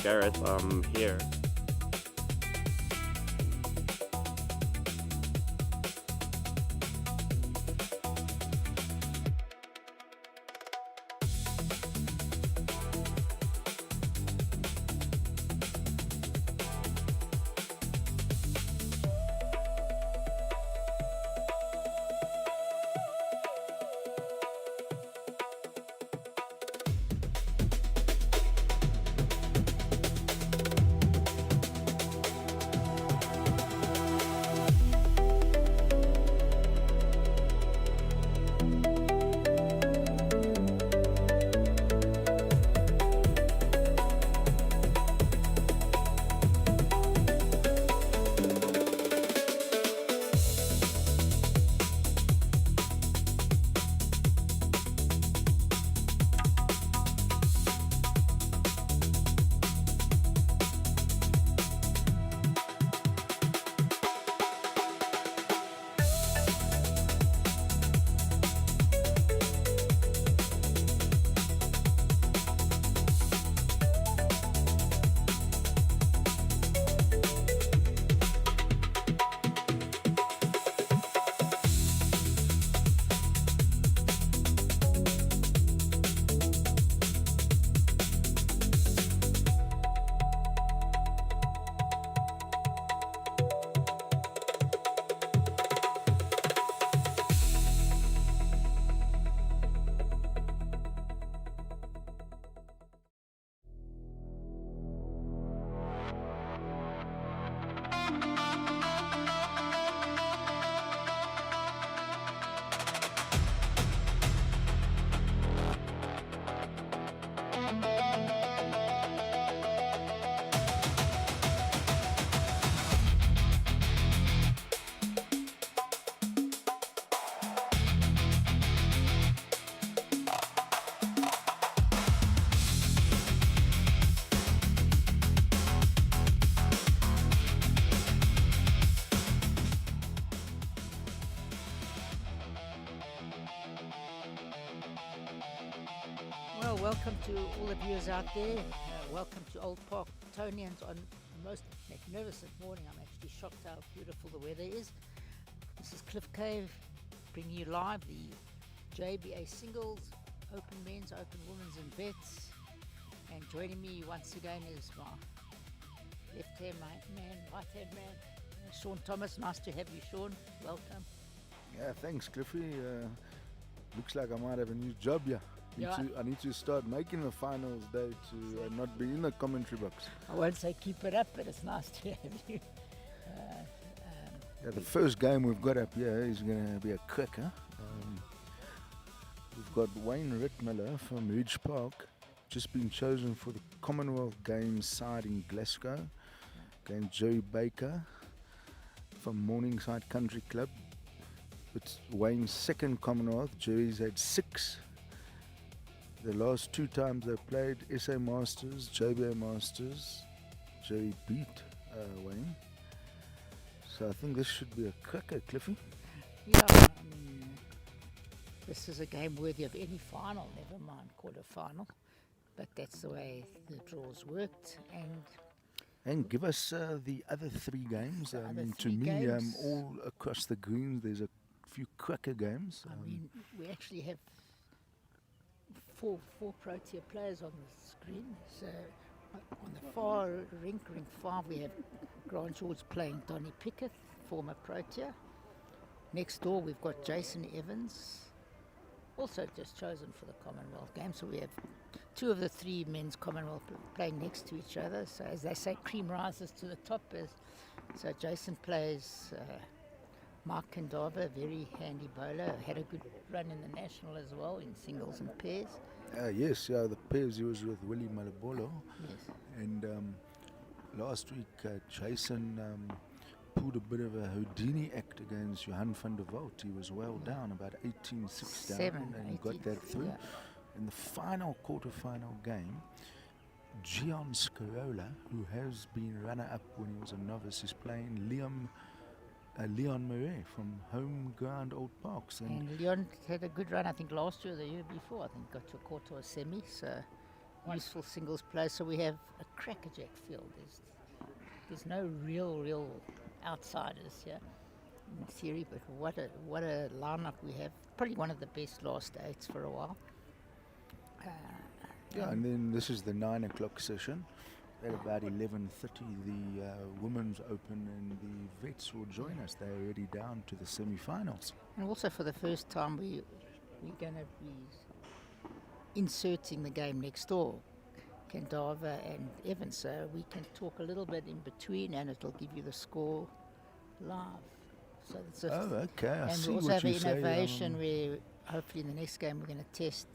Gareth, I'm here. Well, welcome to all the viewers out there. Welcome to Old Park Tonians on the most magnificent morning. I'm actually shocked how beautiful the weather is. This is Cliff Cave bringing you live the JBA singles, open men's, open women's and vets. And joining me once again is my left-hand man, right-hand man, Sean Thomas. Nice to have you, Sean. Welcome. Yeah, thanks, Cliffy. Looks like I might have a new job here. Yeah. I need to start making the finals day to not be in the commentary box. I won't say keep it up, but it's nice to have you. Yeah, the first game we've got up here is going to be a cracker. We've got Wayne Rittmiller from Ridge Park, just been chosen for the Commonwealth Games side in Glasgow, against Joey Baker from Morningside Country Club. It's Wayne's second Commonwealth. Joey's had 6. The last 2 times they played SA Masters, JBA Masters, Joey beat Wayne. So I think this should be a cracker, Cliffy. Yeah, I mean, this is a game worthy of any final, never mind quarter-final. But that's the way the draws worked. And give us the other 3 games. The I other mean, to 3 me, games. all across the greens, there's a few cracker games. I mean, we actually have four Protea players on the screen. So on the far ring 5, we have Grant George playing Donnie Pickett, former Protea. Next door, we've got Jason Evans, also just chosen for the Commonwealth game. So we have 2 of the 3 men's Commonwealth playing next to each other. So as they say, cream rises to the top. So Jason plays Mark Kandava, a very handy bowler. Had a good run in the national as well in singles and pairs. Yes, the pairs he was with Willie Malabolo. Yes. And last week, Jason pulled a bit of a Houdini act against Johan van der Walt. He was well down, about 18-6 down, and he got that through. Yeah. In the final quarter-final game, Gian Scarola, who has been runner-up when he was a novice, is playing Leon Murray from home ground Old Parks. And Leon had a good run, I think, last year or the year before. I think got to a quarter or semi, so useful singles play. So we have a crackerjack field. There's no real outsiders here in theory, but what a lineup we have. Probably one of the best last 8s for a while. And then this is the 9 o'clock session. At about 11:30, the Women's Open and the Vets will join us. They're already down to the semi-finals. And also for the first time, we're going to be inserting the game next door, Kandava and Evans, so we can talk a little bit in between, and it'll give you the score live. So it's okay. I and see we also what have you an say. innovation where hopefully in the next game we're going to test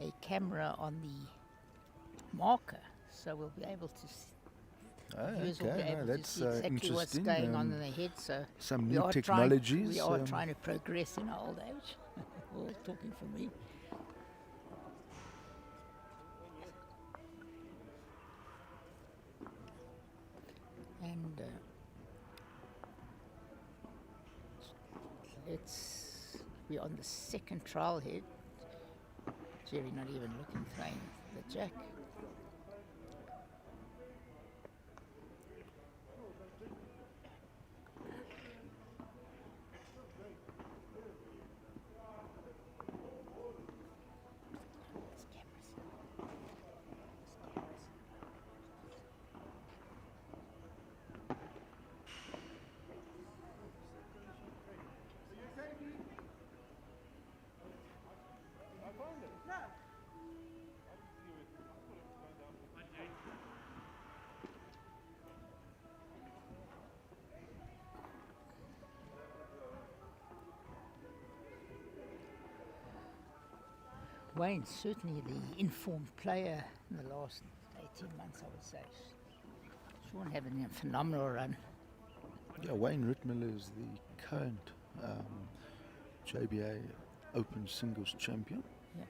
a camera on the marker, so we'll be able to viewers will be able to see exactly what's going on in the head. So some we new are technologies. We are trying to progress in our old age. All talking for me. And we're on the second trial head. Jerry not even looking, throwing the jack. Wayne's certainly the informed player in the last 18 months, I would say. Sean having a phenomenal run. Yeah, Wayne Rittmiller is the current JBA Open Singles champion. Yeah.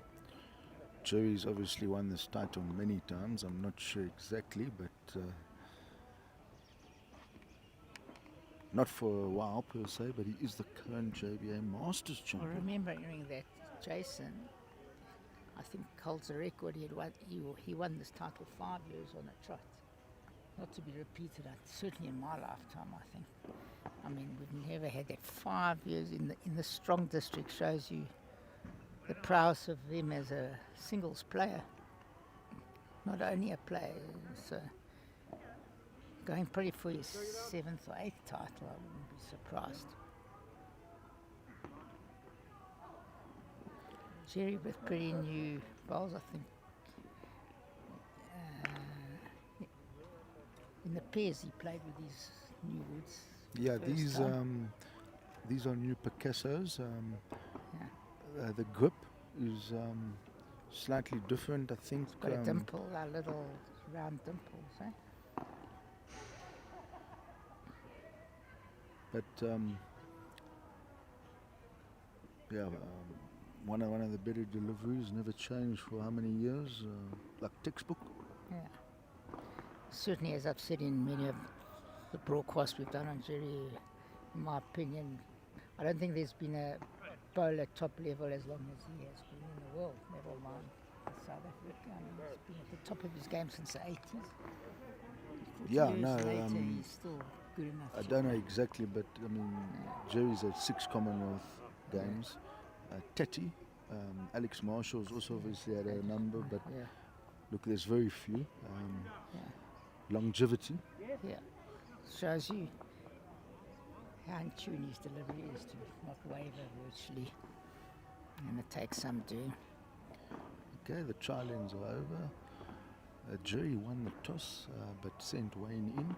Joey's obviously won this title many times. I'm not sure exactly, but not for a while per se, but he is the current JBA Masters Well, champion. remembering that Jason, I think holds the record. He won this title 5 years on a trot. Not to be repeated, certainly in my lifetime, I think. I mean, we've never had that 5 years in the strong district. Shows you the prowess of him as a singles player, not only a player. So going probably for his 7th or 8th title, I wouldn't be surprised. Jerry with pretty new bowls, I think. Uh, in the pairs he played with these new woods. Yeah, first time. these are new Picassos. Yeah. The grip is slightly different, I think. Got a dimple, a little round dimples, eh? But yeah, one of the better deliveries, never changed for how many years? Like textbook. Yeah. Certainly, as I've said in many of the broadcasts we've done on Jerry, in my opinion, I don't think there's been a bowler top level as long as he has been in the world, never mind South Africa. I mean, he's been at the top of his game since the 80s. 40 Yeah, years no, later, he's still good enough. I to don't know play. exactly, but I mean, Jerry's had 6 Commonwealth games. Tetty, Alex Marshall's also obviously had a number, but Yeah, look, there's very few. yeah, Longevity. yeah. Shows you how in tune his delivery is to not waver virtually. And it takes some doing. Okay, the trial-ins are over. Jerry won the toss, but sent Wayne in.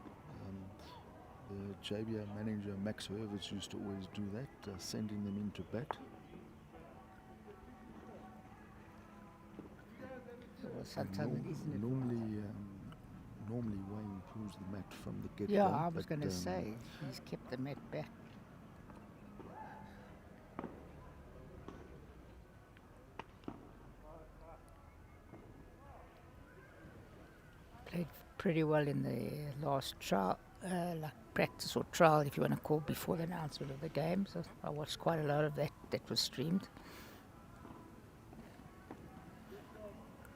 The JBA manager, Max Hervitz, used to always do that, sending them into bat. Well, sometimes it isn't it? Normally Wayne pulls the mat from the get-go. Yeah, I was but, going to say, he's kept the mat back. Played pretty well in the last trial, like practice or trial, if you want to call, before the announcement of the game. So I watched quite a lot of that was streamed.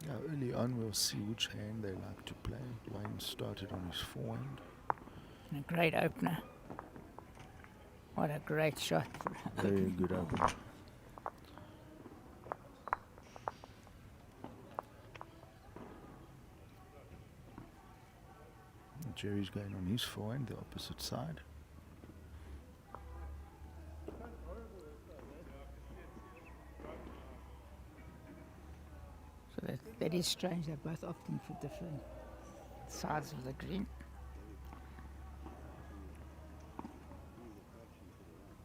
Yeah, early on we'll see which hand they like to play. Wayne started on his forehand. And a great opener. What a great shot. Very good opener. Jerry's going on his forehand, the opposite side. So that is strange. They're both opting for different sides of the green.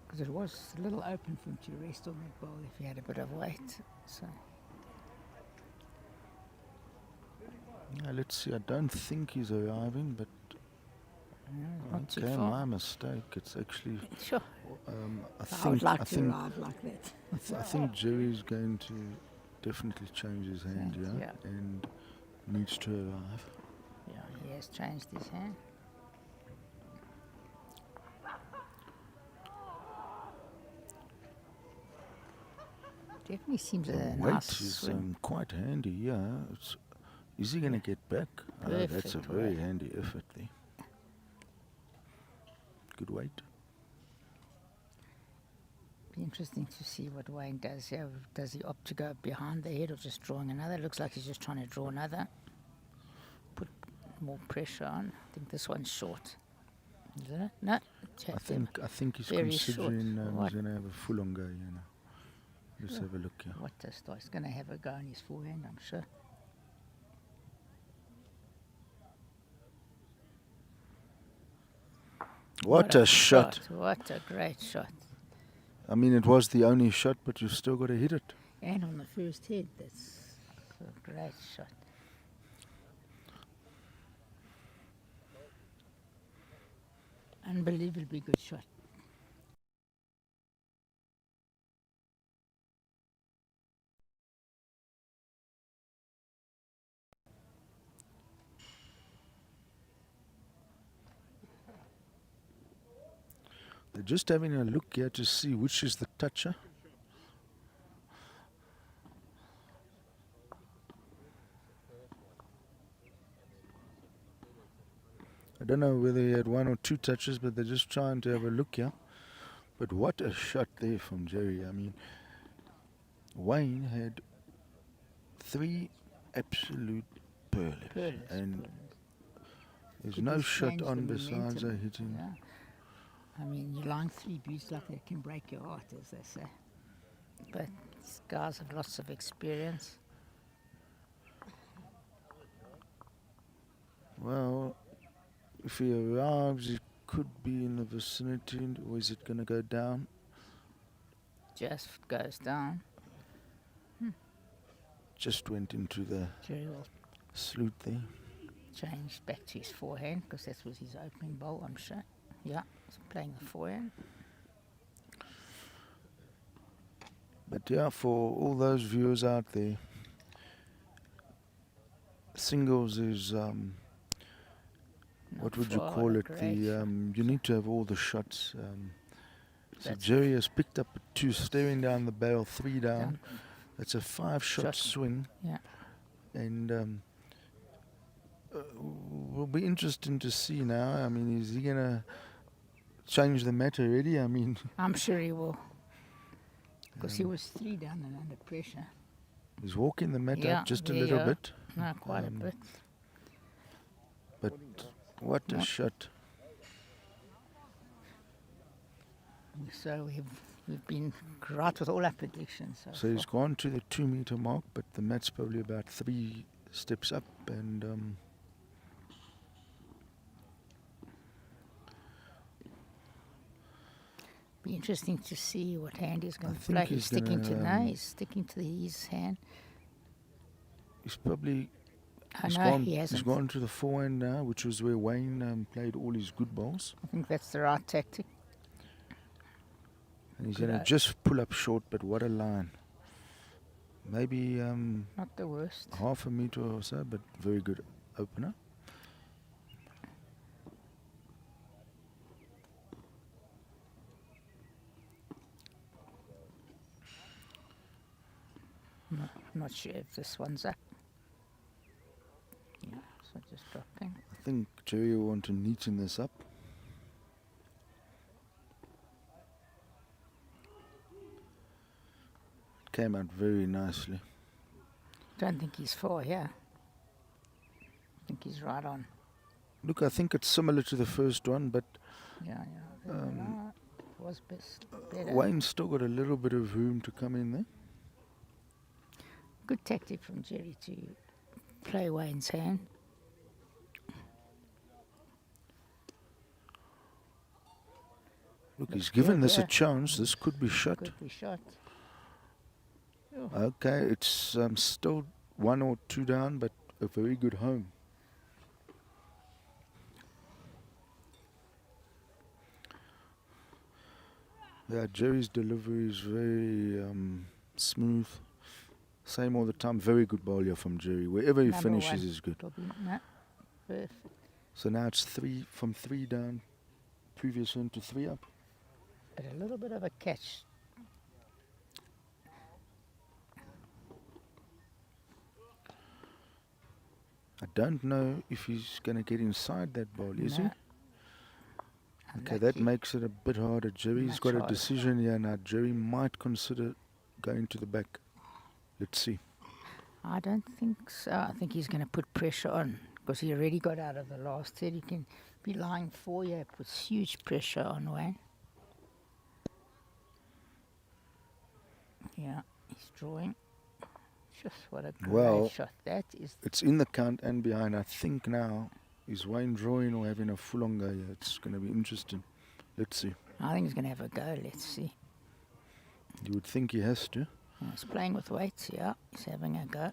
Because it was a little open for him to rest on that ball if he had a bit of weight. So Yeah, let's see. I don't think he's arriving, but not too okay, far. my mistake. It's actually. Sure. I would like I to think arrive like that. I think Jerry's going to definitely change his hand, Yeah. and needs to arrive. Yeah, he has changed his hand. Definitely seems The a weight nice is swing. quite handy. Yeah, is he going to get back? That's a Perfect very way. handy effort there. Good weight. Be interesting to see what Wayne does here. Does he opt to go behind the head or just drawing another? Looks like he's just trying to draw another. Put more pressure on. I think this one's short. Isn't it? No. I think he's Very considering short. he's What? going to have a full on go. Let's have a look here. What a start. He's going to have a go on his forehand, I'm sure. What a shot! What a great shot. I mean, it was the only shot, but you've still got to hit it. And on the first hit, that's a great shot. Unbelievably good shot. They're just having a look here to see which is the toucher. I don't know whether he had one or two touches, but they're just trying to have a look here. But what a shot there from Jerry. I mean, Wayne had 3 absolute pearlers. And there's Could no this shot change on the besides a momentum? hitting. Yeah. I mean, you're lying 3 beats like that can break your heart, as they say. but these guys have lots of experience. Well, if he arrives, it could be in the vicinity, or is it going to go down? Just goes down. Just went into the Jerry will sloot there. change back to his forehand because that was his opening bowl, I'm sure. Yeah, he's playing the forehand. But yeah, for all those viewers out there, singles is what Not would you far, call a it? great The shot. you need to have all the shots. So That's Jerry has picked up a 2, staring down the barrel, 3 down. Down. That's a 5-shot Shot. swing, Yeah. and will be interesting to see now. I mean, is he gonna change the matter already? I mean, I'm sure he will. Because he was 3 down and under pressure. he's walking the mat Yeah, up just a there little you are. bit. No, quite a bit. But what a Yeah. shot! So we've been right with all our predictions. So he's gone to the 2-meter mark, but the mat's probably about 3 steps up, and be interesting to see what hand he's going I to think play. he's He's sticking to gonna, he's sticking to his hand. he's probably I he's know gone. he He's hasn't. gone to the forehand now, which was where Wayne played all his good balls, I think that's the right tactic. and he's Good going to eye. just pull up short. But what a line! Maybe Not the worst. half a meter or so, but very good opener. I'm not sure if this one's up. Yeah, so just dropping. I think Jerry will want to neaten this up. Came out very nicely. Don't think he's far here. I think he's right on. Look, I think it's similar to the first one, but Yeah. No, it was better. Wayne's still got a little bit of room to come in there. Good tactic from Jerry to play Wayne's hand. Look, Looks he's given good, this a yeah. chance. This could be shot. Could be shot. Okay, it's still 1 or 2 down, but a very good home. Yeah, Jerry's delivery is very smooth. Same all the time. Very good ball here from Jerry. Wherever he Number finishes one. is good. It'll be no, perfect. So now it's 3 from 3 down. Previous one to 3 up. But a little bit of a catch. I don't know if he's going to get inside that ball, is he? No. Okay, that Unlucky. makes it a bit harder. Jerry's Much got a harder. decision here now. Jerry might consider going to the back. Let's see. I don't think so. I think he's going to put pressure on because he already got out of the last set. He can be lying 4 here. It puts huge pressure on Wayne. Yeah, he's drawing. Just what a great Well, shot that is. It's in the count and behind. I think now, is Wayne drawing or having a full-on go here? It's going to be interesting. Let's see. I think he's going to have a go. Let's see. You would think he has to. He's playing with weights. Yeah, he's having a go.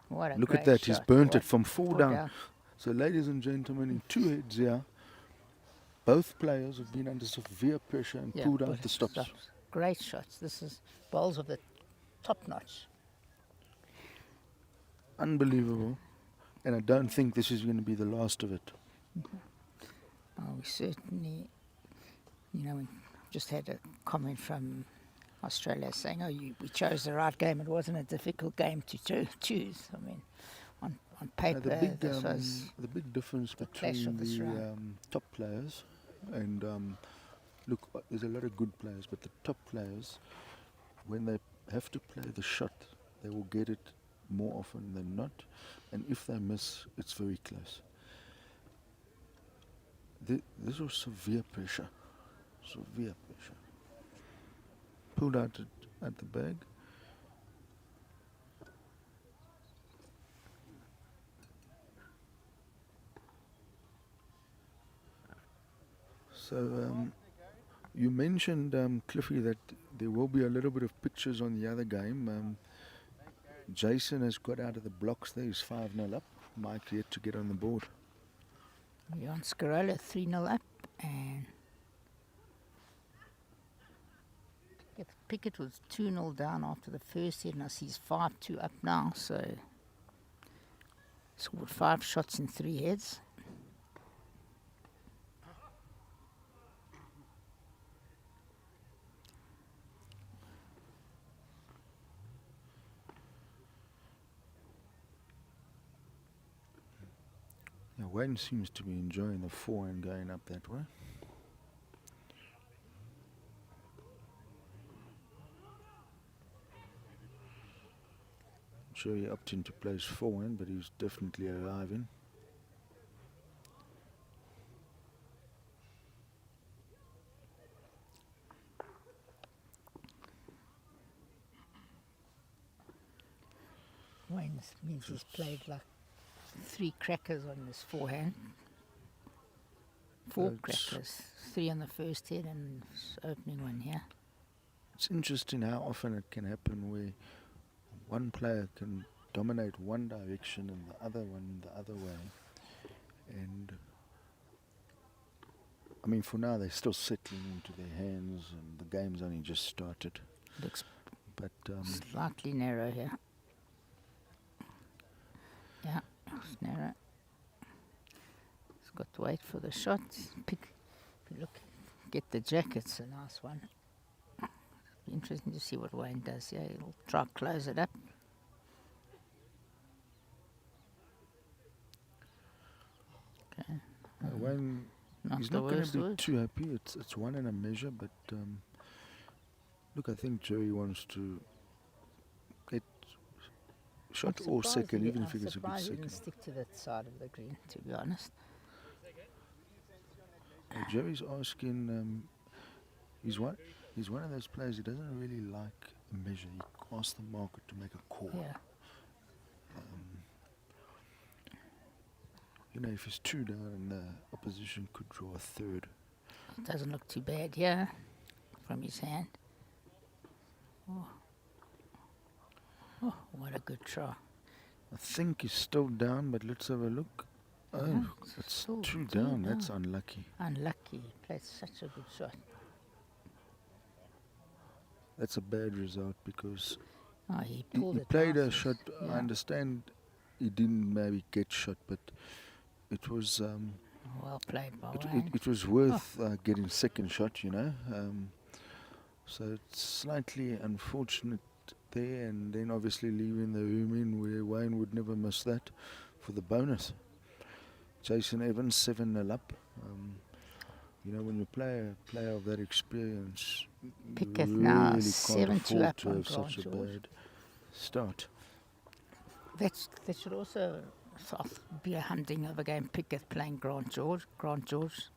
What a Look at great that. He's shot. burnt What- it from 4 down. So, ladies and gentlemen, in 2 heads here, both players have been under severe pressure and Yeah, pulled out but the stops. Great shots. This is bowls of the top notch. Unbelievable. And I don't think this is going to be the last of it. Oh, we certainly, we just had a comment from Australia saying, we chose the right game. It wasn't a difficult game to choose. I mean, on paper, The big difference the clash between of this the round. top players and look, there's a lot of good players, but the top players, when they have to play the shot, they will get it more often than not, and if they miss, it's very close. This was severe pressure. pulled out at the bag. So you mentioned, Cliffy, that there will be a little bit of pictures on the other game. Jason has got out of the blocks there. He's 5-0 up. Mike yet to get on the board. Jan Scarola 3-0 up, and Pickett was 2-0 down after the first hit, and I see he's 5-2 up now, so scored 5 shots in 3 heads. Yeah, Wayne seems to be enjoying the forehand going up that way. Sure, he opted to play his forehand, but he's definitely arriving. Wayne means he's played like 3 crackers on his forehand. 4 crackers, 3 on the first hit and opening one here. It's interesting how often it can happen where one player can dominate one direction and the other one the other way. And I mean, for now they're still settling into their hands and the game's only just started. Looks But slightly narrow here. Yeah, it's narrow. He's got to wait for the shot. If you look, get the jack, it's a nice one. Be interesting to see what Wayne does here. He'll try to close it up. Okay. Wayne, Not he's the not going worst to be word. too happy. It's one in a measure, but look, I think Jerry wants to get shot I'm or surprised second, he- even if I'm he gets a good surprised he second. didn't stick to that side of the green, to be honest. Jerry's asking. He's one of those players. He doesn't really like a measure. He asks the market to make a call. Yeah. You know, if he's 2 down and the opposition could draw a third. It doesn't look too bad here from his hand. Oh, what a good try. I think he's still down, but let's have a look. Oh, Yeah, it's still 2 2 down. That's down. unlucky. Unlucky. He played such a good shot. That's a bad result because Oh, he he pulled it played a nicely. shot. Yeah. I understand he didn't maybe get shot, but it was Well played by it, Wayne. it was worth getting second shot, you know. So it's slightly unfortunate there, and then obviously leaving the room in where Wayne would never miss that for the bonus. Jason Evans 7-0 up. You know, when you play a player of that experience, Pickett you now really can't 7-2 afford up to on have such a Grant George. bad start. That should also sort of be a hunting of a game. Pickett playing Grant George. Grant George,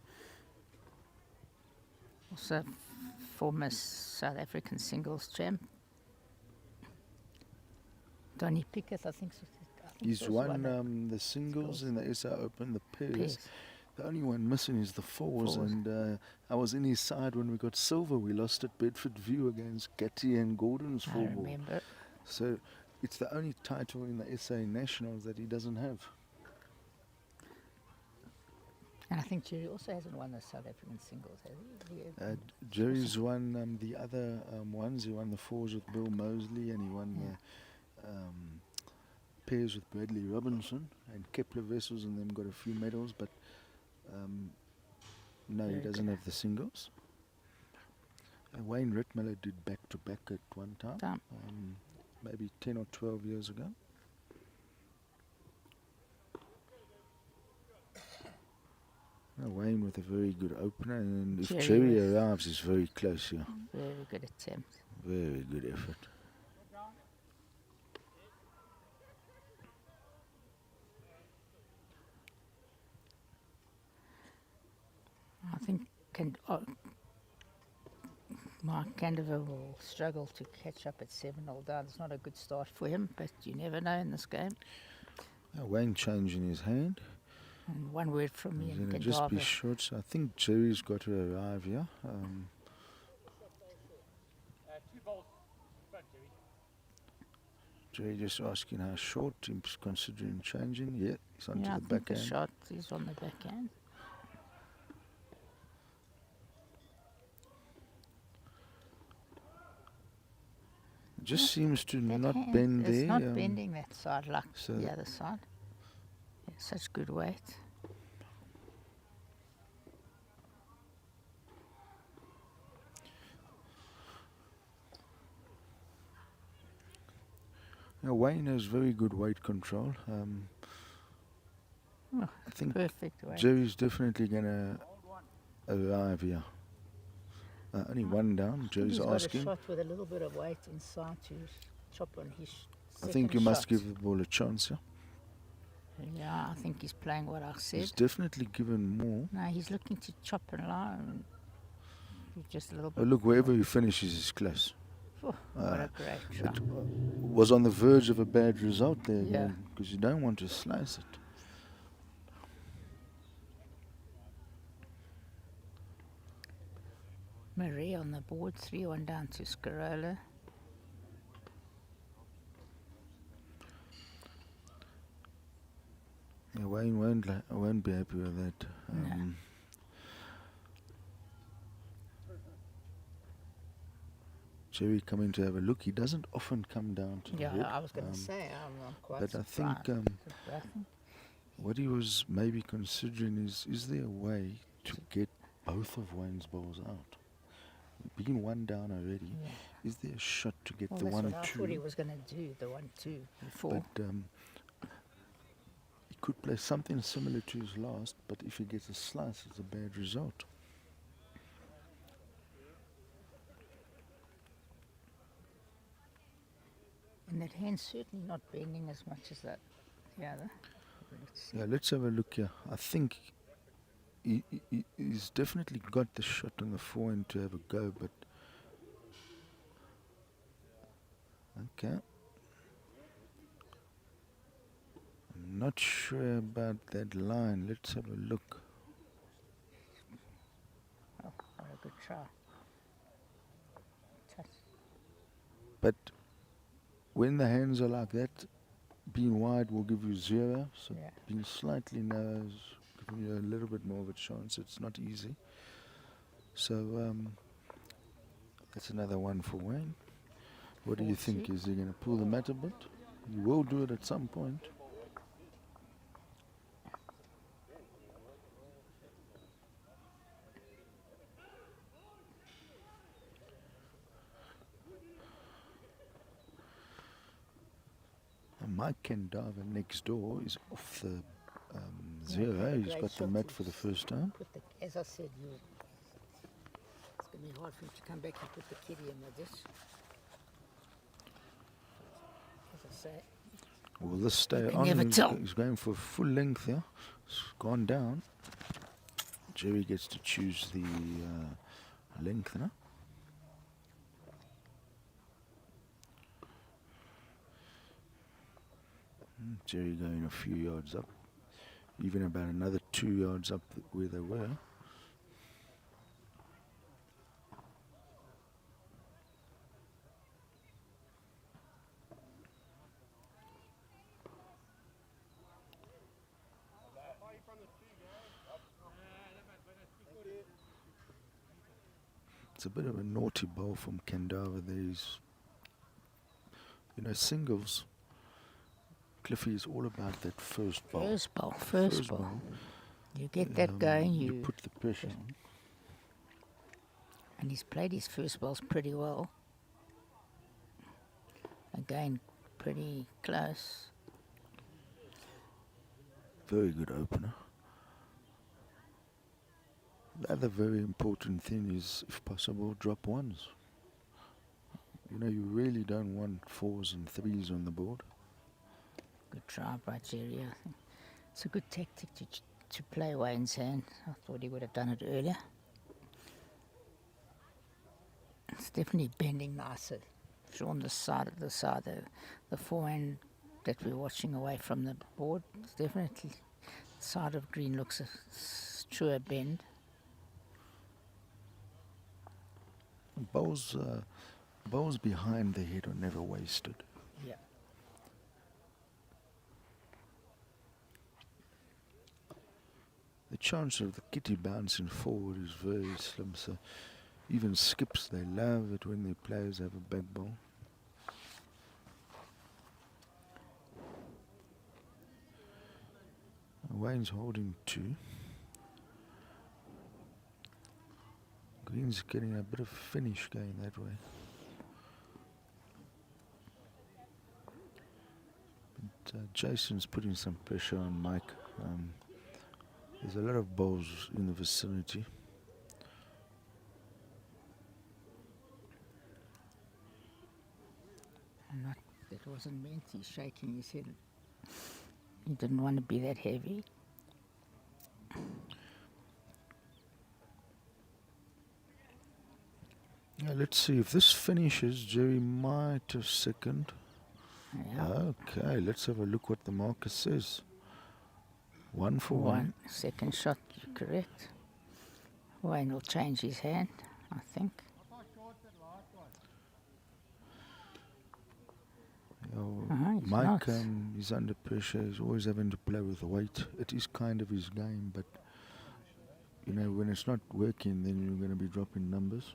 also former South African singles champ. Donnie Pickett, I think. He's also won the singles in the SA Open, the pairs. pairs. The only one missing is the fours. And I was in his side when we got silver. We lost at Bedford View against Gatti and Gordon's I four ball. remember. So it's the only title in the SA Nationals that he doesn't have. And I think Jerry also hasn't won the South African singles, has he? Jerry's won the other ones. He won the fours with Bill Mosley, and he won the pairs with Bradley Robinson, and Kepler Vessels and them got a few medals, but no, he Very doesn't good. have the singles. Wayne Rittmiller did back-to-back at one time, maybe 10 or 12 years ago. Wayne with a very good opener, and if Jerry Jerry was- arrives, he's very close here. Very good attempt. Very good effort. I think Mark Canterville will struggle to catch up at 7-0 down. It's not a good start for him, but you never know in this game. Wayne changing his hand. And one word from me He's and going to just be Kendava. short. So I think Jerry's got to arrive here. Jerry just asking how short he's considering changing. Yeah, he's onto Yeah, I the think the backhand. shot is on the backhand. It just seems to not Backhand. bend It's there. not bending that side like so the other side. Yeah, such good weight. Wayne has very good weight control. Oh, I think perfect weight. Jerry's definitely going to arrive here. Only one down. I think Jerry's he's got a asking. shot with a little bit of weight inside to chop on his I think you must shot. give the ball a chance. Yeah? Yeah, I think he's playing what I said. He's definitely given more. No, he's looking to chop and line. Just a little Oh, bit. look, wherever he finishes is close. Oh, what a great try. It was on the verge of a bad result there, Yeah. because you don't want to slice it. Marie on the board, 3-1 down to Scarola. Yeah, Wayne won't be happy with that. No. Jerry coming to have a look. He doesn't often come down to the Yeah, hood. I was going to say, I'm quite but I think surprised. what he was maybe considering is there a way to get both of Wayne's balls out? Being one down already, Yeah. is there a shot to get Well, the that's what I 1-2? thought he was going to do, the 1-2 before. But he could play something similar to his last, but if he gets a slice, it's a bad result. And that hand's certainly not bending as much as that the other. Let's see. Yeah, let's have a look here. I think he's definitely got the shot on the forehand to have a go, but okay. I'm not sure about that line. Let's have a look. Oh, what a good try. Touch. But when the hands are like that, being wide will give you 0. So Yeah. being slightly narrow is giving you a little bit more of a chance. It's not easy. So that's another one for Wayne. What do you think? 4-2. Is he going to pull the mat a bit? He will do it at some point. And Mike Kendava next door is off the 0. He's great got the shot mat to for the first time. As I said, it's going to be hard for him to come back and put the kitty in the dish. As I say, Well, this stay can on. never tell. He's going for full length here. It's gone down. Jerry gets to choose the length now. Jerry going a few yards up, even about another 2 yards up where they were. It's a bit of a naughty ball from Kendava. There's, singles. Cliffy is all about that first ball. First ball. You get that going, You put the pressure on. and he's played his first balls pretty well. Again, pretty close. Very good opener. The other very important thing is, if possible, drop ones. You really don't want 4s and 3s on the board. Good try by Jerry. I think it's a good tactic to play Wayne's hand. I thought he would have done it earlier. It's definitely bending nicer. Sure, on the side, the forehand that we're watching away from the board, it's definitely the side of green looks a truer bend. Bowls behind the head are never wasted. Yeah. The chance of the kitty bouncing forward is very slim, so even skips, they love it when their players have a back ball. Wayne's holding 2. Green's getting a bit of finish going that way. But Jason's putting some pressure on Mike. There's a lot of balls in the vicinity. That wasn't meant. He's shaking his head. He didn't want to be that heavy. Now let's see if this finishes. Jerry might have second. Yeah. Okay, let's have a look what the marker says. 1 for 1. Second shot, you're correct. Wayne will change his hand, I think. He's Mike not. is under pressure. He's always having to play with weight. It is kind of his game, but you know, when it's not working, then you're going to be dropping numbers.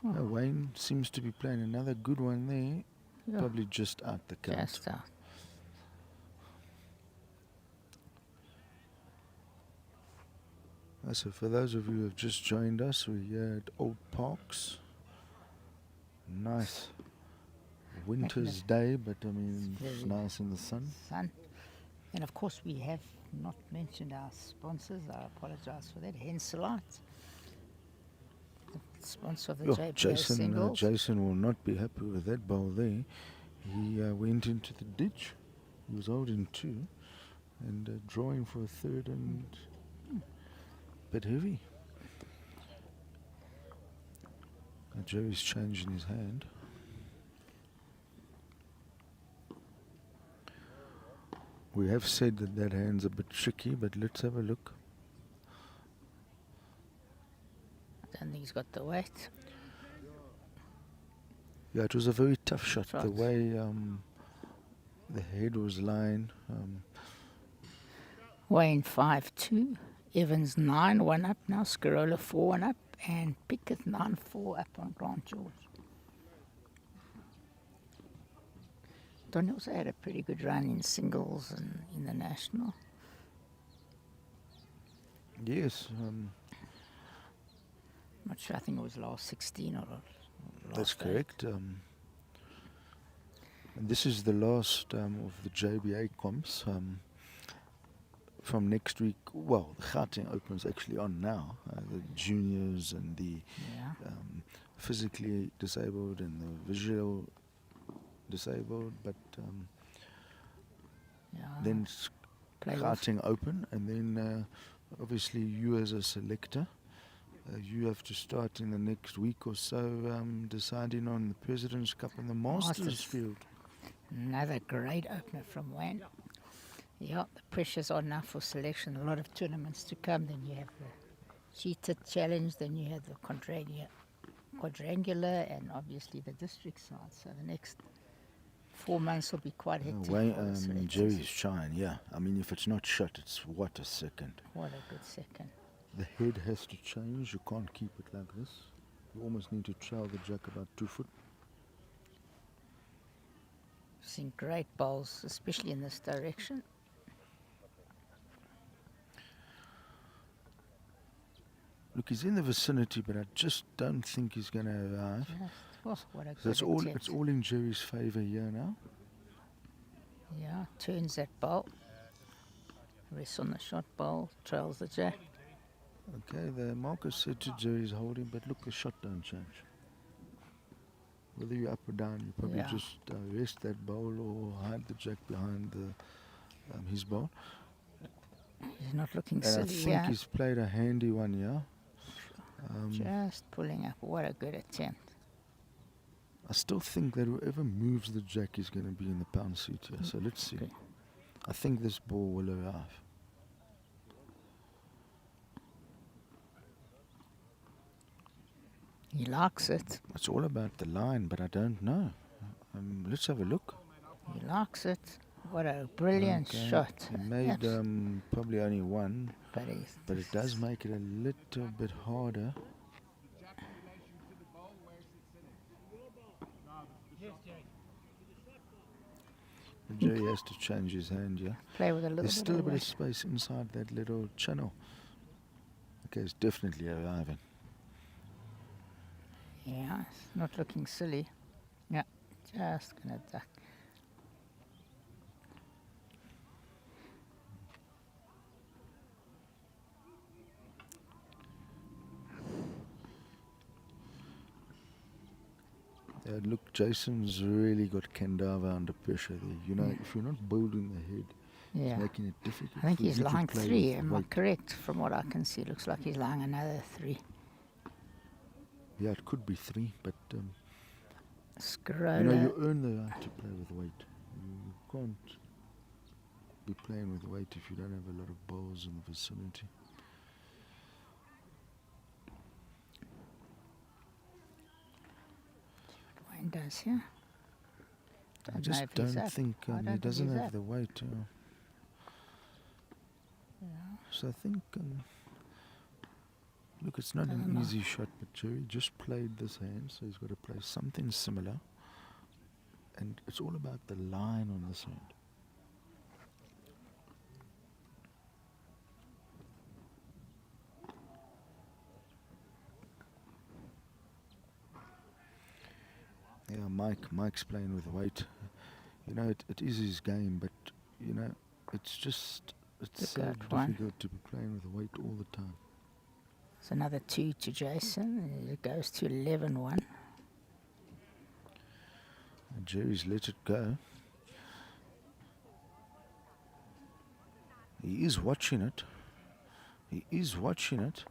Wayne seems to be playing another good one there. Yeah. Probably just out the count. Just out. So for those of you who have just joined us, we're here at Old Parks. Nice winter's day, but I mean, it's nice in the sun. And of course we have not mentioned our sponsors. I apologize for that. HENSELITE, the sponsor of the JBA singles. Jason will not be happy with that ball there. He went into the ditch. He was holding 2 and drawing for a third and a bit heavy. Jerry's changing his hand. We have said that that hand's a bit tricky, but let's have a look. I don't think he's got the weight. Yeah, it was a very tough shot. The way the head was lying. Wayne 5-2, Evans 9-1 up now, Scarola 4-1 up, and Pickett 9-4 up on Grant George. Donny also had a pretty good run in singles and in the national. Yes. Not sure, I think it was last 16 or last That's 8. correct. And this is the last of the JBA comps. From next week, well, the Gauteng Open's actually on now. The juniors and the physically disabled and the visual disabled, but then it's Gauteng Open, and then obviously you as a selector, you have to start in the next week or so deciding on the President's Cup and the Masters field. Another great opener from Wayne. Yeah, the pressures are now for selection. A lot of tournaments to come. Then you have the Cheetah Challenge, then you have the quadrangular, and obviously the district side. So the next 4 months will be quite hectic. Jerry's shine, yeah. I mean, if it's not shot, it's what a second. What a good second. The head has to change. You can't keep it like this. You almost need to trail the jack about 2 foot. Seen great bowls, especially in this direction. Look, he's in the vicinity, but I just don't think he's going to arrive. Well, what a So good attempt. it's all in Jerry's favour here now. Yeah, turns that bowl. Rests on the shot bowl, trails the jack. Okay, the marker said to Jerry's holding, but look, the shot don't change. Whether you're up or down, you probably just rest that bowl or hide the jack behind his bowl. He's not looking And I silly. think he's played a handy one, yeah. Just pulling up. What a good attempt. I still think that whoever moves the jack is going to be in the pound seat here. So let's see. Okay. I think this ball will arrive. He likes it. It's all about the line, but I don't know. Let's have a look. He likes it. What a brilliant Okay. shot. He made Abs- probably only one, but but it does make it a little bit harder. Jerry has to change his hand, yeah. play with a little There's bit still a of bit of weight. space inside that little channel. Okay, it's definitely arriving. Yeah, it's not looking silly. Yeah, just gonna duck. Yeah, look, Jason's really got Kandava under pressure there. You know, if you're not building the head, Yeah. it's making it difficult. I think for he's you to lying play 3. with Am I weight. correct? From what I can see, looks like he's lying another 3. Yeah, it could be 3, but Scroller. you know, you earn the right to play with weight. You can't be playing with weight if you don't have a lot of balls in the vicinity. Wayne does here. I Don't know just if he's don't up. think I don't he think doesn't he's have up. the weight. So I think, look, it's not an easy shot, but Jerry just played this hand, so he's got to play something similar. And it's all about the line on this hand. Yeah, Mike's playing with weight. You know, it is his game, but, you know, it's so Difficult one. difficult to be playing with weight all the time. It's another 2 to Jason. It goes to 11-1. And Jerry's let it go. He is watching it. He is watching it.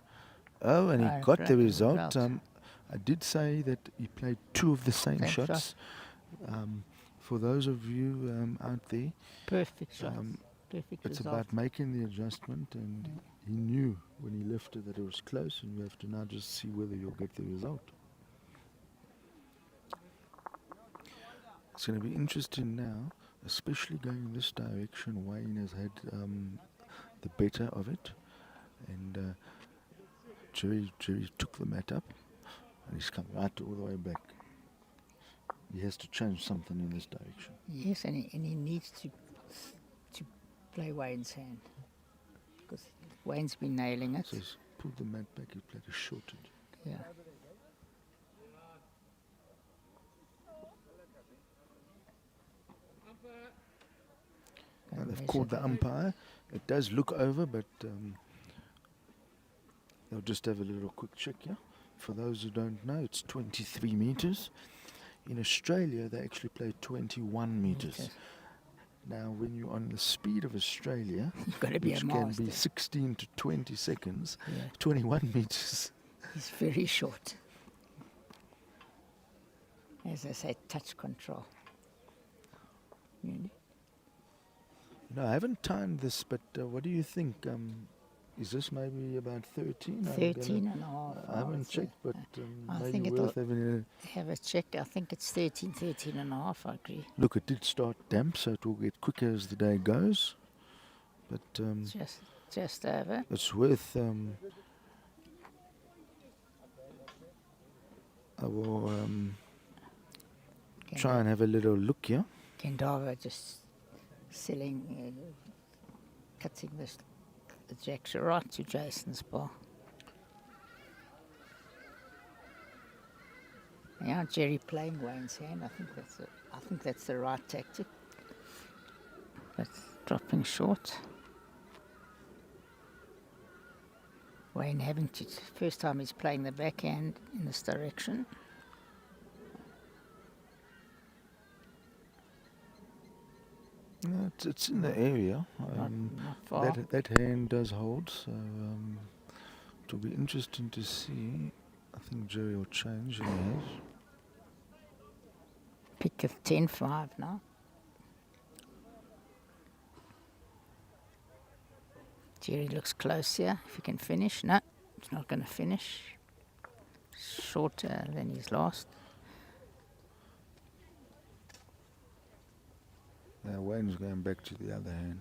Oh, and he Oh, got the great result. result. I did say that he played 2 of the same Same shots. For those of you out there, Perfect shot. Perfect it's result. about making the adjustment, and he knew when he lifted that it was close, and you have to now just see whether you'll get the result. It's going to be interesting now, especially going in this direction. Wayne has had the better of it, and Jerry took the mat up, and he's come right all the way back. He has to change something in this direction. Yes, and he needs to play Wayne's hand, because Wayne's been nailing it. So he's pulled the mat back, he played a shorted. Yeah. Now Gonna they've measure called the that. umpire. It does look over, but they'll just have a little quick check here. For those who don't know, it's 23 meters. In Australia, they actually play 21 meters. Now, when you're on the speed of Australia, You've got to be which a can master. be 16 to 20 seconds, Yeah. 21 meters. He's very short. As I say, touch control. Really? You know, I haven't timed this, but what do you think? Is this maybe about 13? 13 and a half. I haven't would say. checked, but I maybe think worth having a Have a check. I think it's 13 and a half, I agree. look. It did start damp, so it will get quicker as the day goes. But Just over. it's worth. I will try and have a little look here. Kendava just selling, cutting the jacks right to Jason's bar. Yeah, Jerry playing Wayne's hand. I think that's the right tactic. But dropping short. Wayne having to, first time he's playing the backhand in this direction. No, It's in the area. Not far. That hand does hold, so it'll be interesting to see. I think Jerry will change, and he has. Pick of 10-5 now. Jerry looks close here. If he can finish. No, it's not going to finish. Shorter than his last. Now Wayne's going back to the other hand.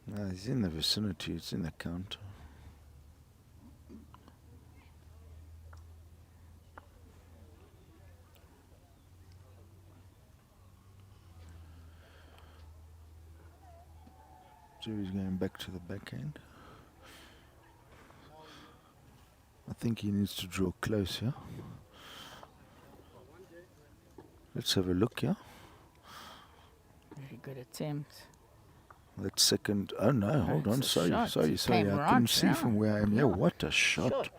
No, he's in the vicinity. It's in the count. Jerry's going back to the backhand. I think he needs to draw close here. Let's have a look here. Very good attempt. That second. Oh no, hold on. It's a shot. Sorry. Came I right couldn't see round. from where I am. Yeah, what a shot.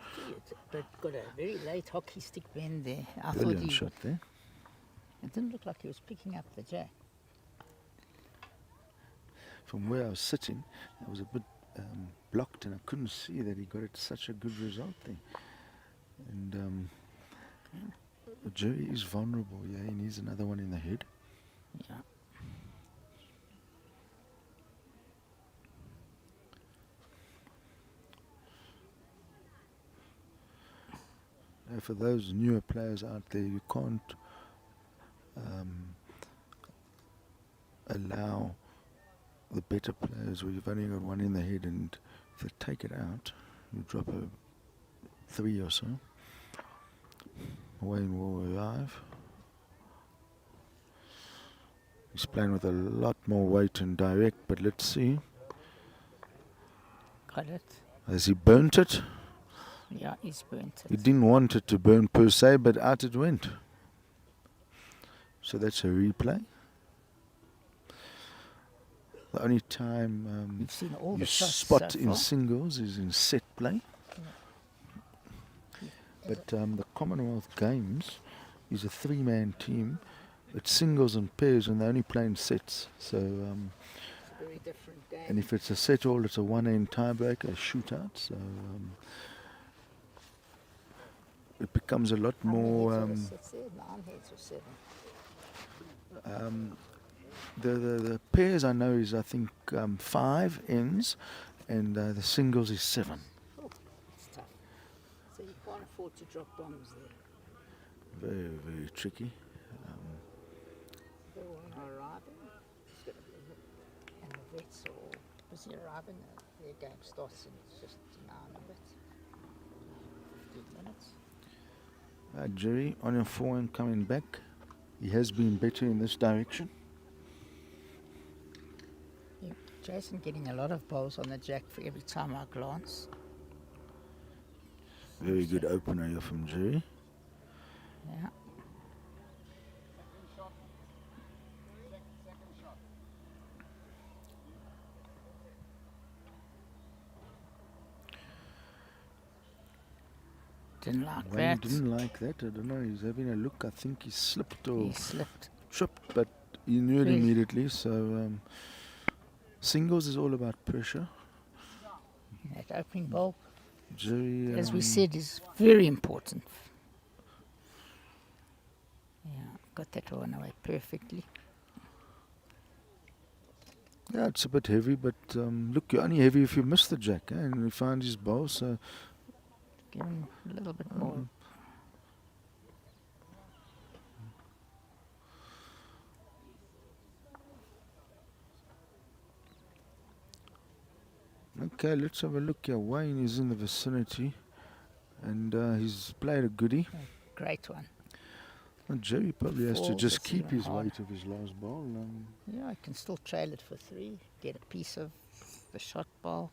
But got a very late hockey stick bend there. I Brilliant thought shot there. it didn't look like he was picking up the jack. From where I was sitting, I was a bit blocked and I couldn't see that he got it such a good result there. And Jerry is vulnerable, yeah, he needs another one in the head. Yeah. Now for those newer players out there, you can't allow the better players where you've only got one in the head, and if they take it out, you drop a 3 or so. Wayne will arrive. He's playing with a lot more weight and direct, but let's see. Got it. Has he burnt it? Yeah, he's burnt He it. didn't want it to burn per se, but out it went. So that's a replay. The only time We've seen all you the shots spot so in far. singles is in set play. But the Commonwealth Games is a 3-man team. It's singles and pairs, and they only play in sets. So, It's a very different game. and if it's a set all, it's a one-end tiebreaker, a shootout. So it becomes a lot How many more. heads are the sets there? 9 heads or 7? The pairs I know is I think 5 ends, and the singles is 7. Oh, it's tough. So you can't afford to drop bombs there. Very, very tricky. Everyone arriving. It's going to be a hit. And the vets are all busy arriving. Their game starts in just an hour and a bit. 15 minutes. Jerry on your forehand coming back. He has been better in this direction. Yeah, Jason getting a lot of balls on the jack for every time I glance. Very good opener here from Jerry. Yeah. Didn't like Wayne that. didn't like that. I don't know. He's having a look. I think he slipped or He slipped. tripped, but he knew it Really? immediately. So singles is all about pressure. That opening ball, Jerry, as we said, is very important. Yeah, got that one away perfectly. yeah, it's a bit heavy, but look, you're only heavy if you miss the jack, eh? And he finds his ball. So Give him a little bit more. okay, let's have a look here. Wayne is in the vicinity, and he's played a goodie. Great one. And Jerry probably has to Falls, just it's keep even his harder. weight of his last ball. Yeah, I can still trail it for 3, get a piece of the shot ball.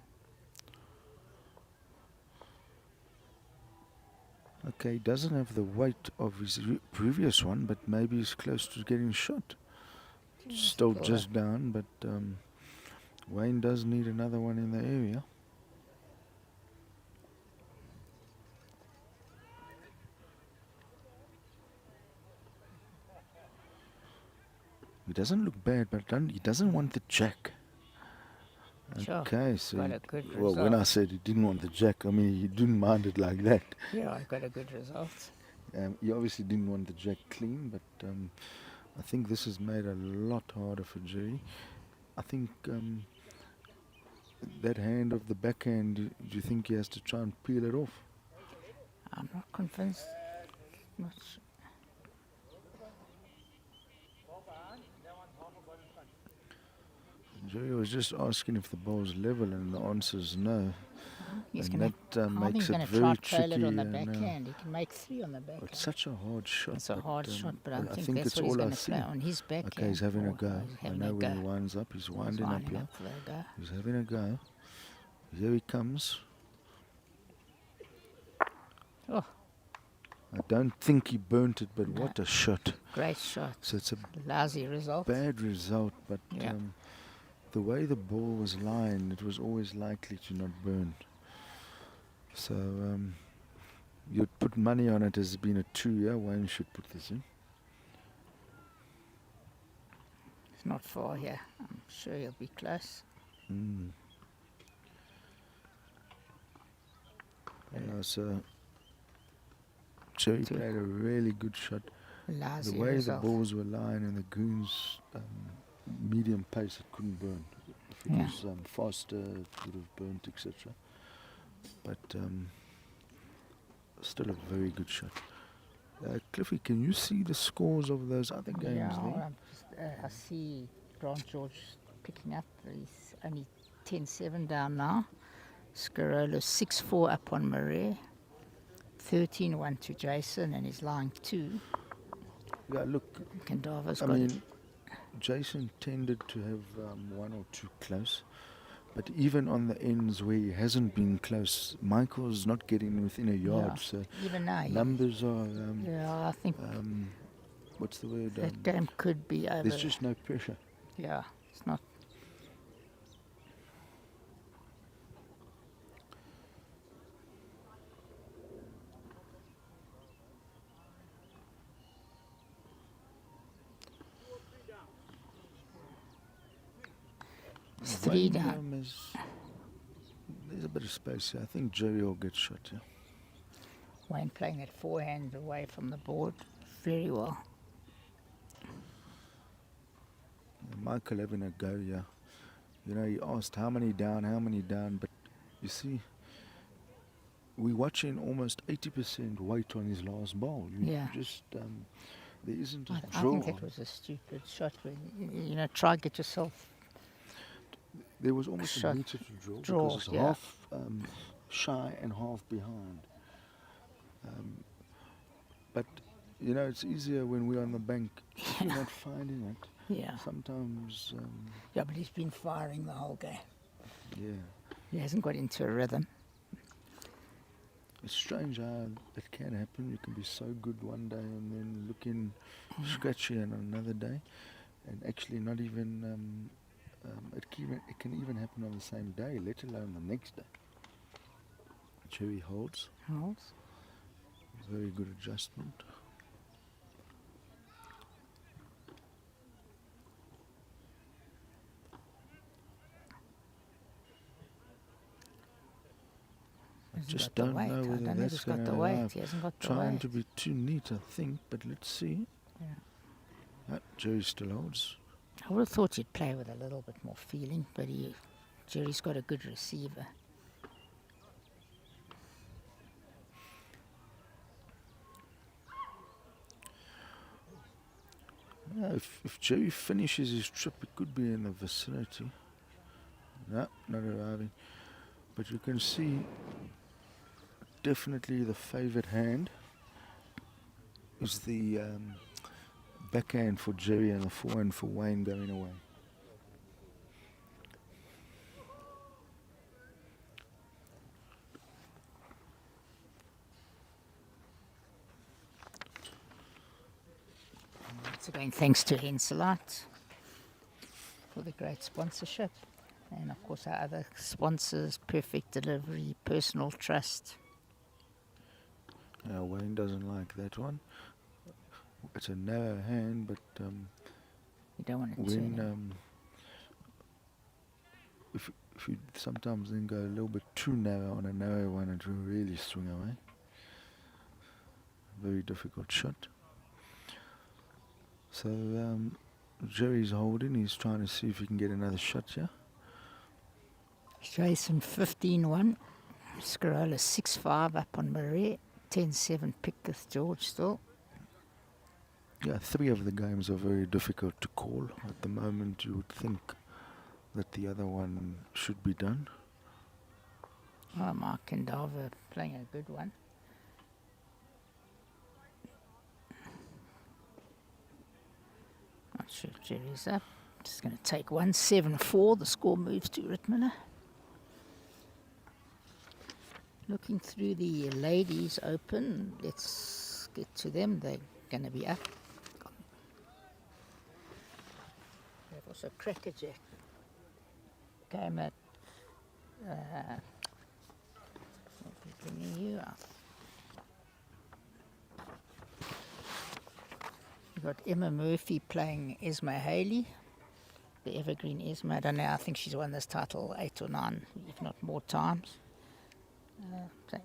Okay, he doesn't have the weight of his previous one, but maybe he's close to getting shot. Still Cool. just down, but Wayne does need another one in the area. He doesn't look bad, but he doesn't want the jack. Sure. Okay, so Got a good well, when I result. said he didn't want the jack, I mean he didn't mind it like that. Yeah, I got a good result. He obviously didn't want the jack clean, but I think this has made a lot harder for Jerry. I think that hand of the backhand, do you think he has to try and peel it off? I'm not convinced. Not s- Jerry was just asking if the ball's level, and the answer is no. He's And gonna. that I think makes he's it gonna try very trail tricky. it on the now. backhand. He can make 3 on the It's backhand. such a hard shot. It's a hard shot, but I think it's that's what he's all I going to see. play on his backhand. Okay, he's having a Oh, go. he's I having know a when he go. winds up, he's He's winding up winding here. up for a go. He's having a go. Here he comes. Oh, I don't think he burnt it, but No. what a shot. great shot. So it's a Lousy result. bad result, but Yeah. the way the ball was lying, it was always likely to not burn. So you'd put money on it as being a 2, yeah? Wayne should put this in. It's not far here. I'm sure he'll be close. Mm. So Jerry Two. played a really good shot. Lousy The way result. the balls were lying and the goons medium pace, it couldn't burn. If it Yeah. was faster, it would have burnt, etc. But still a very good shot. Cliffy, can you see the scores of those other games Yeah, there? I see Grant George picking up. He's only 10-7 down now. Scarolo 6-4 up on Marais. 13-1 to Jason, and he's lying 2. Yeah, look, Kandava's I got mean, Jason tended to have 1 or 2 close. But even on the ends where he hasn't been close, Michael's not getting within a yard. Yeah. So even now. numbers are, Yeah, I think what's the word? that game could be over. There's just no pressure. Yeah, it's not. It's 3 Wayne, down. there's a bit of space here. I think Jerry will get shot here. Wayne playing that forehand away from the board very well. Michael having a go, yeah. You know, he asked how many down, but you see, we're watching almost 80% weight on his last ball. Yeah. Just, there isn't a I draw. think that was a stupid shot. Try get yourself. There was almost shot. a meter to draw Draw, because it's yeah. half shy and half behind. But, you know, it's easier when we're on the bank. If you're not finding it, Yeah. sometimes, Yeah, but he's been firing the whole game. yeah. He hasn't got into a rhythm. It's strange how it can happen. You can be so good one day and then looking scratchy on another day, and actually not even. It can even happen on the same day, let alone the next day. Cherry holds. Holds. Very good adjustment. I Hasn't just got the don't weight. know I whether don't know if that's he's got going the to weight. arrive. He hasn't got the Trying weight. to be too neat, I think, but let's see. Yeah. Jerry still holds. I would have thought he'd play with a little bit more feeling, but Jerry's got a good receiver. Yeah, if Jerry finishes his trip, it could be in the vicinity. No, not arriving. But you can see definitely the favoured hand is the backhand for Jerry and the forehand for Wayne going away. Once again, thanks to HENSELITE for the great sponsorship. And of course our other sponsors, Perfect Delivery, Personal Trust. Wayne doesn't like that one. It's a narrow hand, but You don't want to turn when in. if you sometimes then go a little bit too narrow on a narrow one, it will really swing away. Very difficult shot. So Jerry's holding. He's trying to see if he can get another shot here. Jason 15-1. Scarola 6-5 up on Marie. 10-7 Picketh George still. Yeah, 3 of the games are very difficult to call. At the moment, you would think that the other one should be done. Oh, Mark Kendava playing a good one. Not sure if Jerry's up. Just going to take 1-7-4. The score moves to Rittmiller. Looking through the ladies open. Let's get to them. They're going to be up. They have also Crackerjack. Game at bringing you up. We've got Emma Murphy playing Esma Haley, the evergreen Esma. I don't know, I think she's won this title 8 or 9, if not more times.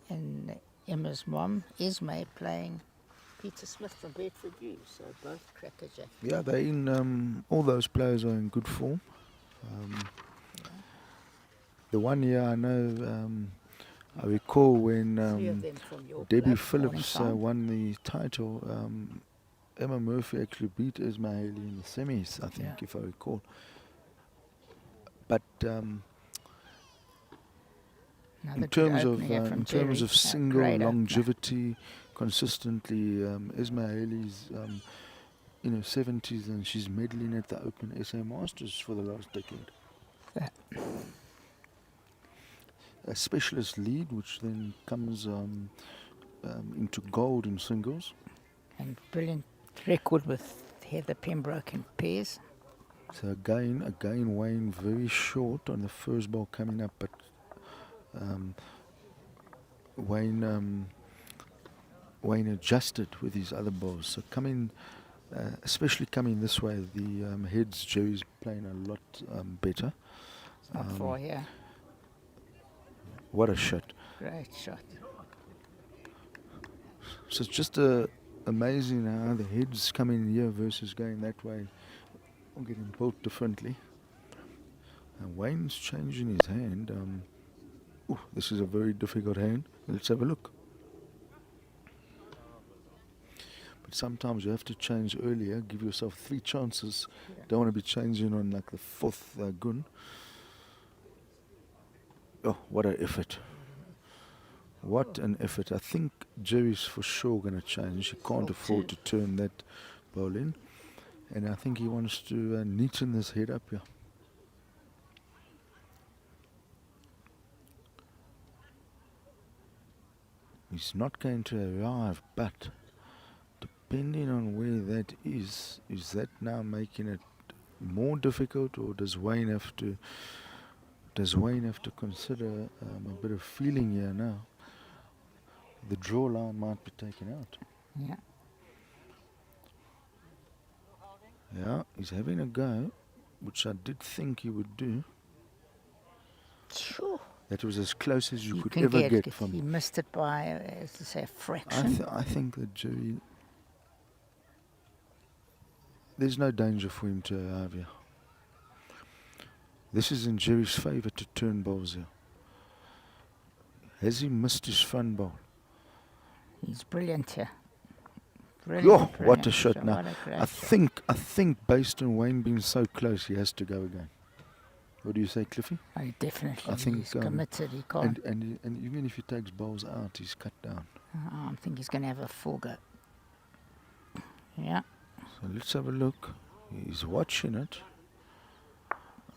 And Emma's mom, Esma, playing Peter Smith from Bedford U, so both crackerjack. Yeah, they're in. All those players are in good form. The one year I know, I recall when Three of them from your Debbie club, Phillips Morningside. won the title. Emma Murphy actually beat Esma Haley in the semis, I think, Yeah. if I recall. But Another in good terms opener of from in terms Jerry. of single Great opener. longevity, consistently, Esma Haley's in her 70s and she's medaling at the Open SA Masters for the last decade. Yeah. A specialist lead, which then comes into gold in singles. And brilliant record with Heather Pembroke in pairs. So again, Wayne very short on the first ball coming up, but Wayne adjusted with his other balls. So coming, especially coming this way, the heads Jerry's playing a lot better. It's not far here. What a shot! Great shot. So it's just amazing how the heads coming here versus going that way are getting built differently. And Wayne's changing his hand. This is a very difficult hand. Let's have a look. But sometimes you have to change earlier, give yourself 3 chances. Yeah. Don't want to be changing on like the 4th gun. Oh, what an effort. What an effort. I think Jerry's for sure going to change. He can't afford to turn that ball in. And I think he wants to neaten this head up here. He's not going to arrive, but depending on where that is that now making it more difficult, or does Wayne have to consider a bit of feeling here now? The draw line might be taken out. Yeah. Yeah, he's having a go, which I did think he would do. Sure. That was as close as you could can ever get He from. missed it by, as to say, a fraction. I think that Jerry, there's no danger for him to arrive here. This is in Jerry's favour to turn balls here. Has he missed his front ball? He's brilliant here. Oh, what a shot now. What a great I shot. think based on Wayne being so close, he has to go again. What do you say, Cliffy? Oh, definitely. I think, he's committed. He can't. And even if he takes balls out, he's cut down. I think he's going to have a full go. Yeah. So let's have a look. He's watching it.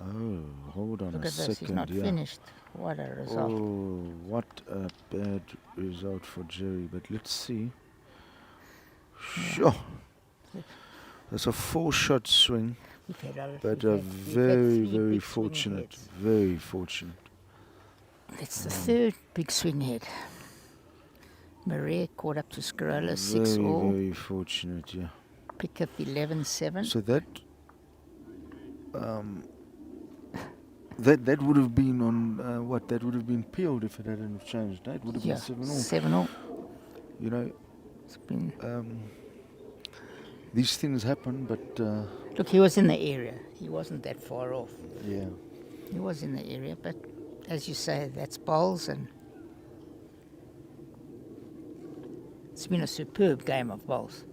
Oh, hold on Look a at second. this. He's not finished. What a result. Oh, what a bad result for Jerry. But let's see. Sure. That's a 4-shot swing. But very fortunate. Very fortunate. It's the third big swing head. Maria caught up to Scarola 6-all. Very fortunate, yeah. Picketh 11-7. So that That would have been on what? That would have been peeled if it hadn't have changed. It would have Yeah, been 7-all. 7-all. You know, It's been. these things happen, but Look, he was in the area. He wasn't that far off. yeah. He was in the area, but as you say, that's bowls, and it's been a superb game of bowls.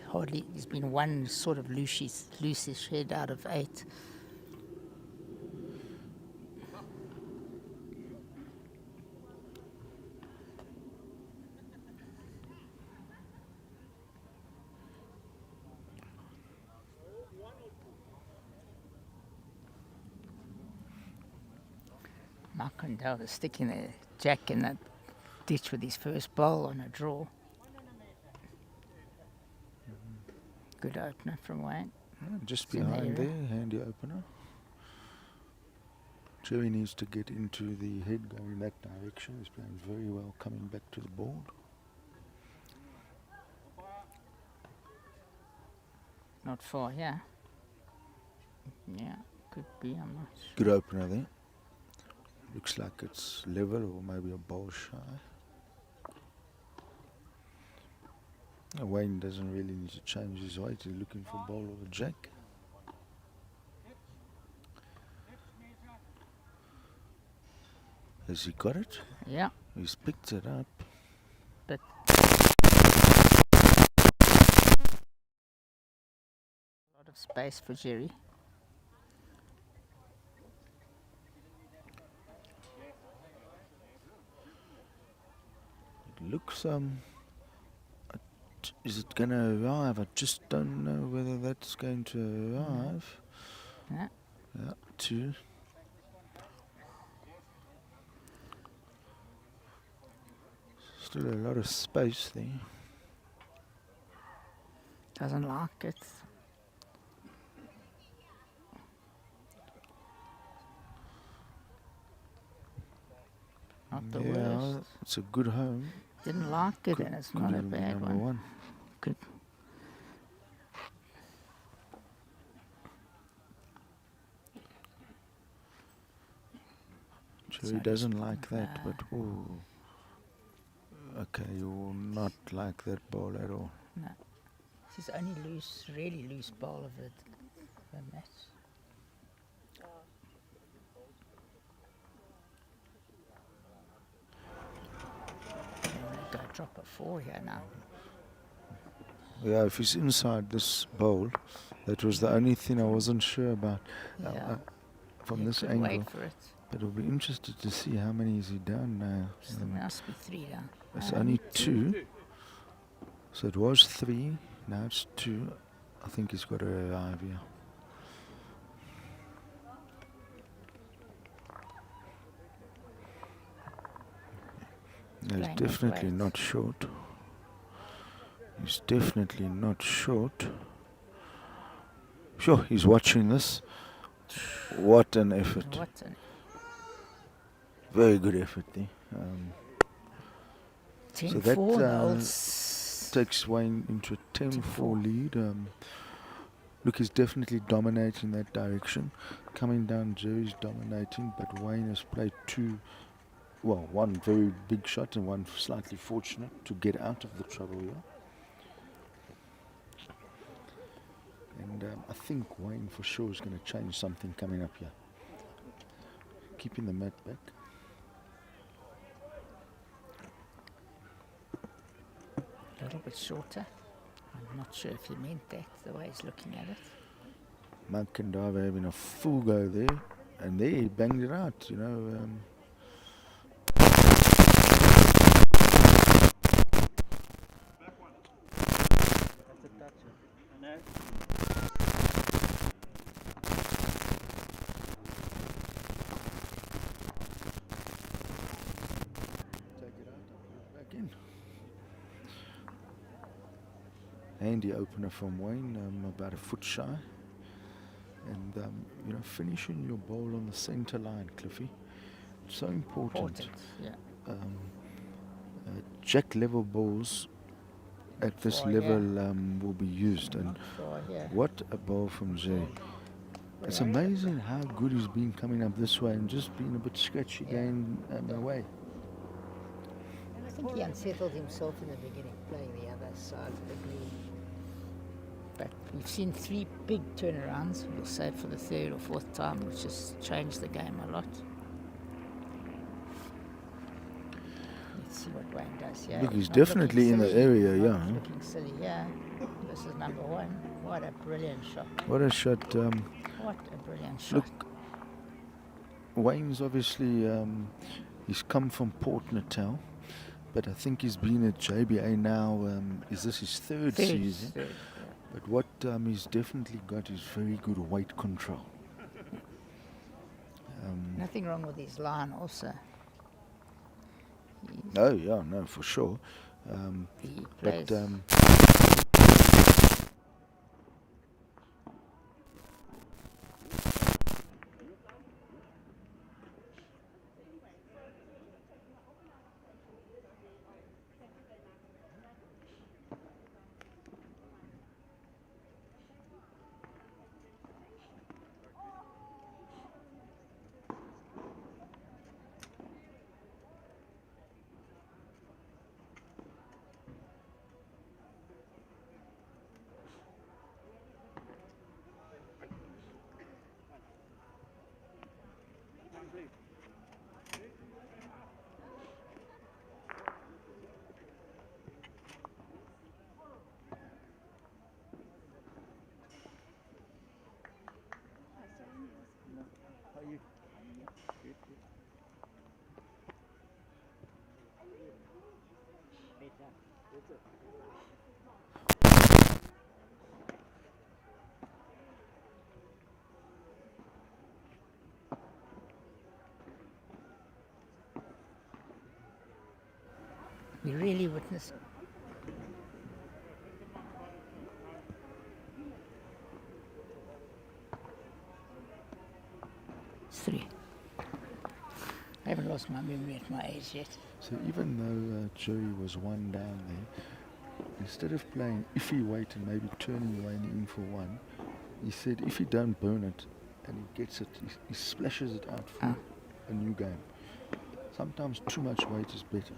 Hardly, there's been one sort of loosish head out of 8. Markendale is sticking the jack in that ditch with his first bowl on a draw. Good opener from Wayne. Just It's in the behind area. there, handy opener. Jerry needs to get into the head going in that direction. He's playing very well coming back to the board. Not far, yeah. Yeah, could be, I'm not sure. Good opener there. Looks like it's level or maybe a ball shy. Wayne doesn't really need to change his weight. He's looking for ball or a jack. Has he got it? Yeah, He's picked it up. but a lot of space for Jerry. It looks is it gonna arrive? I just don't know whether that's going to arrive. Yeah. Yeah, 2. Still a lot of space there. Doesn't like it. Not the worst. It's a good home. Didn't like it, and it's not a even be bad number one. Good. Jerry So doesn't just- like that, but ooh. Okay, you will not like that ball at all. No. This is only loose, really loose bowl of the match. Go drop a 4 here now. Yeah, if he's inside this bowl, that was the only thing I wasn't sure about Yeah. from You this could angle. wait for it. But I'll be interested to see how many is he down now. There must be 3 down. It's only 2. So it was 3, now it's 2. I think he's got to arrive here. He's Playing with definitely weight. not short. He's definitely not short. Sure, he's watching this. What an effort. What an Very good effort there. 10 So that, 4, the old takes Wayne into a 10-4 lead. Look, he's definitely dominating that direction. Coming down, Jerry's dominating, but Wayne has played one very big shot and one slightly fortunate to get out of the trouble here. And I think Wayne for sure is going to change something coming up here. Keeping the mat back. a little bit shorter. I'm not sure if he meant that, the way he's looking at it. Mark Kandava having a full go there, and there he banged it out, you know. Take it out and put it back in. Handy opener from Wayne, about a foot shy. And, finishing your bowl on the center line, Cliffy. It's so important. Yeah. Jack level balls at this Oh, level will be used. And For, yeah. what a ball from Jerry. It's amazing how good he's been coming up this way and just been a bit sketchy going away. And I think he unsettled himself in the beginning, playing the other side of the green. But we've seen 3 big turnarounds, we'll say for the 3rd or 4th time, which has changed the game a lot. Let's see what Wayne does here. Look, he's Not definitely in looking the silly, area, not yeah. looking silly, yeah. This is number 1. What a brilliant shot. What a shot. What a brilliant shot. Look, Wayne's obviously, he's come from Port Natal, but I think he's been at JBA now, is this his third season? Third, But what he's definitely got is very good weight control. Nothing wrong with his line also. No, for sure. He But plays we really witnessed. It's 3. I haven't lost my memory at my age yet. so even though Jerry was 1 down there, instead of playing iffy weight and maybe turning Wayne in for 1, he said if he don't burn it and he gets it, he splashes it out for a new game. Sometimes too much weight is better.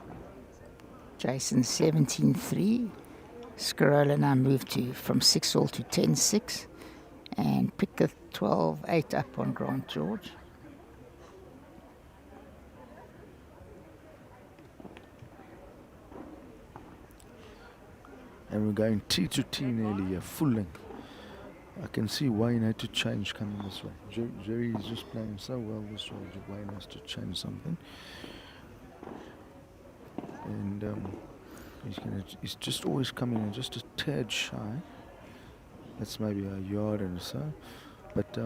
Jason 17-3. Scarola now moved from 6-all to 10-6. And picked the 12-8 up on Grant George. And we're going T to T nearly here, full length. I can see Wayne had to change coming this way. Jerry is just playing so well this way, Wayne has to change something. And he's just always coming in just a tad shy. That's maybe a yard and so. But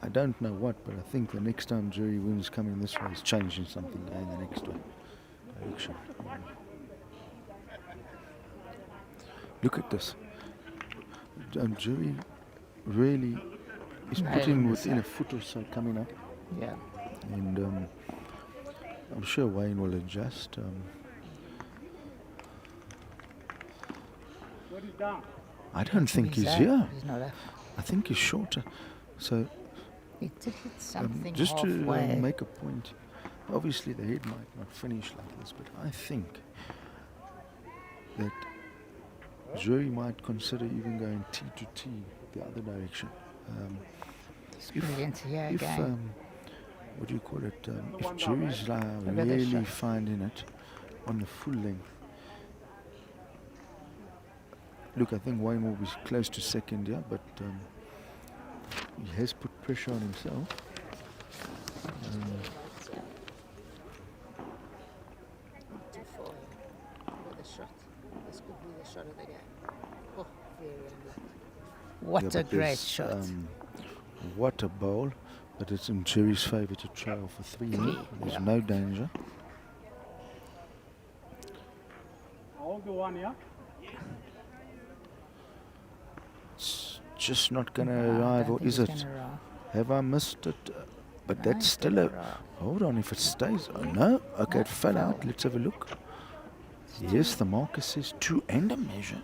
I don't know what, but I think the next time Jerry wins coming this way, he's changing something in the next way. Direction. Look at this. Jerry really is putting within a foot or so coming up. Yeah. And I'm sure Wayne will adjust. I don't think he's here. He's not up. I think he's shorter. So He did hit something just to halfway. make a point, obviously the head might not finish like this, but I think that Jerry might consider even going T to T the other direction. Brilliant here again. What do you call it? If Jerry's Another really shot. finding it on the full length. Look, I think Wayne will be close to second here, but he has put pressure on himself. Too far. Another shot. This could be the shot of the game. Oh, very unlucky. What Yeah, a but great there's, shot. What a bowl, but it's in Jerry's favour to trail for 3. There's no danger. I'll go on, yeah? It's just not going to No, I arrive, don't or think is it's it? gonna arrive. Have I missed it? But No, that's it's still gonna a... arrive. Hold on, if it stays... Oh, no? Okay, No, it fell fell. out. Let's have a look. Yes, the marker says 2 and a measure.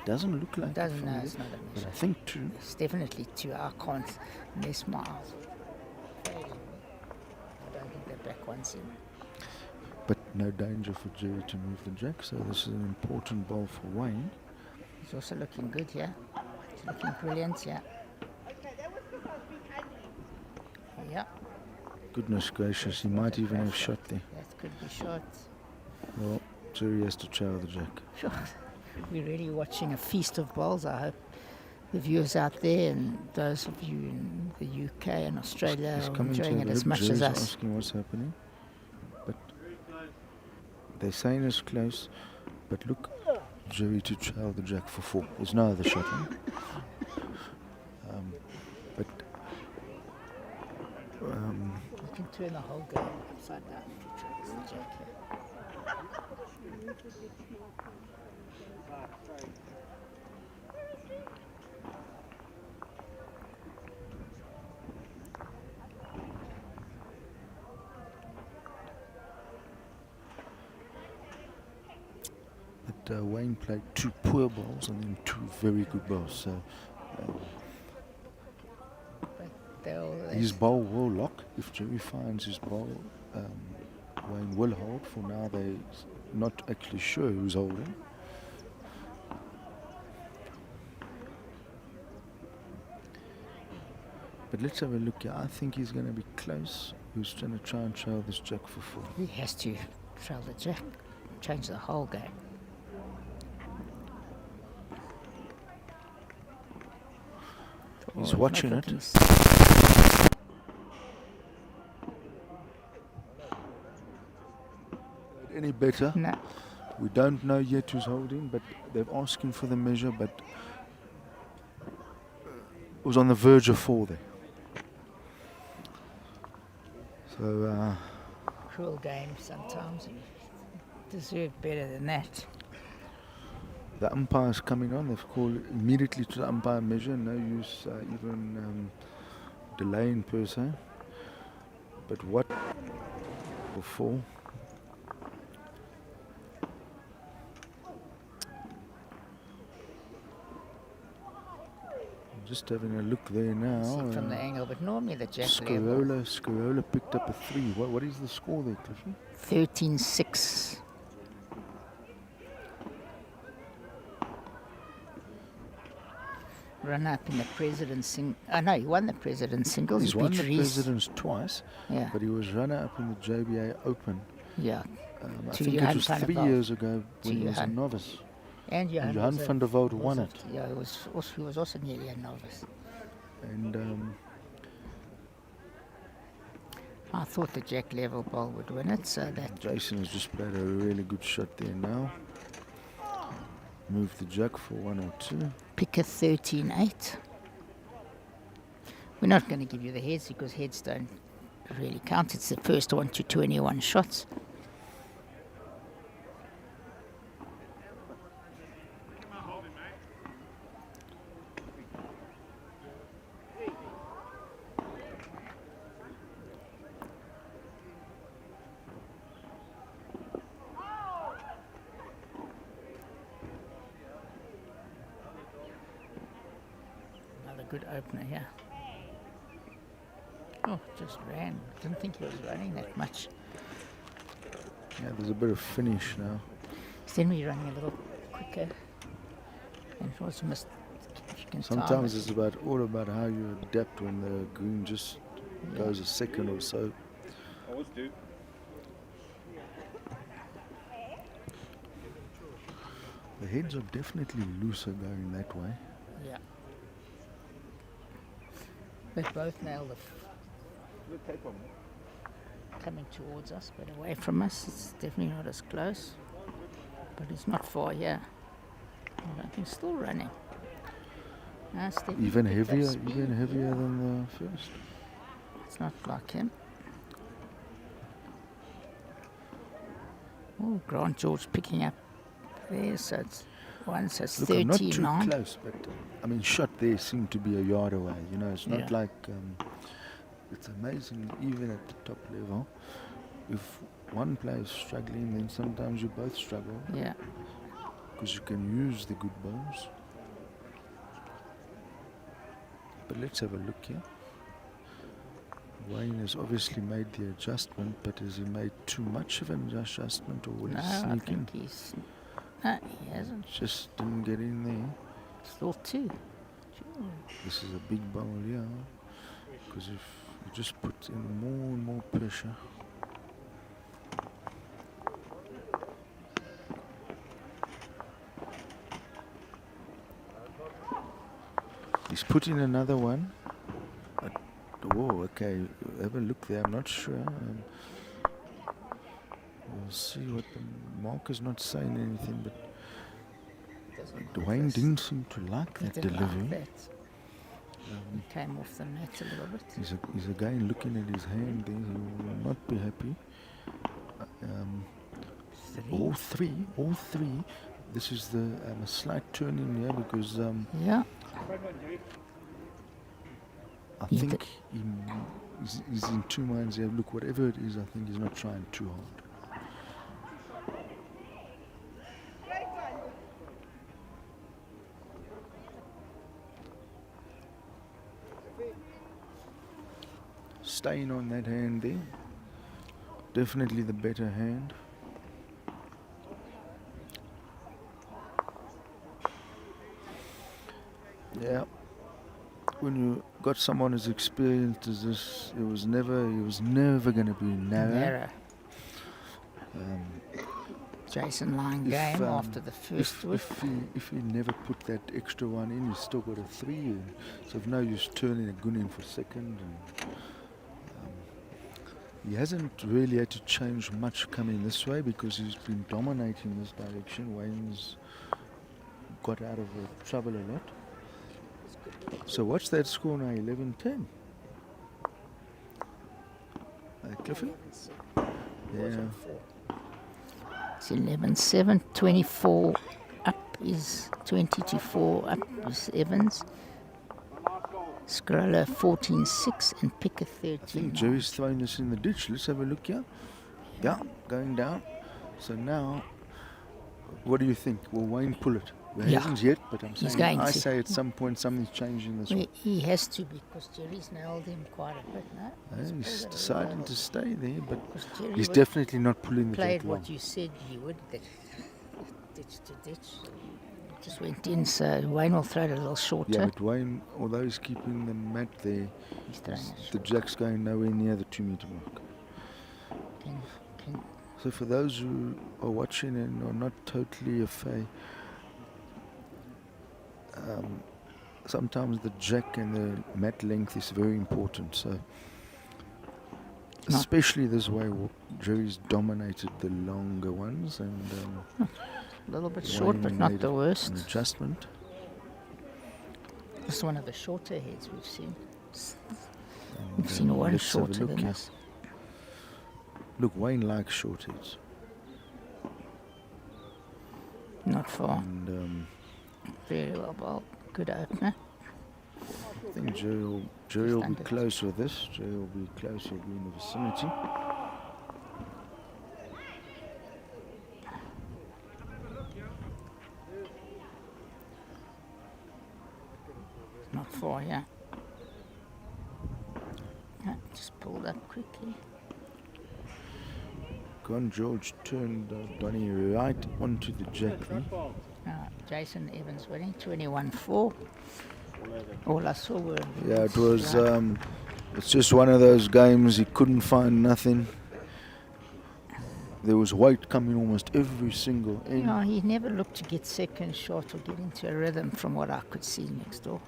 Doesn't look like It doesn't it know, from it's there, not a but I measure. think 2. It's definitely 2. I can't miss my eyes. Fading. I don't think the back one's in. But no danger for Jerry to move the jack, so this is an important ball for Wayne. He's also looking good here. He's looking brilliant, yeah. Yeah, Goodness gracious, he might even have shot there. that could be shot. Well, Jerry has to trail the jack. Sure. We're really watching a feast of balls. I hope the viewers out there and those of you in the UK and Australia He's are coming to enjoying have it a as look. much as Jerry's us. asking what's happening. But they're saying it's close. But look, Jerry to trail the jack for 4. There's no other shot in. But You can turn the whole game upside down if you trace the jack here. Wayne played 2 poor balls and then 2 very good balls. So But his ball will lock. If Jerry finds his ball, Wayne will hold. For now, they're not actually sure who's holding. But let's have a look here. I think he's going to be close. He's trying to trail this jack for 4. he has to trail the jack, change the whole game. He's not watching it. looking Any better? No. We don't know yet who's holding, but they're asking for the measure, but it was on the verge of 4 there. So Cruel game sometimes. You deserve better than that. the umpire's coming on. They've called immediately to the umpire measure. No use even delaying per se. But what for 4? Just having a look there now. See from the angle, but normally the jack level. Scarola picked up a 3. What is the score there, Cliffy? 13-6. Run up in the president's oh no, he won the president's singles. He's He won beat the Rees. President's twice, Yeah, but he was runner-up in the JBA Open. yeah. I To think Johan it was van der 3 Walt. years ago To when he was a Johan. novice. And Johan, Johan was a- van der Walt was won a- it. Yeah, he was also nearly a novice. And I thought the jack level ball would win it, so that Jason has just played a really good shot there now. Moved the jack for 1 or 2. picker 13-8. We're not going to give you the heads because heads don't really count. It's the first 1 to 21 shots. Another good opener here. Oh, just ran. Didn't think he was running that much. Yeah, there's a bit of finish now. He's generally running a little quicker. And it was missed. If you can time Sometimes it. it's all about how you adapt when the green just goes a second or so. Always do. The heads are definitely looser going that way. Yeah. They both nailed the coming towards us, but away from us. It's definitely not as close, but it's not far here. I think it's still running. No, it's definitely Even picked up heavier, speed, even heavier yeah. than the first. It's not like him. Oh, Grant George picking up there, so it's one, so it's Look, I'm not 13 too now. close, but I mean, shot there seemed to be a yard away. You know, it's not Yeah. like it's amazing. Even at the top level, if one player is struggling, then sometimes you both struggle Yeah, because you can use the good balls. But let's have a look here. Wayne has obviously made the adjustment, but has he made too much of an adjustment, or will No, he I sneak in? think he's... No, he hasn't. Just didn't get in there. Still two. This is a big bowl, yeah, because if you just put in more and more pressure. He's put in another one. Whoa, okay, have a look there, I'm not sure. We'll see what the marker's not saying anything, but Dwayne didn't seem to like that delivery. Like that. He came off the net a little bit. He's again looking at his hand there, he will not be happy. All three. This is the a slight turn in here because Yeah. I think he's in two minds here. Look, whatever it is, I think he's not trying too hard. Staying on that hand there. Definitely the better hand. Yeah. When you got someone as experienced as this, he was never going to be narrow. Jason line game after the first whiff. If he never put that extra one in, he's still got a 3. So of no use turning a gun in for second. And, he hasn't really had to change much coming this way because he's been dominating this direction. Wayne's got out of trouble a lot. So what's that score now? 11-10. Cliffy? Yeah. It's 11-7, 24 up is 20-4 up is Evans. Scroller 14-6 and Picker 13. I think Jerry's throwing this in the ditch. Let's have a look here. Yeah, going down. So now, what do you think? Will Wayne pull it? Well, he hasn't yet, but I'm saying I say at some point something's changing this one. He has to because Jerry's nailed him quite a bit, no? He's deciding to stay there, but Jerry he's definitely not pulling the played jack long. what you said he would, that ditch to ditch. Just went in, so Wayne will throw it a little shorter. Yeah, but Wayne, although he's keeping the mat there, the jack's going nowhere near the 2 meter mark. So for those who are watching and are not totally afraid, sometimes the jack and the mat length is very important. So especially this way, Jerry's dominated the longer ones, and a little bit short, but not the worst. An adjustment. This is one of the shorter heads we've seen. We've seen one shorter than this. Look, Wayne likes short heads. Not far. And, very well. Good opener. I think Jerry will be close with this. Jerry will be close, he'll be in the vicinity. Not far, yeah. Just pulled up quickly. Gone George turned Donny right onto the jack there. Jason Evans winning 21-4. All I saw were... Yeah, it was... it's just one of those games, he couldn't find nothing. There was weight coming almost every single end. Yeah, he never looked to get second shot or get into a rhythm from what I could see next door.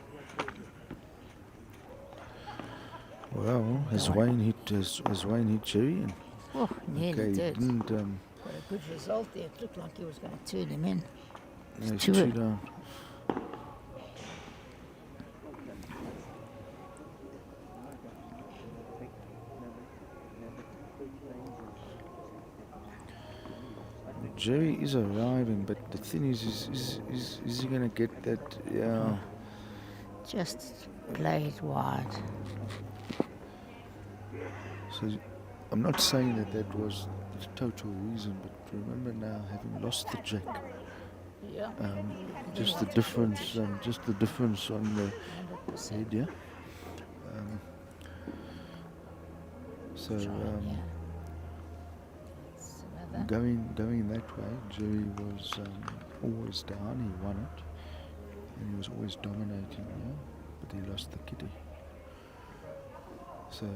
Well, has Wayne hit Jerry? Oh, nearly did. Didn't, got a good result there. It looked like he was going to turn him in. he's two down. Jerry is arriving, but the thing is he going to get that? Yeah. Just played wide. So I'm not saying that was the total reason, but remember now, having lost the jack. Yeah, Yeah. Just the difference, on the 100%. head, yeah. So It's another. going that way, Jerry was always down. He won it, and he was always dominating, yeah. But he lost the kitty. So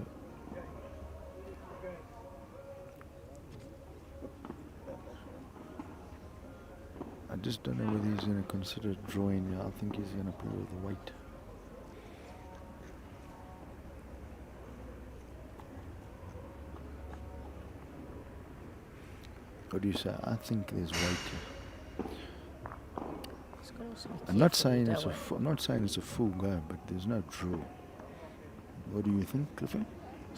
I just don't know whether he's going to consider drawing. Yeah, I think he's going to play with the weight. What do you say? I think there's weight here. It's got to also be I'm not careful saying with it's that one. I'm not saying it's a full go, but there's no draw. What do you think, Clifford?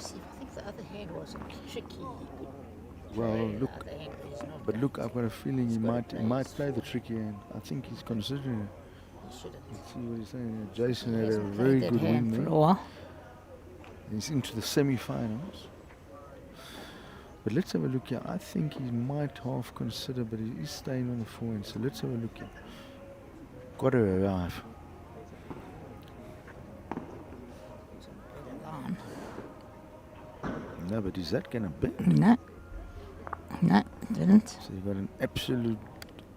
See, I think the other hand wasn't tricky. He could Well, play the look, other hand, but he's not but going look, to. I've got a feeling he He's gotta might play play the tricky hand. I think he's considering it. He shouldn't. Let's see what he's saying. Jason He had a hasn't very played that good hand win for there. a while. He's into the semi-finals. But let's have a look here. I think he might half consider, but he is staying on the forehand. So let's have a look here. Got to arrive. It's a better line. No, but is that going to be? No, didn't. So you got an absolute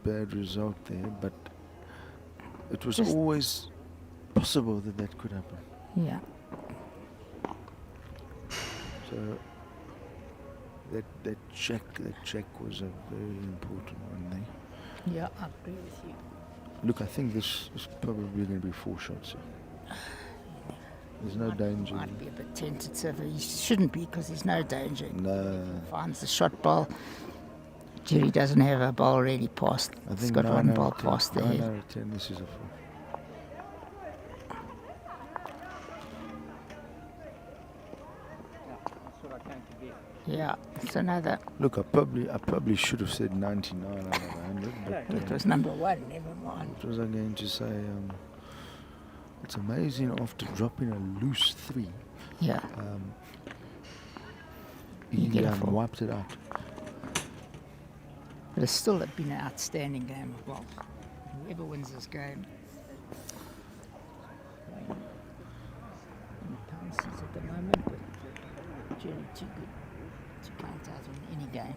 bad result there, but it was Just- always possible that that could happen. Yeah. So that check was a very important one there. Yeah, I agree with you. Look, I think this is probably going to be 4 shots here. There's no danger. Might be a bit tentative. He shouldn't be because there's no danger. No. Finds the shot ball. Jerry doesn't have a ball already past. I He's think got 9 one out ball of 10, past the 9 head. out of 10, this is a 4. That's what I came to get. Yeah, it's another. Look, I probably should have said 99 out of 100, but It was number one. Never mind. what was I going to say? It's amazing after dropping a loose 3, Yeah, he get a 4. wiped it out. but it's still been an outstanding game of golf. Whoever wins this game. In the pound seats at the moment, but Jerry too good to count out in any game.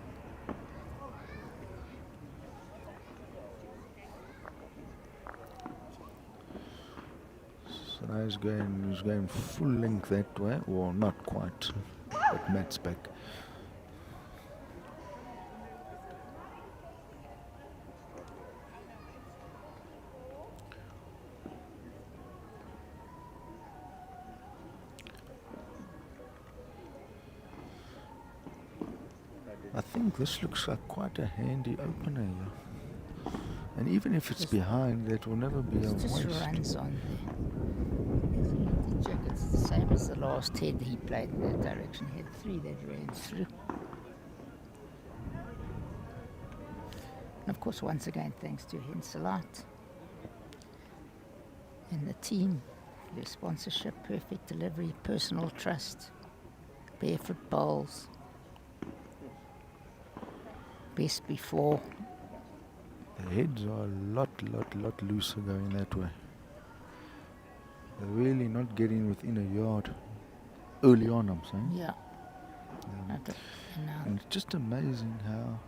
So now he's going full length that way. Well, not quite, but Matt's back. I think this looks like quite a handy opener here. And even if it's Just- behind, that will never be a It just waste. runs on there. The check, it's the same as the last head he played in that direction. He had 3 that ran through. And of course, once again, thanks to HENSELITE and the team, their sponsorship, perfect delivery, personal trust, barefoot bowls, best before. The heads are a lot looser going that way. They're really not getting within a yard early on, I'm saying. Yeah. Um, And now and it's just amazing how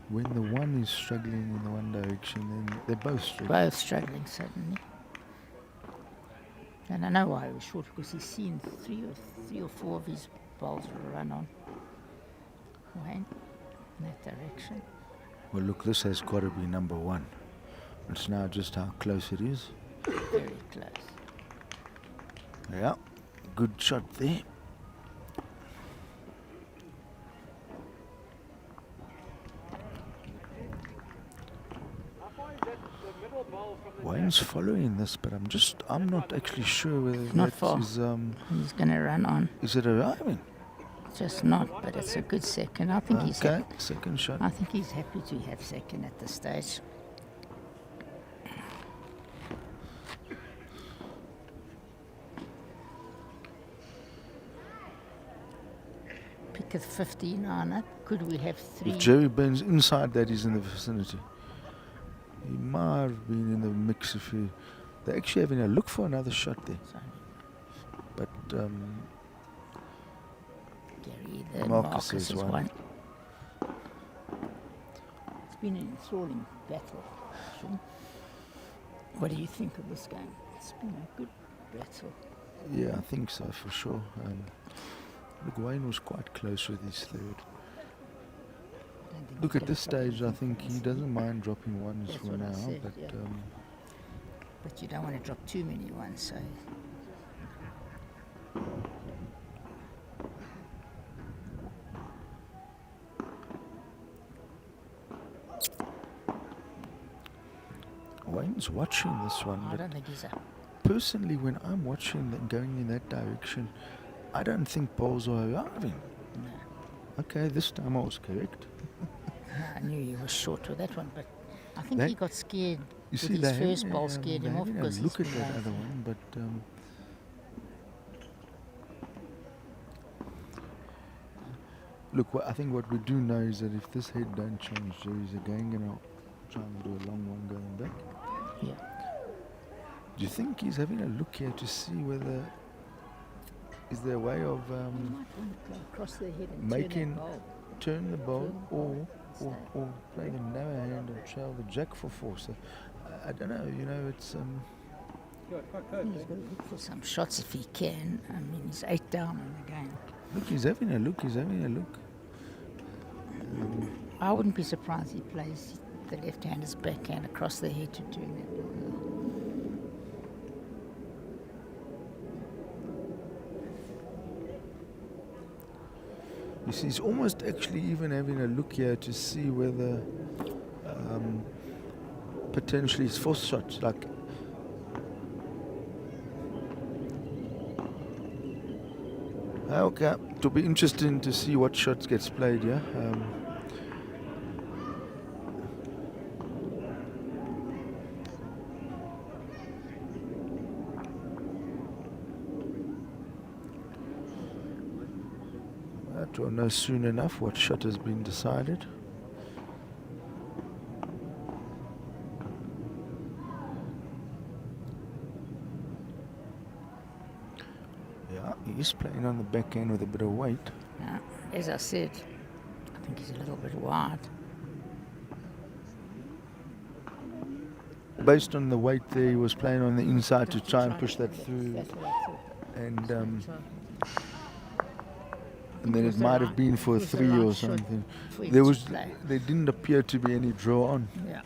when the one is struggling in the one direction, then they're both struggling. both struggling suddenly. And I know why he was short, because he's seen three or four of his balls run on Wayne in that direction. Well, look, this has got to be number 1. It's now just how close it is. Very close. Yeah, good shot there. Wayne's following this, but I'm not actually sure whether Not that far. is He's going to run on. is it arriving? Just not, but it's a good second. I think he's Okay, happy. second shot. I think he's happy to have second at this stage. Pick a 59 up. Could we have 3? If Jerry Burns inside that, he's in the vicinity. He might have been in the mix if he... They're actually having a look for another shot there. So, But Gary, the Marcus Marcus has has won. won. It's been an enthralling battle. Sean. What do you think of this game? It's been a good battle. yeah, I think so for sure. Look, Wayne was quite close with his third. I don't think Look, he's at gonna this drop stage, I anything think from he this. doesn't mind dropping ones That's for what I now, said, but yeah. But you don't want to drop too many ones, so Wayne's watching this one. I But don't think he's up. personally, when I'm watching them going in that direction, I don't think balls are arriving. No. Okay, this time I was correct. I knew he was short with that one, but I think That- he got scared. You With see, his they first having, ball scared him they're off having a because look he's at been that low. other one, but look, I think what we do know is that if this head don't change, Jerry's again gonna try and do a long one going back. Yeah. Do you think he's having a look here to see whether is there a way of He might want to play across their head and making- turn turn the that ball. ball Turn the or ball or play the narrow hand and trail the jack for four? So I don't know. You know, it's He's got to look for some shots if he can. I mean, he's 8 down in the game. look. He's having a look. He's having a look. I wouldn't be surprised he plays the left-hander's backhand across the head to turn that ball. You see, he's almost actually even having a look here to see whether potentially his fourth shot, like okay, it'll be interesting to see what shots gets played. Yeah. That will know soon enough what shot has been decided. Yeah, he's playing on the back end with a bit of weight. Now, as I said, I think he's a little bit wide. Based on the weight there, he was playing on the inside to try and push that That's through. what I thought. And So, and then it it was the might right- have been for a it was the 3 right or shot something. for him There to was, play. there didn't appear to be any draw on. Yeah.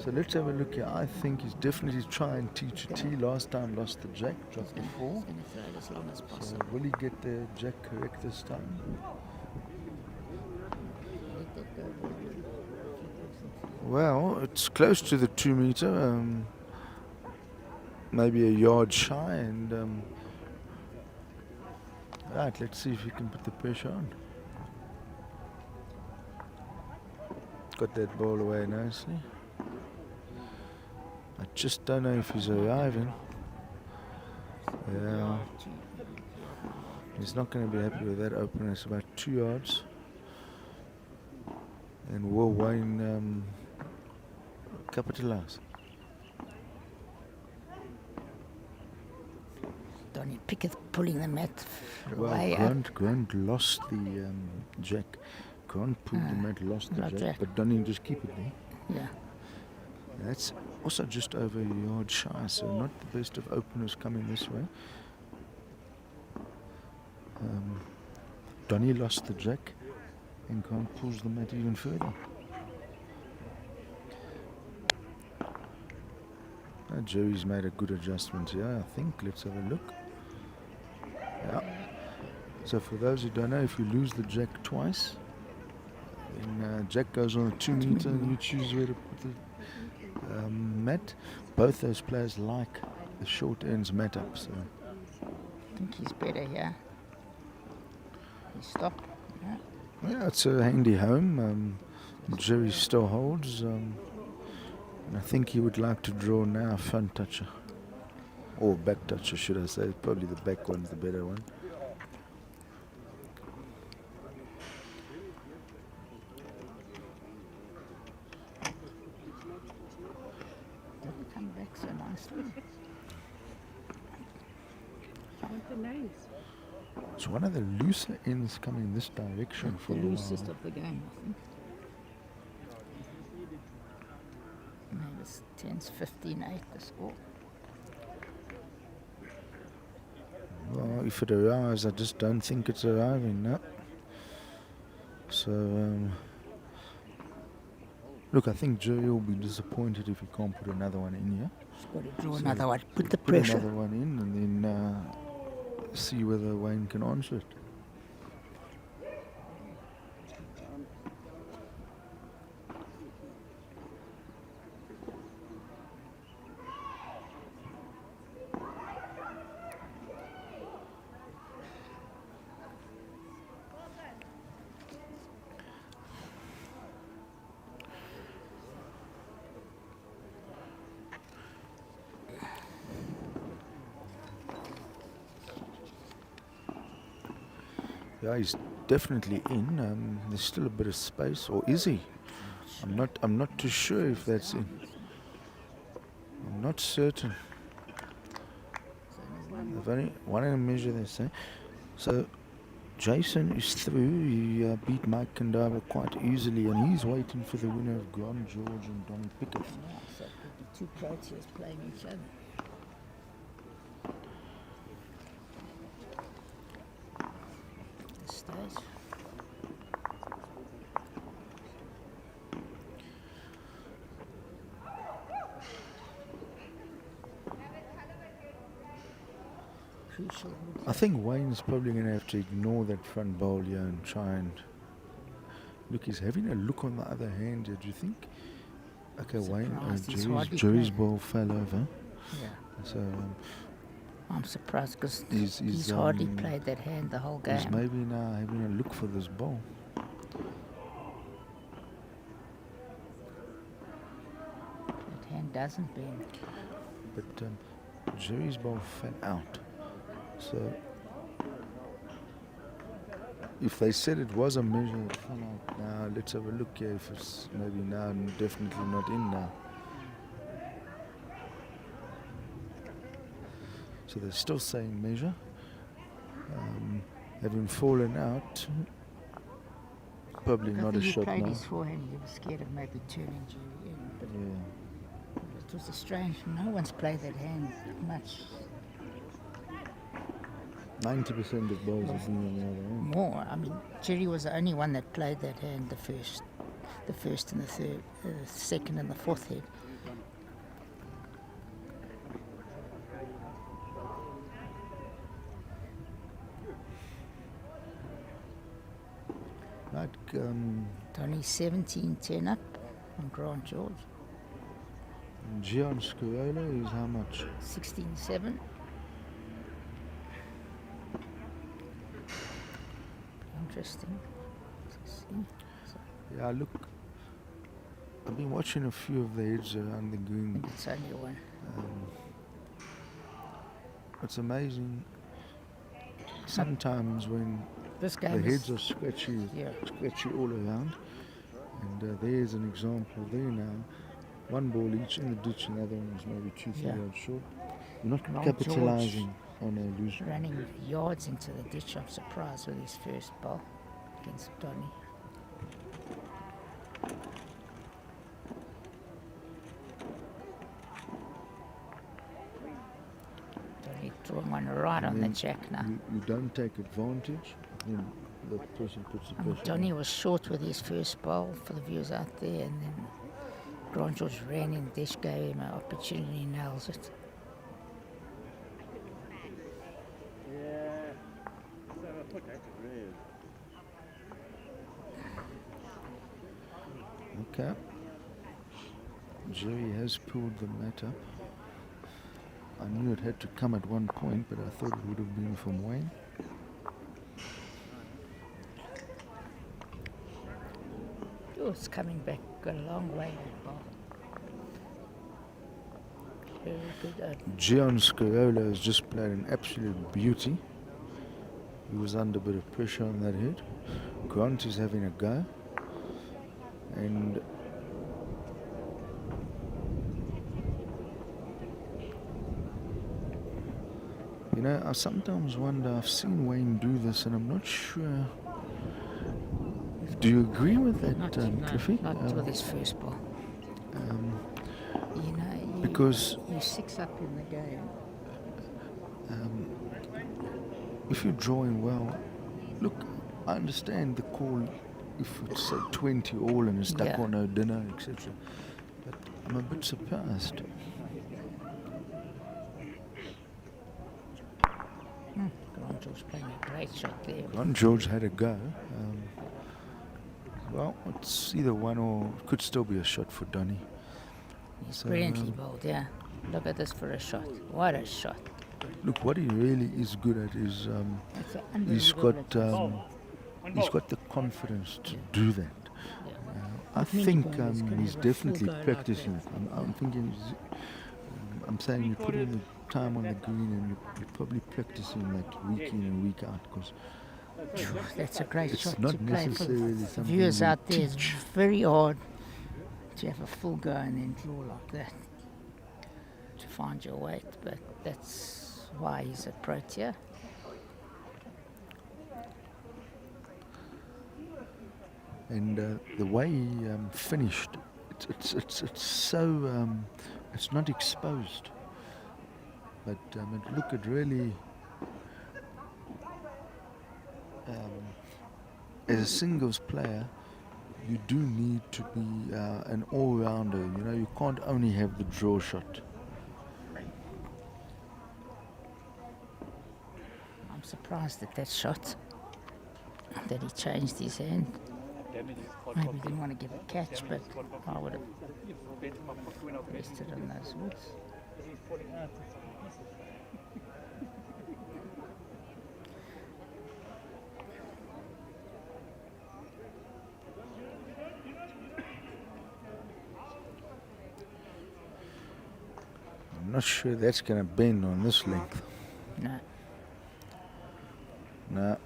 So let's have a look here. I think he's definitely trying T to T. Last time lost the jack, dropped the He's four. going to throw it as long as So possible. will he get the jack correct this time? Let that go, boy. Well, it's close to the 2 meter, maybe a yard shy, and right. Let's see if he can put the pressure on. Got that ball away nicely. I just don't know if he's arriving. Yeah, he's not going to be happy with that opener. It's about 2 yards. And will Wayne capitalize? Donnie Pickett pulling the mat Well, way up. Grant lost the jack. Grant pulled the mat, lost the not jack, jack. but Donny just keep it there. Yeah. That's also just over a yard shy, so not the best of openers coming this way. Donny lost the jack, and Grant pulls the mat even further. Jerry's made a good adjustment here, I think. Let's have a look. Yeah. So for those who don't know, if you lose the jack twice, then jack goes on a 2 meter and you choose where to put the mat. Both those players like the short ends mat up, so I think he's better here. He stopped. Yeah. yeah, it's a handy home. Jerry still holds, and I think he would like to draw now front toucher, or back toucher should I say. Probably the back one's the better one. Want the names? It's one of the looser ends coming this direction for The a while. loosest of the game, I think. Maybe it's 10's 15-8 the score. Well, if it arrives, I just don't think it's arriving, no. So, look, I think Jerry will be disappointed if he can't put another one in here. He's got to draw So another one. Put the Put pressure. another one in and then see whether Wayne can answer it. Yeah, he's definitely in. There's still a bit of space, or is he? I'm not too sure if that's in. I'm not certain. They've only one in a measure, they say. So Jason is through. He beat Mike Kandava quite easily, and he's waiting for the winner of Grand George and Donny Pickett. Yeah, so it could be two proteas playing each other. This stage. Crucial. I think Wayne's probably going to have to ignore that front bowl here and try and look. He's having a look on the other hand here, do you think? Okay, Wayne, Surprised he's Jerry's, hardly Jerry's playing. ball fell over. Yeah. So I'm surprised because He's- he's he's, hardly um, played that hand the whole he's game. maybe now having a look for this ball. That hand doesn't bend. But Jerry's ball fell out. So if they said it was a measure, it fell out. Now let's have a look here if it's maybe now and definitely not in now. So they're still saying measure. Having fallen out, probably Look, I not a think he shot played now. his forehand. He was scared of maybe turning Jerry in. But Yeah. it was a strange. No one's played that hand much 90% of balls have been on the other end. more. I mean, Jerry was the only one that played that hand the first and the third, second and the fourth head. Like, Tony 17-10 up on Grand George. Gian Scarola is how much? 16-7. Interesting. Let's see. Yeah, look, I've been watching a few of the heads around the I green. think it's only one. It's amazing sometimes when This the game heads is are scratchy, yeah. scratchy all around. And there's an example there now. One ball each in the ditch, and the other one was maybe 2-3 Yeah. yards short. You're not Long capitalizing on a loose. running yards into the ditch. I'm surprised with his first ball against Donny. Donny throwing one right on the then jack now. You don't take advantage, then the person puts the pressure. Donny was short with his first ball for the viewers out there, and then Grand George ran in, Dish gave him an opportunity, nails it. Okay. Jerry has pulled the mat up. I knew it had to come at one point, but I thought it would have been from Wayne. Oh, it's coming back, got a long way, that ball. Very good. Gian Scarola has just played an absolute beauty. He was under a bit of pressure on that head. Grant is having a go. And You know, I sometimes wonder, I've seen Wayne do this and I'm not sure. Do you agree with that, Cliffy? Not with his first ball. You know, Because you 6 up in the game. if you're drawing well, look, I understand the call if it's say 20 all and it's duck or no dinner, etc. But I'm a bit surprised. Grant George playing a great shot there. Ron George had a go. Well, it's either one or it could still be a shot for Donny. He's So, brilliantly bowled, yeah. Look at this for a shot. What a shot. Look, what he really is good at is It's an he's unbelievable got the confidence to do that. Yeah. I Many think bowlers can he's have a full definitely go like practicing that. it. I'm thinking, I'm saying you put in the time on the green and you're probably practicing that week in and week out because That's a great it's shot not to play for necessarily the something viewers we out there. It's teach. very hard to have a full go and then draw like that to find your weight, but that's why he's a pro tier. And the way he finished, it's so it's not exposed. But look, it really, as a singles player, you do need to be an all-rounder. You know, you can't only have the draw shot. I'm surprised at that shot, that he changed his hand. Maybe he didn't want to give a catch, but I would have rested on those woods. I'm not sure that's going to bend on this length. No. No.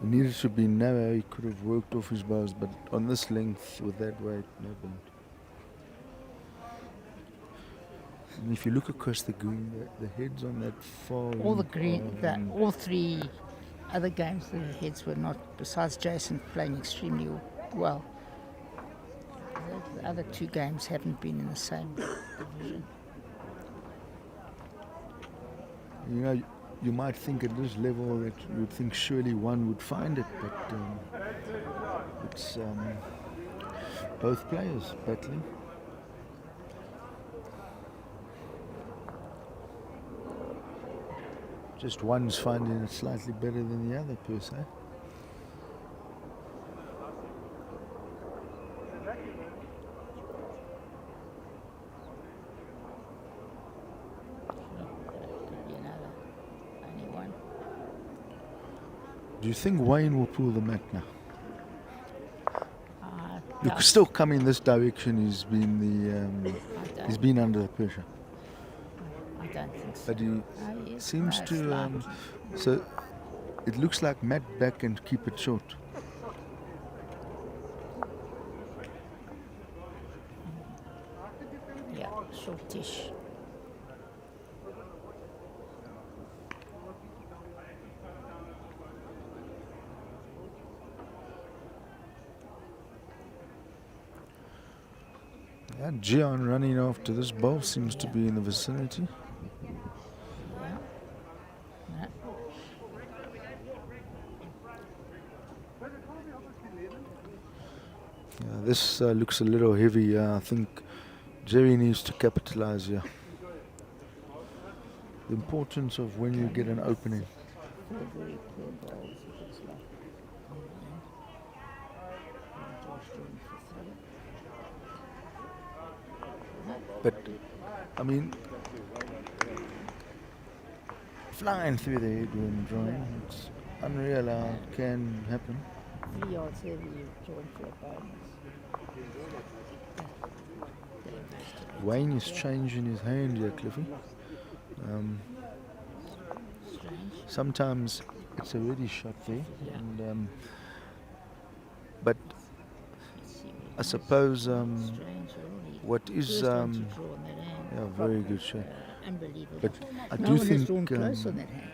It needed to be narrow. He could have worked off his bows, but on this length with that weight, no bend. And if you look across the green, the heads on that far All the end green, are, all three other games, the heads were not, besides Jason playing extremely well. The other two games haven't been in the same division. you know, you might think at this level that you would think surely one would find it, but it's both players battling. Just one's finding it slightly better than the other, per se. Could be another, only one. Do you think Wayne will pull the mat now? Look, doubt- still coming this direction. He's been under the pressure, I don't think so. but he Yes, seems no, to. slightly. So it looks like mat back and keep it short. Yeah, shortish. Yeah, Gian running after this ball seems to be in the vicinity. Yeah. Yeah, this looks a little heavy. I think Jerry needs to capitalize here. The importance of when you get an opening. Four very clear balls, it looks like. George doing for three. But, I mean, flying through the head when drawing, it's unreal how it can happen. 3 yards heavy, you're drawing for a bonus. Wayne is changing his hand here, Cliffy. Strange. Sometimes it's already shot there, and but Let's see what I it suppose is. Strange already. what is First one to draw in that hand. yeah, very good shot. Unbelievable. But I no do one has drawn think close on that hand.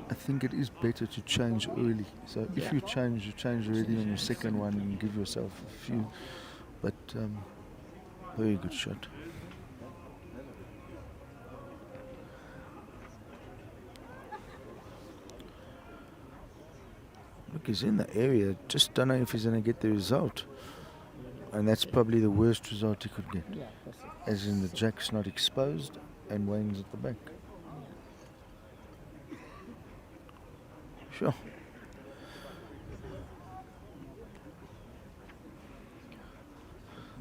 I think it is better to change early. So if Yeah. you change already on your second one and give yourself a few. But very good shot. Look, he's in the area. Just don't know if he's going to get the result. And that's probably the worst result he could get. Yeah, because As in the jack's not exposed and Wayne's at the back. Sure.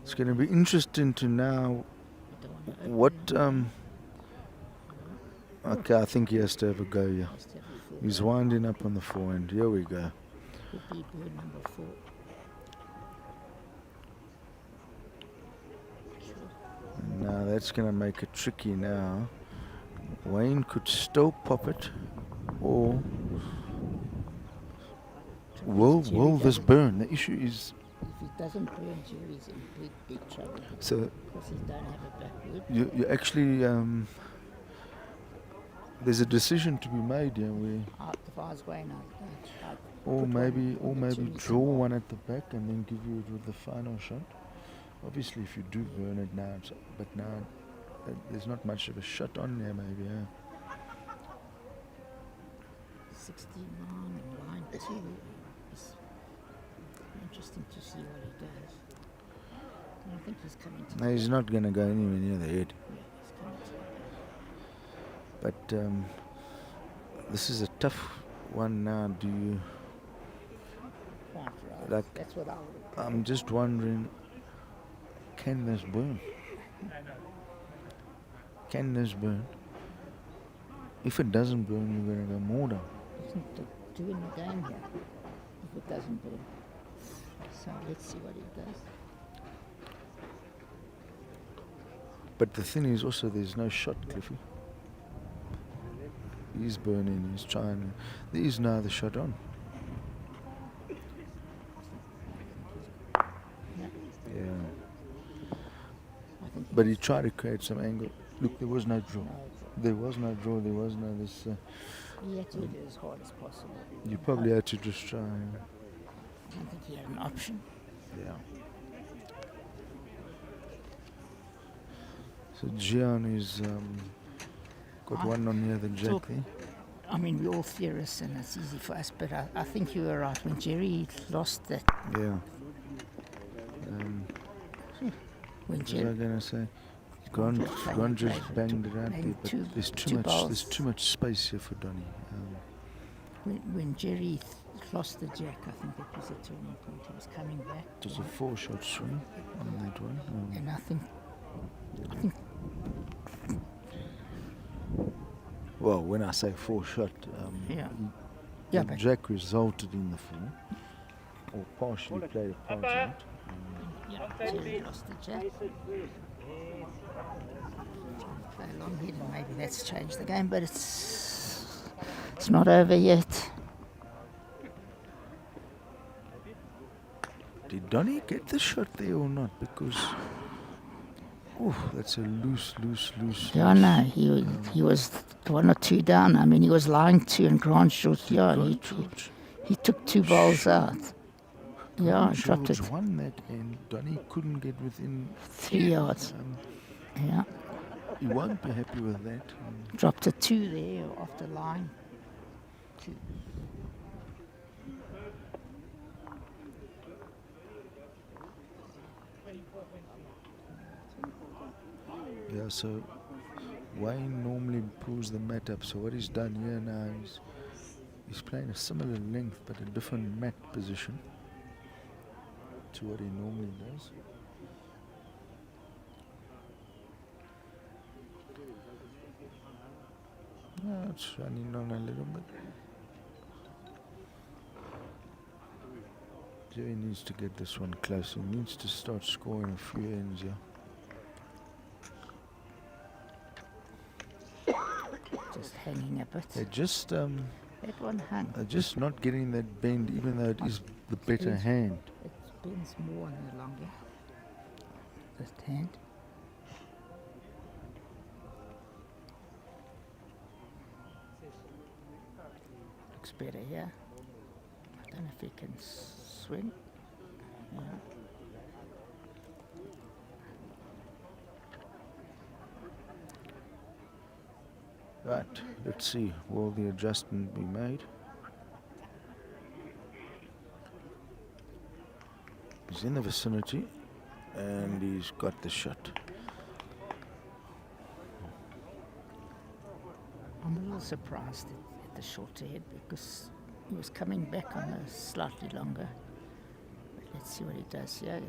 It's going to be interesting to now what okay, I think he has to have a go here. He's winding up on the forehand. Here we go. Could be bird number 4. And now that's going to make it tricky now. Wayne could still pop it, or will this burn? The issue is, If it doesn't burn, Jerry's in big trouble. so Because he don't have a backwood. you actually there's a decision to be made here, where If I was going out, I'd or put maybe one on the Jerry's draw and one at the back and then give you it with the final shot. Obviously, if you do burn it now, but now there's not much of a shot on there, maybe. Yeah. 69 and line 2. It's interesting to see what he does. And I think he's coming to No, he's not going to go anywhere near the head. Yeah, he's coming to But this is a tough one now. Do you? quite right. Like, That's what I would have I'm just wondering, can this burn? Can this burn? If it doesn't burn, you're going to go more down. Isn't doing the game here if it doesn't burn. So let's see what he does. But the thing is also, there's no shot, Cliffy. He's burning, he's trying. There is no other shot on. Yeah. I think But he tried to create some angle. Look, there was no draw. no, There was no draw, there was no this. he had to do it as hard as possible. You probably had to just try. I don't think he had an option. Yeah. So Gian is got one on here, the jack Look, there. I mean, we're all theorists and it's easy for us, but I think you were right. When Jerry lost that, Yeah. when What was I Jerry gonna say? Grandra Grandra just played banged it out maybe there, but two- there's two too much. balls. There's too much space here for Donny. when Jerry lost the jack, I think that was a turning point. He was coming back, It was a 4-shot swing on that one. and I think Well, when I say 4-shot, Yeah. the Yeah, but jack resulted in the 4, or partially played a part in it. Jerry lost the jack. Play along here, and maybe that's changed the game, but it's not over yet. Did Donny get the shot there or not? Because, that's a loose. Yeah, no, he was 1 or 2 down. I mean, he was lying 2 and Grant Short. Yeah, he took 2 balls out. Yeah, dropped it George won that, and Donny couldn't get within 3 yards. Yeah, He won't be happy with that. dropped a 2 there after lying 2. Yeah, so Wayne normally pulls the mat up. So what he's done here now is he's playing a similar length but a different mat position to what he normally does. No, it's running on a little bit. Jerry needs to get this one close. He needs to start scoring a few ends here. Just hanging a bit. They're just That one hung. just not getting that bend, even though it is the better Yes. hand. It bends more on the longer left hand. looks better here. I don't know if he can swing. Yeah. Right, let's see, will the adjustment be made? He's in the vicinity and he's got the shot. I'm a little surprised at the shorter head because he was coming back on a slightly longer. But let's see what he does here.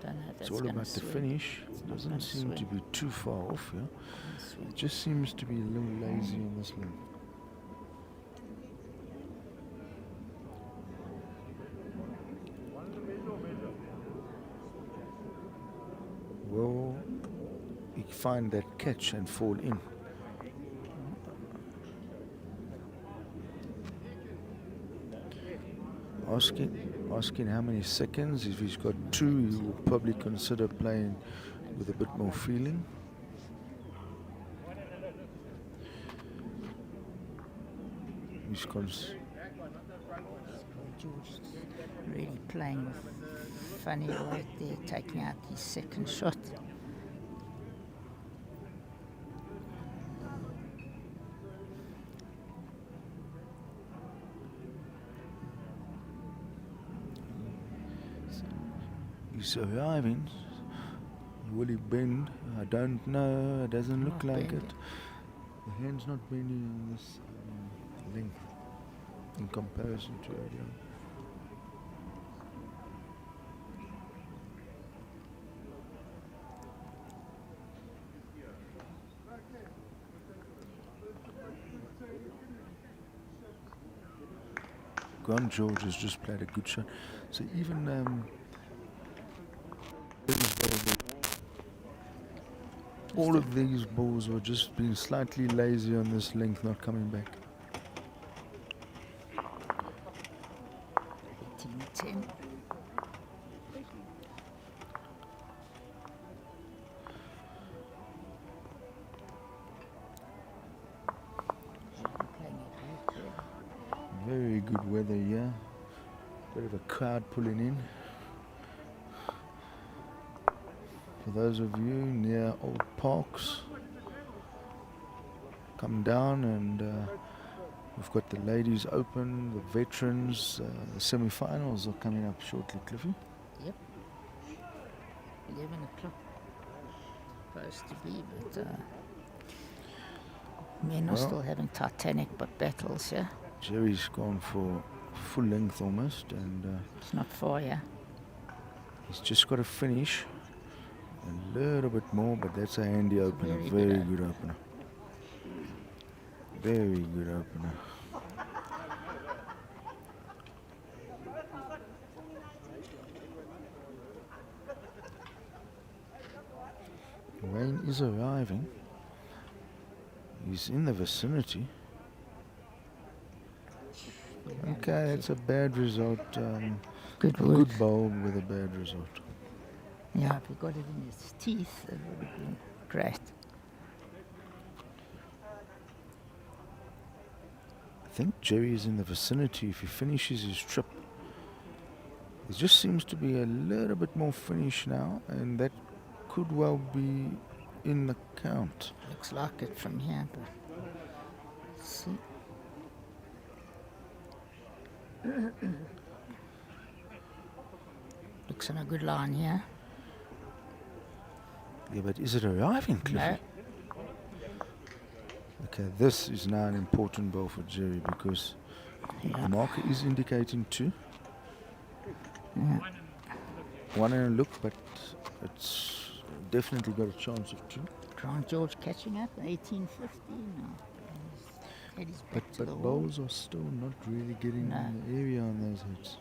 Don't know if that's It's all gonna about the swing. finish. It's not Doesn't gonna seem to swing. be too far off here. Swing. It just seems to be a little lazy on this length. Will he find that catch and fall in? Asking how many seconds. If he's got 2, he will probably consider playing with a bit more feeling. He's George really playing with funny right there, taking out his second shot. He's arriving. Will he bend? I don't know. It doesn't look Not like bending. it. The hand's not bending on this length in comparison to earlier. Grant George has just played a good shot. So even all of these balls were just being slightly lazy on this length, not coming back. 18-10. Very good weather here. Bit of a crowd pulling in. For those of you near old parks, come down and we've got the ladies open, the veterans, the semi-finals are coming up shortly, Cliffy. Yep. 11 o'clock. Supposed to be, but men are Well, still having titanic but battles, yeah? Jerry's gone for full length almost, and It's not far, yeah? he's just got to finish a little bit more, but that's a handy opener. very Very good good opener. Very good opener. Wayne is arriving. He's in the vicinity. Okay, that's a bad result. Good A work. good bowl with a bad result. Yeah, if he got it in his teeth, it would have been great. I think Jerry is in the vicinity if he finishes his trip. There just seems to be a little bit more finish now, and that could well be in the count. Looks like it from here, but let's see. Looks on a good line here. Yeah, but is it arriving, Cliffy? No, Okay, this is now an important ball for Jerry because yeah, the marker is indicating 2. yeah. 1 and a look, but it's definitely got a chance of 2. Grant George catching up, 18-15 now. He's back to But the wall. bowls are still not really getting No. in the area on those hits.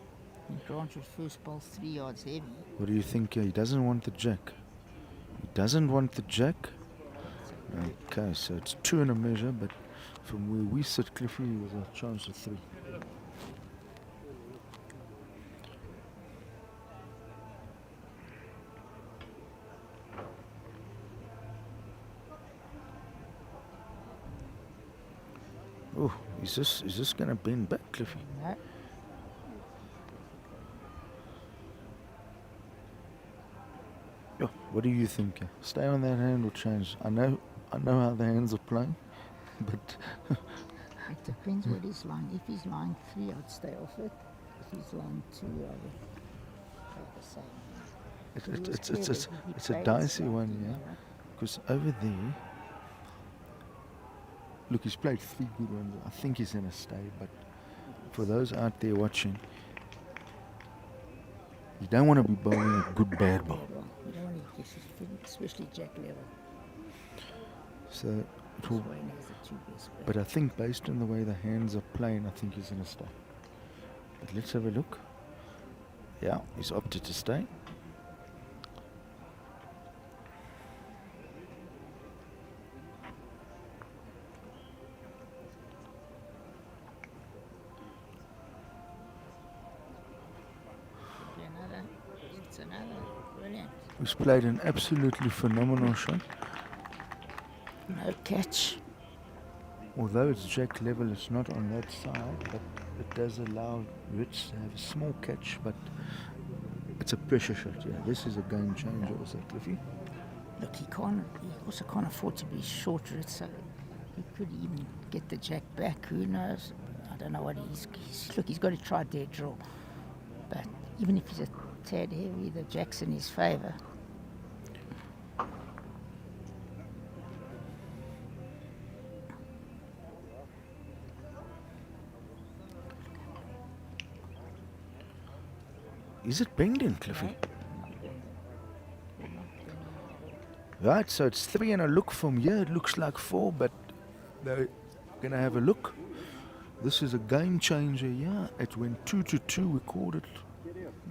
Grant George first ball 3 yards heavy. What do you think here? He doesn't want the jack. He doesn't want the jack. Okay, so it's 2 and a measure, but from where we sit, Cliffy, was a chance of 3. Oh, Is this going to bend back, Cliffy? No. Yeah, what do you think? Stay on that hand or change? I know how the hands are playing, but It depends what he's lying. If he's lying 3, I'd stay off it. If he's lying 2, I would play the same. He was clever. He it's a played dicey slightly, one, yeah. right? Because over there, look, he's played 3 good ones. I think he's going to stay, but for those out there watching, you don't want to be bowling a good bad ball. Well, you don't want to get his feet, especially jack level. So it will, Wayne has the 2 best but I think based on the way the hands are playing, I think he's going to stay. But let's have a look. Yeah, he's opted to stay. It's another. Brilliant. He's played an absolutely phenomenal shot. No catch. Although it's jack level, it's not on that side, but it does allow Rich to have a small catch, but it's a pressure shot, yeah. This is a game changer, was that, Cliffy? Look, he also can't afford to be shorter, so he could even get the jack back. Who knows? I don't know what he's got to try dead draw. But even if he's a tad heavy, the jack's in his favour. Is it bending, Cliffy? Right, so it's 3 and a look from here. It looks like 4, but they're going to have a look. This is a game changer, yeah. It went 2-2, we called it.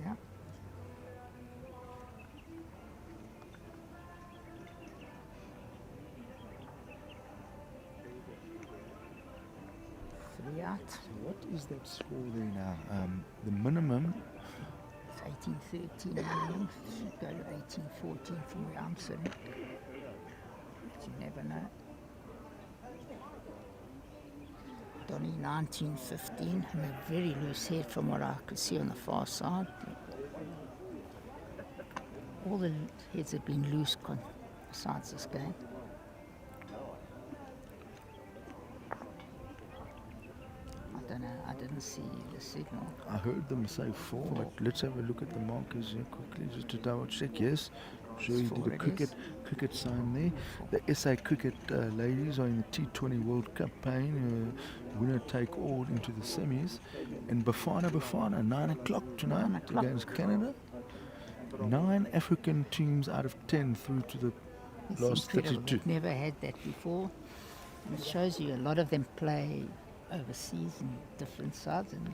Yeah. Three out. What is that score there now? The minimum, It's 18-13 innings. Should go to 18-14 from where I'm sitting. But you never know. Donny 19-15, and a very loose head from what I could see on the far side. All the heads have been loose besides this game. I don't know, I didn't see the signal. I heard them say 4, but let's have a look at the markers here quickly just to double check. Yes, sure you did a cricket sign there. The SA cricket ladies are in the T20 World Cup playing winner take all into the semis. And Bafana, 9 o'clock tonight 9 o'clock. against Canada. 9 African teams out of 10 through to the It's last incredible. 32. We've never had that before. And it shows you a lot of them play overseas in different sides and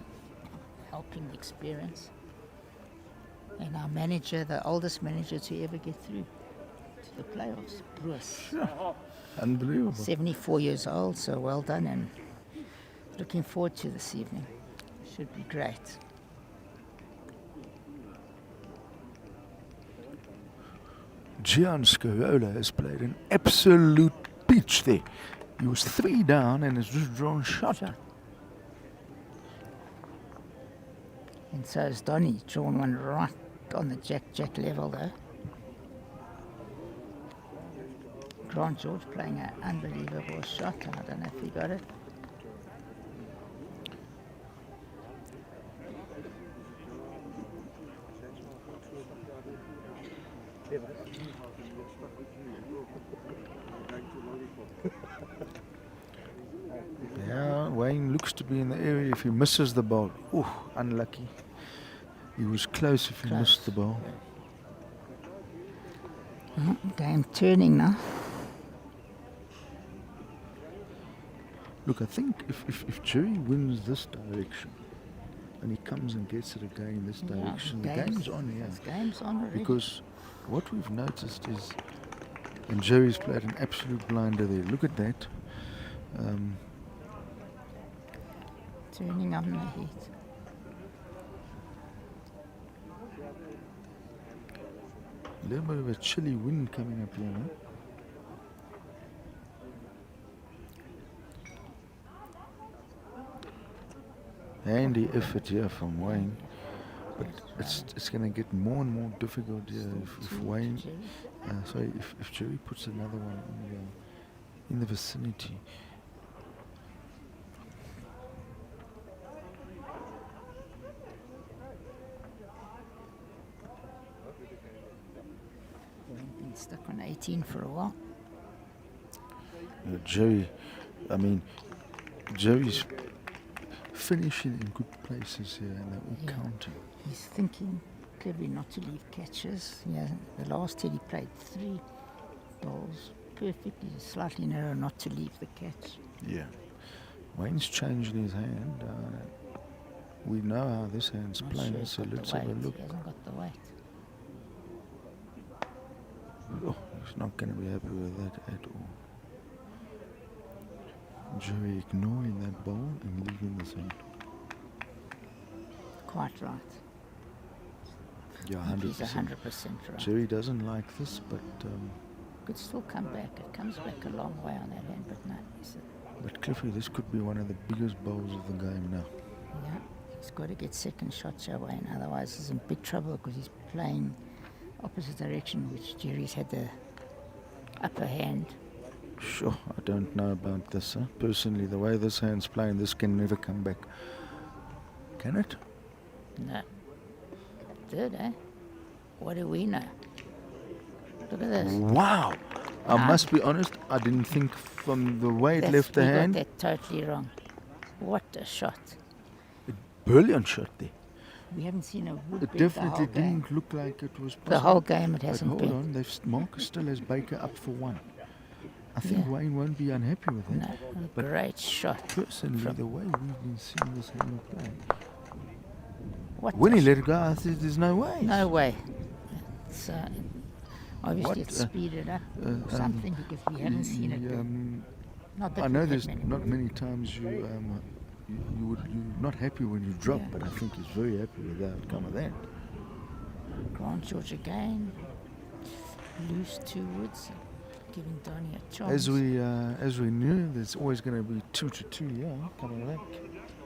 helping the experience. And our manager, the oldest manager to ever get through to the playoffs, Bruce. Unbelievable. 74 years old, so well done, and looking forward to this evening. Should be great. Gian Scarola has played an absolute peach there. He was 3 down and has just drawn shot. And so has Donny, drawn one right on the jack level though. Grant George playing an unbelievable shot. I don't know if he got it. Yeah, Wayne looks to be in the area if he misses the ball. Ooh, unlucky. He was close if he missed the ball. Game turning now. Look, I think if Jerry wins this direction and he comes and gets it again in this direction, the game's on here. This game's on already. Because what we've noticed is, and Jerry's played an absolute blinder there. Look at that. Turning on the heat. A little bit of a chilly wind coming up here, no? Handy effort here from Wayne. But That's it's going to get more and more difficult here if two to Wayne, Jerry. sorry, if Jerry puts another one in the vicinity. Wayne been stuck on 18 for a while. Jerry, I mean, Jerry's finishing in good places here and they're all Yeah. counting. He's thinking cleverly not to leave catches. Yeah, the last hit he played 3 balls perfectly, slightly narrow, not to leave the catch. Yeah. Wayne's changing his hand. We know how this hand's Not playing, sure he's so got the let's have a weight. look. He hasn't got the weight. Oh, he's not going to be happy with that at all. Jerry ignoring that ball and leaving this hand. Quite right. Yeah, I think he's 100%. 100% right. Jerry doesn't like this, but Could still come back. It comes back a long way on that hand, but no. Cliffy, this could be one of the biggest bowls of the game now. Yeah, he's got to get second shots away, and otherwise he's in big trouble because he's playing opposite direction, which Jerry's had the upper hand. Sure, I don't know about this. Huh? Personally, the way this hand's playing, this can never come back. Can it? No. Third, eh? What do we know? Look at this. Wow! I Nah. must be honest, I didn't think from the way it left the We hand. got that totally wrong. What a shot. Brilliant shot there. We haven't seen a wood It bend the definitely whole game. didn't look like it was possible. The whole game it But hasn't hold been. on, Marcus still has Baker up for 1. I think Yeah. Wayne won't be unhappy with it. No, a But great shot. personally, from- the way we've been seeing this hand play, What when a he sh- let it go, I said, there's no way. No way. So obviously What, it's speeded up um, something because we haven't seen it. Not that I we've know had there's many. not many times you're not happy when you drop, Yeah. but I think he's very happy with the outcome of that. Grant George again. Loose 2 woods. Giving Donny a chance. As we knew, there's always going to be 2 to 2, yeah, coming back.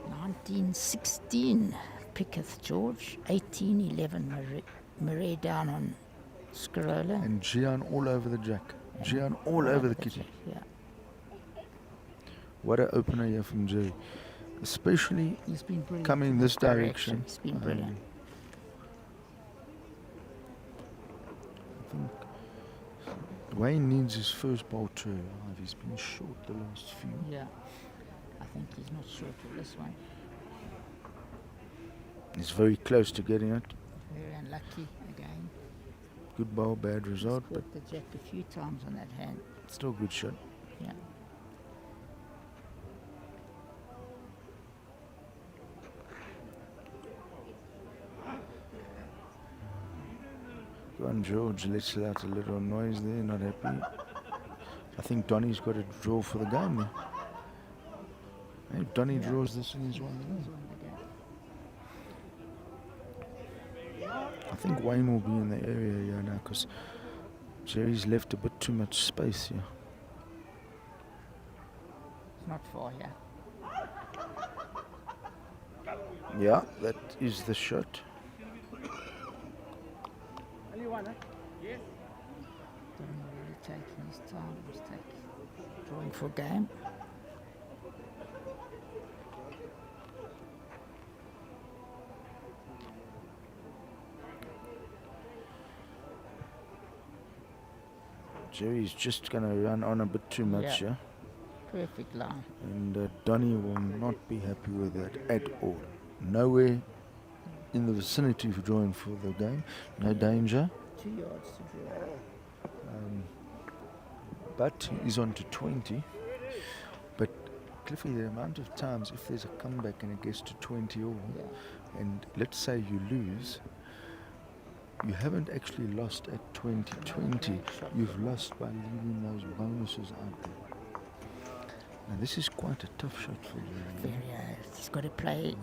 1916. Picketh George. 18-11. Murray down on Scarola. And Gian all over the jack. Gian all over the kitty. Yeah. What an opener here from Jerry. Especially He's been brilliant. coming in this direction. He's been brilliant. I think Wayne needs his first ball to arrive. He's been short the last few. Yeah. I think he's not short of this one. He's very close to getting it. Very unlucky again. Good ball, bad He's result, but caught the jack a few times on that hand. still good shot. Yeah. Go on, George lets out a little noise there, not happy. I think Donny's got a draw for the game there. Hey, Donny Yeah. draws this in his one. He's won the game. I think Wayne will be in the area here now because Jerry's left a bit too much space here. It's not far here. Yeah, that is the shot. Only one, huh? Yes. Donny really taking his time. He's drawing for game. Jerry's just going to run on a bit too much Yeah. here. Perfect line. And Donny will not be happy with that at all. Nowhere in the vicinity for drawing for the game. No danger. 2 yards to draw. But he's on to 20. But Cliffy, the amount of times if there's a comeback and it gets to 20 all, Yeah. and let's say you lose, you haven't actually lost at 20-20. You've lost by leaving those bonuses out there. Now this is quite a tough shot for you. He's got to play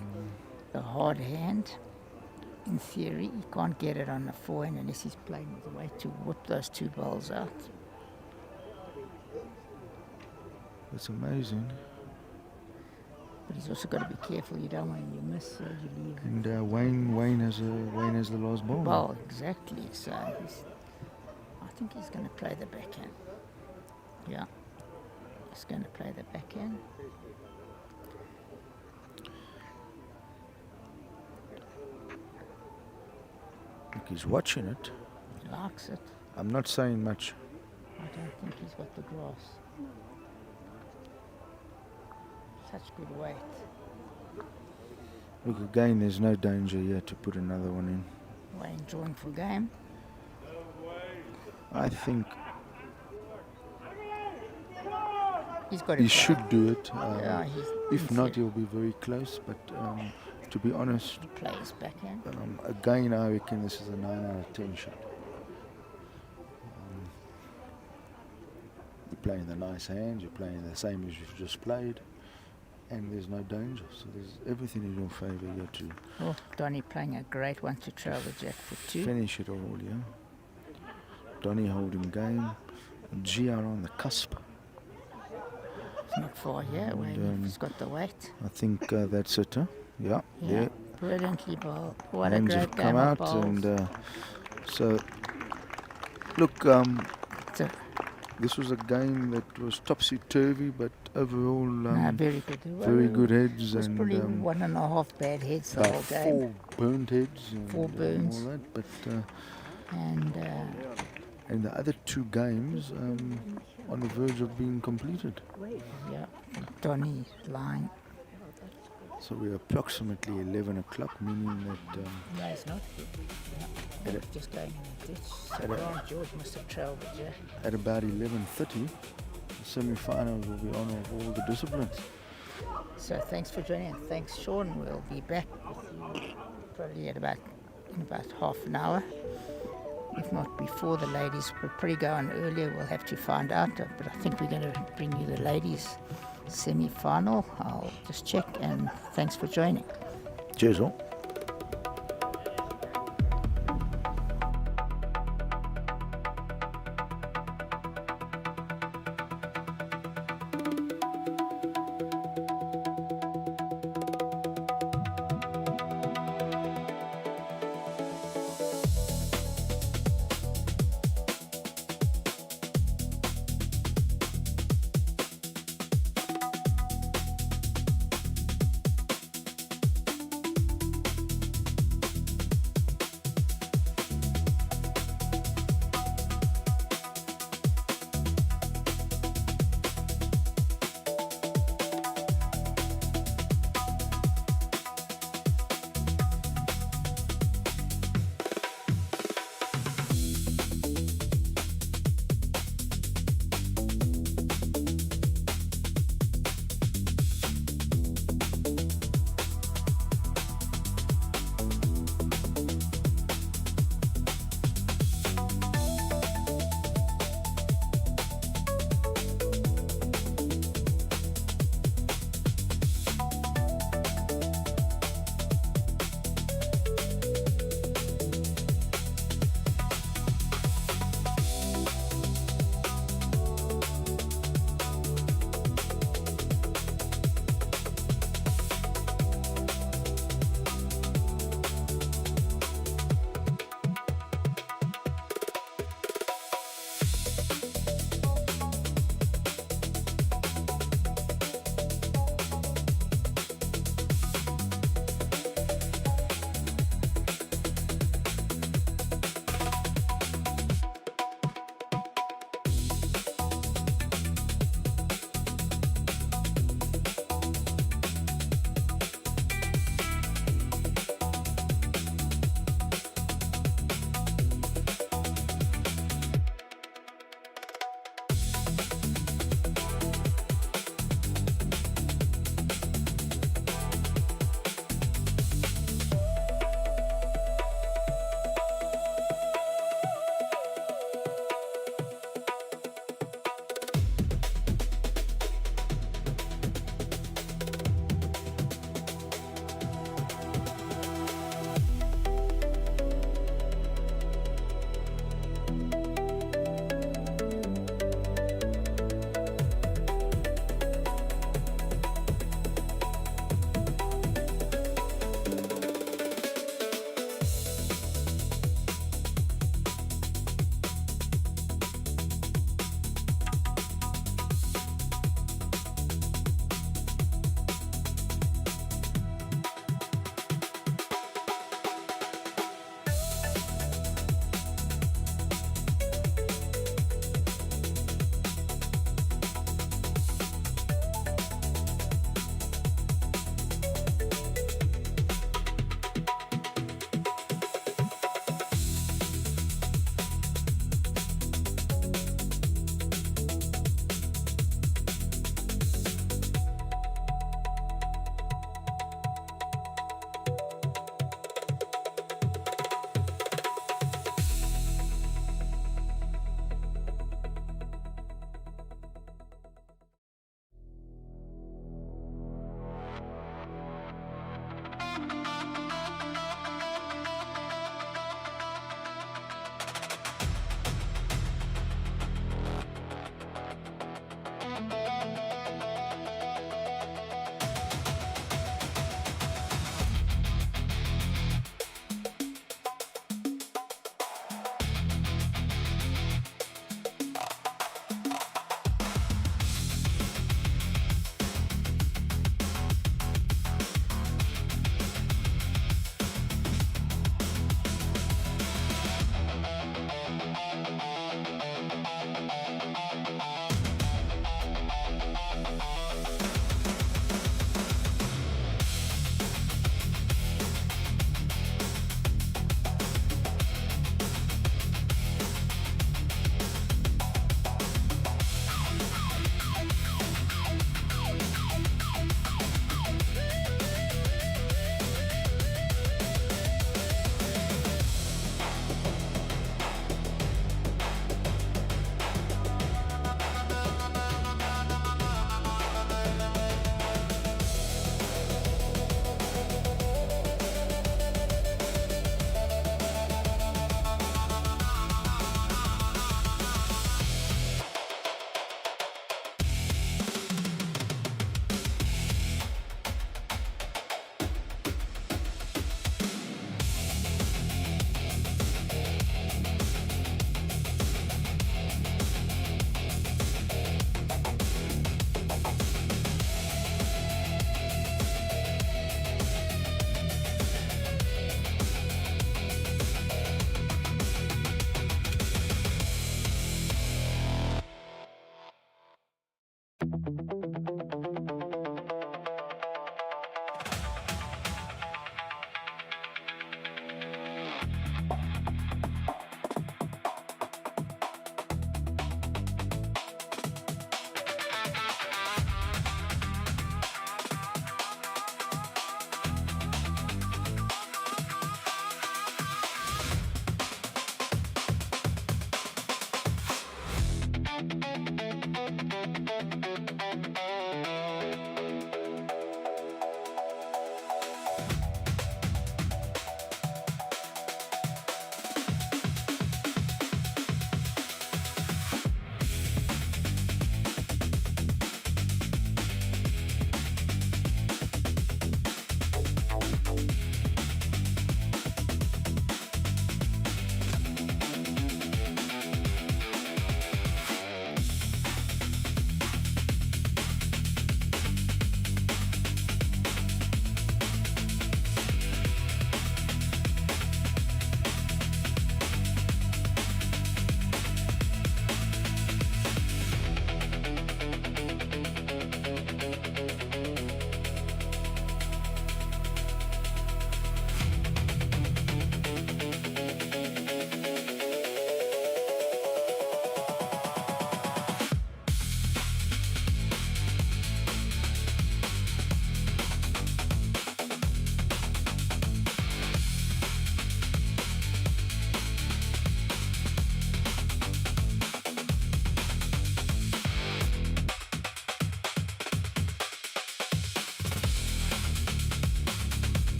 a hard hand. In theory, he can't get it on the forehand unless he's playing with the way to whip those 2 balls out. That's amazing. But he's also got to be careful. You don't want you miss or you leave. And Wayne has the last ball. Well, exactly. So I think he's going to play the backhand. Yeah, he's going to play the backhand. Look, he's watching it. He likes it. I'm not saying much. I don't think he's got the grass. Such good weight. Look, again, there's no danger here to put another one in. Wayne drawing for game. I think He's got to he play. should do it. Yeah, If not, he'll be very close. But to be honest, he plays backhand. again, I reckon this is a 9 out of 10 shot. You're playing the nice hands, you're playing the same as you've just played, and there's no danger. So there's everything in your favour here to Oh, Donny playing a great one to trail the jack for 2. finish it all, yeah. Donny holding game, GR on the cusp. It's not far here. Wayne has got the weight. I think that's it, huh? Yeah, Yeah, yeah. brilliantly bowled. What Hands a great have game come of out, bowls. and so look, So, this was a game that was topsy-turvy, but overall very good. very good heads, It was and probably 1.5 bad heads the whole about game. 4 burnt heads and 4 burns. all that. But And the other 2 games on the verge of being completed. yeah, Donny lying. So we're approximately 11 o'clock, meaning that No, it's not. Yeah. At Just going in the ditch. So at a- Grant George must have trailed the jack. at about 11:30, the semi-finals will be on of all the disciplines. So thanks for joining and thanks Sean. We'll be back with you probably in about half an hour. If not before the ladies, we'll probably go on earlier, we'll have to find out. But I think we're going to bring you the ladies semi-final. I'll just check, and thanks for joining. Cheers all.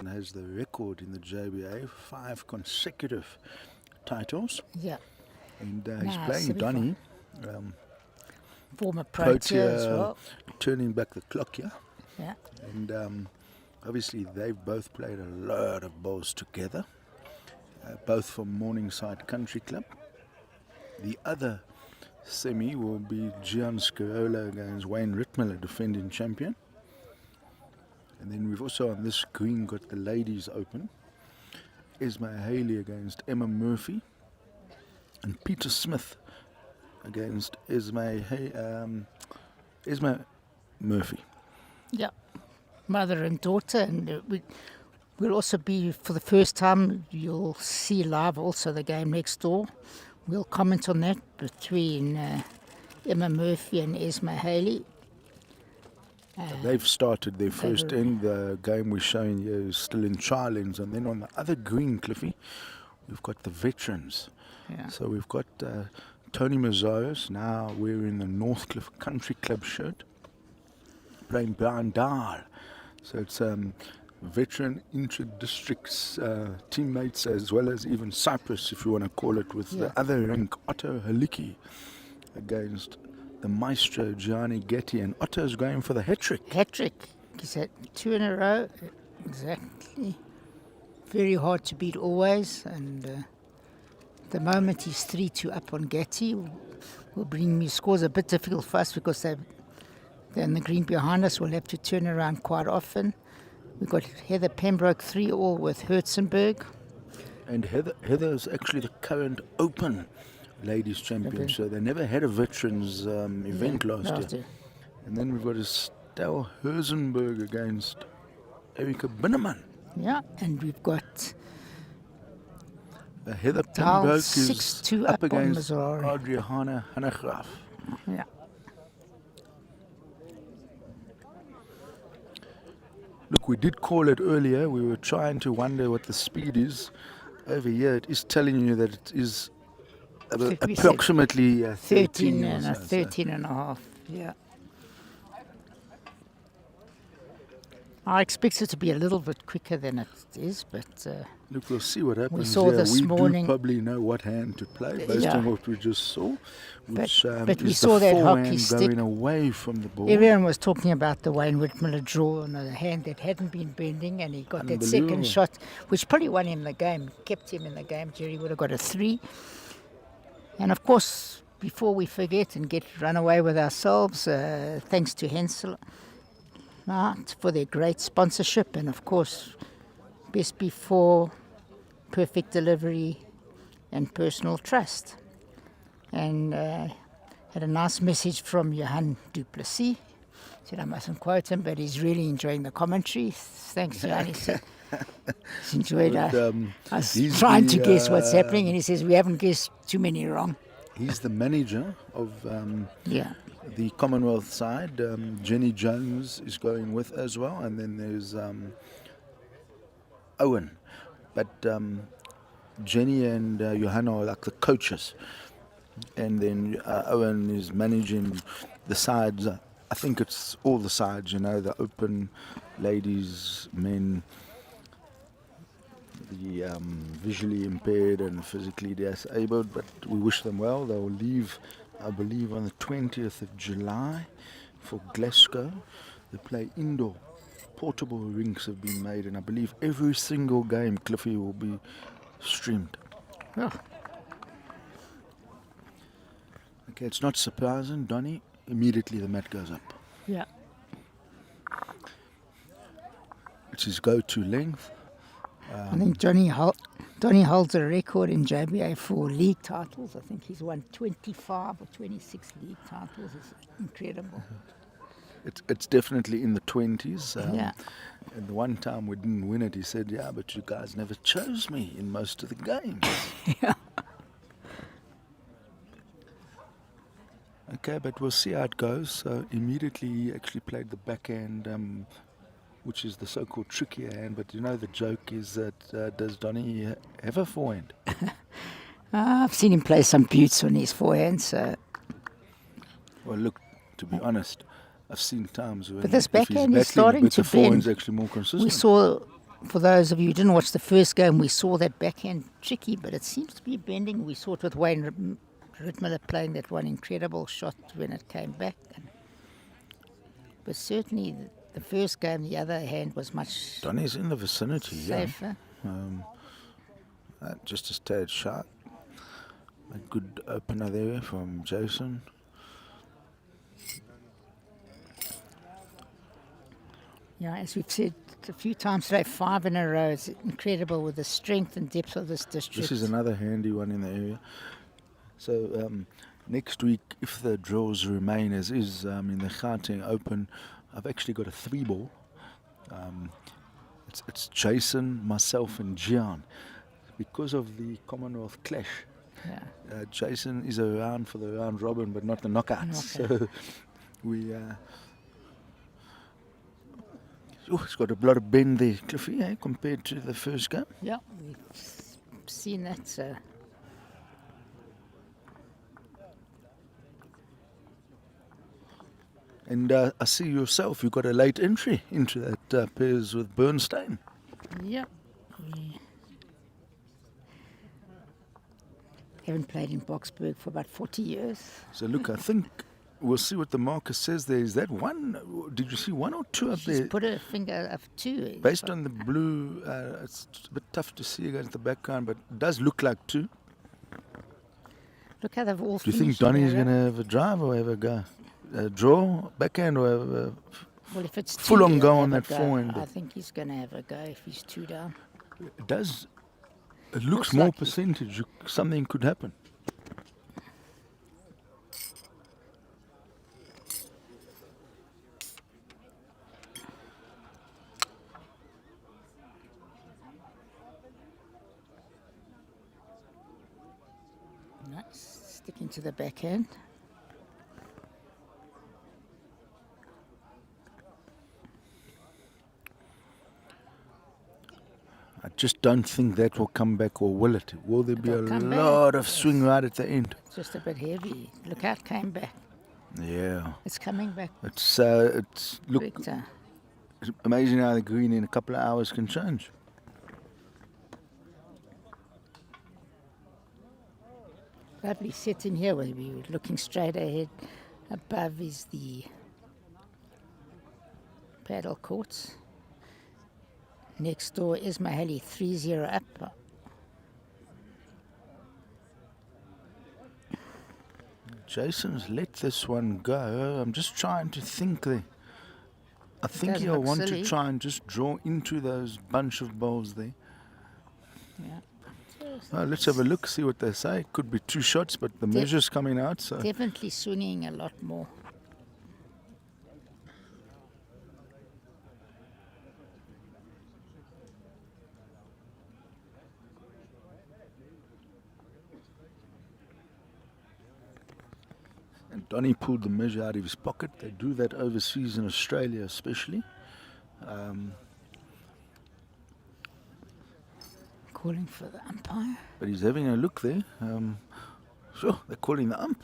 Has the record in the JBA, 5 consecutive titles, Yeah. and he's Nah, playing semi-final. Donny, Former Protea as well. turning back the clock here. Yeah. And obviously they've both played a lot of bowls together, both from Morningside Country Club. The other semi will be Gian Scarola against Wayne Rittmiller, defending champion. And then we've also on this screen got the ladies open. Esme Haley against Emma Murphy. And Peter Smith against Esme Murphy. Yeah. Mother and daughter. And We'll also be, for the first time, you'll see live also the game next door. We'll comment on that between Emma Murphy and Esma Haley. They've started their first end. The game we're showing here is still in trial ends. And then on the other green, Cliffy, we've got the veterans. Yeah. So we've got Tony Mazoyas now wearing the Northcliffe Country Club shirt, playing Brown Dahl. So it's veteran intra-districts teammates, as well as even Cyprus, if you want to call it, with the other rank, Otto Haliki, against the maestro Gianni Getty. And Otto's going for the hat-trick. Hat-trick. He's had 2 in a row. Exactly. Very hard to beat always. And at the moment he's 3-2 up on Getty. Will bring me scores a bit difficult for us because they're in the green behind us. We'll have to turn around quite often. We've got Heather Pembroke 3-all with Herzenberg. And Heather's actually the current Open ladies champion. So they never had a veterans event last year. And then we've got Estelle Herzenberg against Erika Binneman. Yeah, and we've got Heather Pembroke is 6-2 up on against Missouri. Adriana Hannegraaf. Yeah. Look, we did call it earlier. We were trying to wonder what the speed is. Over here, it is telling you that it is approximately 13 or so. 13 and a half, yeah. I expect it to be a little bit quicker than it is, but... Look, we'll see what happens. We saw this morning. Do probably know what hand to play based on what we just saw. Which, but we is saw the that forehand hockey stick. going away from the ball. Everyone was talking about the Wayne Whitmiller draw on a hand that hadn't been bending, and he got that second shot, which probably won him the game, kept him in the game. Jerry would have got a 3. And of course, before we forget and get run away with ourselves, thanks to HENSELITE for their great sponsorship, and of course, Best Before, Perfect Delivery, and Personal Trust. And had a nice message from Johan Duplessis. Said I mustn't quote him, but he's really enjoying the commentary. Thanks, Johan. He said he's enjoyed us trying to guess what's happening, and he says we haven't guessed too many wrong. He's the manager of the Commonwealth side. Jenny Jones is going with as well, and then there's Owen. But Jenny and Johanna are like the coaches, and then Owen is managing the sides. I think it's all the sides, you know, the open, ladies, men, the visually impaired and physically disabled, but we wish them well. They will leave, I believe, on the 20th of July for Glasgow. They play indoor. Portable rinks have been made, and I believe every single game, Cliffy, will be streamed. Oh. Okay, it's not surprising, Donnie. Immediately the mat goes up. Yeah. It's his go-to length. I think Donnie holds a record in JBA for league titles. I think he's won 25 or 26 league titles. It's incredible. It's definitely in the 20s. Yeah. And the one time we didn't win it, he said, yeah, but you guys never chose me in most of the games. Yeah. Okay, but we'll see how it goes. So immediately he actually played the backhand, which is the so-called trickier hand. But you know, the joke is that does Donnie have a forehand? I've seen him play some buttes on his forehand. So. Well, look, to be honest, I've seen times when but this backhand is starting to the forehand's actually more consistent. We saw, for those of you who didn't watch the first game, we saw that backhand tricky, but it seems to be bending. We saw it with Wayne Whitmiller playing that one incredible shot when it came back. But certainly the first game, the other hand was much Donnie's in the vicinity, safer. Just a tad shot. A good opener there from Jason. Yeah, as we've said a few times today, 5 in a row. It's incredible with the strength and depth of this district. This is another handy one in the area. So next week, if the draws remain as is in the Gauteng Open, I've actually got a 3-ball. It's Jason, myself, and Gian. Because of the Commonwealth clash, Yeah. Jason is around for the round robin, but not the knockouts. Knockout. So we. It's got a lot of bend there, Cliffy, compared to the first game. Yeah, we've seen that. And I see yourself, you got a late entry into that pairs with Bernstein. Yeah. We haven't played in Boksburg for about 40 years. So look, I think we'll see what the marker says there. Is that one? Did you see one or two up She's there? put her finger up two. Based on the blue, it's a bit tough to see against the background, but it does look like two. Look how they've all Do you think finished Donny's there, going to have a drive or have a go? A draw, backhand, or have a well, if it's full two, on he'll go have on a that go. forehand? I think he's going to have a go if he's two down. It does. It looks Looks more like percentage. Something could happen. Nice. Sticking to the backhand. I just don't think that will come back, or will it? Will there be a It'll come back, lot of yes. swing right at the end? It's just a bit heavy. Look how it came back. Yeah. It's coming back. It's look, Big time. it's amazing how the green in a couple of hours can change. Lovely setting here where we're looking straight ahead. Above is the paddle courts. Next door is Mahali 3-0 up. Jason's let this one go. I'm just trying to think there. I think doesn't he'll look want silly. to try and just draw into those bunch of balls there. Yeah. Let's have a look, see what they say. It could be two shots, but the measure's coming out. So Definitely swinging a lot more. and Donny pulled the measure out of his pocket. They do that overseas in Australia especially. Calling for the umpire. But he's having a look there. Sure, they're calling the ump.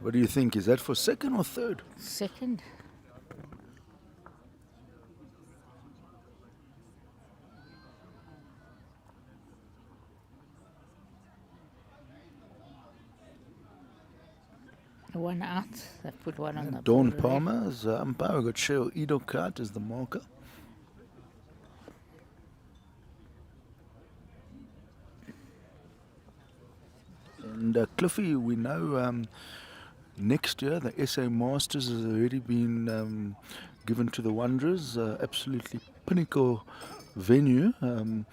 What do you think? Is that for second or third? Second. One out. They've put one on the Dawn board already. Palmer as umpire. We've got Cheryl Edokart as the marker. And Cliffy, we know next year the SA Masters has already been given to the Wanderers. Absolutely pinnacle venue. I'm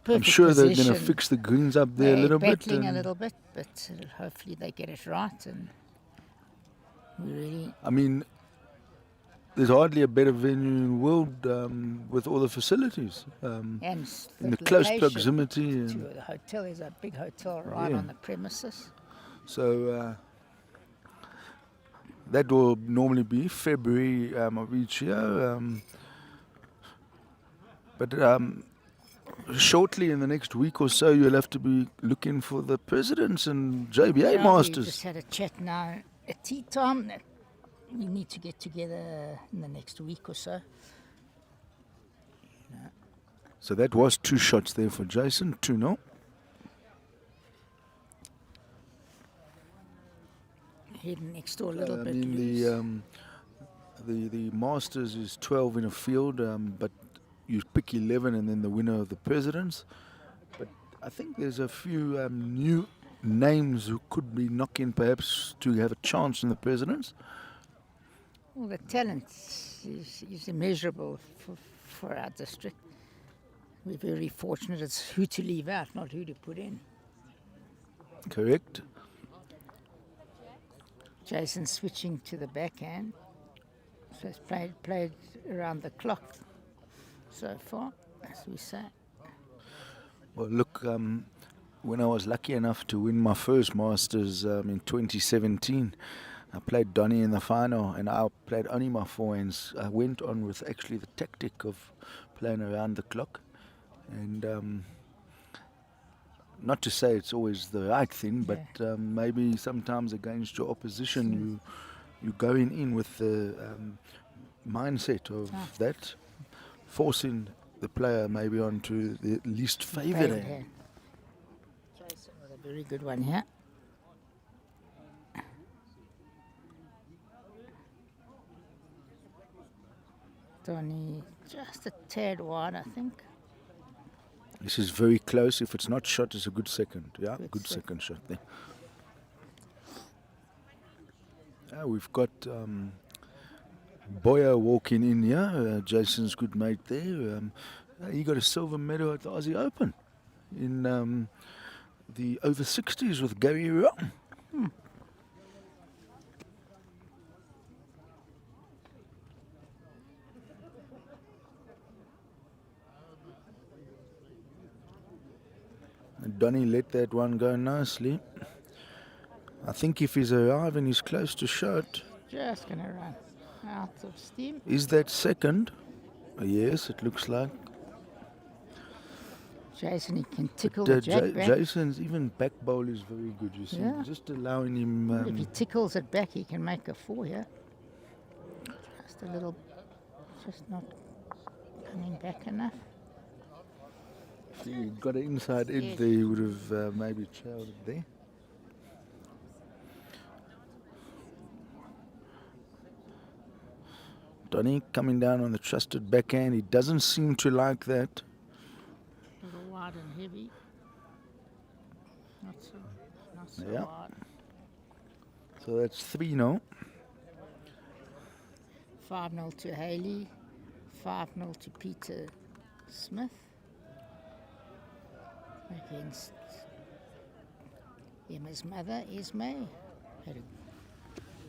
Perfect sure they're going to position. fix the greens up there a They're little bit. battling a and- little bit, but hopefully they get it right. And we really, I mean, there's hardly a better venue in the world with all the facilities. and In the close location proximity. to And the hotel. There's a big hotel right Yeah. on the premises. so that will normally be February of each year. But shortly in the next week or so, you'll have to be looking for the presidents and JBA Yeah, we Masters. just had a chat now at tea time that we need to get together in the next week or so. So that was 2 shots there for Jason, 2-0. Heading next door a little I bit mean, loose. the Masters is 12 in a field, but you pick 11 and then the winner of the presidents. But I think there's a few new names who could be knocking perhaps to have a chance in the presidents. Well, the talent is immeasurable for our district. We're very fortunate. It's who to leave out, not who to put in. Correct. Jason switching to the backhand. So it's played around the clock so far, as we say. Well, look, when I was lucky enough to win my first Masters in 2017, I played Donny in the final, and I played only my forehands. I went on with actually the tactic of playing around the clock, and not to say it's always the right thing, but maybe sometimes against your opposition, you going in with the mindset of that, forcing the player maybe onto the least favoured hand. Jason with a very good one here. Donny just a tad wide, I think. This is very close. If it's not shot, it's a good second. Yeah, good second shot there. We've got Boyer walking in here. Jason's good mate there. He got a silver medal at the Aussie Open in the over 60s with Gary Ron. And Donny let that one go nicely. I think if he's arriving, he's close to shot. Just going to run out of steam. Is that second? Yes, it looks like. Jason, he can tickle the jack back. Jason's even back bowl is very good, you see. Yeah. Just allowing him... if he tickles it back, he can make a 4 here. Just a little, just not coming back enough. If he got an inside edge there, he would have maybe trailed it there. Donny coming down on the trusted backhand. He doesn't seem to like that. A little wide and heavy. Not so Yeah. wide. So that's 3-0. 5-0 to Haley. 5-0 to Peter Smith. Against Emma's mother, Esme. Had a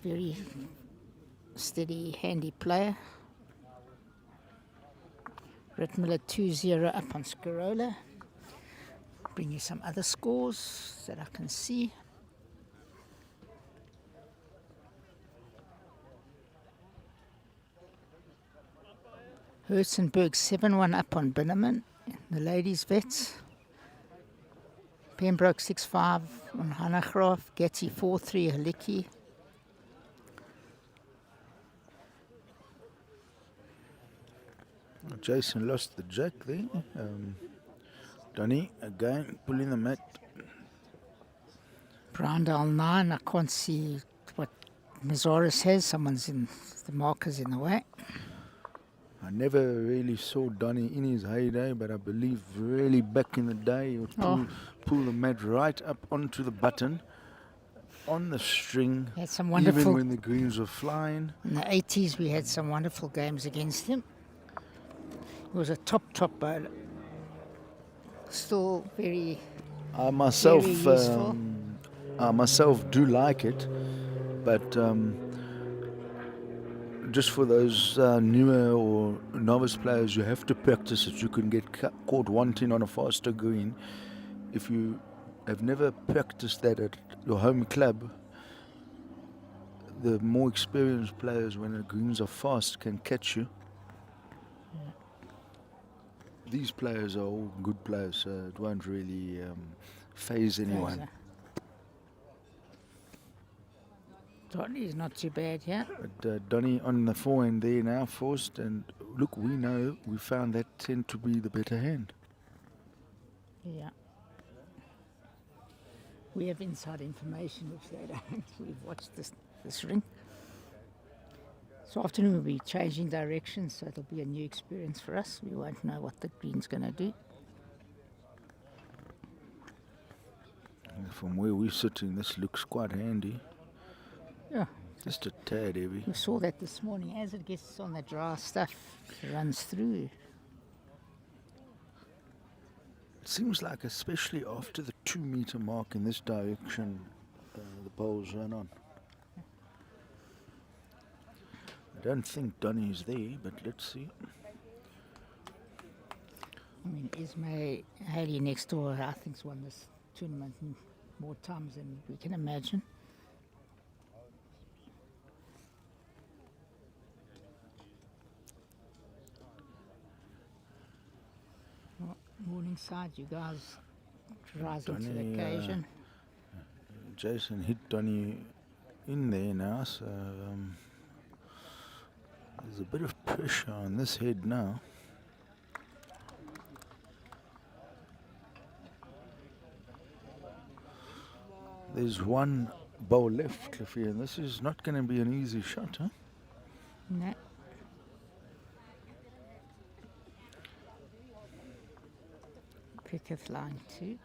very steady, handy player. Rittmiller 2-0 up on Scarola. Bring you some other scores that I can see. Herzenberg 7-1 up on Binneman, the ladies' vets. Pembroke 6-5 on Hanagraf. Getty 4-3 Halicki. Jason lost the jack there. Donny again pulling the mat. Browndale 9. I can't see what Mazaris has. Someone's in the markers in the way. I never really saw Donny in his heyday, but I believe really back in the day he would pull the mat right up onto the button, on the string, He had some wonderful, even when the greens were flying. In the 80s we had some wonderful games against him. He was a top bowler. Still very, I myself, very useful. I myself do like it, but just for those newer or novice players, you have to practice it. You can get caught wanting on a faster green. If you have never practiced that at your home club, the more experienced players, when the greens are fast, can catch you. Yeah. These players are all good players, so it won't really phase anyone. Donny's not too bad, yeah. But Donny on the forehand there now, forced, and look, we found that tend to be the better hand. Yeah. We have inside information which they don't. We've watched this ring. So afternoon we'll be changing directions, so it'll be a new experience for us. We won't know what the green's going to do. And from where we're sitting, this looks quite handy. Yeah. Just a tad heavy. We saw that this morning. As it gets on the dry stuff, it runs through. It seems like, especially after the 2 meter mark in this direction, the bowls run on. don't think Donny's there, but let's see. I mean, Ismay Haley next door, I think, has won this tournament more times than we can imagine. Well, Morningside, you guys rising to the Donny, occasion. Jason hit Donny in there now, so there's a bit of pressure on this head now. There's one bowl left, Cliffy, and this is not going to be an easy shot, huh? No. Picketh line 2.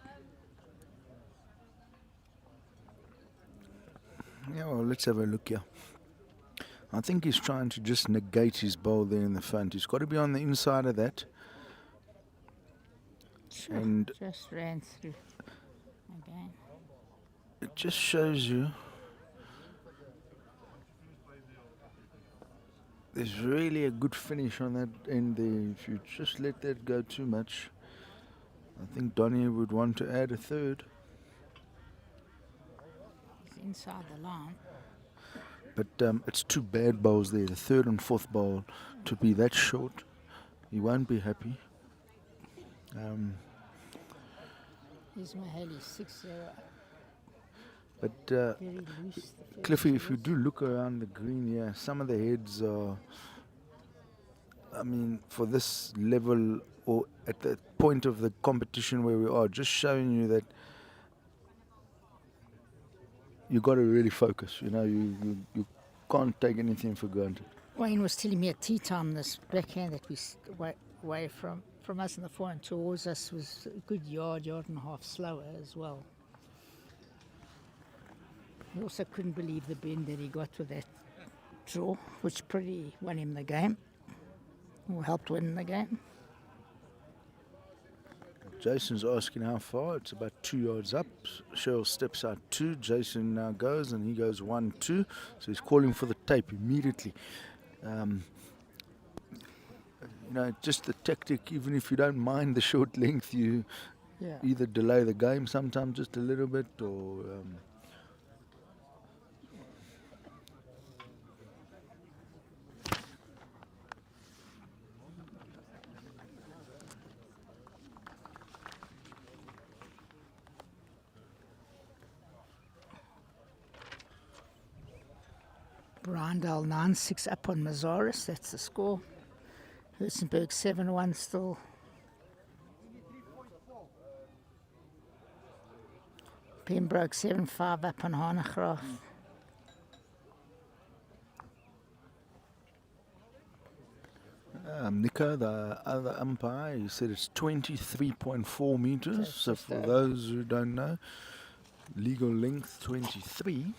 Yeah, well, let's have a look here. I think he's trying to just negate his bowl there in the front. He's got to be on the inside of that. Sure. And just ran through again. it just shows you there's really a good finish on that end there. If you just let that go too much, I think Donny would want to add a third. He's inside the line. But it's two bad bowls there, the third and fourth bowl, to be that short. He won't be happy. Ismay Haley 6-0. But Very loose. the Cliffy, first if you do look around the green here, some of the heads are, I mean, for this level or at the point of the competition where we are, just showing you that you got to really focus. You know, you can't take anything for granted. Wayne was telling me at tea time this backhand that we away from us in the forehand towards us was a good yard and a half slower as well. He also couldn't believe the bend that he got with that draw, which pretty won him the game, or helped win the game. Jason's asking how far. It's about 2 yards up. Cheryl steps out 2. Jason now goes, and he goes 1-2. So he's calling for the tape immediately. You know, just the tactic, even if you don't mind the short length, you either delay the game sometimes just a little bit, or Brandal 9-6 up on Mazaris, that's the score. Hersenberg 7-1 still. Pembroke 7-5 up on Hanegraaff. Nico, the other umpire, he said it's 23.4 meters. That's So just for a- those who don't know, legal length 23.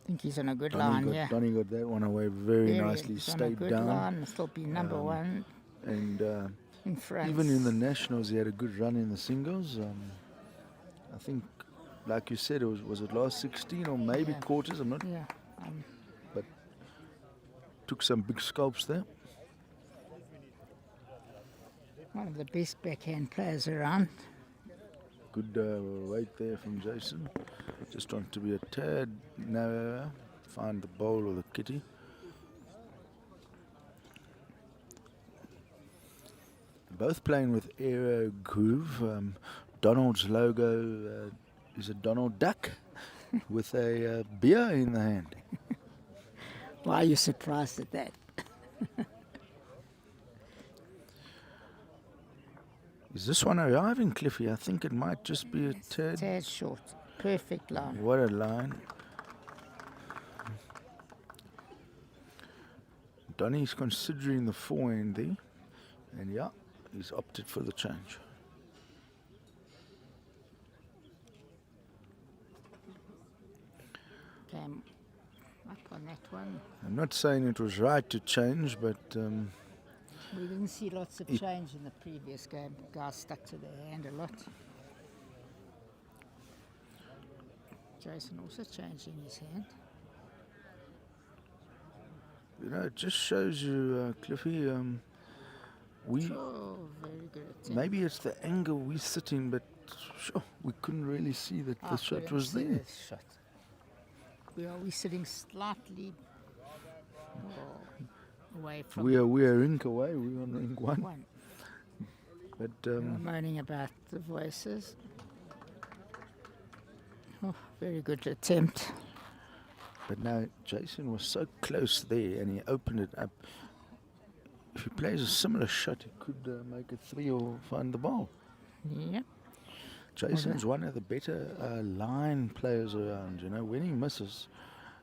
I think he's on a good line, yeah. Donny got that one away very nicely, He's on a stayed good down. line, still be number one And in front. even in the nationals, he had a good run in the singles. I think, like you said, was it last 16 or maybe Yeah. quarters? I'm not. Yeah, But took some big scalps there. one of the best backhand players around. Good weight there from Jason. Just want to be a tad narrower. Find the bowl or the kitty. Both playing with Aero Groove. Donald's logo is a Donald Duck with a beer in the hand. Why are you surprised at that? Is this one arriving, Cliffy? I think it might just be a tad. Tad short. Perfect line. What a line. Donny's considering the forehand there. And yeah, he's opted for the change. Okay, I'm up on that one. I'm not saying it was right to change, but We didn't see lots of It- change in the previous game. Guys stuck to their hand a lot. Jason also changing his hand. You know, it just shows you, Cliffy, we Oh, very good attempt. maybe it's the angle we're sitting, but sure, we couldn't really see that the shot couldn't was see there. the shot. We sitting slightly away from We are ink away. We're on ink one, one. but We were moaning about the voices. Oh, very good attempt. but now Jason was so close there, and he opened it up. If he plays a similar shot, he could make it 3 or find the ball. Yeah. Jason's one of the better line players around. You know, when he misses,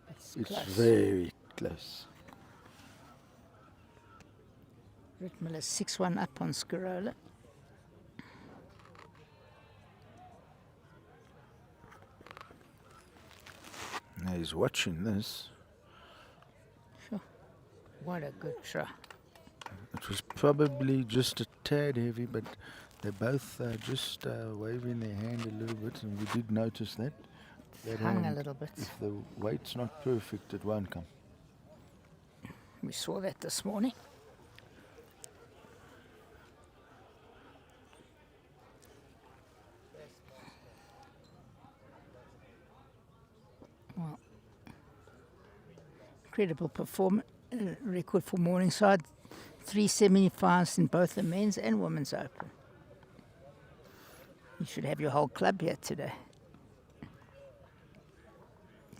it's close. very close. Rittmiller 6-1 up on Scarola. Now he's watching this. Sure. What a good try. It was probably just a tad heavy, but they're both just waving their hand a little bit, and we did notice that. That Hung a hand, little bit. if the weight's not perfect, it won't come. We saw that this morning. Well, incredible record for Morningside. 3 semi-finals in both the men's and women's open. You should have your whole club here today.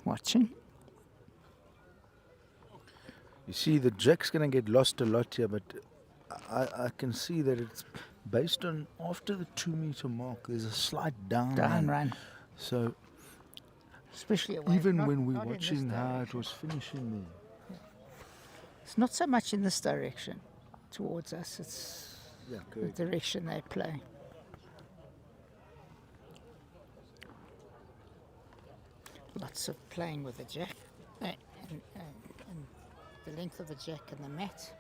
Watching. You see, the jack's going to get lost a lot here, but I can see that it's based on after the 2 meter mark, there's a slight down Run. So Especially away. even not- when we're not in this watching how it direction. was finishing there. It's not so much in this direction towards us, it's Yeah, the correct. direction they play. Lots of playing with the jack and the length of the jack and the mat.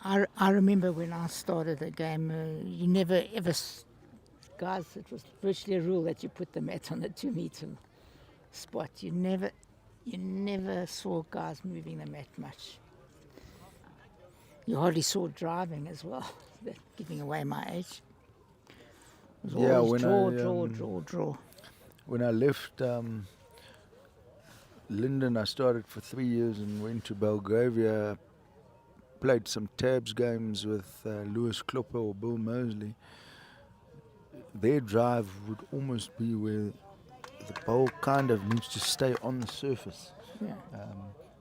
I remember when I started the game, you never ever, guys, it was virtually a rule that you put the mat on the 2 meter spot. You never saw guys moving the mat much. You hardly saw driving as well, that giving away my age. It was Yeah, always when draw. When I left Linden, I started for 3 years and went to Belgravia. Played some tabs games with Lewis Klopper or Bill Mosley. Their drive would almost be where the ball kind of needs to stay on the surface. Yeah,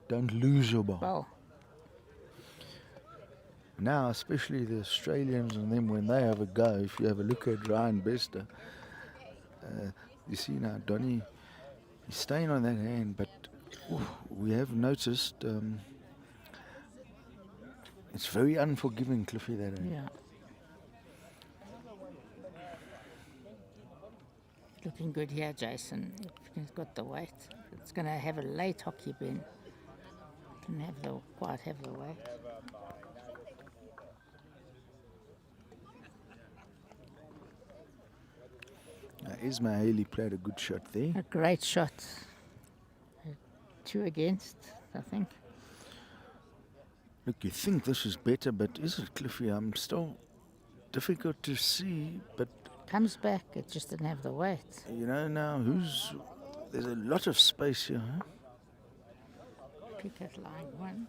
Don't lose your ball. well, Now, especially the Australians and them, when they have a go, if you have a look at Ryan Bester, you see now Donny, he's staying on that hand, but we have noticed it's very unforgiving, Cliffy, that hand. yeah. Looking good here, Jason. He's got the weight. It's going to have a late hockey bin. Can quite have the weight. Isma Haley played a good shot there. A great shot. 2 against, I think. Look, you think this is better, but is it, Cliffy? I'm still difficult to see, but Comes back, it just didn't have the weight. you know now there's a lot of space here, huh? Cricket line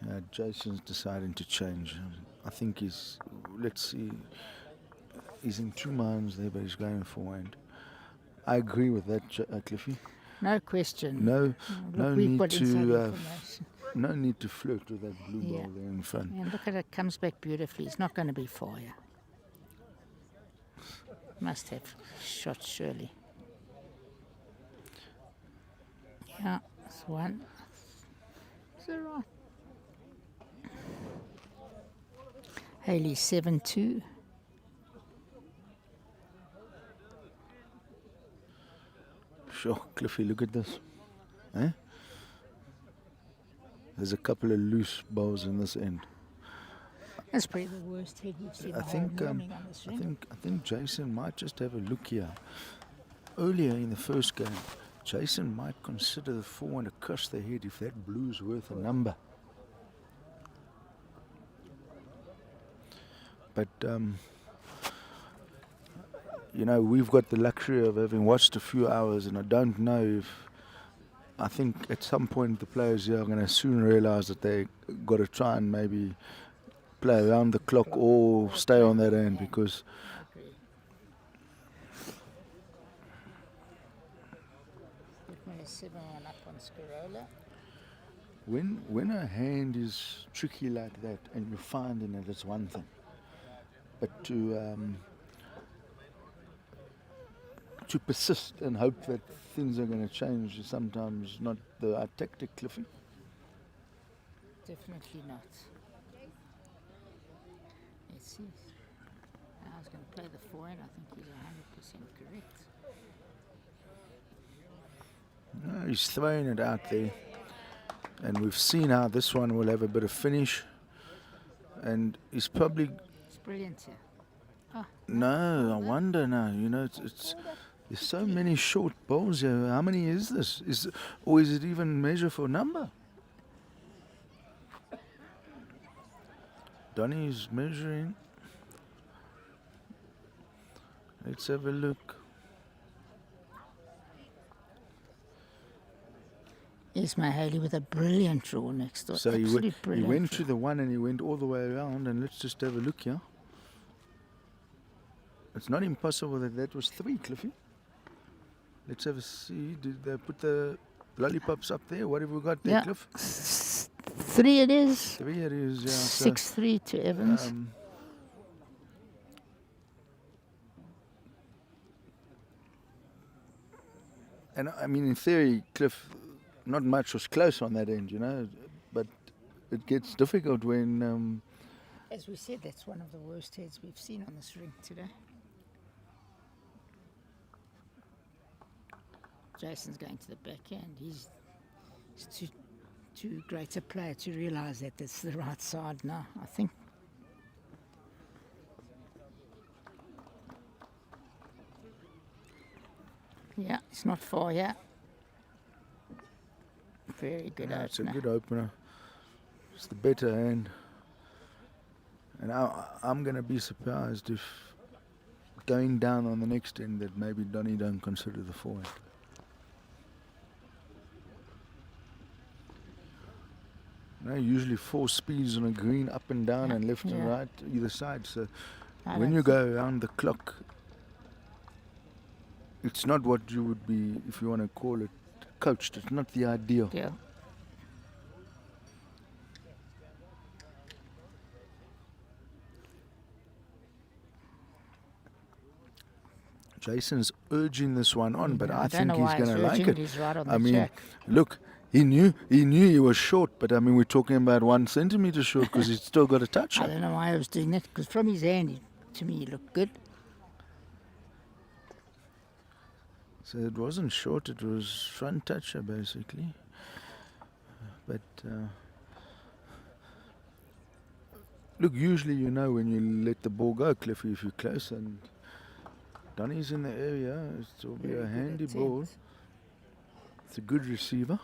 1. Jason's deciding to change. I think let's see, he's in 2 minds there, but he's going forward. I agree with that, Cliffy. No question. No, no Look, we've need got inside to information. no need to flirt with that blue Yeah. ball there in front. And look at it, comes back beautifully. It's not going to be fire. Must have shot surely. Yeah, it's 1. Is that right? Haley 7-2. Sure, Cliffy, look at this. Eh? There's a couple of loose balls in this end. That's probably the worst head we've seen I the whole think morning on this ring. I think Jason might just have a look here. Earlier in the first game, Jason might consider the forehand across the head if that blue's worth a number. But you know, we've got the luxury of having watched a few hours, and I don't know if. I think at some point the players here are going to soon realise that they got to try and maybe play around the clock or stay on that end, because Whitman is 7-1 up on Scarola. when a hand is tricky like that and you're finding it, it's one thing. But to persist and hope that things are going to change is sometimes not the right tactic, Cliffy. Definitely not. Let's see. I was going to play the forehand. I think he's 100% correct. No, he's throwing it out there. And we've seen how this one will have a bit of finish. And he's probably... It's brilliant here. Oh, No, I wonder now. You know, it's there's so many short balls here. How many is this? Or is it even measure for number? Donny's measuring. Let's have a look. Ismail Haley with a brilliant draw next door. So he brilliant went draw. to the one and he went all the way around, and let's just have a look here. It's not impossible that that was 3, Cliffy. Let's have a see. Did they put the lollipops up there? What have we got there, Yeah. Cliff? 3 it is. 3 it is, yeah. 6-3 to Evans. And I mean, in theory, Cliff, not much was close on that end, you know, but it gets difficult when... As we said, that's one of the worst heads we've seen on this ring today. Jason's going to the backhand. He's too great a player to realise that that's the right side now, I think. Yeah, it's not far yet. Very good opener. It's a good opener. It's the better hand. And I'm going to be surprised if going down on the next end that maybe Donny don't consider the forehand. You know, usually 4 speeds on a green, up and down and left and right, either side. So when you go around the clock, it's not what you would be, if you want to call it, coached. It's not the ideal. Yeah. Jason's urging this one on, but I think don't know he's why going to like urging it. He's right on I the mean, jack. look, he knew he was short, but I mean, we're talking about 1 centimeter short because he's still got a touch. I don't know why I was doing that, because from his hand, to me, he looked good. So it wasn't short, it was front toucher basically. But look, usually you know when you let the ball go, Cliffy, if you're close, and Donny's in the area, it will be a handy ball. It's a good receiver.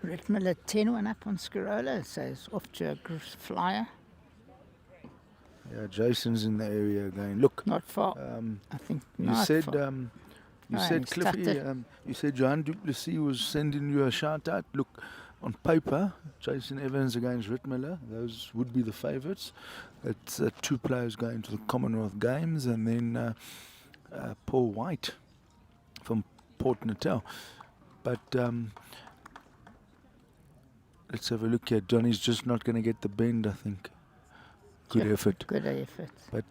Red Miller 10-1 up on Scarola, so it's off to a flyer. Yeah, Jason's in the area again. Look, Not far. I think you not said far. you No, said he's Cliffy, tucked it. you said Johan du Plessis was sending you a shout out. Look, on paper, Jason Evans against Rittmiller, those would be the favourites. It's 2 players going to the Commonwealth Games, and then Paul White from Port Natal. But let's have a look here. Johnny's just not going to get the bend, I think. Good effort. Good effort. But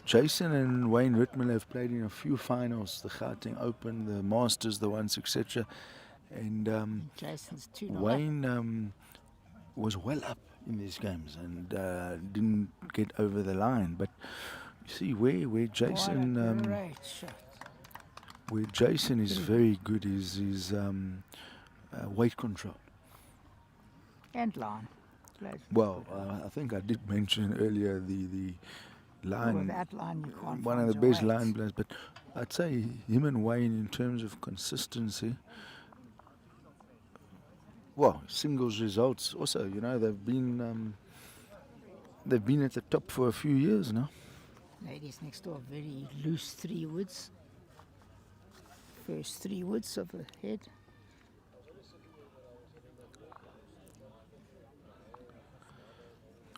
Jason and Wayne Rittmiller have played in a few finals, the Gauteng Open, the Masters, the ones, etc. And Jason's 2-0 Wayne was well up in these games and didn't get over the line. But See where Jason What a great shot. where Jason is very good is his weight control. And line. Well, I think I did mention earlier the line. Without line, you can't One of find the your best weight. line players, but I'd say him and Wayne in terms of consistency. Well, singles results also. You know they've been at the top for a few years now. Ladies next door, very loose 3 woods. First 3 woods of the head.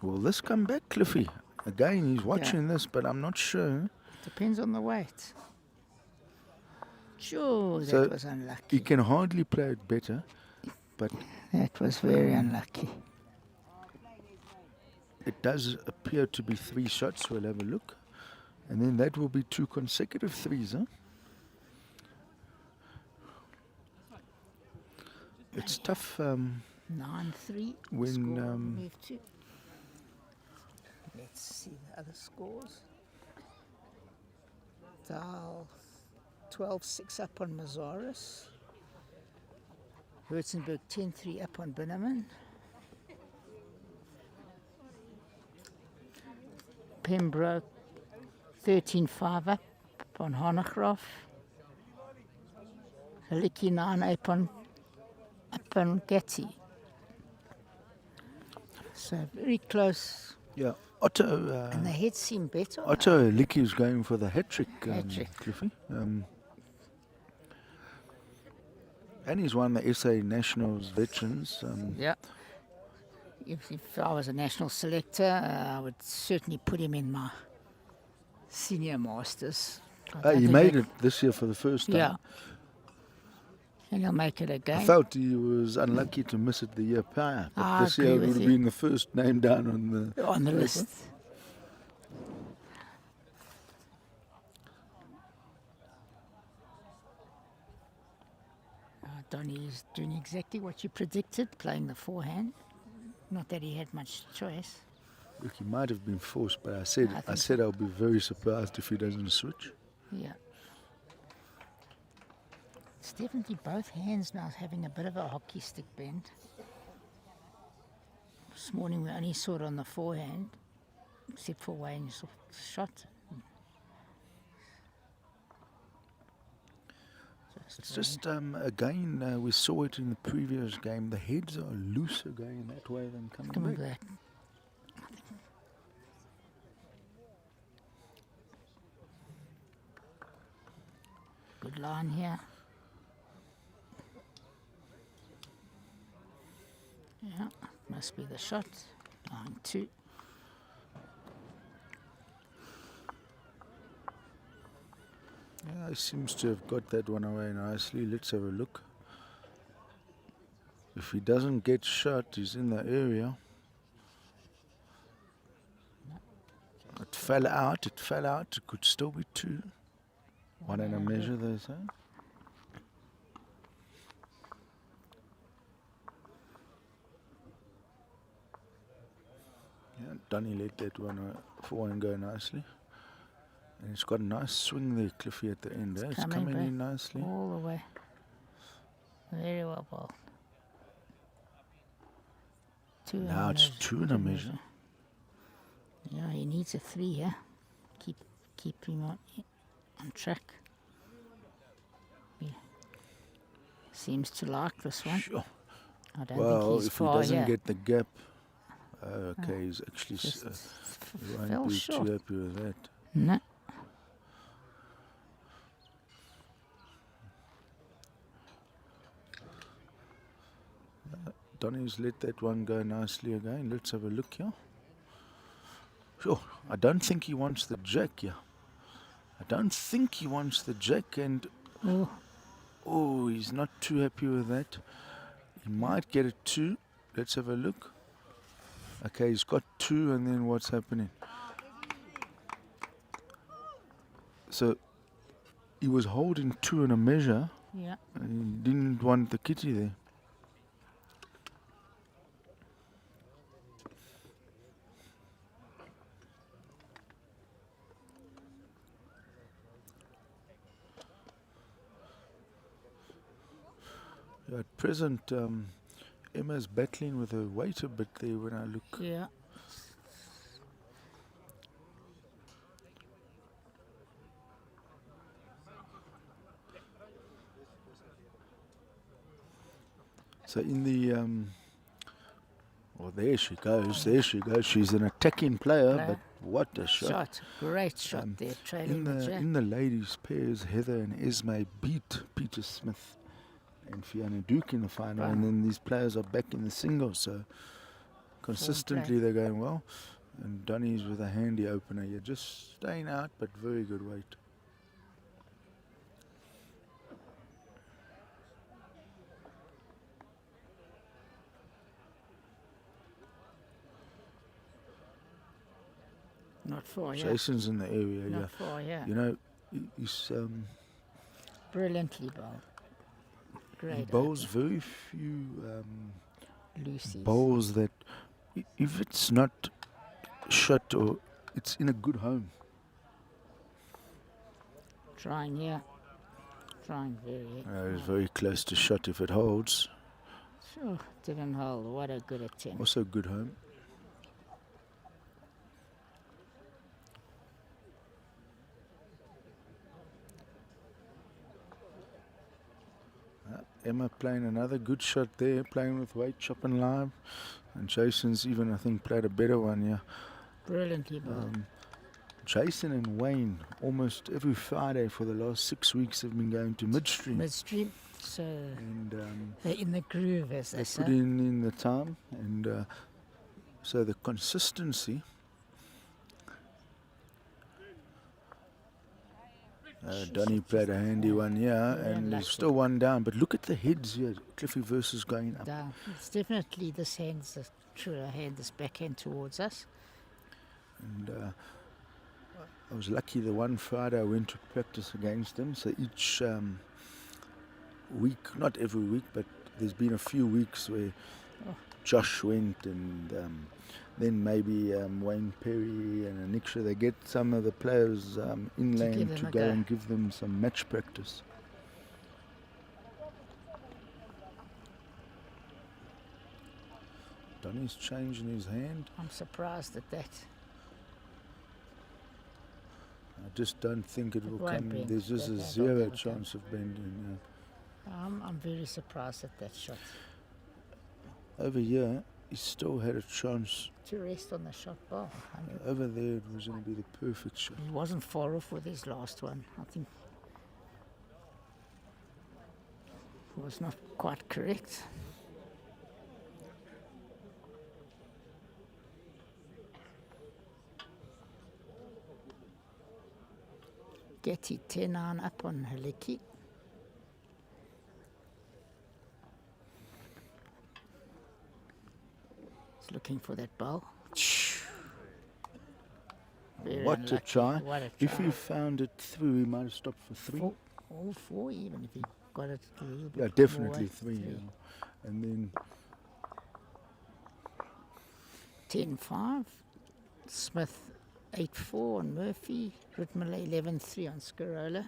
Will this come back, Cliffy? Again, he's watching this, but I'm not sure. Depends on the weight. Sure, So that was unlucky. He can hardly play it better, but That was very unlucky. it does appear to be 3 shots. We'll have a look. And then that will be 2 consecutive threes, huh? It's tough 9-3. when, Score move to. Let's see the other scores. Dahl 12-6 up on Mazaris. Württemberg 10-3 up on Binneman. Pembroke 13-5 up on Honegroff. Licky 9 up on Getty. So very close. yeah, Otto. And the heads seem better. Otto Licky is going for the hat-trick, Hat-trick. Cliffy. And he's one of the SA Nationals veterans. Yeah. If I was a national selector, I would certainly put him in my senior masters. He made it this year for the first time. Yeah. And he'll make it I again. felt he was unlucky to miss it the year prior. But I this year agree would with have you. been the first name down On the list. Donny's doing exactly what you predicted, playing the forehand. Not that he had much choice. Look, he might have been forced, but I I said think I'll be very surprised if he doesn't switch. Yeah. It's definitely both hands now having a bit of a hockey stick bend. This morning we only saw it on the forehand, except for Wayne's shot. It's just again we saw it in the previous game. The heads are looser going that way than coming coming back. back. Good line here. Yeah, must be the shot. Line 2. Yeah, he seems to have got that one away nicely. Let's have a look. If he doesn't get shot, he's in the area. It fell out. It could still be 2. One and a measure, they say. Yeah, Donny let that one forehand go nicely. And it's got a nice swing there, Cliffy, at the end. It's coming back in nicely. all the way. Very well bowled. 2 and Now a it's measure, 2 and a measure. Yeah, he needs a 3 here. Keep him on track. Yeah. Seems to like this one. Sure. I don't Well, think he's if he far doesn't here. get the gap, okay, he's actually Just he fell won't be short. too happy with that. No. Donny's let that one go nicely again. Let's have a look here. Sure, I don't think he wants the jack here. I don't think he wants the jack, and Oh, he's not too happy with that. He might get a 2. Let's have a look. Okay, he's got 2, and then what's happening? So he was holding 2 in a measure, yeah. and he didn't want the kitty there. At present, Emma's battling with her weight a bit there when I look. Yeah. So in the well, there she goes. There she goes. She's an attacking player, but what a shot! Great shot there, trailing the jack. In the ladies' pairs, Heather and Esme beat Peter Smith and Fiona Duke in the final, and then these players are back in the singles. So consistently they're going well. And Donny's with a handy opener here, just staying out, but very good weight. Not far, yeah. Jason's in the area, yeah. Not far, yeah. You know, he's Brilliantly bowled. Great. he bowls very few Lucy's. bowls that, if it's not shot or it's in a good home. Trying, yeah. Trying very. It's very close to shot if it holds. Sure, didn't hold. What a good attempt. Also good home. Emma playing another good shot there, playing with weight, chopping live. And Jason's even, I think, played a better one, yeah. Brilliantly bowled. Jason and Wayne, almost every Friday for the last 6 weeks, have been going to midstream. Midstream, so And they're in the groove, as they they say. put in the time. And so the consistency. Donny played a handy one, yeah, and there's still one down. But look at the heads here. Cliffy versus going up. Down. It's definitely this hand's the truer hand, this backhand towards us. And I was lucky the one Friday I went to practice against him. So each week, not every week, but there's been a few weeks where Josh went and then maybe Wayne Perry and Aniksha, they get some of the players inland to go and give them some match practice. Donny's changing his hand. I'm surprised at that. I just don't think it will won't come. bend. There's just a That zero won't chance of bending. I'm very surprised at that shot. Over here, he still had a chance. To rest on the shot bar. Over there, it was going to be the perfect shot. He wasn't far off with his last one. I think it was not quite correct. Getty 10-9 up on Haliki. He's looking for that ball. Very What unlucky. a try. What a If try. he found it through, he might have stopped for three. All four, even if he got it a little bit Yeah, more definitely way. three. Yeah. And then 10-5. Smith 8-4 on Murphy. Ritmala 11-3 on Scarola.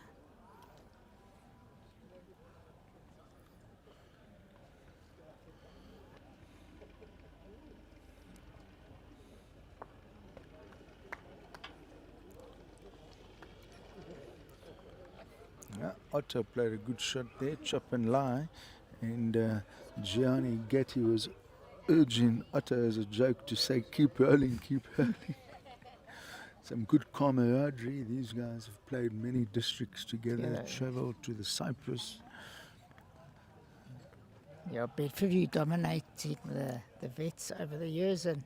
yeah, Otto played a good shot there, chop and lie. And Gianni Getty was urging Otto as a joke to say, keep rolling, keep rolling. Some good camaraderie. These guys have played many districts together, travelled to the Cyprus. Yeah, Bedford dominated the vets over the years, and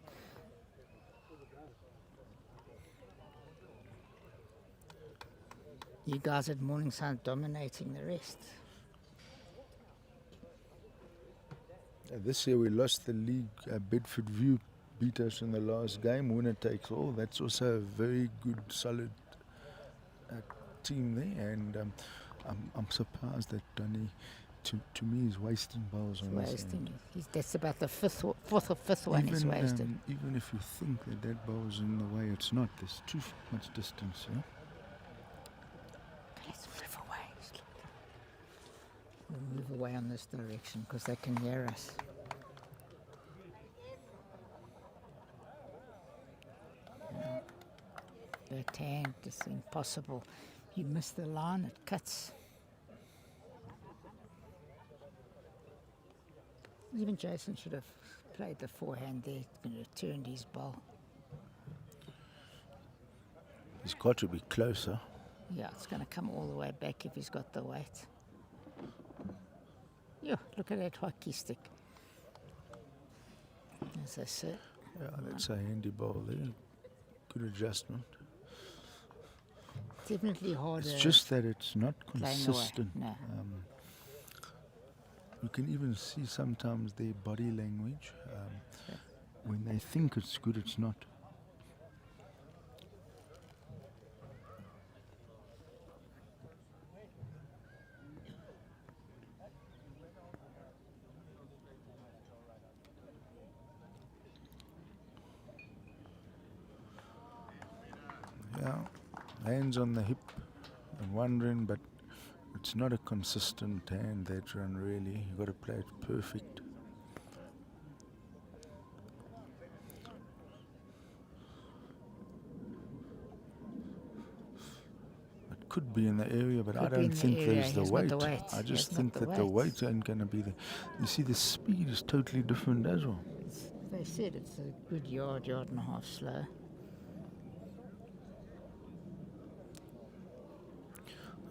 you guys at Morningside dominating the rest. This year we lost the league. Bedford View beat us in the last game. Winner takes all. That's also a very good, solid team there. And I'm surprised that Donny, to me, is wasting balls on this end. That's about the fourth or fifth one he's wasted. Even if you think that ball's in the way, it's not. There's too much distance. Yeah? Let's flip away. move away on this direction because they can hear us. Yeah. That hand is impossible. You miss the line, it cuts. Even Jason should have played the forehand there and returned his ball. He's got to be closer. Yeah, it's going to come all the way back if he's got the weight. Yeah, look at that hockey stick. As I said. Yeah, that's a handy ball there. Good adjustment. Definitely harder. It's just that it's not consistent. No. You can even see sometimes their body language. When they think it's good, it's not. Yeah, hands on the hip and wondering, but it's not a consistent hand, that run, really. You've got to play it perfect. It could be in the area, but I don't think there's the weight. I just think that the weight ain't going to be there. You see, the speed is totally different as well. They said it's a good yard and a half slow.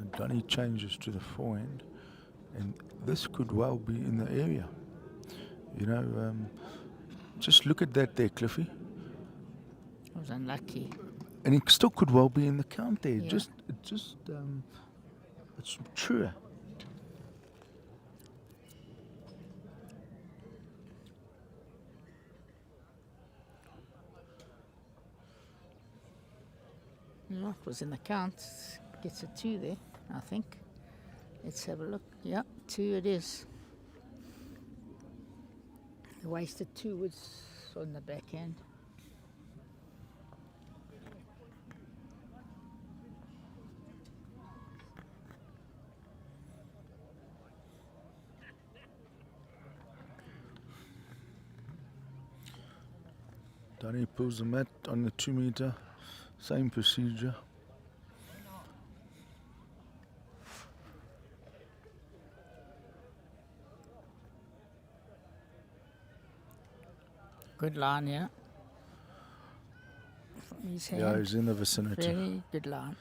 And Donny changes to the forehand, and this could well be in the area. You know, just look at that there, Cliffy. I was unlucky. And it still could well be in the count there. Yeah. It's true. Yeah, it was in the count. Gets a 2 there, I think. Let's have a look. Yep, 2 it is. He wasted 2 woods on the backhand. Donny pulls the mat on the 2 meter. Same procedure. Good line, yeah. From his hand. Yeah, he's in the vicinity. Very good line.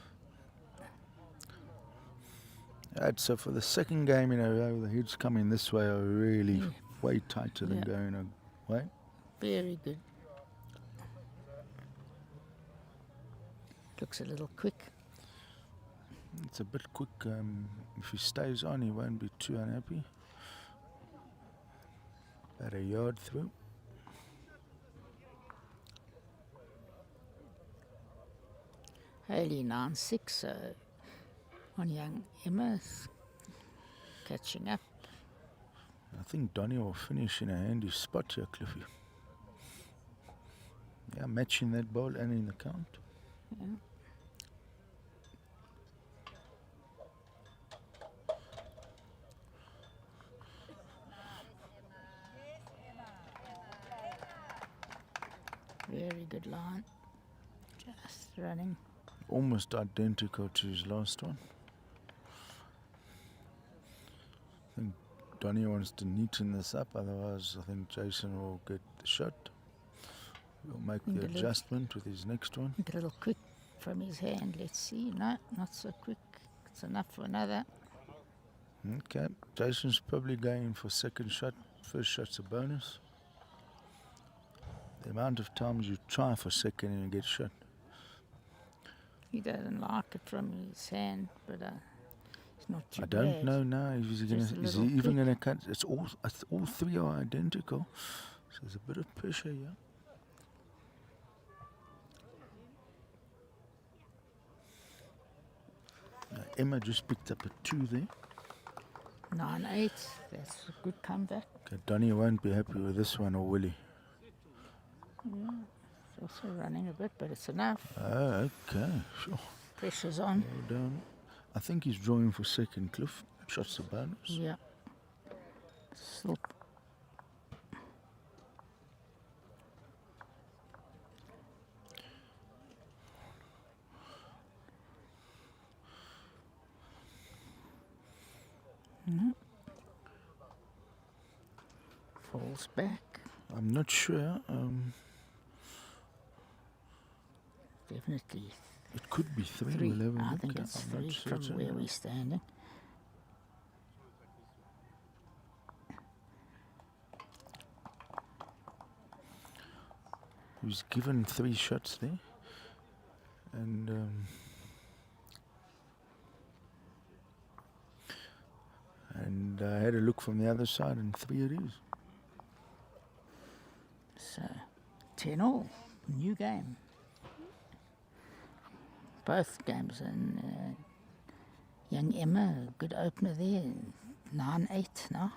Right, so for the second game in a row, the heads coming this way are really way tighter than Yeah. going away. Very good. Looks a little quick. It's a bit quick. If he stays on, he won't be too unhappy. About a yard through. Only 9-6, so on young Emma's catching up. I think Donny will finish in a handy spot here, Cliffy. Yeah, matching that ball and in the count. Yeah. Very good line. Just running. Almost identical to his last one. I think Donny wants to neaten this up, otherwise I think Jason will get the shot. We'll make the adjustment with his next one. A little quick from his hand. Let's see. No, not so quick. It's enough for another. Okay, Jason's probably going for second shot. First shot's a bonus. The amount of times you try for second and you get shot. He doesn't like it from his hand, but it's not too I bad. don't know now if he's Just a gonna, is he little even quick. going to cut. It's all 3 are identical. So there's a bit of pressure here. Emma just picked up a 2 there. 9-8. That's a good comeback. Okay, Donny won't be happy with this one, or will he? Yeah. It's also running a bit, but it's enough. Oh, okay, sure. Pressure's on. Well done. I think he's drawing for second, Cliff. Shot's a bonus. Yeah. Still falls back. I'm not sure. Definitely It could be three. three. We'll have a I look. think it's I'm three not from certain. where we're standing. He was given 3 shots there. And I had a look from the other side, and 3 it is. So 10-all, new game. Both games, and young Emma, good opener there, 9-8 now.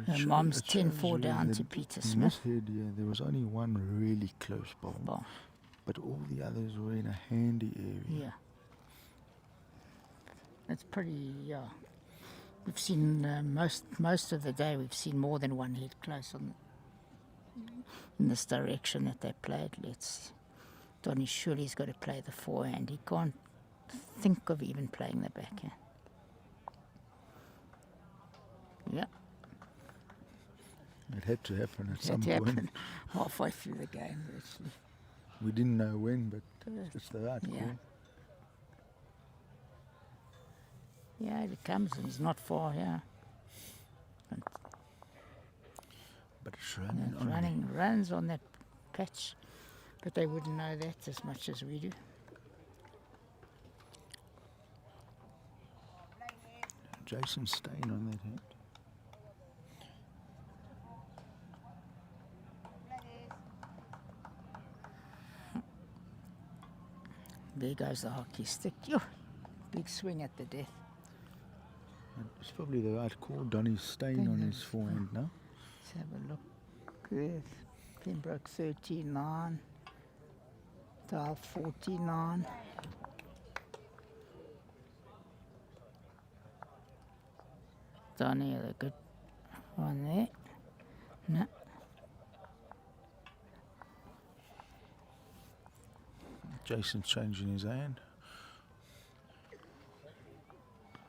Her mom's It shows 10-4 you down that to Peter in Smith. this head here, there was only one really close ball, Ball. but all the others were in a handy area. Yeah. It's pretty, yeah. We've seen most of the day, we've seen more than one head close in this direction that they played. Donny surely's got to play the forehand. He can't think of even playing the backhand. Yeah. It had to happen at That some point. happened halfway through the game, actually. We didn't know when, but it's the right Yeah. call. Yeah, it comes and it's not far, yeah. And But it's running it's on. runs on that patch, but they wouldn't know that as much as we do. Jason staying on that hand. There goes the hockey stick. Yo, big swing at the death. It's probably the right call. Donny's staying on his forehand now. Let's have a look. Good. Pembroke 39. Dial 49. Donny, a good one there. No. Jason's changing his hand.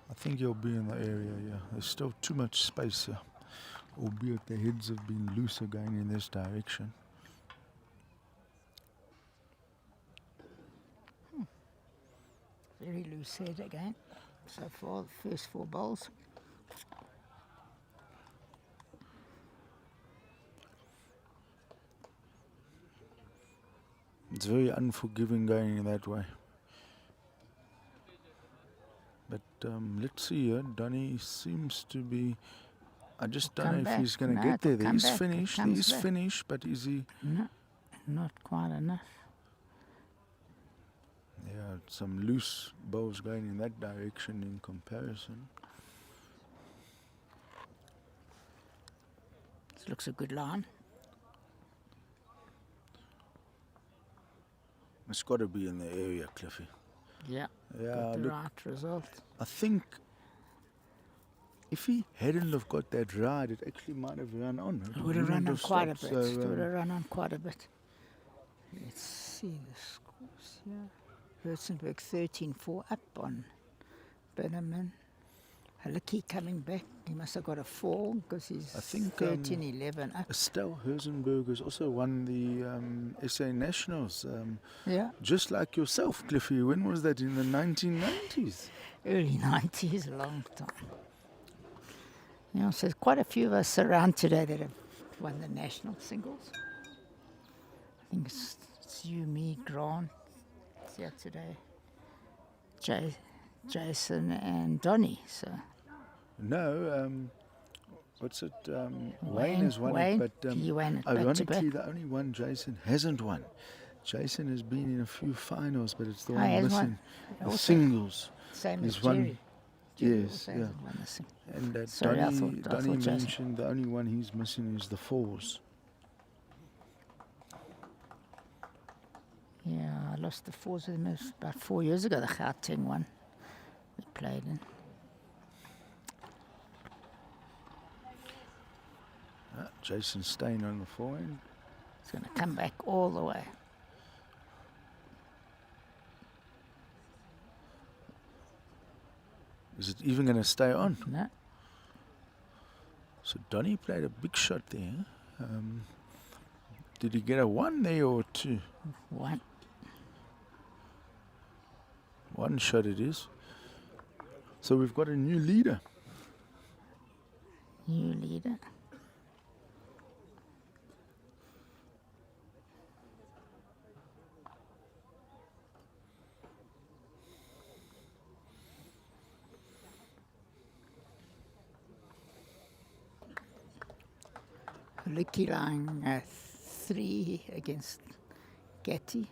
I think he'll be in the area, yeah. There's still too much space here. Albeit the heads have been loose again in this direction. Very loose head again. So far, the first 4 bowls. It's very unforgiving going in that way. But let's see here. Donny seems to be... I just don't Come know if back. he's going to No, get there. it'll come He's back. It finished. comes He's back. finished, but is he... No, not quite enough. Yeah, some loose balls going in that direction in comparison. This looks a good line. It's got to be in the area, Cliffy. Yeah, Yeah, got the look, right result. I think if he hadn't have got that right, it actually might have run on. It would have run on quite a bit. stopped, so, It would have run on quite a bit. Let's see the scores here. Herzenberg 13-4 up on Benjamin. Halicki coming back. He must have got a 4 because he's I think, 13-11 up. Estelle Herzenberg has also won the SA Nationals. Yeah, Just like yourself, Cliffy. When was that? In the 1990s? early 90s, a long time. Yeah, so there's quite a few of us around today that have won the national singles. I think it's you, me, Grant. It's here today. Jason and Donny. So No, what's it? Wayne has won Wayne, it, but he won it back to ironically, back. the only one Jason hasn't won. Jason has been in a few finals, but it's the Oh, one he has missing. won. The Also, singles. same he's as won- Jerry. Jerry yes, also yeah. hasn't won the sing- And that Sorry, I Donny thought Jason- mentioned the only one he's missing is the fours. Yeah, I lost the 4s with him about 4 years ago, the Gauteng one we played in. Jason staying on the forehand. It's going to come back all the way. Is it even going to stay on? No. So Donny played a big shot there. Did he get a 1 there or 2? One. One shot it is. So we've got a new leader. New leader. Lucky line 3 against Getty.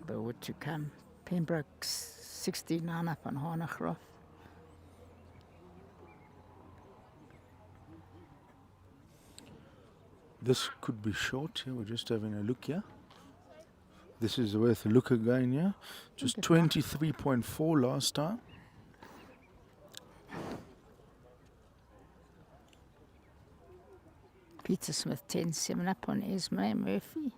But would to come. Pembroke 69 up on Harnagroff. This could be short here. We're just having a look here. This is worth a look again here. Just 23.4 last time. Peter Smith 10-7 up on Esme Murphy.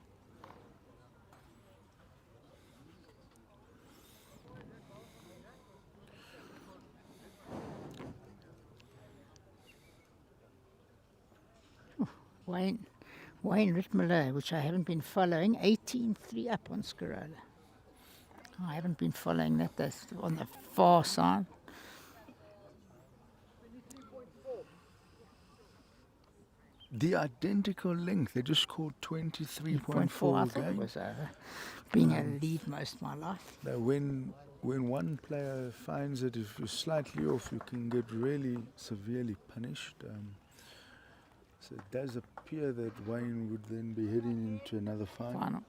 Wayne Rittmiller, which I haven't been following, 18-3 up on Scarola. I haven't been following that. That's on the far side. The identical length. They just scored 23.4 I thought it was being a lead most of my life. Now when one player finds that if you're slightly off, you can get really severely punished. So it does appear that Wayne would then be heading into another final.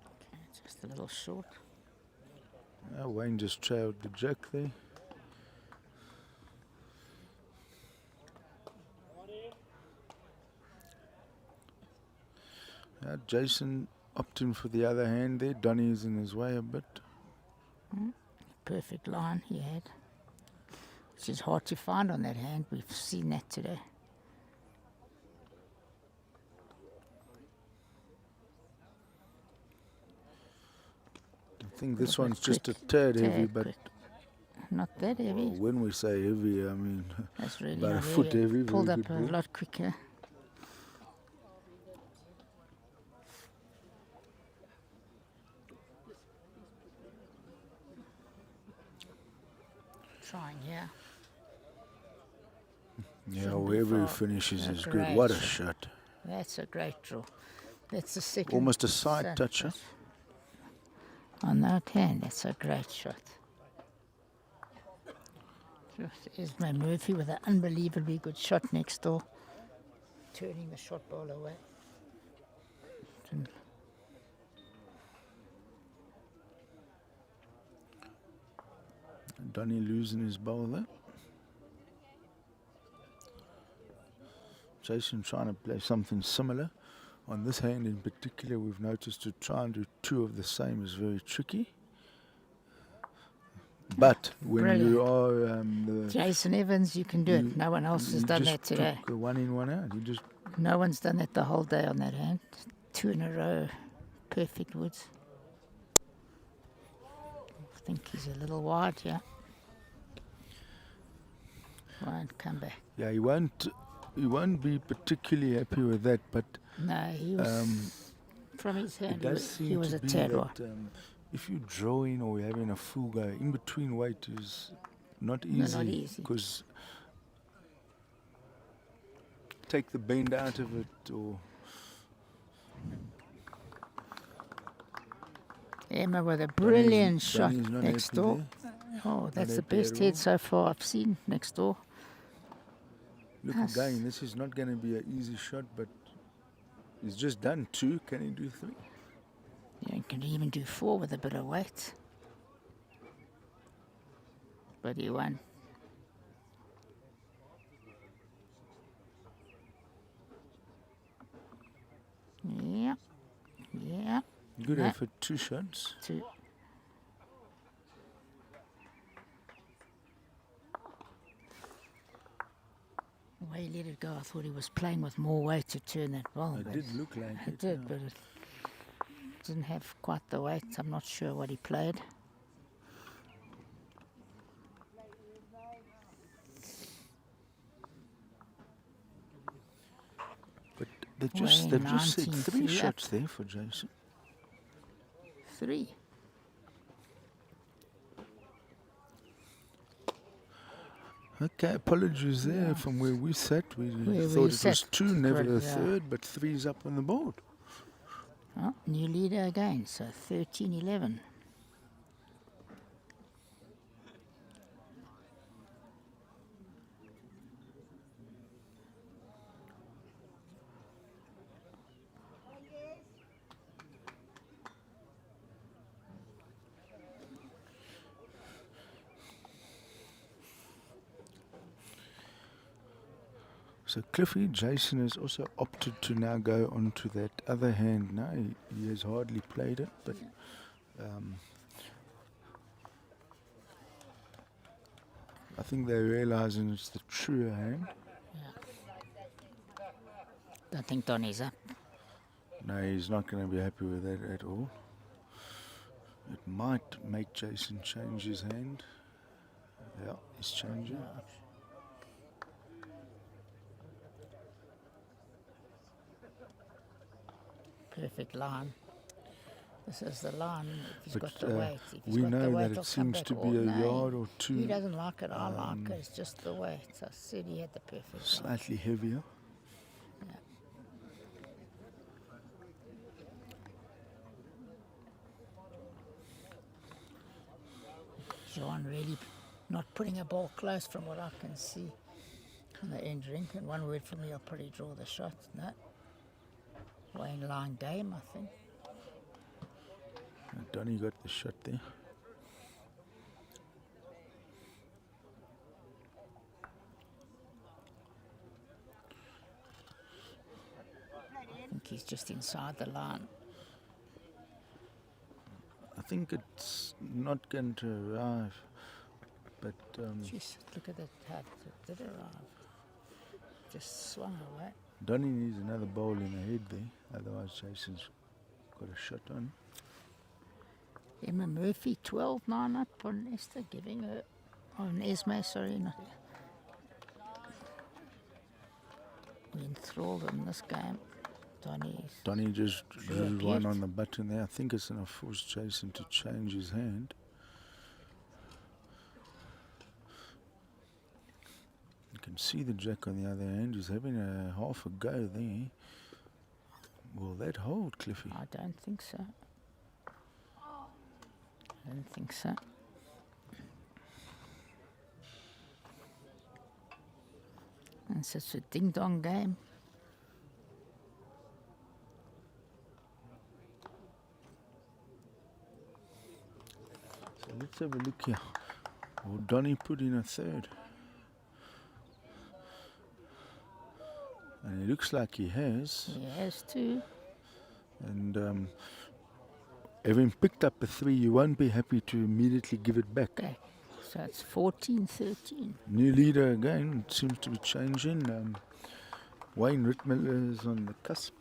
Okay, just a little short. Wayne just trailed the jack there. Jason opting for the other hand there. Donny's in his way a bit. Perfect line he had. Which is hard to find on that hand. We've seen that today. I think this one's just a tad heavy, but not that heavy. When we say heavy, I mean That's really about a not foot heavy. Pulled very up good a ball. lot quicker. Trying, yeah. Yeah, Shouldn't be wherever he far. finishes is good. Great What a shot. shot. That's a great draw. That's the second. Almost a side toucher. On that hand, that's a great shot. Esme Murphy with an unbelievably good shot next door. Turning the shot ball away. Donny losing his bowl there. Jason trying to play something similar. On this hand in particular, we've noticed to try and do two of the same is very tricky. But when you are Jason Evans, you can do it. No one else has done that today. Took a one in, one out. You just No one's done that the whole day on that hand. 2 in a row. Perfect woods. I think he's a little wide, yeah. Won't come back. Yeah, he won't be particularly happy with that, but No, he was from his hand. it does seem He was to a be tad that wide. if you're drawing or you're having a full go, in between weight is not No, easy. not easy. Because take the bend out of it, or Emma with a brilliant shot Donny's not next happy door. there. Oh, that's the happy at best head all. so far I've seen next door. Look Yes. again, this is not going to be an easy shot, but he's just done 2. Can he do 3? Yeah, you can even do 4 with a bit of weight. But he won. Yeah. Yeah. Good No. effort, 2 shots. 2. The way he let it go, I thought he was playing with more weight to turn that ball. It but did look like It it. did, yeah. but it didn't have quite the weight. I'm not sure what he played. But they've Weighing just said 3 19.3 shots up. there for Jason. 3. Okay, apologies there from where we sat. We Where thought we it was sat, 2, never but, a third, but 3's up on the board. Oh, new leader again, so 13-11. So Cliffy, Jason has also opted to now go onto that other hand now. He has hardly played it, but I think they're realizing it's the truer hand. Don't think Donny's up. No, he's not going to be happy with that at all. It might make Jason change his hand. Yeah, he's changing. Perfect line. This is the line. If he's But, got the weight. If he's we got the know weight, that he'll it come seems back to all be a night. yard or two. He doesn't like it. I like it. It's just the weight. I said he had the perfect line. Slightly heavier. John really not putting a ball close from what I can see on the end ring. And one word from me, I'll probably draw the shot. No. Wayne line game, I think. Donny got the shot there. I think he's just inside the line. I think it's not going to arrive, but Jeez, look at that hat. It did arrive. Just swung away. Donny needs another bowl in the head there, otherwise Jason's got a shot on. Emma Murphy, 12-9 up on Esther, giving her, on Esme, sorry. Not, we enthralled in this game. Donny just Drew a drew one gift. on the button there. I think it's going to force Jason to change his hand. You can see the jack on the other hand. He's having a half a go there. Will that hold, Cliffy? I don't think so. I don't think so. And it's such a ding-dong game. So let's have a look here. Will Donny put in a third? And it looks like he has. He has two. And having picked up a 3, you won't be happy to immediately give it back. Okay. So it's 14-13. New leader again, it seems to be changing. Wayne Rittmiller is on the cusp.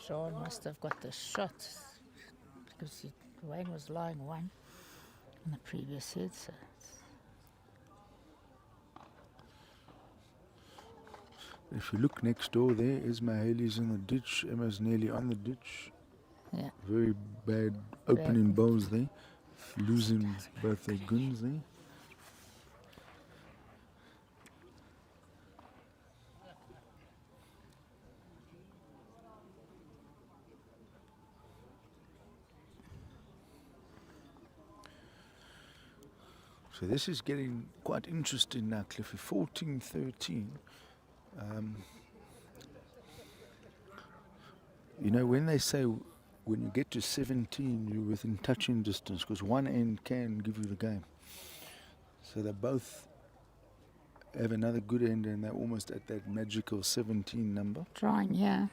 Jean must have got the shot because Wayne was lying 1 on the previous head. So If you look next door there, Esma Haley's in the ditch. Emma's nearly on the ditch. yeah. Very bad opening bowls there. Losing both their guns there. So this is getting quite interesting now, Cliffy. 14-13. You know, when they say when you get to 17, you're within touching distance, because one end can give you the game. So they both have another good end, and they're almost at that magical 17 number. Trying, yeah.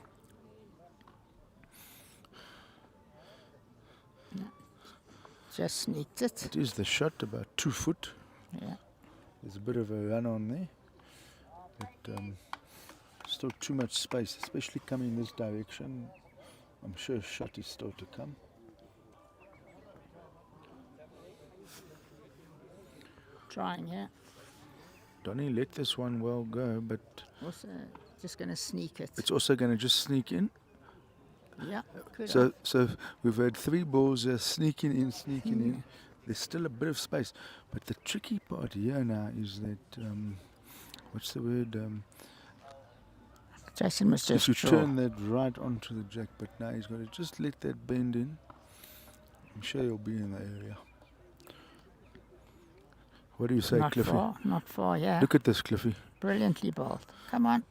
Just sneaked it. It is the shot, about 2 foot. Yeah. There's a bit of a run on there, but still too much space, especially coming this direction. I'm sure a shot is still to come. Trying, yeah. Donny let this one well go, but Also, just going to sneak it. it's also going to just sneak in. Yeah, good. So we've had 3 balls here sneaking in. There's still a bit of space, but the tricky part here now is that what's the word? Jason was just If you turn that right onto the jack, but now he's got to just let that bend in. I'm sure he'll be in the area. What do you say, not Cliffy? Not far, yeah. Look at this, Cliffy. Brilliantly bowled. Come on.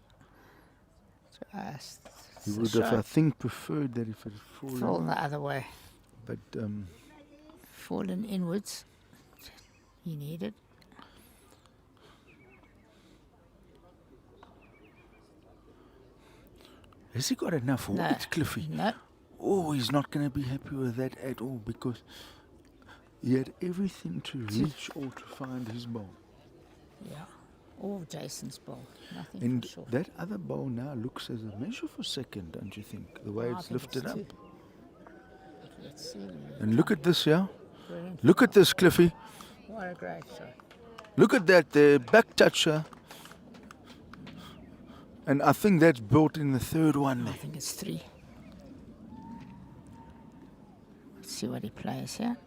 Just He would have, I think, preferred that if it had fallen the other way. But Fallen inwards. He needed. has he got enough weight, Cliffy? No. Oh, he's not going to be happy with that at all because he had everything to reach or to find his ball. Yeah. All Jason's ball. Nothing And for sure. that other ball now looks as a measure for second, don't you think? The way I it's think lifted up. too. Let's see. And look at this, yeah? Brilliant. Look at this, Cliffy. What a great shot. Look at that there, back toucher. And I think that's built in the third one I there. think it's 3. Let's see what he plays here.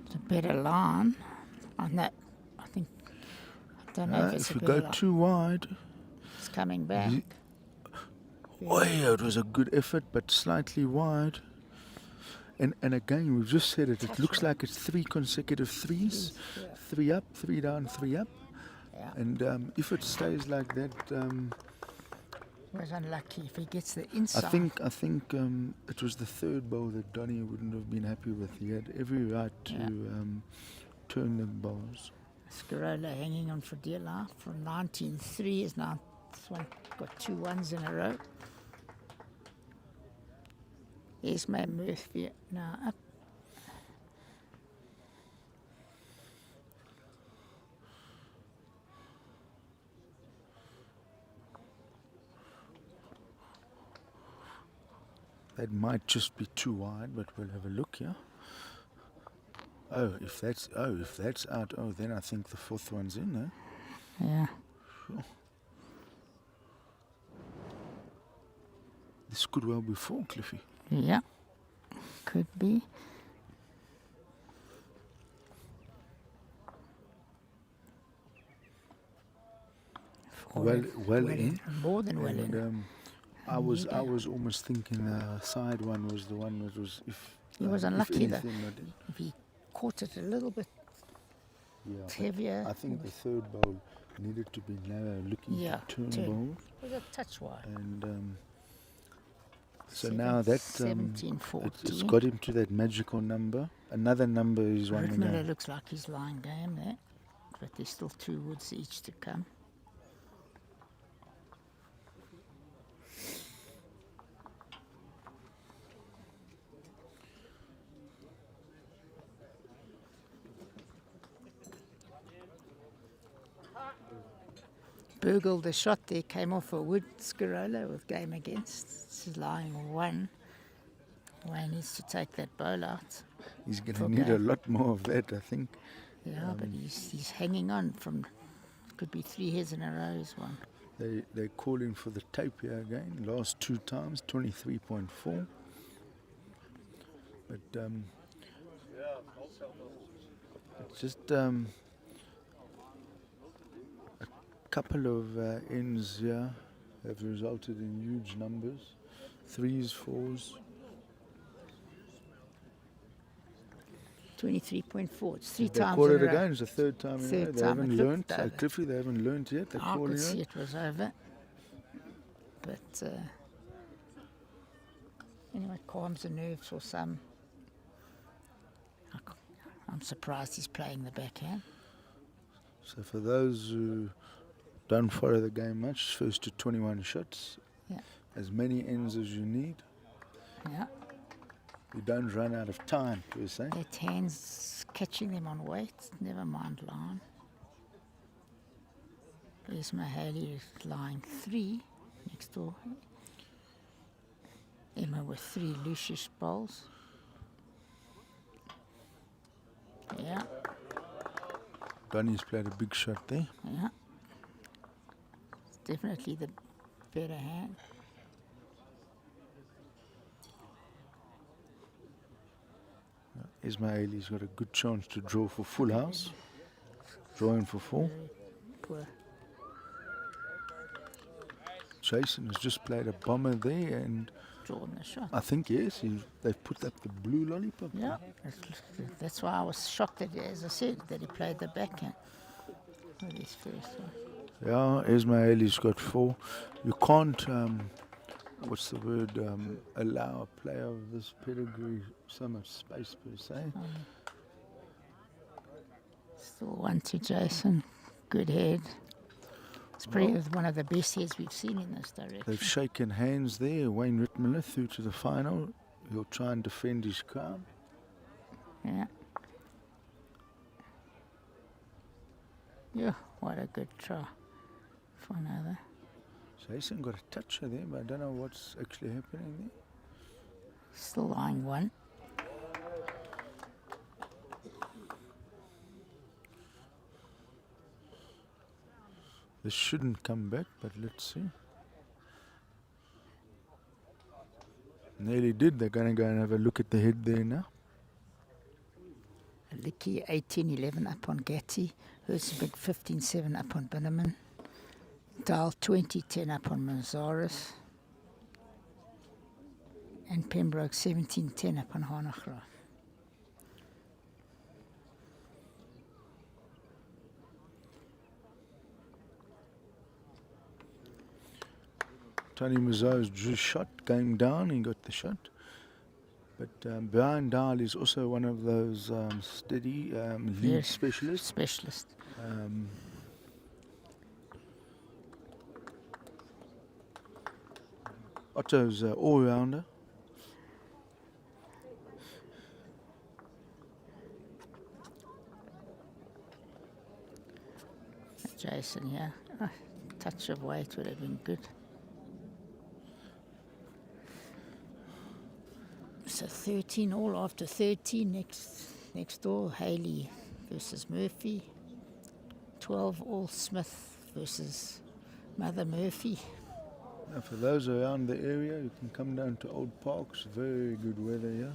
It's a better line on that. I think. I don't know if it's If a you better go line. too wide, It's coming back. oh yeah, it was a good effort, but slightly wide. And again, we've just said it. It looks like it's 3 consecutive threes. Yeah. 3 up, 3 down, 3 up. Yeah. And if it stays like that, He was unlucky if he gets the inside. I think it was the third ball that Donny wouldn't have been happy with. He had every right to turn the balls. Scarola hanging on for dear life from 19-3 is now this one got 2 1s in a row. Here's my Murphy now up. That might just be too wide, but we'll have a look here. If that's out, then I think the 4th one's in, eh? Yeah. Sure. This could well be 4, Cliffy. Yeah. Could be. Well in. More than well in. And, I was almost thinking the side one was the one that was if He was if unlucky though. anything, not in. If he caught it a little bit Yeah, but heavier. I think the third bowl needed to be narrow, looking Yeah, to turn turn. bowl, Was a touch wide. and so now that 17, 14. it's got him to that magical number. Another number is one Rick Miller again. looks like he's lying game there, but there's still 2 woods each to come. Burgled the shot there, came off a wood. Scarola with game against. This is lying 1. Wayne needs to take that bowl out. He's going for to need a game. lot more of that, I think. Yeah, but he's hanging on from, could be 3 heads in a row is one. They're calling for the tape here again. Last 2 times, 23.4. But it's just a couple of ends here have resulted in huge numbers. 3s, 4s. 23.4. It's 3 They times call in it a row. again. It's the 3rd time in a row. Third They time haven't it looked learnt. over. Cliffy, they haven't learnt yet. They're I calling could see it. it was over. But anyway, it calms the nerves for some. I'm surprised he's playing the backhand. So for those who don't follow the game much, first to 21 shots. Yeah. As many ends as you need. Yeah. You don't run out of time, per se. That hand's catching them on weight. Never mind line. There's Mahaley line 3 next door. Emma with 3 Lucius bowls. Yeah, Donny's played a big shot there. yeah. It's definitely the better hand. Ismaili's got a good chance to draw for full house. Drawing for 4. Very poor. Jason has just played a bomber there, and Drawn the shot. I think, yes, they've put up the blue lollipop. Yeah, that's why I was shocked that, as I said, that he played the backhand with his first one. Yeah, Ismaili's got 4. You can't, what's the word, allow a player of this pedigree so much space, per se. Still 1 to Jason. Good head. It's probably one of the best heads we've seen in this direction. They've shaken hands there. Wayne Rittmiller through to the final. He'll try and defend his crown. Yeah. Yeah, what a good try for another. Jason got a toucher there, but I don't know what's actually happening there. Still lying 1. This shouldn't come back, but let's see. Nearly did. They're going to go and have a look at the head there now. Licky 18-11 up on Gatti. Herzenberg 15-7 up on Binneman. Dahl 20-10 up on Mazaris. And Pembroke 17-10 up on Hanagra. Tony Mazo's drew shot, game down, he got the shot. But Brian Dahl is also one of those steady lead Yes, specialists. Specialist. Otto's all-rounder. Jason, yeah. Oh, touch of weight would have been good. So 13 all after 13 next door. Haley versus Murphy. 12 all Smith versus Mother Murphy. Now for those around the area, you can come down to Old Parks. Very good weather here.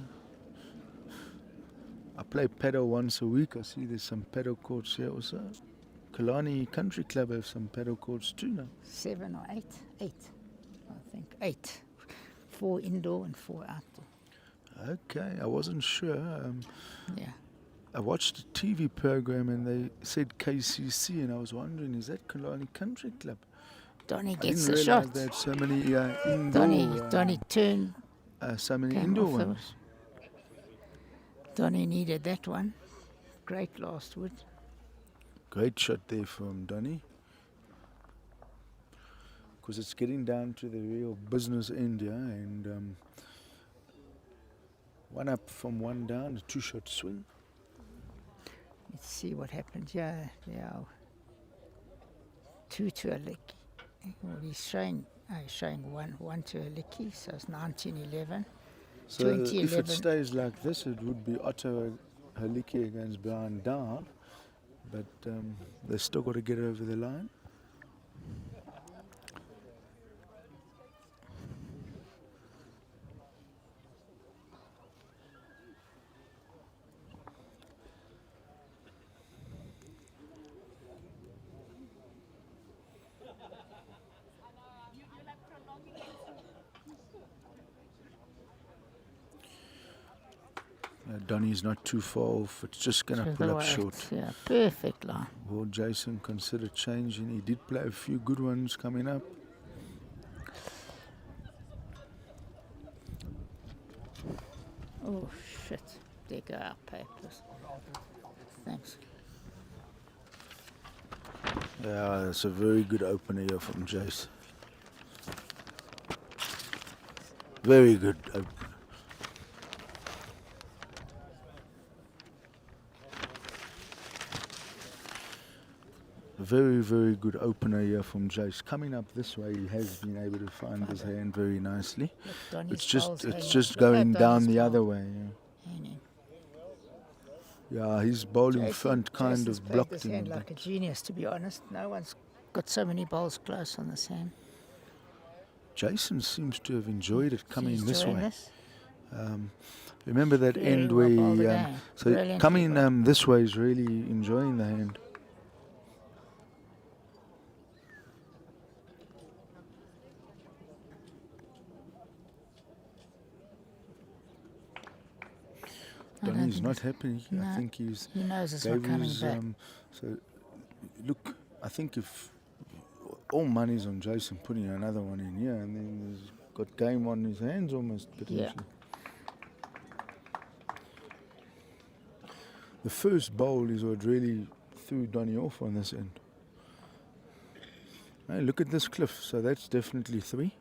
I play paddle once a week. I see there's some paddle courts here also. Kalani Country Club have some paddle courts too now. 7 or 8? 8, I think. 8. 4 indoor and 4 outdoor. Okay, I wasn't sure. Yeah. I watched a TV program and they said KCC, and I was wondering, is that Kalani Country Club? Donny I gets didn't the realize shot. they had so many indoor, Donny turned. so many came indoor off the- ones. Donny needed that one. Great last wood. Great shot there from Donny. Because it's getting down to the real business end here, and one up from one down, a 2-shot swing. Let's see what happens. Yeah. 2 to a licky. Well, he's showing one to a licky, so it's 19-11. So if 20-11. it stays like this, it would be Otto Haliki against Brian Dahl, but they still got to get over the line. Donny's not too far off. It's just going to To pull the up right. short. Yeah, perfect line. Will Jason consider changing? He did play a few good ones coming up. Oh, shit. There go our papers. Thanks. Yeah, that's a very good opener here from Jason. Very good opener. Very, very good opener here from Jace. Coming up this way, he has been able to find his hand very nicely. Look, Donny's It's just bowl's it's hanging. just Look going at down Donny's the bowl other way. Yeah. hanging. Yeah, his bowling Jason- front kind Jason's of played blocked this him. hand a like a bit. genius, to be honest. No one's got so many bowls close on this hand. Jason seems to have enjoyed it coming She's this enjoying way. this. Remember that Very end well where bowled he, again. so Brilliantly coming bowled. this way is really enjoying the hand. I don't Donny's think not happy. I no, think he's he knows it's not gave coming his, back. so look, I think if all money's on Jason putting another one in here, and then he's got game on his hands almost potentially. The first bowl is what really threw Donny off on this end. Hey, look at this cliff. So that's definitely 3.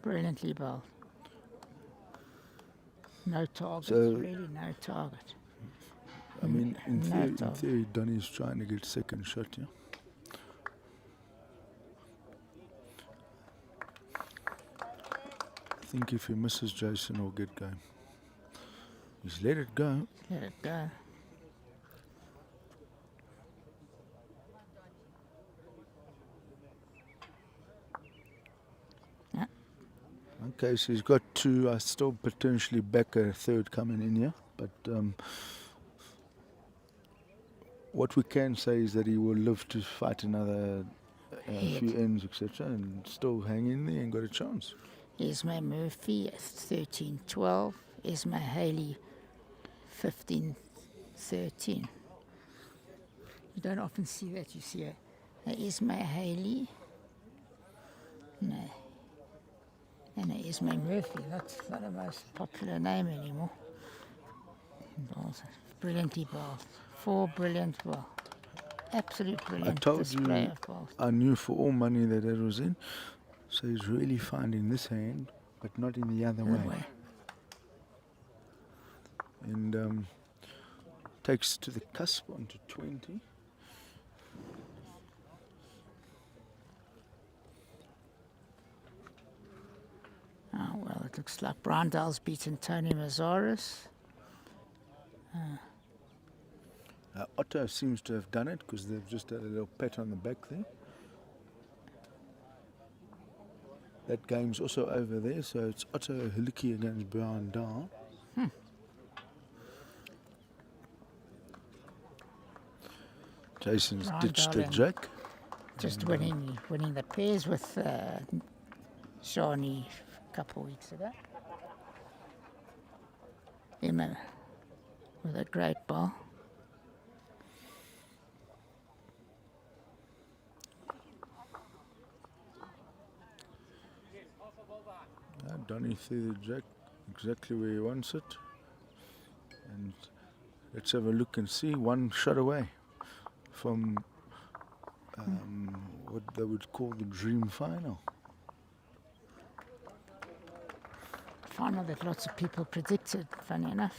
Brilliantly bowled. No target, So- really no target. I mean, in No target. theory, Donny's trying to get second shot here. I think if he misses, Jason will get game. He's let it go. Let it go. Okay, so he's got 2. I still potentially back a third coming in here, but what we can say is that he will live to fight another few ends, etc., and still hang in there and got a chance. Isma Murphy 13-12. Isma Haley 15-13. You don't often see that. You see a Isma Haley. No. And a Isma Murphy. That's not the most popular name anymore. Balls. Brilliantly bowled. 4 brilliant bowls. Absolute brilliant told display you of balls. I knew for all money that it was in, so he's really finding this hand, but not in the other way. And takes to the cusp onto 20. Oh, well, it looks like Brandal's beaten Tony Mazaris. Otto seems to have done it because they've just had a little pat on the back there. That game's also over there, so it's Otto Hiliki against Brandal. Jason's ditched the Brandal and- jack. Just winning the pairs with Shawnee a couple of weeks ago. Emma with a great ball. Donny threw the jack exactly where he wants it. And let's have a look and see. 1 shot away from what they would call the dream final. Final that lots of people predicted, funny enough.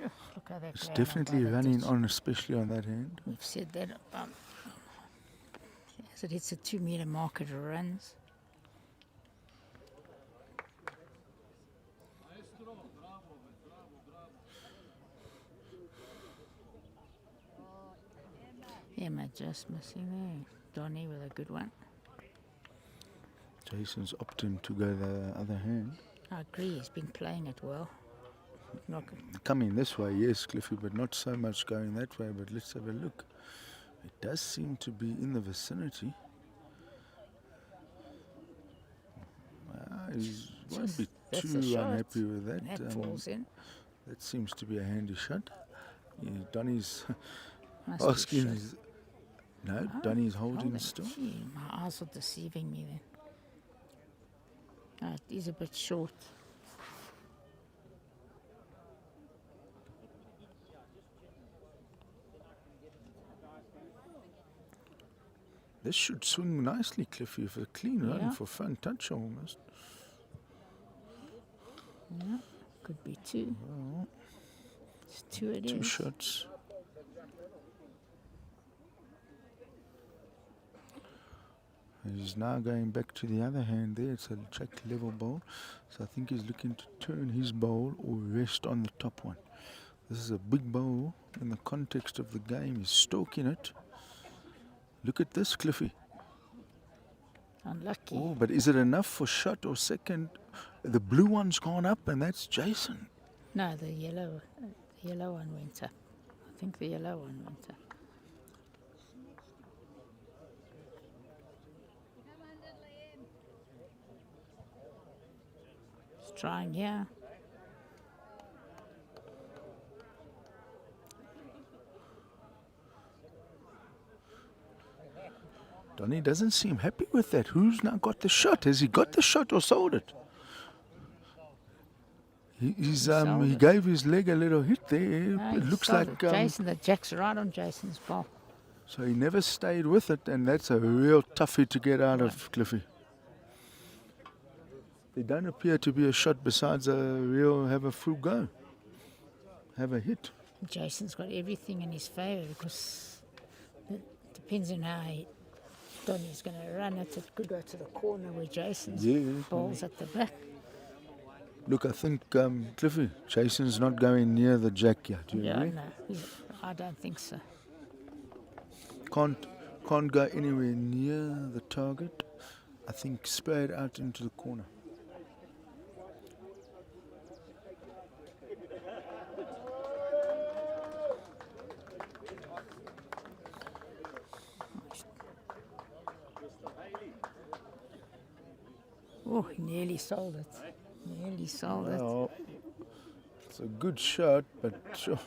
Look how that It's ran definitely by the running ditch. on, especially on that hand. We've said that as it hits the 2 meter mark, it runs. Emma just missing there. Donny with a good one. Jason's opting to go the other hand. I agree, he's been playing it well. Not good. Coming this way, yes, Cliffy, but not so much going that way. But let's have a look. It does seem to be in the vicinity. He won't be That's a too shot. unhappy with that. That falls in. That seems to be a handy shot. Yeah, Donny's Must be asking. shot. No, Donny's holding Holding. still. Gee, my eyes are deceiving me then. Oh, it is a bit short. This should swing nicely, Cliffy, for a clean run, Yeah. for front touch almost. Yeah, could be two. It's two it Two is. shots. He's now going back to the other hand there. It's a jack level bowl. So I think he's looking to turn his bowl or rest on the top one. This is a big bowl in the context of the game. He's stalking it. Look at this, Cliffy. Unlucky. Oh, but is it enough for shot or second? The blue one's gone up, and that's Jason. No, the yellow one went up. I think the yellow one went up. He's trying here. Donnie doesn't seem happy with that. Who's now got the shot? Has he got the shot or sold it? He gave his leg a little hit there. No, It he looks sold like it. Jason, the jack's right on Jason's ball. so he never stayed with it, and that's a real tough hit to get out of, Cliffy. There don't appear to be a shot besides a real have a full go, have a hit. Jason's got everything in his favour because it depends on how Donnie's going to run it. It could go to the corner where Jason's ball's at the back. Look, I think, Cliffy, Jason's not going near the jack yet. Do you agree? No, I don't think so. Can't go anywhere near the target. I think spray it out into the corner. Oh, he nearly sold it. Nearly sold it. Well, it's a good shot, but sure,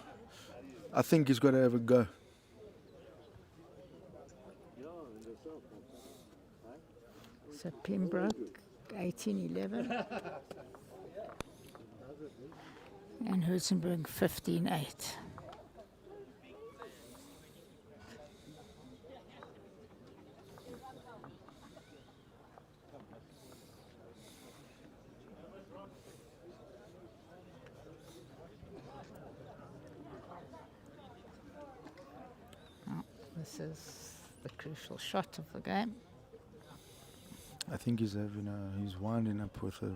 I think he's got to have a go. So Pembroke, 18-11. And Herzenberg, 15-8. This is the crucial shot of the game. I think he's winding up with a,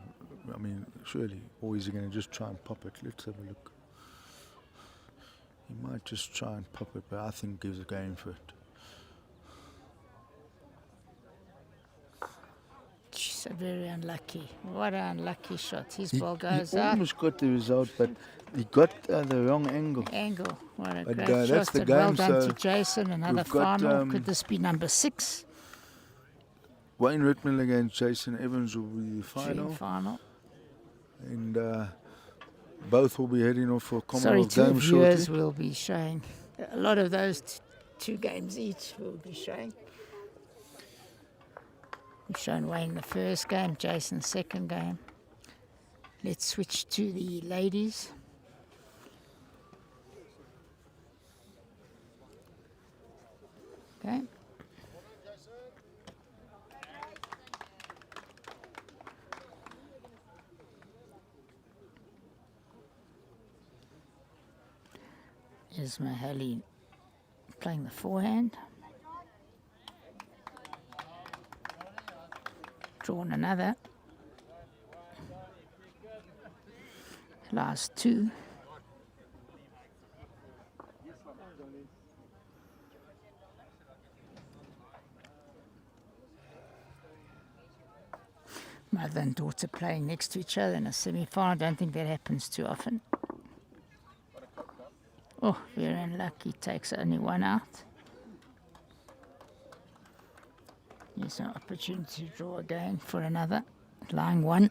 I mean, surely, or is he going to just try and pop it? Let's have a look. He might just try and pop it, but I think he's going for it. So very unlucky. What an unlucky shot. His He ball goes he out. almost got the result, but he got the wrong angle. Angle. What a But, great that's shot. the And well game, done so to Jason. Another we've got, final. Could this be number 6? Wayne Rittman against Jason Evans will be the Dream final. final. And both will be heading off for Sorry Commonwealth to the Games viewers, shortly. we'll be showing a lot of those two games each. We'll be showing. We've shown Wayne the first game, Jason the second game. Let's switch to the ladies. Okay. Is Mahali playing the forehand? Drawn another. Last two. Mother and daughter playing next to each other in a semi-final. I don't think that happens too often. Oh, very unlucky. Takes only one out. Here's an opportunity to draw again for another. Line one.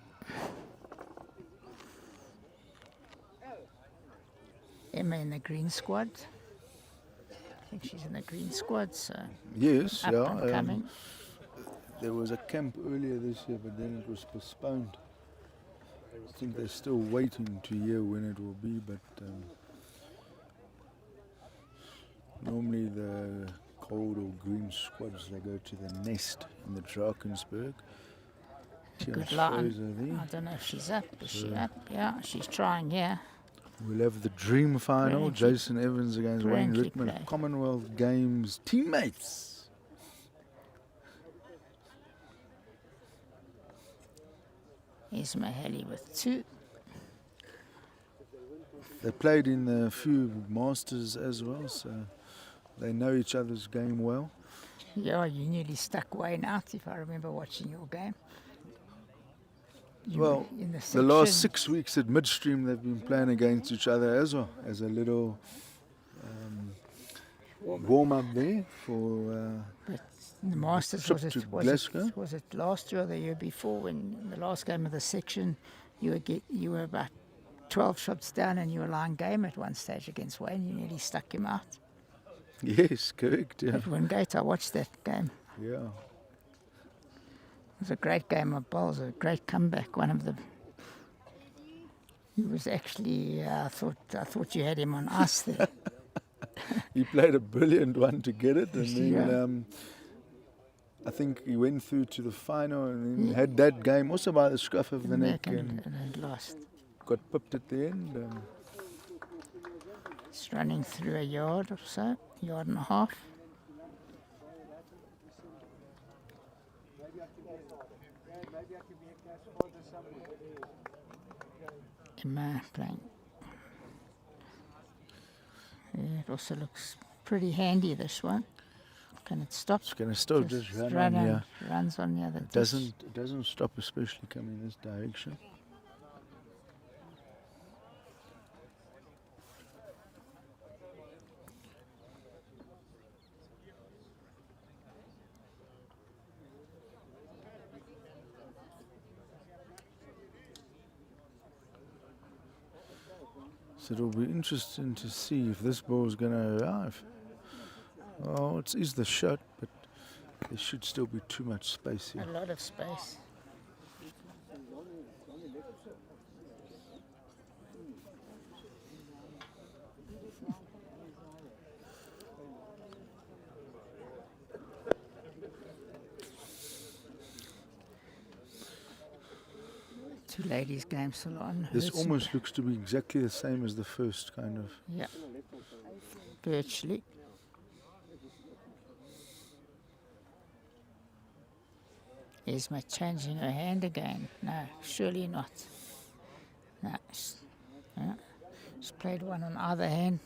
Emma in the green squad. I think she's in the green squad, so Yes, up and coming. There was a camp earlier this year, but then it was postponed. I think they're still waiting to hear when it will be, but normally the gold or green squads, they go to the nest in the Drakensberg. Good Tia's line. Fraser there. I don't know if she's up. Is she up? Yeah, she's trying here. We'll have the dream final. Brilliantly- Jason Evans against Wayne brilliantly Rickman, played. Commonwealth Games teammates. Here's Mahali with 2. They played in a few Masters as well, so they know each other's game well. Yeah, you nearly stuck Wayne out if I remember watching your game. You Well, were in the last section. 6 weeks at midstream, they've been playing against each other as well, as a little warm up there for. But the Masters, trip to Glasgow? was it last year or the year before, when in the last game of the section you were about 12 shots down and you were lying game at one stage against Wayne. You nearly stuck him out. Yes, correct. Yeah, At Wingate, I watched that game. yeah. It was a great game of bowls, a great comeback. One of the. He was actually. I thought you had him on ice there. He played a brilliant one to get it, and then Yeah. I think he went through to the final and then had that game also by the scruff of the neck and and lost. got pipped at the end. It's running through a yard or so, yard and a half. Emma playing. Yeah, it also looks pretty handy, this one. Can it stop? It's going to still just run run on on, here. runs on the other It doesn't stop, especially coming this direction. So it'll be interesting to see if this ball is going to arrive. Well, it is the shot, but there should still be too much space here. A lot of space. Two ladies' games still on. This Hurts- almost looks to be exactly the same as the first, kind of. Yeah. Virtually. Isma changing her hand again? No, surely not. No. She's played one on either hand.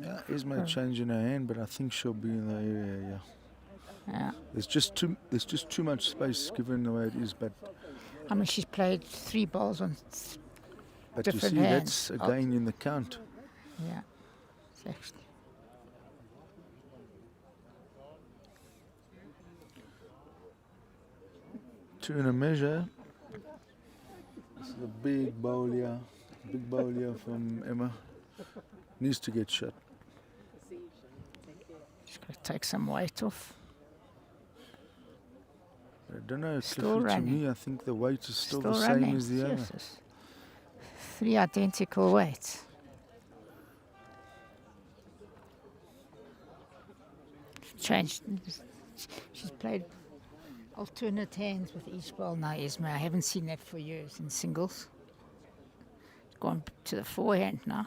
Yeah, Isma changing her hand, but I think she'll be in the area. Yeah. Yeah. There's just too much space given the way it is, but I mean, she's played 3 balls on. you Different see hands. that's again in the count. Yeah. It's actually. Two in a measure. This is a big bowl here from Emma. Needs to get shot. She's got to take some weight off. I don't know, Still Cliffy, to running. me I think the weight is still the running. same as the other. Jesus. 3 identical weights. Changed. She's played alternate hands with each ball now, Isma. I haven't seen that for years in singles. It's gone to the forehand now.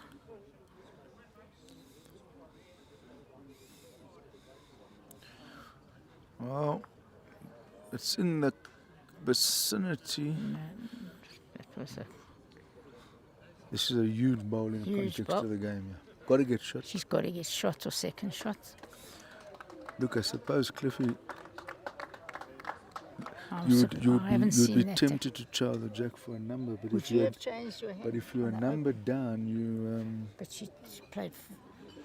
Well, it's in the vicinity. That was a. This is a huge bowl in the Huge context bowl. of the game. Yeah. Got to get shot. She's got to get shot or second shot. Look, I suppose Cliffy, I'm you surprised. I haven't would seen be that. tempted to chow the jack for a number, but Would if you you have changed your hand? but if you're a on the number down, you But she played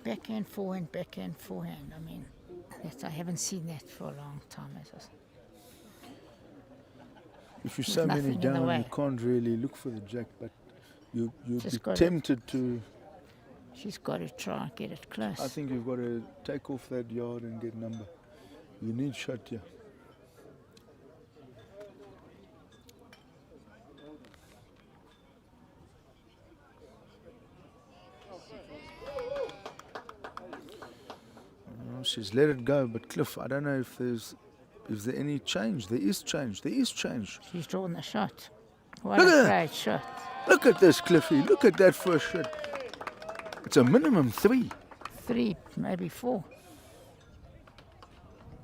backhand, forehand, backhand, forehand. I mean, I haven't seen that for a long time. if you're With so nothing many in the down, you way. can't really look for the jack, but you'd Just be got it. tempted to. She's got to try and get it close. I think you've got to take off that yard and get number. You need shot here. She's let it go, but Cliff, I don't know if there's Is there any change? There is change. There is change. She's drawn the shot. What Look a at that. great shot. Look at this, Cliffy. Look at that first shot. It's a minimum 3. 3, maybe 4.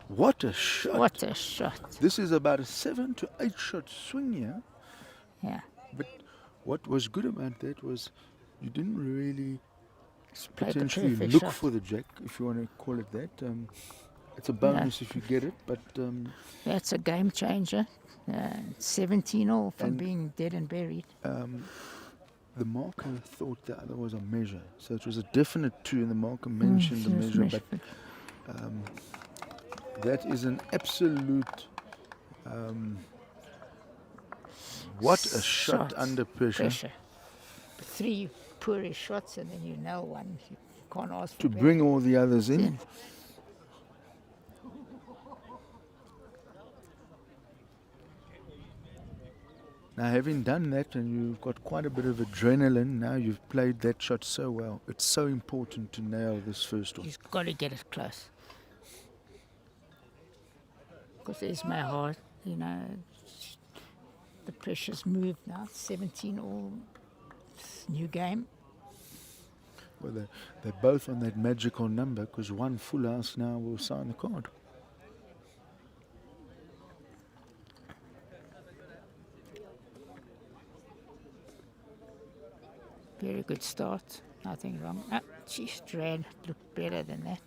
What a shot. What a shot. This is about a 7 to 8 shot swing here. Yeah. But what was good about that was you didn't really Played the potentially perfect look shot. for the jack, if you want to call it that. It's a bonus if you get it, but That's a game changer. 17 all from And- being dead and buried. the marker thought the other was a measure. So it was a definite 2 and the marker mentioned the measure, but that is an absolute what a shot under pressure. 3 poorish shots and then you nail one. You can't ask for To better. bring all the others in. Then Now, having done that and you've got quite a bit of adrenaline, now you've played that shot so well. It's so important to nail this first one. he's got to get it close. Because there's my heart, you know. The pressure's moved now. 17 all. New game. Well, they're both on that magical number because one full house now will sign the card. Very good start. Nothing wrong. Ah, geez, Strand looked better than that.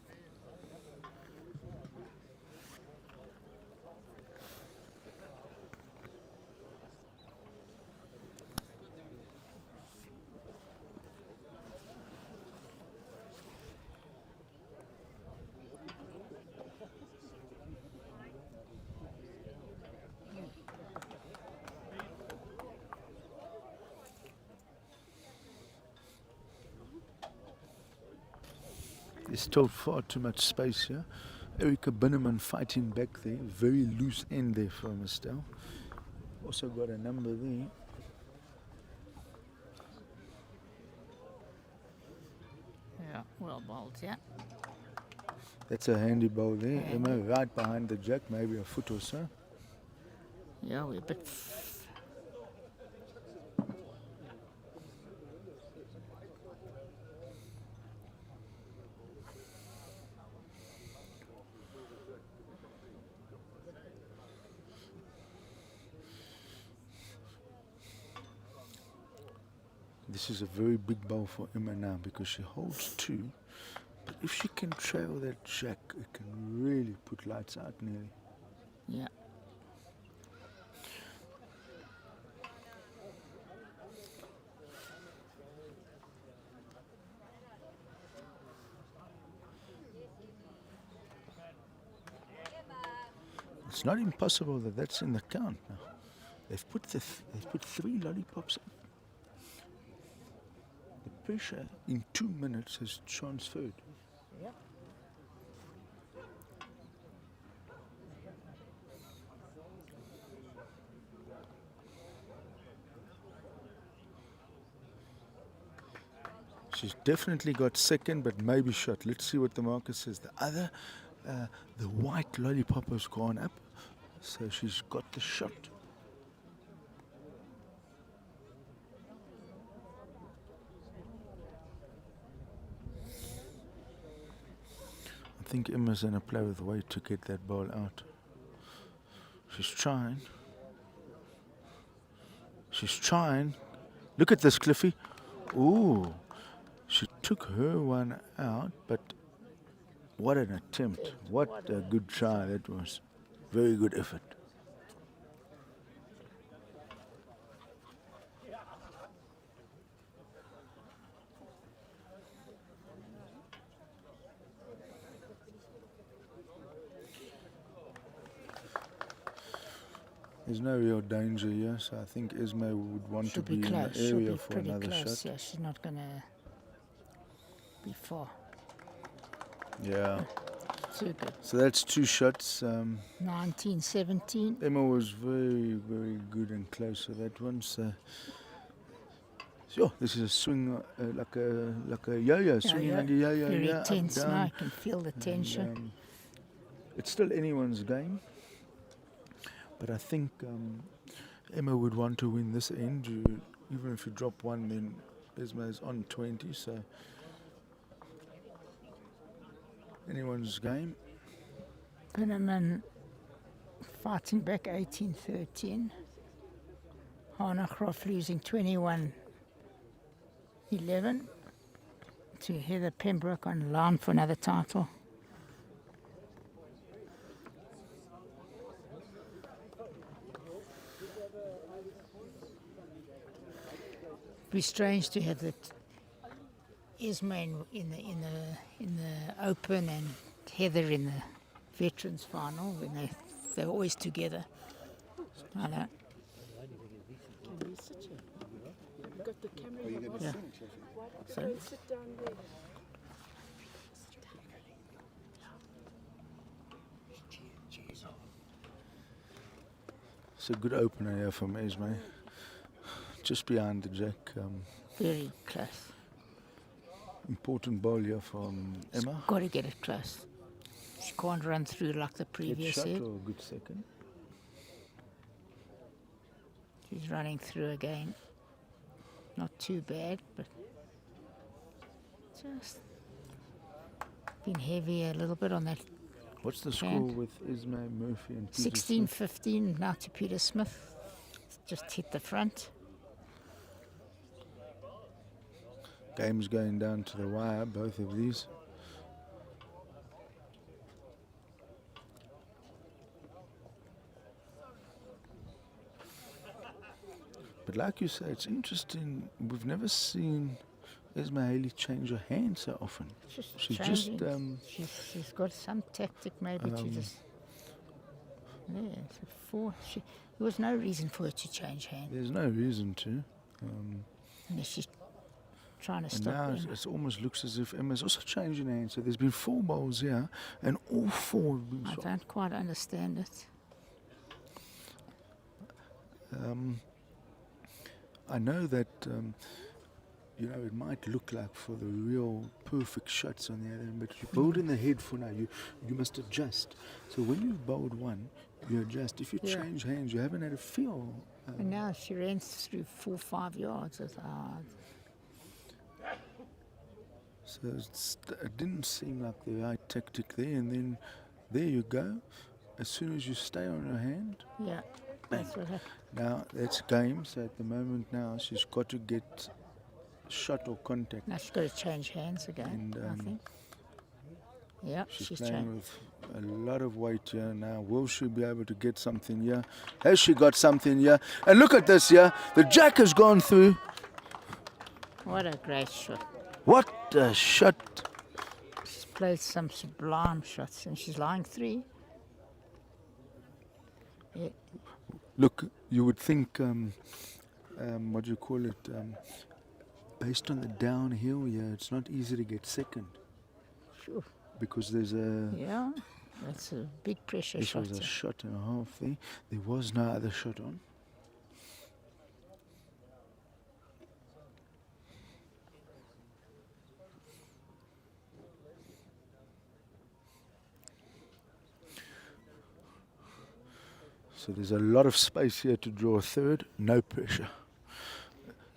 There's still far too much space here. Erica Binneman fighting back there. Very loose end there from Estelle. Also got a number there. Yeah, well bowled, yeah. That's a handy ball there. Handy. Emma right behind the jack, maybe a foot or so. Yeah, we're a bit. This is a very big ball for Emma now because she holds 2. But if she can trail that jack, it can really put lights out nearly. Yeah. It's not impossible that that's in the count now. They've put 3 lollipops up. The pressure in 2 minutes has transferred. Yeah. She's definitely got second, but maybe shot. Let's see what the marker says. The other, the white lollipop has gone up, so she's got the shot. I think Emma's going to play with weight to get that ball out. She's trying. She's trying. Look at this, Cliffy. Ooh. She took her one out, but what an attempt. What a good try that was. Very good effort. There's no real danger here, so I think Esme would want She'll to be in close. the She'll area be for pretty another close. shot. Yeah, she's not going to be far. Yeah. Too good. So that's 2 shots. 19, 17. Emma was very, very good and close for that one. So, sure, this is a swing like a yo-yo, swinging Yeah, like a yo-yo. very yeah, up, tense now. down. I can feel the tension. And, it's still anyone's game. But I think Emma would want to win this end. Even if you drop one, then Esma is on 20, so anyone's game. Binneman fighting back 18-13. Hanacroft losing 21-11 to Heather Pembroke on line for another title. It'd be strange to have that Esma in the Open and Heather in the Veterans final when they're always together. I know. Got the camera. Yeah. So, Sit down there. It's a good opener here from Esme. Just behind the jack. very close. Important ball here from Emma. Got to get it close. She can't run through like the Good previous shot set. or a good second. She's running through again. Not too bad, but just been heavy a little bit on that. What's the score Hand. with Esme Murphy and Peter Smith? 16-15 now to Peter Smith. Just hit the front. Game's going down to the wire, both of these. But like you say, it's interesting. We've never seen Esma Haley change her hand so often. She's just changing. She's got some tactic maybe to just. Yeah, it's a four. There was no reason for her to change hand there's no reason to. unless she's trying to And stop now him. it almost looks as if Emma's also changing hands. So there's been 4 bowls here, and all 4 have been I shot. don't quite understand it. I know that, it might look like for the real perfect shots on the other end, but you build in the head for now. You must adjust. So when you've bowled one, you adjust. If you Yeah. change hands, you haven't had a feel. And now she ran through 4-5 yards. It's hard. So it didn't seem like the right tactic there. And then there you go. As soon as you stay on her hand, Yeah, that's what happened. now that's game. So at the moment now, she's got to get shot or contact. Now she's got to change hands again, And, I think. Yeah, She's she's playing changed. with a lot of weight here now. Will she be able to get something here? Has she got something here? And look at this here. The jack has gone through. What a great shot. What a shot. She's played some sublime shots and she's lying 3. Yeah, Look, you would think, what do you call it? Based on the downhill here, it's not easy to get second sure. because there's a. Yeah, that's a big pressure This shot. was a shot and a half there. There was no other shot on. So there's a lot of space here to draw a third. No pressure.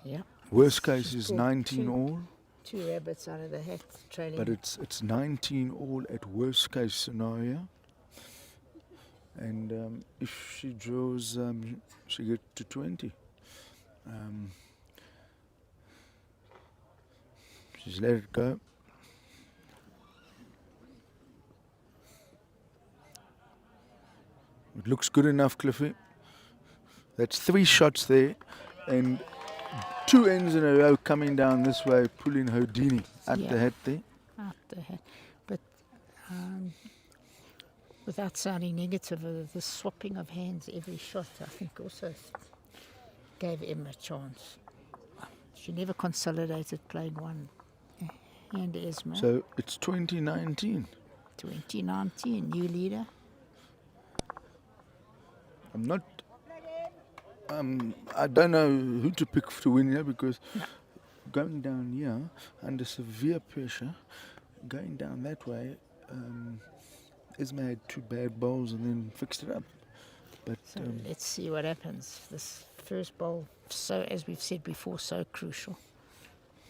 Yeah, Worst case She's is pulled 19 two. all, 2 rabbits out of the hat trailing. but it's 19 all at worst case scenario. And if she draws, she gets to 20. She's let it go. It looks good enough, Cliffy. That's 3 shots there, and 2 ends in a row coming down this way, pulling Houdini at Yeah. the hat there. out the hat. But without sounding negative, the swapping of hands every shot, I think also gave Emma a chance. She never consolidated playing one hand Esma. So it's 2019. 2019, new leader. I'm not. I don't know who to pick to win here because No. going down here under severe pressure, going down that way, Esma had 2 bad bowls and then fixed it up. But So let's see what happens. This first bowl, so as we've said before, so crucial.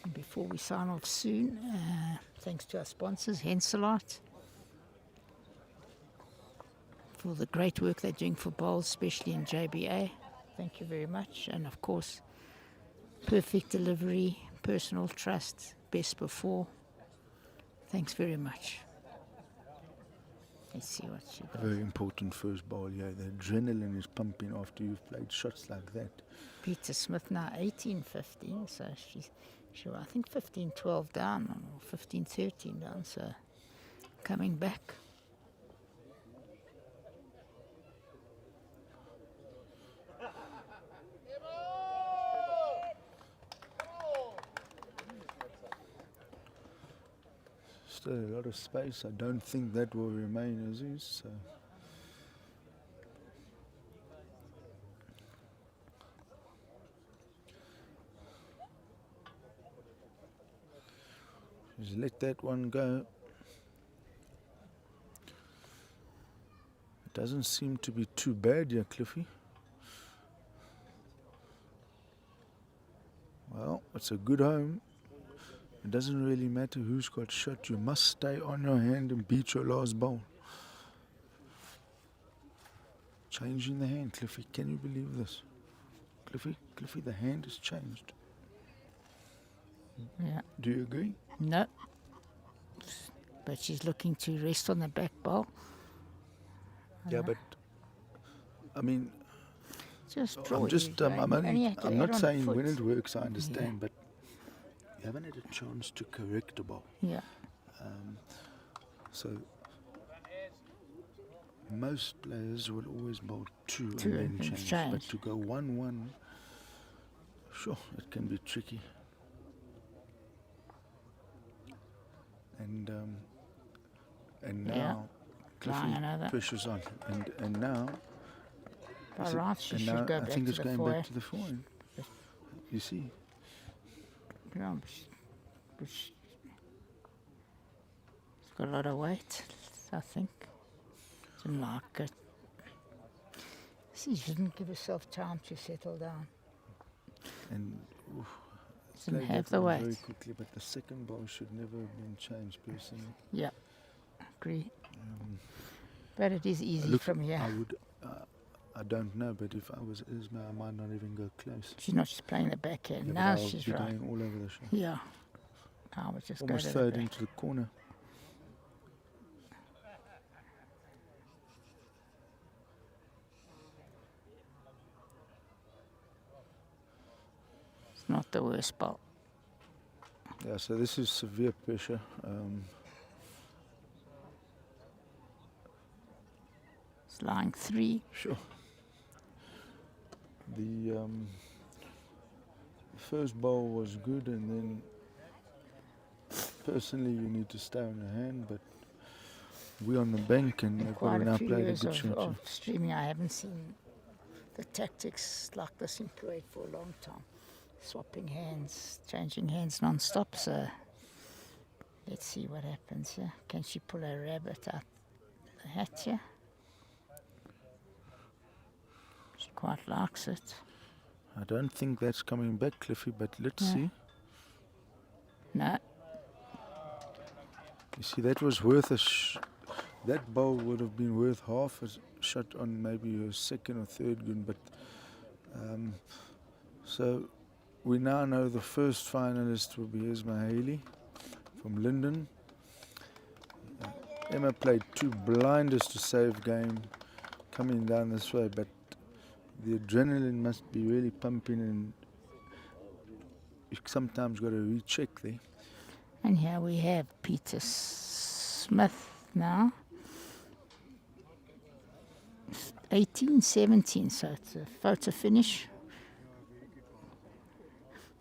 And before we sign off soon, thanks to our sponsors, HENSELITE, for the great work they're doing for bowls, especially in JBA. Thank you very much. And of course, perfect delivery, personal trust, best before. Thanks very much. Let's see what she does. very important first bowl, yeah. The adrenaline is pumping after you've played shots like that. Peter Smith now 18-15, so she's I think 15-12 down or 15-13 down, so coming back. Still a lot of space. I don't think that will remain as is. So. Just let that one go. It doesn't seem to be too bad here, Cliffy. Well, it's a good home. It doesn't really matter who's got shot. You must stay on your hand and beat your last bowl. Changing the hand, Cliffy. Can you believe this? Cliffy, the hand has changed. Yeah. Do you agree? No. But she's looking to rest on the back bowl. Yeah, but I mean, Just draw. I'm not saying when it works, I understand, but you haven't had a chance to correct a ball. Yeah. So most players will always bowl two Two and and then then change. change. But to go 1-1, sure, it can be tricky. And Yeah. now Flying another. pressure's on, and now. By right, she and should now go I back think to it's the going foyer. back to the forehand. You see, Yeah, but it's got a lot of weight, I think. Didn't like it. See, she didn't give herself time to settle down. and Didn't played have that the one very weight. quickly, but the second ball should never have been changed personally. Yeah, agree. But it is easy Look, from here. I would, I don't know, but if I was Isma, I might not even go close. She's not just playing the backhand. Yeah, but Now I'll she's be right. going all over the shop. Yeah. I would just Almost go to throw the it back. into the corner. It's not the worst ball. Yeah, so this is severe pressure. It's lying 3. Sure. The first ball was good, and then personally you need to stay on your hand, but we're on the bank and they've got Quite to a now few play the years good shot. of streaming, I haven't seen the tactics like this employed for a long time. Swapping hands, changing hands non-stop, so let's see what happens here. Can she pull a rabbit out the hat here? She quite likes it. I don't think that's coming back, Cliffy, but let's No. see. No, You see, that was worth that bowl would have been worth half a shot on maybe a second or third gun, but so we now know the first finalist will be Esma Haley from Linden. Emma played 2 blinders to save game coming down this way, but the adrenaline must be really pumping, and you sometimes got to recheck there. and here we have Peter Smith now. 18-17, so it's a photo finish.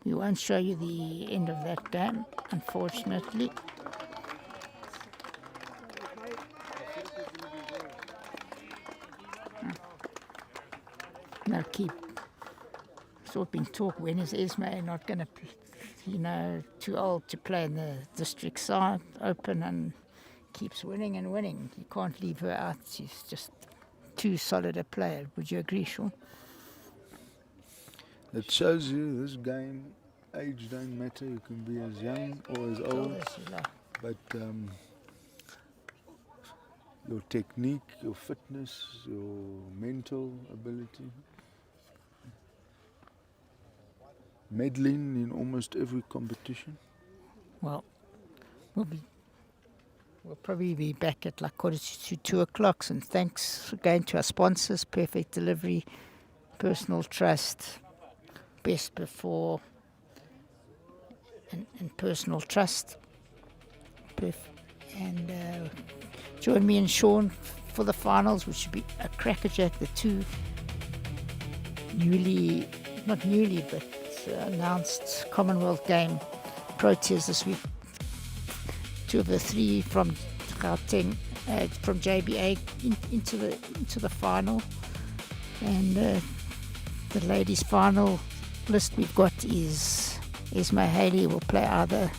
We won't show you the end of that game, unfortunately. No, keep. Sort of been talk. When is Esme not going to, too old to play in the district side, open, and keeps winning and winning. You can't leave her out. She's just too solid a player. Would you agree, Sean? It shows you this game, age don't matter. You can be as young or as old, As you like. but your technique, your fitness, your mental ability, meddling in almost every competition. Well, we'll probably be back at like 2:45. And thanks again to our sponsors: Perfect Delivery, Personal Trust, Best Before, and Personal Trust. And join me and Sean for the finals, which should be a crackerjack. The two not newly, but announced Commonwealth Game Proteas this week. Two of the three from Gauteng, from JBA into the final, and the ladies' final list we've got is Esme Haley will play either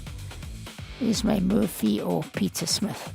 Esme Murphy or Peter Smith.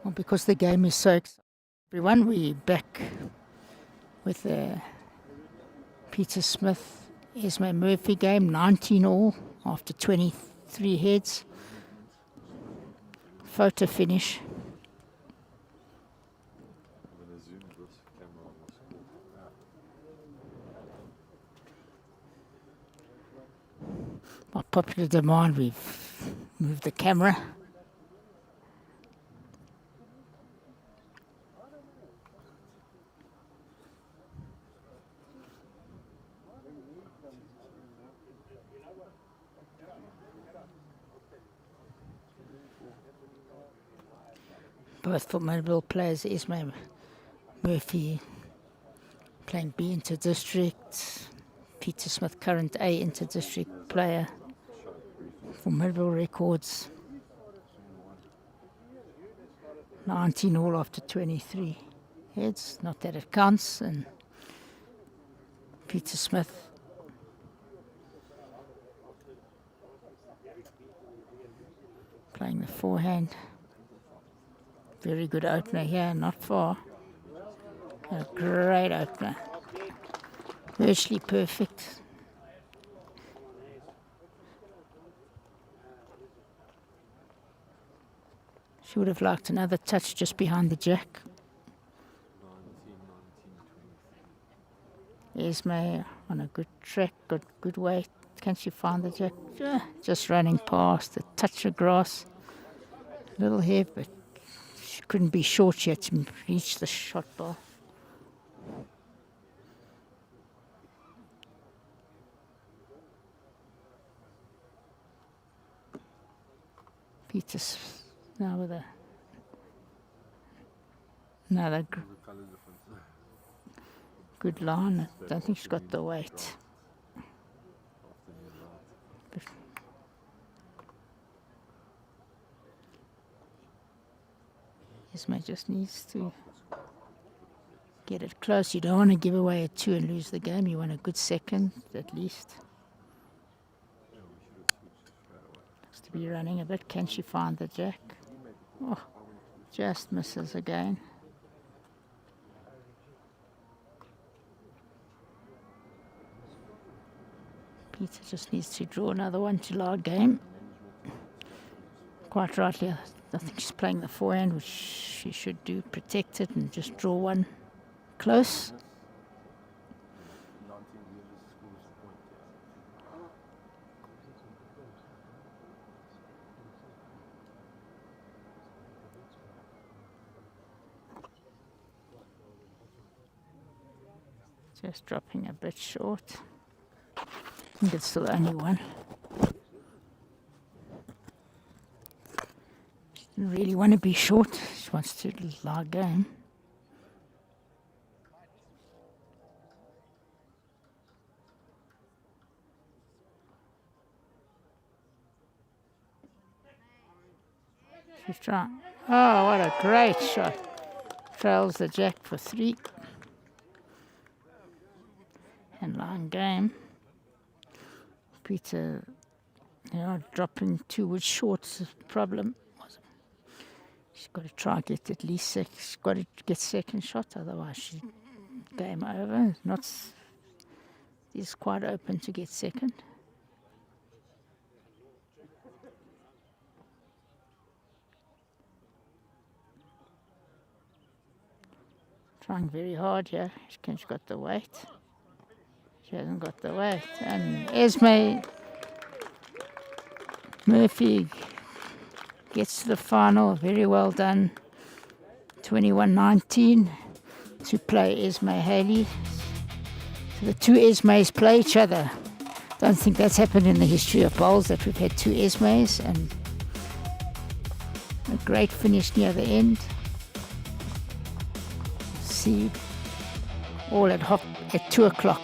Well, because the game is so exciting. Everyone, we're back with the Peter Smith, Esme Murphy game, 19 all after 23 heads. Photo finish. By popular demand, we've moved the camera. Both formidable players, Esme Murphy playing B inter-district, Peter Smith, current A inter-district player. Formidable records. 19 all after 23 heads, not that it counts. And Peter Smith playing the forehand. Very good opener here, not far. A great opener. Virtually perfect. She would have liked another touch just behind the jack. Esme on a good track, got good weight. Can she find the jack? Just running past, a touch of grass. Little hair, but she couldn't be short yet to reach the shot ball. Peter's now with another good line. I don't think she's got the weight. Esme just needs to get it close. You don't want to give away a 2 and lose the game. You want a good second at least. Looks to be running a bit. Can she find the jack? Oh, just misses again. Peter just needs to draw another one to our game. Quite rightly, I think she's playing the forehand, which she should do, protect it and just draw one close. Just dropping a bit short. I think it's still only one. She didn't really want to be short. She wants to lie game. She's trying. Oh, what a great shot. Trails the jack for 3. And line game. Peter, dropping 2 wood short's a problem. She's got to try and get at least she's got to get second shot, otherwise she's game over. Is quite open to get second. Trying very hard here. She's got the weight. She hasn't got the weight. And Esme Murphy gets to the final. Very well done. 21-19 to play Esme Haley. So the 2 Esmes play each other. Don't think that's happened in the history of bowls, that we've had 2 Esmes, and a great finish near the end. See, all at 2 o'clock.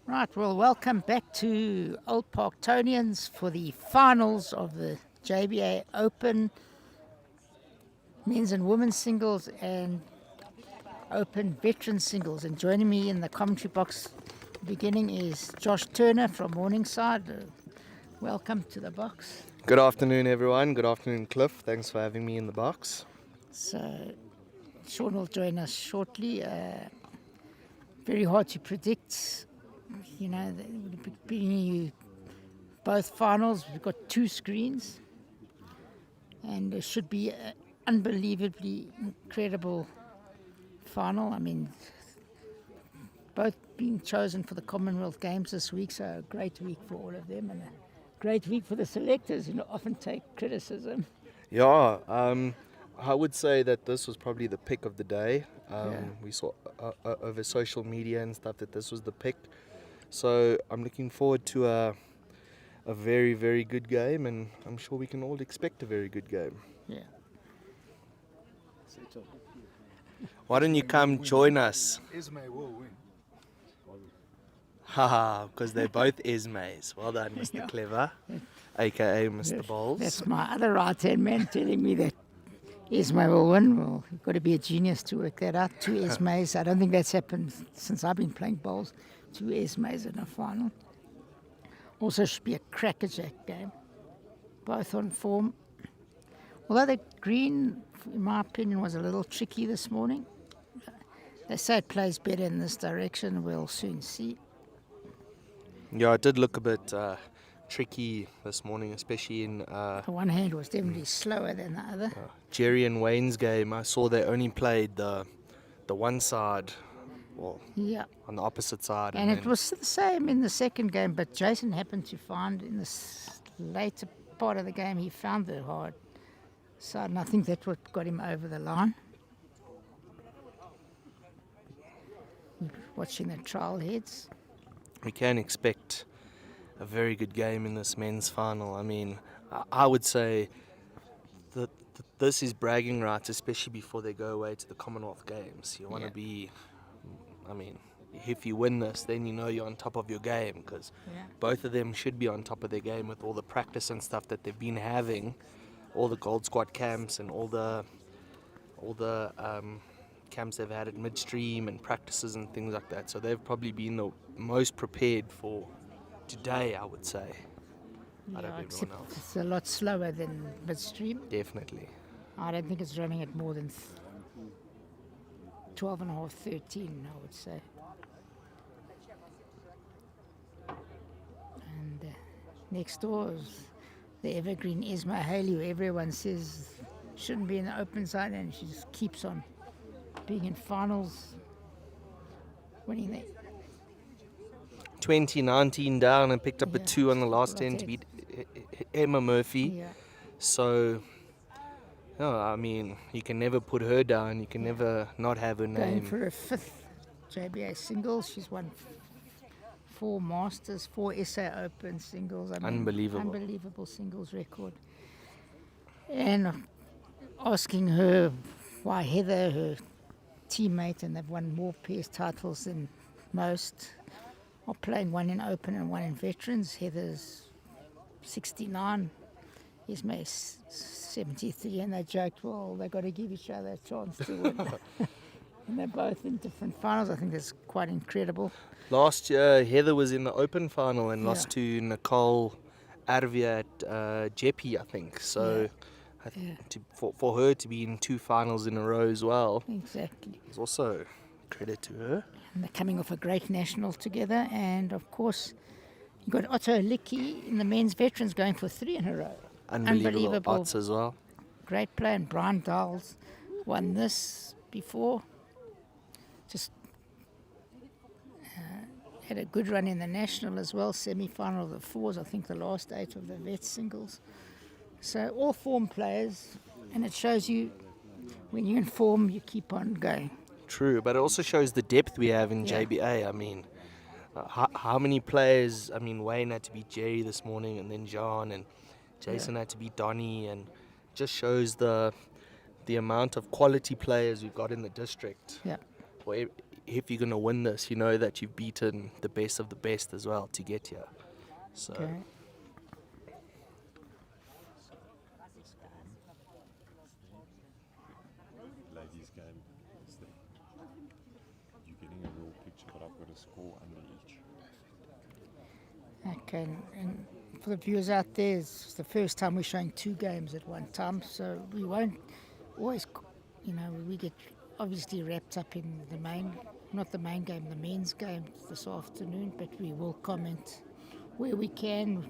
Right, well, welcome back to Old Parktonians for the finals of the JBA Open men's and women's singles and Open veteran singles. And joining me in the commentary box beginning is Josh Turner from Morningside. Welcome to the box. Good afternoon, everyone. Good afternoon, Cliff. Thanks for having me in the box. So, Sean will join us shortly. Very hard to predict. You know, bringing you both finals. We've got two screens, and it should be an unbelievably incredible final. I mean, both being chosen for the Commonwealth Games this week, so a great week for all of them, and a great week for the selectors, who often take criticism. Yeah, I would say that this was probably the pick of the day. We saw over social media and stuff that this was the pick. So I'm looking forward to a very, very good game, and I'm sure we can all expect a very good game. Yeah. Why don't you come join us? Ismay will win. Haha, because they're both Ismays. Well done, Mr. Clever, aka Mr. Bowles. That's my other right-hand man telling me that Ismay will win. Well, you've got to be a genius to work that out. Two Ismays. I don't think that's happened since I've been playing bowls. Two Ismays in a final. Also should be a crackerjack game. Both on form. Although the green, in my opinion, was a little tricky this morning. They say it plays better in this direction. We'll soon see. Yeah, it did look a bit tricky this morning, especially in The one hand was definitely slower than the other. Jerry and Wayne's game. I saw they only played the one side, well, Yeah. on the opposite side. And it then- was the same in the second game, but Jason happened to find in the later part of the game, he found the hard side, and I think that's what got him over the line. Watching the trial heads. we can expect a very good game in this men's final. I mean, I would say that this is bragging rights, especially before they go away to the Commonwealth Games. You want to be, I mean, if you win this, then you know you're on top of your game, because both of them should be on top of their game with all the practice and stuff that they've been having, all the Gold Squad camps and all the camps they've had at midstream and practices and things like that. So they've probably been the most prepared for today, I would say, out of Yeah, except everyone else. it's a lot slower than midstream. Definitely. I don't think it's running at more than 12 and a half, 13, I would say. And next door is the evergreen Isma Haley, who everyone says shouldn't be in the open side, and she just keeps on being in finals, winning the 2019 down and picked up a Yeah. 2 on the last Right 10 to there. beat Emma Murphy. yeah. So, no, I mean, you can never put her down. You can never not have her Going name. for her 5th JBA singles. She's won 4 Masters, 4 SA Open singles. I mean, Unbelievable. Unbelievable singles record. And asking her why Heather, her teammate, and they've won more pairs titles than most, are playing one in Open and one in Veterans. Heather's 69. Ismay's 73, and they joked, well, they've got to give each other a chance to win. And they're both in different finals. I think that's quite incredible. Last year, Heather was in the Open final and Yeah. lost to Nicole Arvia at JBA, I think. So, Yeah. for her to be in 2 finals in a row as well Exactly. is also credit to her. And they're coming off a great national together. And of course, you've got Otto Licky in the men's veterans going for 3 in a row. Unbelievable odds as well. Great play. And Brian Dowles won this before. Just had a good run in the national as well. Semi-final of the 4s. I think the last 8 of the vet singles. So all form players. And it shows you when you're in form, you keep on going. True, but it also shows the depth we have in Yeah. JBA. I mean, how many players? I mean, Wayne had to beat Jerry this morning, and then John, and Jason had to beat Donnie, and just shows the amount of quality players we've got in the district. Yeah. For if you're going to win this, you know that you've beaten the best of the best as well to get here. So Okay. Ladies game. You're getting a real picture, but I've got a score under each. Okay, and for the viewers out there, it's the first time we're showing 2 games at one time, so we won't always, we get obviously wrapped up in the main, not the main game, the men's game this afternoon, but we will comment where we can,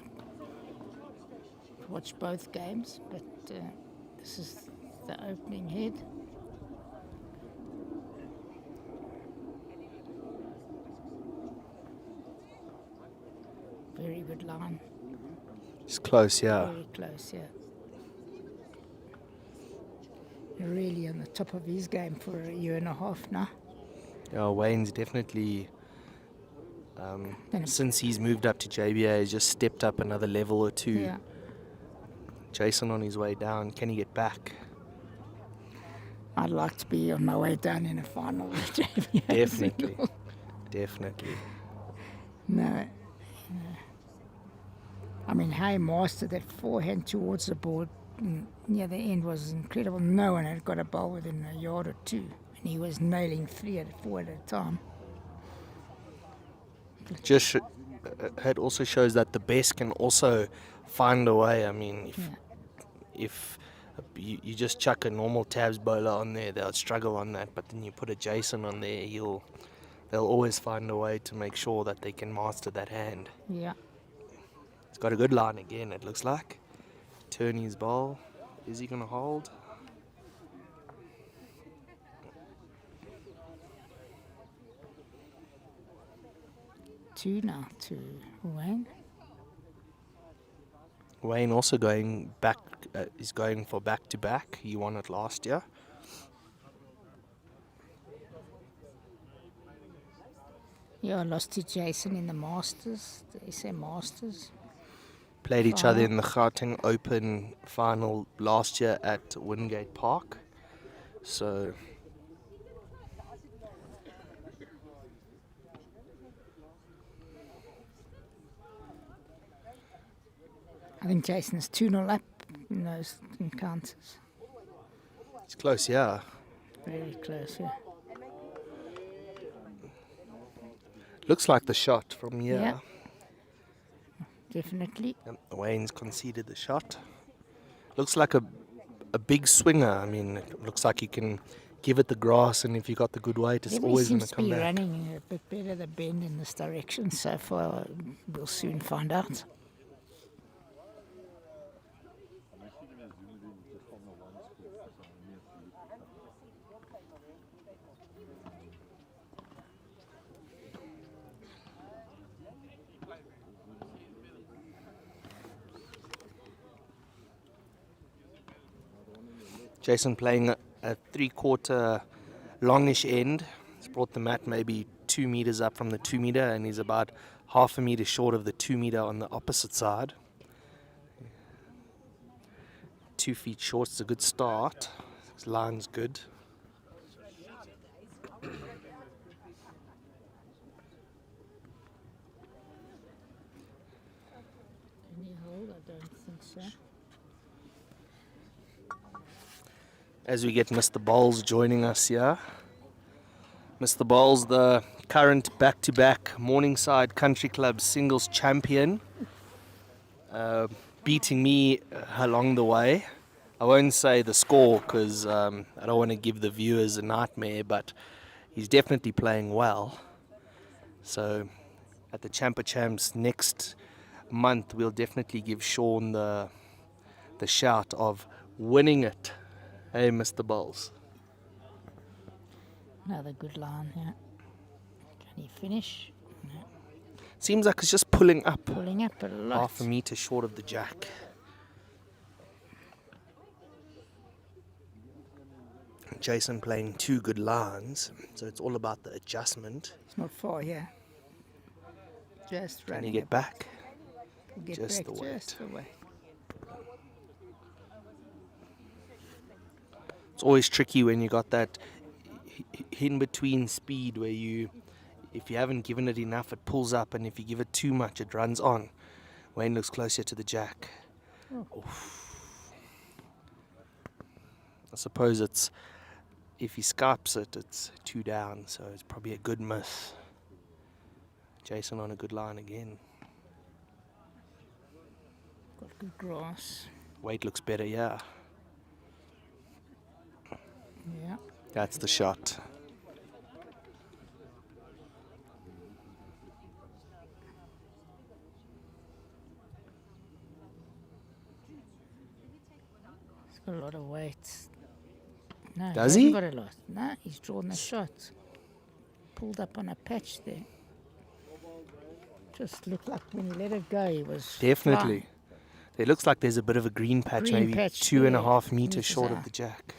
watch both games, but this is the opening head. Very good line. it's close, yeah. Very close, yeah. Really on the top of his game for a year and a half now. Yeah, Wayne's definitely, Then- since he's moved up to JBA, he's just stepped up another level or two. Yeah. Jason on his way down, can he get back? I'd like to be on my way down in a final with JBA. Definitely, definitely. No. I mean, how he mastered that forehand towards the board near the end was incredible. No one had got a ball within a yard or 2, and he was nailing 4 at a time. It also shows that the best can also find a way. I mean, if you just chuck a normal tabs bowler on there, they'll struggle on that. But then you put a Jason on there, they'll always find a way to make sure that they can master that hand. Yeah. It's got a good line again, it looks like. Turn his ball. Is he going to hold? Two now to Wayne. Wayne also going back, is going for back-to-back. He won it last year. Yeah, I lost to Jason in the Masters, the SA Masters. Played each other in the Gauteng Open final last year at Wingate Park. So I think Jason's 2-0 up in those encounters. it's close, yeah. Very close, yeah. Looks like the shot from here. Yeah. Definitely. Yep, Wayne's conceded the shot. Looks like a big swinger. I mean, it looks like you can give it the grass, and if you got the good weight, it's Everybody always going seems to to be come back. running a bit better the bend in this direction so far. We'll soon find out. Jason playing a 3/4 longish end. He's brought the mat maybe 2 meters up from the 2 meter, and he's about half a meter short of the 2 meter on the opposite side. 2 feet short is a good start. His line's good. Any hold? I don't think so. As we get Mr. Bowles joining us here. Mr. Bowles, the current back-to-back Morningside Country Club singles champion, beating me along the way. I won't say the score because I don't want to give the viewers a nightmare, but he's definitely playing well. So at the Champa Champs next month, we'll definitely give Sean the shout of winning it. Hey, Mr. Bowles. Another good line here. Can he finish? No. Seems like it's just pulling up. Pulling up a lot. Half a meter short of the jack. Jason playing 2 good lines, so it's all about the adjustment. It's not far here. Just Can running. he get back? Get just back the weight? just the way. It's always tricky when you got that. in between speed where if you haven't given it enough, it pulls up, and if you give it too much, it runs on. Wayne looks closer to the jack. Oof. I suppose if he scarps it, it's 2 down, so it's probably a good miss. Jason on a good line again. Got good grass. Weight looks better, yeah. Yeah. That's the shot. He's got a lot of weight. No, Does he? he? Hasn't got a lot. No, he's drawn the shot. Pulled up on a patch there. Just looked like when he let it go, he was Definitely. flying. It looks like there's a bit of a green patch, Green maybe patch 2.5 there, meters meters short of out. the jack.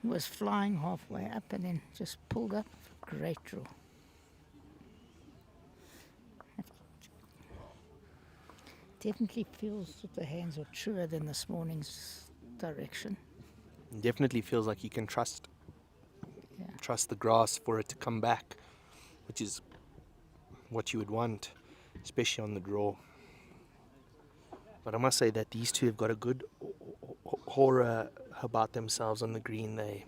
He was flying halfway up and then just pulled up. Great draw. Definitely feels that the hands are truer than this morning's direction. Definitely feels like you can trust Yeah. the grass for it to come back, which is what you would want, especially on the draw. But I must say that these two have got a good aura about themselves on the green. They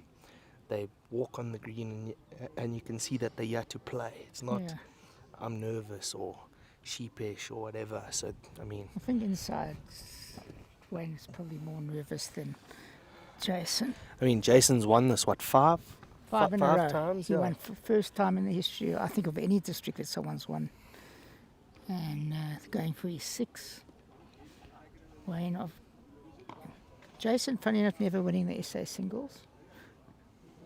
walk on the green, and you can see that they're here to play. It's not Yeah. I'm nervous or sheepish or whatever. So I mean, I think inside Wayne's probably more nervous than Jason. Jason's won this five Five in a row. times. He Yeah. won for first time in the history, I think, of any district that someone's won. And going for his 6th. Wayne of Jason, funny enough, never winning the SA singles.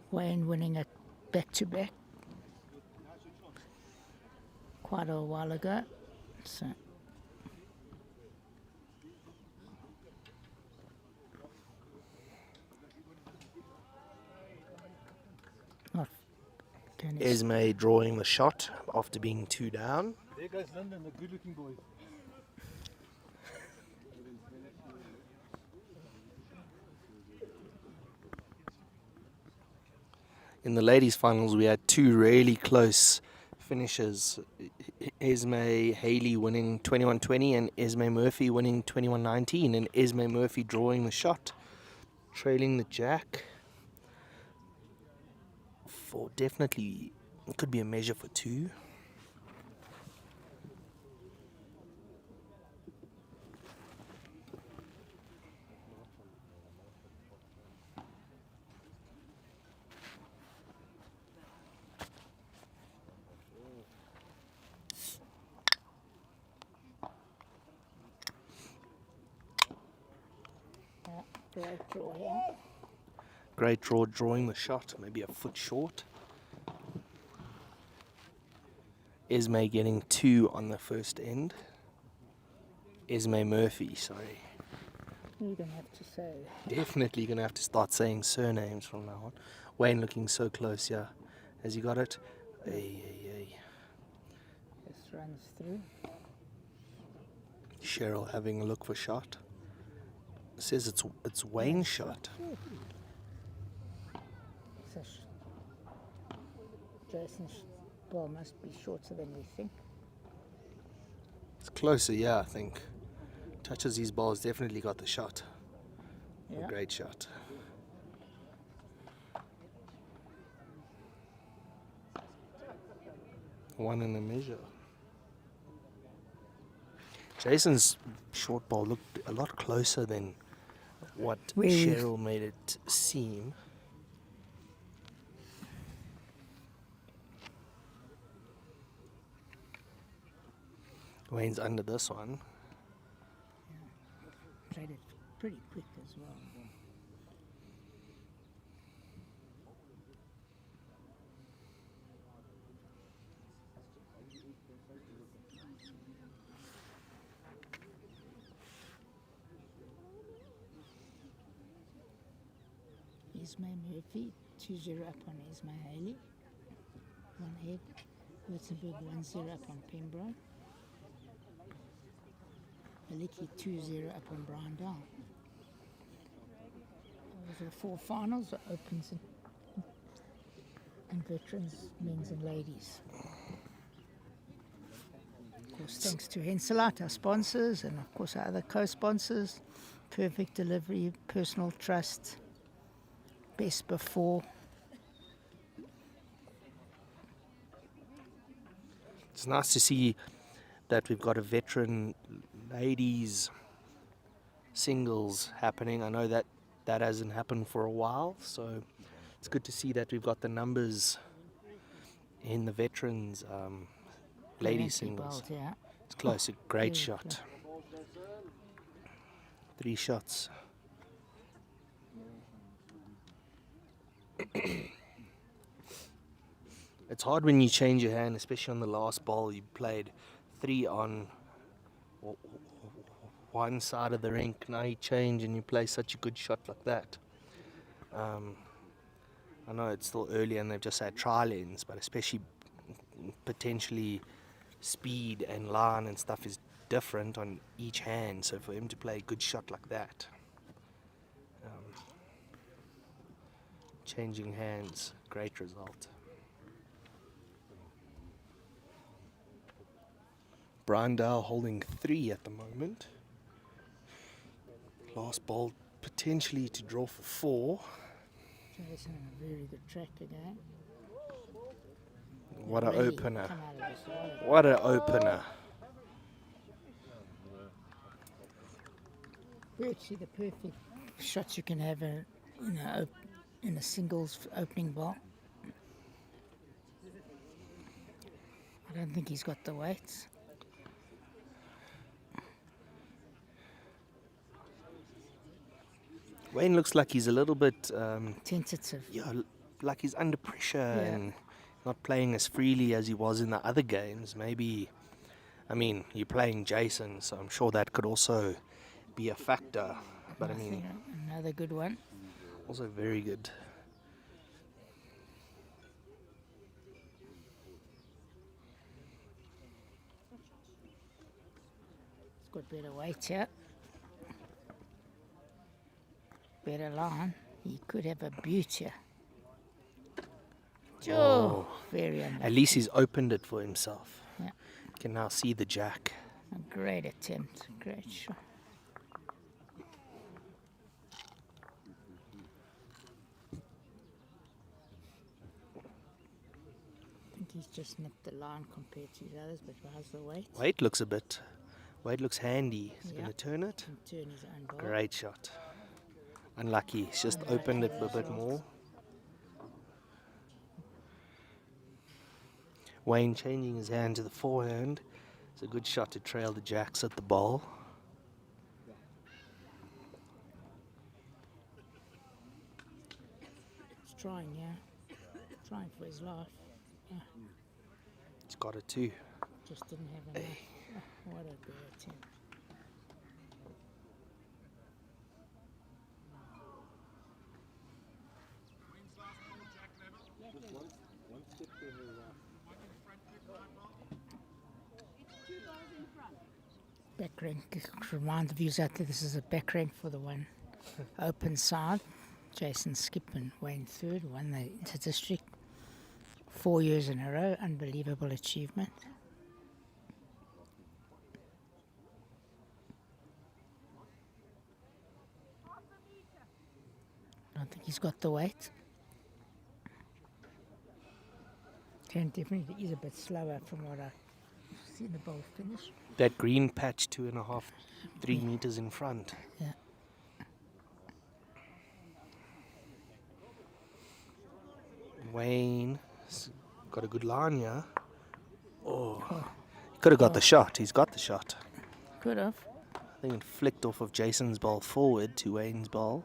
Wayne winning it back to back quite a while ago. So not tennis. Esme drawing the shot after being 2 down. There goes London, the good-looking boy. In the ladies' finals, we had 2 really close finishes. Esme Haley winning 21-20 and Esme Murphy winning 21-19, and Esme Murphy drawing the shot, trailing the jack. For definitely, it could be a measure for 2. Great draw here. Great draw, drawing the shot, maybe a foot short. Esme getting 2 on the first end. Esme Murphy, sorry. You're going to have to say Definitely going to have to start saying surnames from now on. Wayne looking so close, yeah. Has he got it? Hey. this runs through. Cheryl having a look for shot. Says it's Wayne's shot. So Jason's ball must be shorter than we think. It's closer, yeah, I think. Touches his ball's definitely got the shot. Yeah. A great shot. One in a measure. Jason's short ball looked a lot closer than what Cheryl made it seem. Wayne's under this one. Played it pretty quick as well. Isma Murphy, 2-0 up on Isma Haley. 1 head. Württemberg 1-0 up on Pembroke. Maliki 2-0 up on Brian Down. Those are the 4 finals. It opens and veterans, men's and ladies. Of course, thanks to HENSELITE, our sponsors, and of course our other co-sponsors. Perfect Delivery, Personal Trust, Best Before. It's nice to see that we've got a veteran ladies singles happening. I know that hasn't happened for a while, so it's good to see that we've got the numbers in the veterans ladies singles. Bowled, yeah. It's close, a great very shot. 3 shots. It's hard when you change your hand, especially on the last ball. You played 3 on one side of the rink. Now you change and you play such a good shot like that. I know it's still early and they've just had trial ends, but especially potentially speed and line and stuff is different on each hand. So for him to play a good shot like that, changing hands, great result. Brian Dale holding 3 at the moment. Last ball potentially to draw for 4. Jason on a very good track again. What an Really opener. come out of this water. What an opener. Virtually the perfect shots you can have in a singles opening ball. I don't think he's got the weights. Wayne looks like he's a little bit, Tentative. like he's under pressure Yeah. and not playing as freely as he was in the other games. Maybe, I mean, you're playing Jason, so I'm sure that could also be a factor. But I mean, Another good one. also very good. It's got better weight here. Better line. He could have a beauty. Oh, very unlucky. At least he's opened it for himself. Yeah. Can now see the jack. A great attempt. Great shot. I think he's just nipped the line compared to his others, but how's the weight? Wade looks handy. He's going to turn it. And turn his own ball. Great shot. Unlucky. He's just opened it a bit more. Wayne changing his hand to the forehand. It's a good shot to trail the jacks at the ball. He's trying, yeah. Trying for his life. Yeah. He's got it too. Just didn't have enough. Oh, what a good attempt. Back rank, remind the viewers out there this is a back rank for the one open side. Jason Skip and Wayne third, won the inter-district 4 years in a row. Unbelievable achievement. I don't think he's got the weight. Can definitely is a bit slower from what I've seen the ball finish. That green patch 2.5, 3 meters in front. Yeah. Wayne's got a good line here. Oh, he could have got the shot. He's got the shot. Could have. I think it flicked off of Jason's ball forward to Wayne's ball.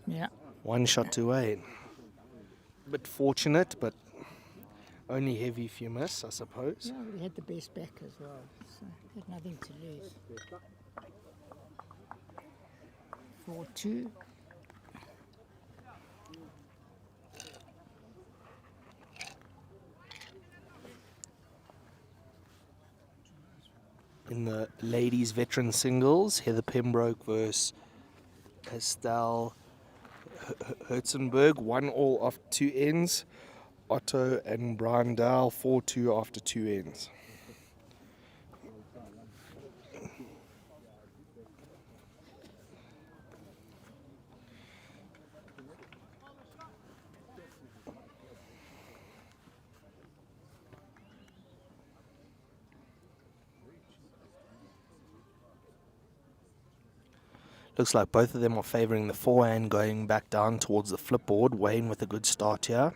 Yeah. One shot to Wayne. Bit fortunate, but only heavy if you miss, I suppose. Yeah, we had the best back as well, so had nothing to lose. 4-2. In the ladies veteran singles, Heather Pembroke versus Estelle Herzenberg, 1-1 after 2 ends. Otto and Brandal, 4-2 after 2 ends. Looks like both of them are favouring the forehand, going back down towards the flipboard. Wayne with a good start here.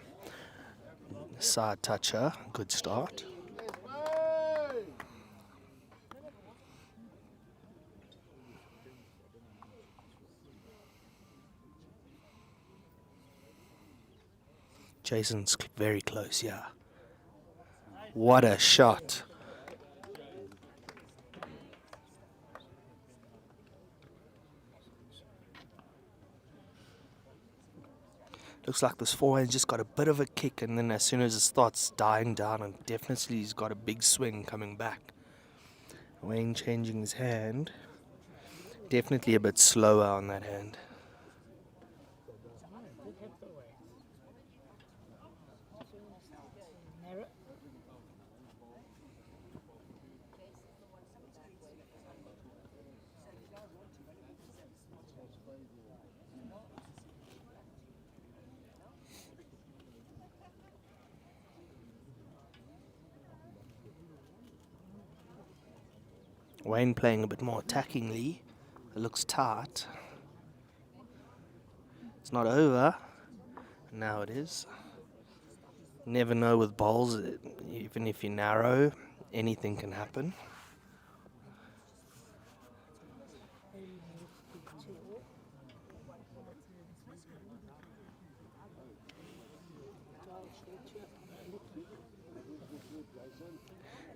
Side toucher, good start. Jason's very close, yeah. What a shot. Looks like this forehand just got a bit of a kick, and then as soon as it starts dying down, and definitely he's got a big swing coming back. Wayne changing his hand. Definitely a bit slower on that hand. Wayne playing a bit more attackingly. It looks tight. It's not over. Now it is. Never know with bowls, even if you're narrow, anything can happen.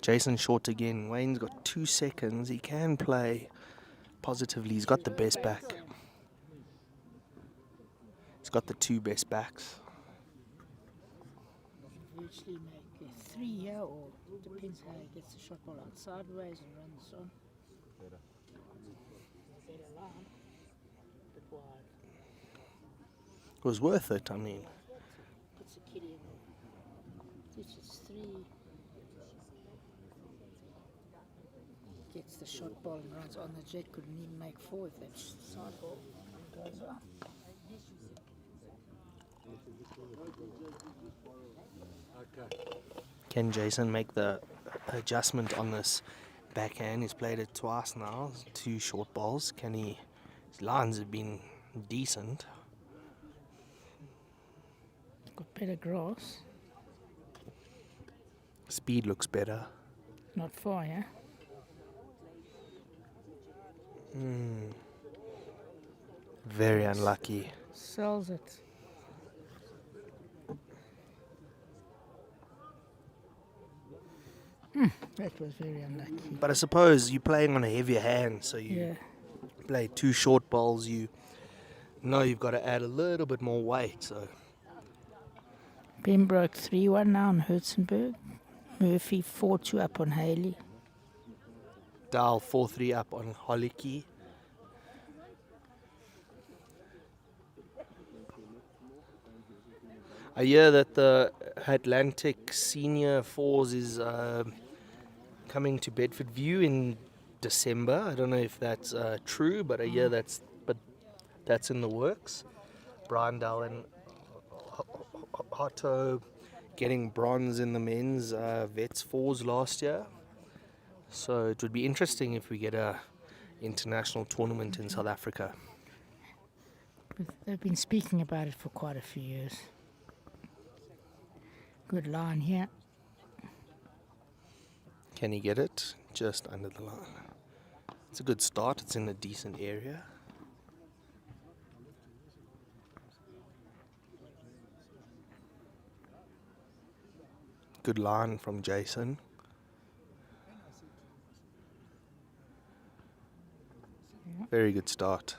Jason short again. Wayne's got 2 seconds. He can play positively. He's got the best back. He's got the 2 best backs. Virtually make a 3 here, or depends how he gets the shot ball out sideways and runs on. Better line, but wide. It was worth it, I mean. Puts the kitty in. This is 3. Gets the shot ball and runs on. The jet couldn't even make 4 if that side ball goes up. Can Jason make the adjustment on this backhand? He's played it twice now. 2 short balls. Can he? His lines have been decent. Got better grass. Speed looks better. Not far, yeah? Very unlucky. Sells it. That was very unlucky. But I suppose you're playing on a heavier hand, so you Yeah. play 2 short balls. You know you've got to add a little bit more weight. So Pembroke 3-1 now on Herzenberg. Murphy 4-2 up on Haley. Dahl 4-3 up on Holicky. I hear that the Atlantic Senior Fours is coming to Bedford View in December. I don't know if that's true, but I hear that's in the works. Brian Dahl and Otto getting bronze in the men's Vets Fours last year. So it would be interesting if we get a international tournament in South Africa. They've been speaking about it for quite a few years. Good line here. Can he get it? Just under the line. It's a good start. It's in a decent area. Good line from Jason. Very good start.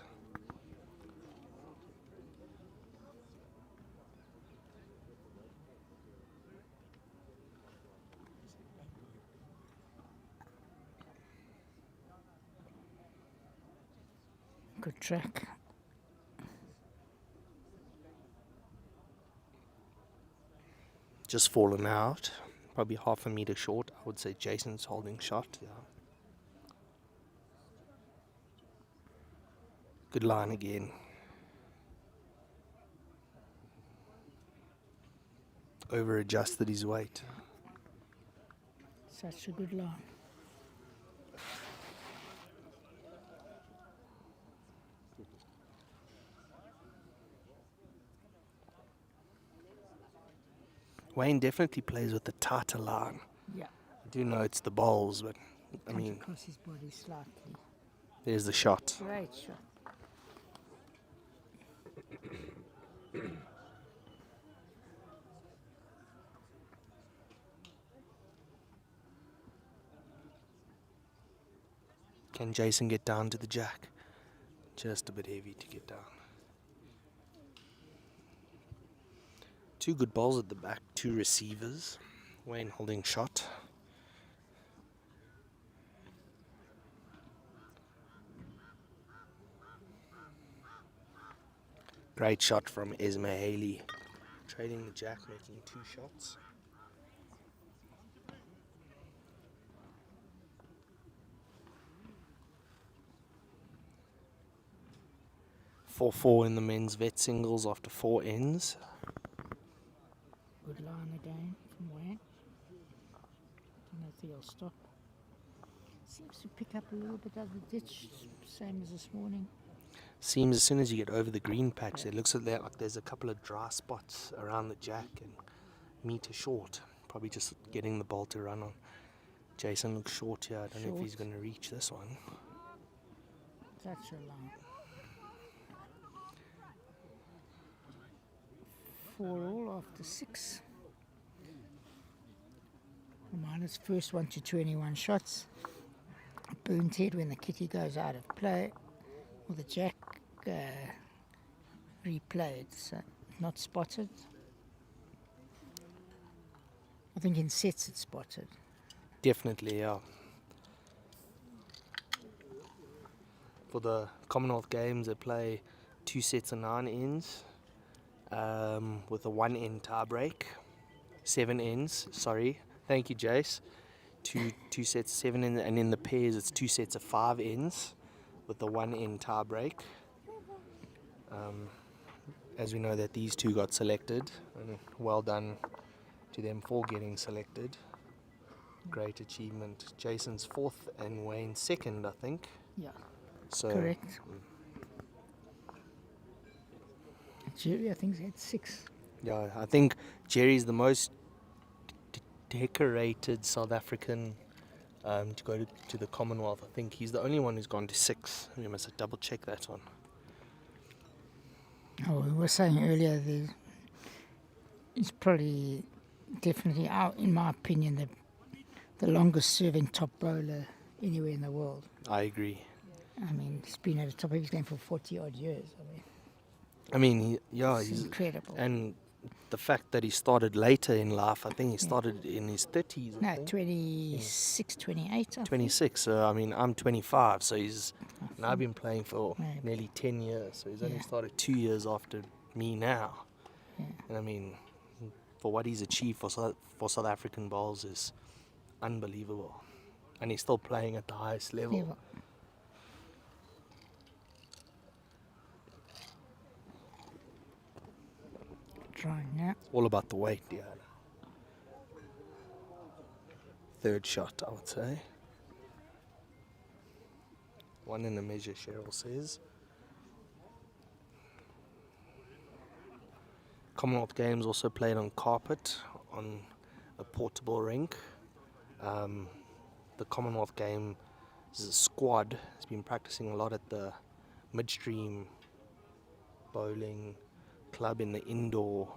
Good track. just fallen out. Probably half a meter short. I would say Jason's holding shot. Yeah. Good line again. Over adjusted his weight. Such a good line. Wayne definitely plays with the tighter line. Yeah. I do know it's the bowls, but I Comes mean, across his body slightly. there's the shot. Great shot. Can Jason get down to the jack? Just a bit heavy to get down. Two good bowls at the back, two receivers. Wayne holding shot. Great shot from Esme Haley. Trading the jack, making two shots. Four in the men's vet singles after 4 ends. Good line again from Wayne. Don't know if he'll stop. Seems to pick up a little bit of the ditch, same as this morning. Seems as soon as you get over the green patch, it looks like there's a couple of dry spots around the jack and meter short. Probably just getting the ball to run on. Jason looks short here. I don't know if he's Short. going to reach this one. Such a line. 4 all after 6. Minus first 1 to 21 shots. Burnt head when the kitty goes out of play. Or the jack replayed, so not spotted. I think in sets it's spotted. Definitely, yeah. For the Commonwealth Games, they play 2 sets of 9 ends. With a 1 end tie break. 7 ends, sorry. Thank you, Jace. Two sets of 7 ends, and in the pairs it's 2 sets of 5 ends with the 1 end tie break. As we know that these two got selected, and well done to them for getting selected. Great achievement. Jason's 4th and Wayne's 2nd, I think. Yeah, So correct. Jerry, I think, had 6. yeah, I think Jerry's the most decorated South African to go to the Commonwealth. I think he's the only one who's gone to 6. We must double check that one. Oh, we were saying earlier, he's probably definitely out, in my opinion, the longest serving top bowler anywhere in the world. I agree. I mean, he's been at the top of his game for 40 odd years. He's It's incredible. and the fact that he started later in life, I think he started in his 30s. I No, think. 26, 28. I think. 26. So I'm 25. So he's and I've been playing for Maybe. nearly 10 years. So he's only Yeah. started 2 years after me now. Yeah. And for what he's achieved for South African bowls is unbelievable. And he's still playing at the highest level. Level. Trying now. All about the weight, yeah. 3rd shot, I would say. 1 in the measure, Cheryl says. Commonwealth Games also played on carpet, on a portable rink. The Commonwealth Games squad has been practicing a lot at the midstream bowling club in the indoor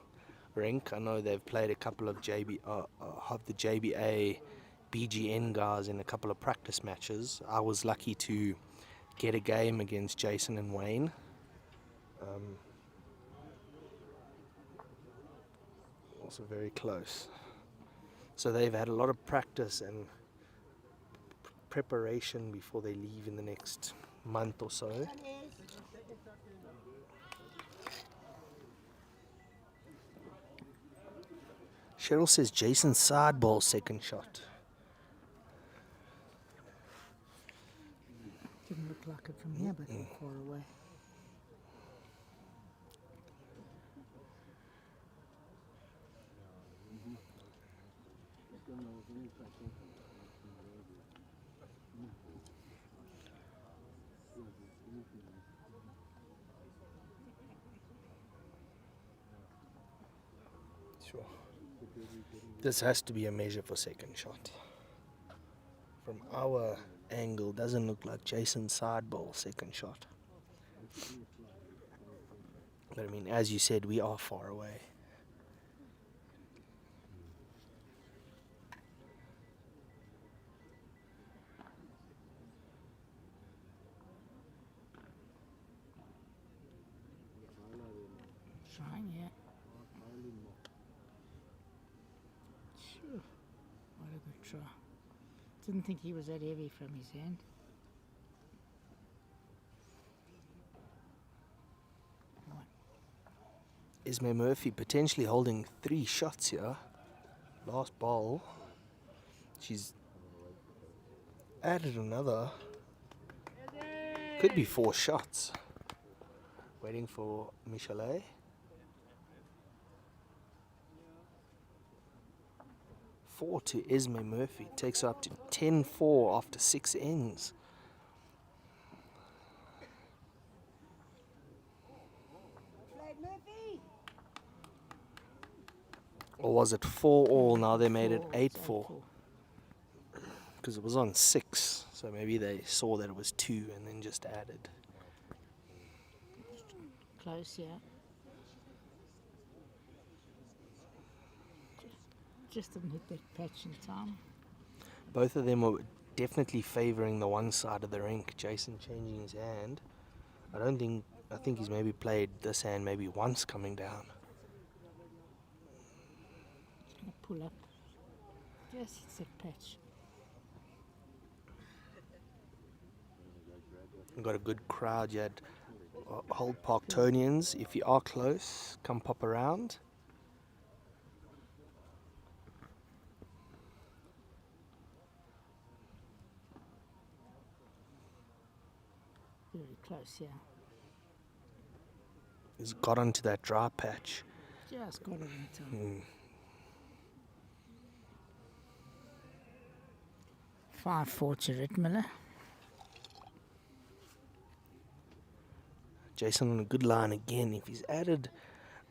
rink. I know they've played a couple of the JBA BGN guys in a couple of practice matches. I was lucky to get a game against Jason and Wayne. Also very close. So they've had a lot of practice and preparation before they leave in the next month or so. Cheryl says Jason sideball second shot. Didn't look like it from here, but far away. Sure. This has to be a measure for second shot. From our angle, doesn't look like Jason's sideball second shot. But I mean, as you said, we are far away. Trying, yeah. Sure. What a good try. Didn't think he was that heavy from his hand. Esme Murphy potentially holding 3 shots here. Last ball. She's added another. Could be 4 shots. Waiting for Michelet. Four to Esme Murphy. Takes her up to 10-4 after 6 ends. Or was it 4-all? Now they made it 8-4. Because it was on 6. So maybe they saw that it was 2 and then just added. Close, yeah. Just didn't hit that patch in time. Both of them were definitely favouring the one side of the rink. Jason changing his hand. I think he's maybe played this hand maybe once coming down. Just gonna pull up. Just hits that patch. We've got a good crowd yet. Old Parktonians, if you are close, come pop around. Very close, yeah. He's got onto that dry patch. Just got it in time. 5-4 to Rittmiller. Jason on a good line again. If he's added,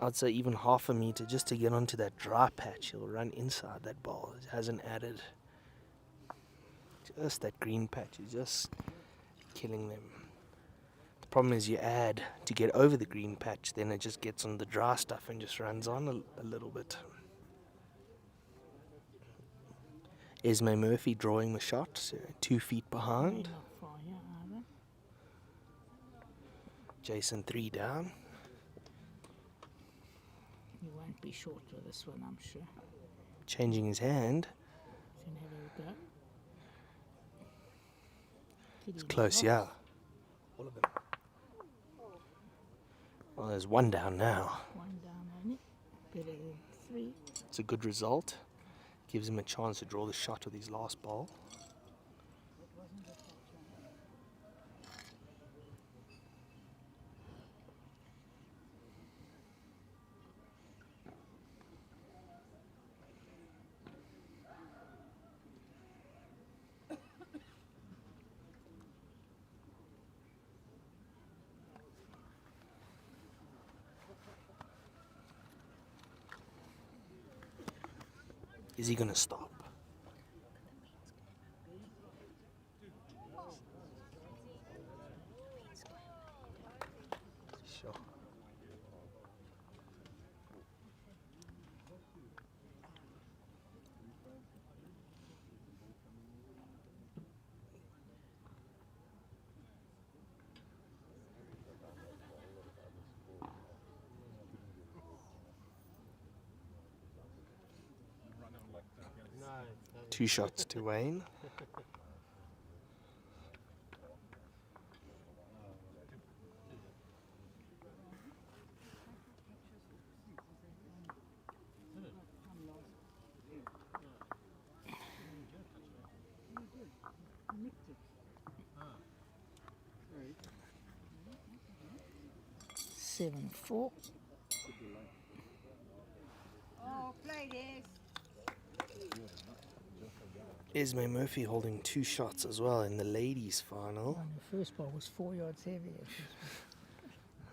I'd say even half a meter just to get onto that dry patch, he'll run inside that ball. He hasn't added. Just that green patch is just killing them. The problem is you add to get over the green patch, then it just gets on the dry stuff and just runs on a little bit. Esme Murphy drawing the shot, so 2 feet behind. Not far, yeah, either. Jason 3 down. He won't be short with this one, I'm sure. Changing his hand. He's gonna have a go. It's close, yeah. All of them. Well, there's 1 down now. 1 down only. Better than 3. It's a good result. Gives him a chance to draw the shot with his last ball. Is he going to stop? Sure. Two shots to Wayne. 7-4. Esme Murphy holding 2 shots as well in the ladies' final. And the first ball was 4 yards heavier.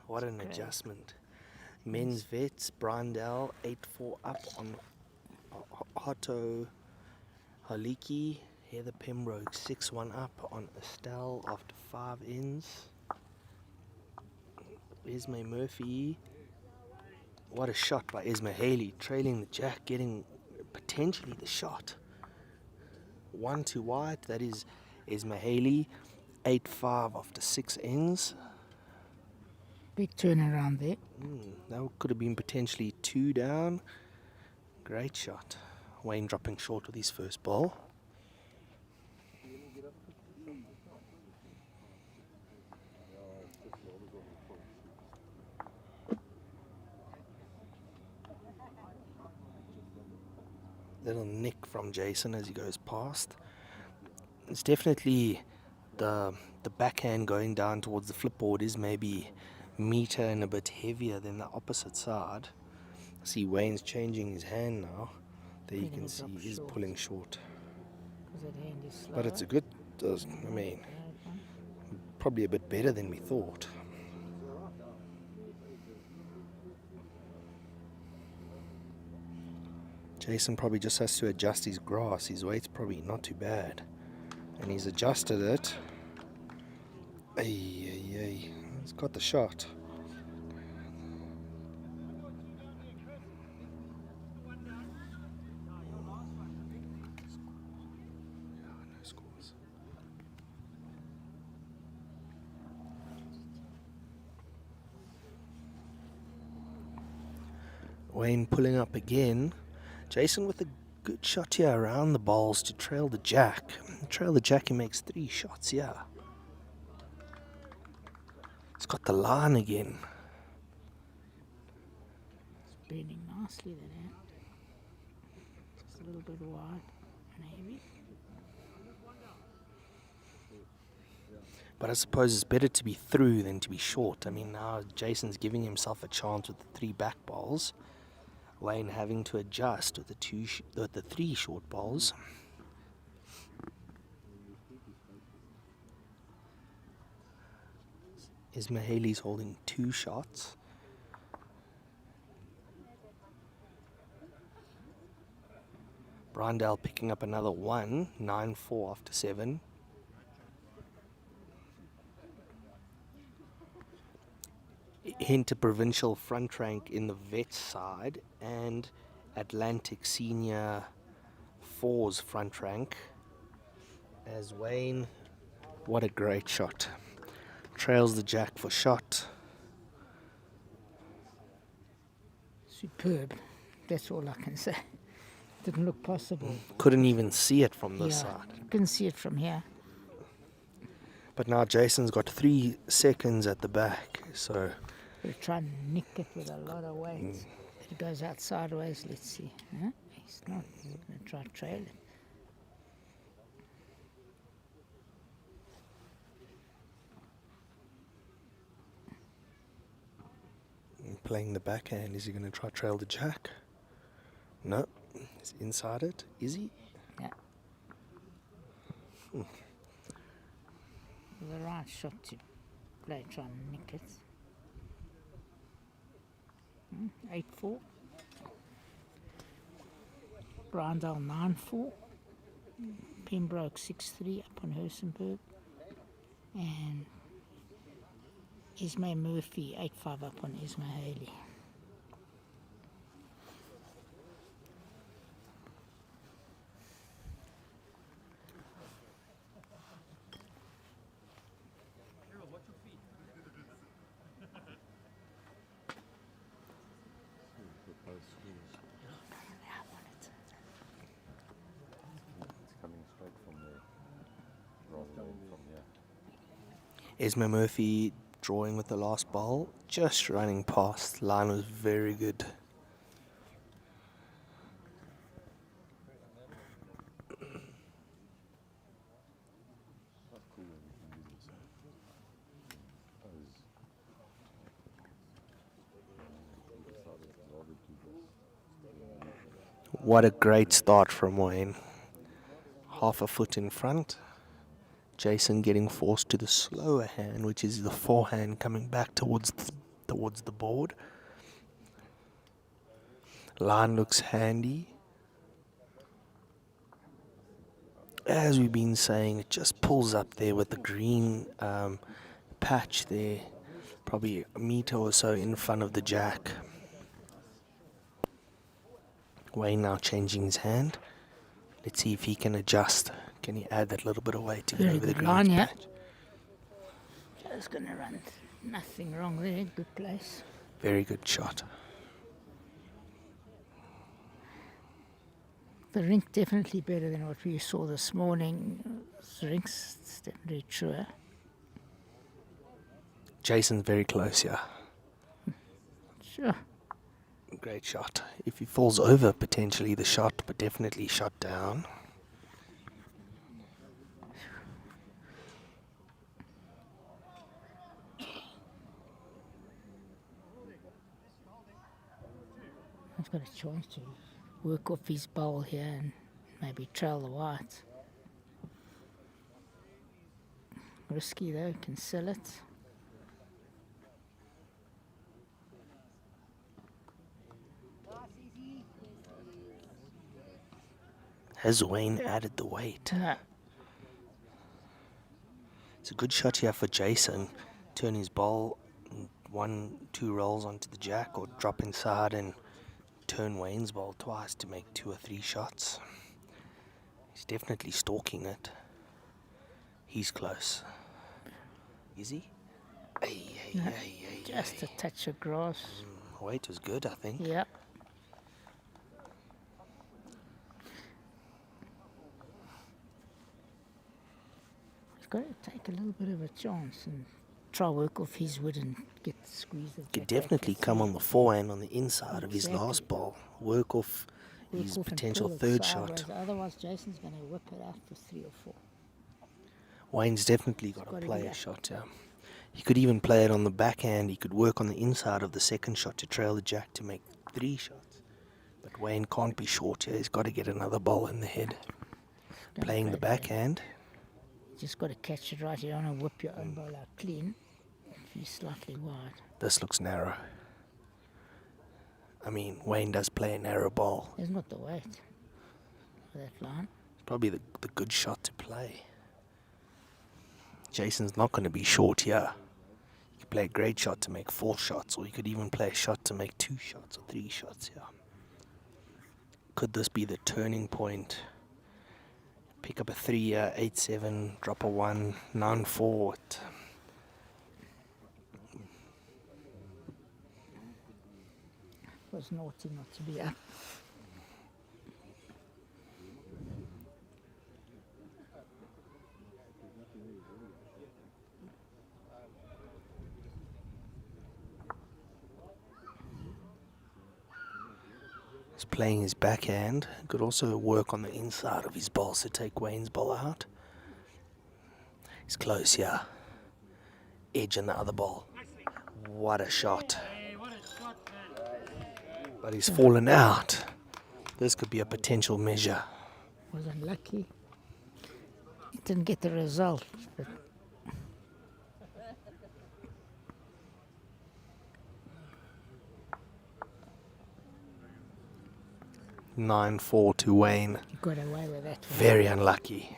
What an great. adjustment. Men's vets, Brandel 8-4 up on Otto Haliki. Heather Pembroke 6-1 up on Estelle after 5 ends. Esme Murphy. What a shot by Esme Haley, trailing the jack, getting potentially the shot. 1 to white, that is Esme Haley. 8-5 after 6 ends. Big turnaround there. That could have been potentially 2 down. Great shot. Wayne dropping short with his first ball. Little nick from Jason as he goes past. It's definitely the backhand going down towards the flipboard is maybe meter and a bit heavier than the opposite side. See Wayne's changing his hand now. There you can see he's pulling short. 'Cause that hand is But it's a good, probably a bit better than we thought. Jason probably just has to adjust his grass. His weight's probably not too bad. And he's adjusted it. He's got the shot. No scores. Wayne pulling up again. Jason with a good shot here around the balls to trail the jack. Trail the jack, he makes 3 shots here. It's got the line again. It's bending nicely, that hand. Just a little bit wide and heavy. But I suppose it's better to be through than to be short. I mean, now Jason's giving himself a chance with the 3 back balls. Wayne having to adjust with the 3 short balls. Esme Haley's holding 2 shots. Brandel picking up another 1, 9-4 after 7. Interprovincial front rank in the vet side and Atlantic Senior 4's front rank. As Wayne, what a great shot. Trails the jack for shot. Superb. That's all I can say. Didn't look possible. Couldn't even see it from this Yeah, side. you couldn't see it from here. But now Jason's got 3 seconds at the back, so He'll try and nick it with a lot of weight. If it goes out sideways, let's see. Huh? He's not. He's going to try to trail it. playing the backhand. Is he going to try trail the jack? No. He's inside it. Is he? Yeah. The right shot to play, try and nick it. 8-4. Brandel 9-4. Pembroke 6-3 up on Hersenberg. And Esme Murphy 8-5 up on Esme Haley. It's coming straight from there, rather than from here. Esme Murphy drawing with the last ball, just running past. Line was very good. Not cool when you can do this. Suppose What a great start from Wayne. Half a foot in front. Jason getting forced to the slower hand, which is the forehand coming back towards the board. Line looks handy. As we've been saying, it just pulls up there with the green patch there, probably a meter or so in front of the jack. Wayne now changing his hand. Let's see if he can adjust. Can he add that little bit of weight to get Very over the good green line, yeah. patch? Just going to run. Nothing wrong there. Good place. Very good shot. The rink definitely better than what we saw this morning. The rink's definitely truer. Jason's very close here. Sure. Great shot. If he falls over, potentially the shot, but definitely shot down. He's got a choice to work off his bowl here and maybe trail the white. Risky though, can sell it. Has Wayne added the weight? No. It's a good shot here for Jason. Turn his ball 1-2 rolls onto the jack, or drop inside and turn Wayne's ball twice to make 2 or 3 shots. He's definitely stalking it. He's close. Is he? No, just a touch of grass. Weight was good, I think. Yep. He's got to take a little bit of a chance and try work off his wood and get squeezed. Could definitely come on the forehand on the inside of his last ball. Work off his potential third shot. Otherwise, Jason's going to whip it out for 3 or 4. Wayne's definitely got to play a shot, yeah. He could even play it on the backhand. He could work on the inside of the second shot to trail the jack to make 3 shots. But Wayne can't be short here. He's got to get another ball in the head. Playing the backhand. Just got to catch it right. You don't want to whip your own ball out clean. He's slightly wide. This looks narrow. I mean, Wayne does play a narrow ball. There's not the weight for that line. It's probably the good shot to play. Jason's not going to be short here. He could play a great shot to make 4 shots, or he could even play a shot to make 2 shots or 3 shots here. Could this be the turning point? Pick up a 3 here, 8-7, drop a 1, 9-4. It was naughty not to be up. He's playing his backhand. Could also work on the inside of his ball to take Wayne's ball out. He's close here. Edge on the other ball. What a shot. But he's fallen out. This could be a potential measure. Was unlucky. Didn't get the result. But 9-4 to Wayne. you got away with that one. Very unlucky.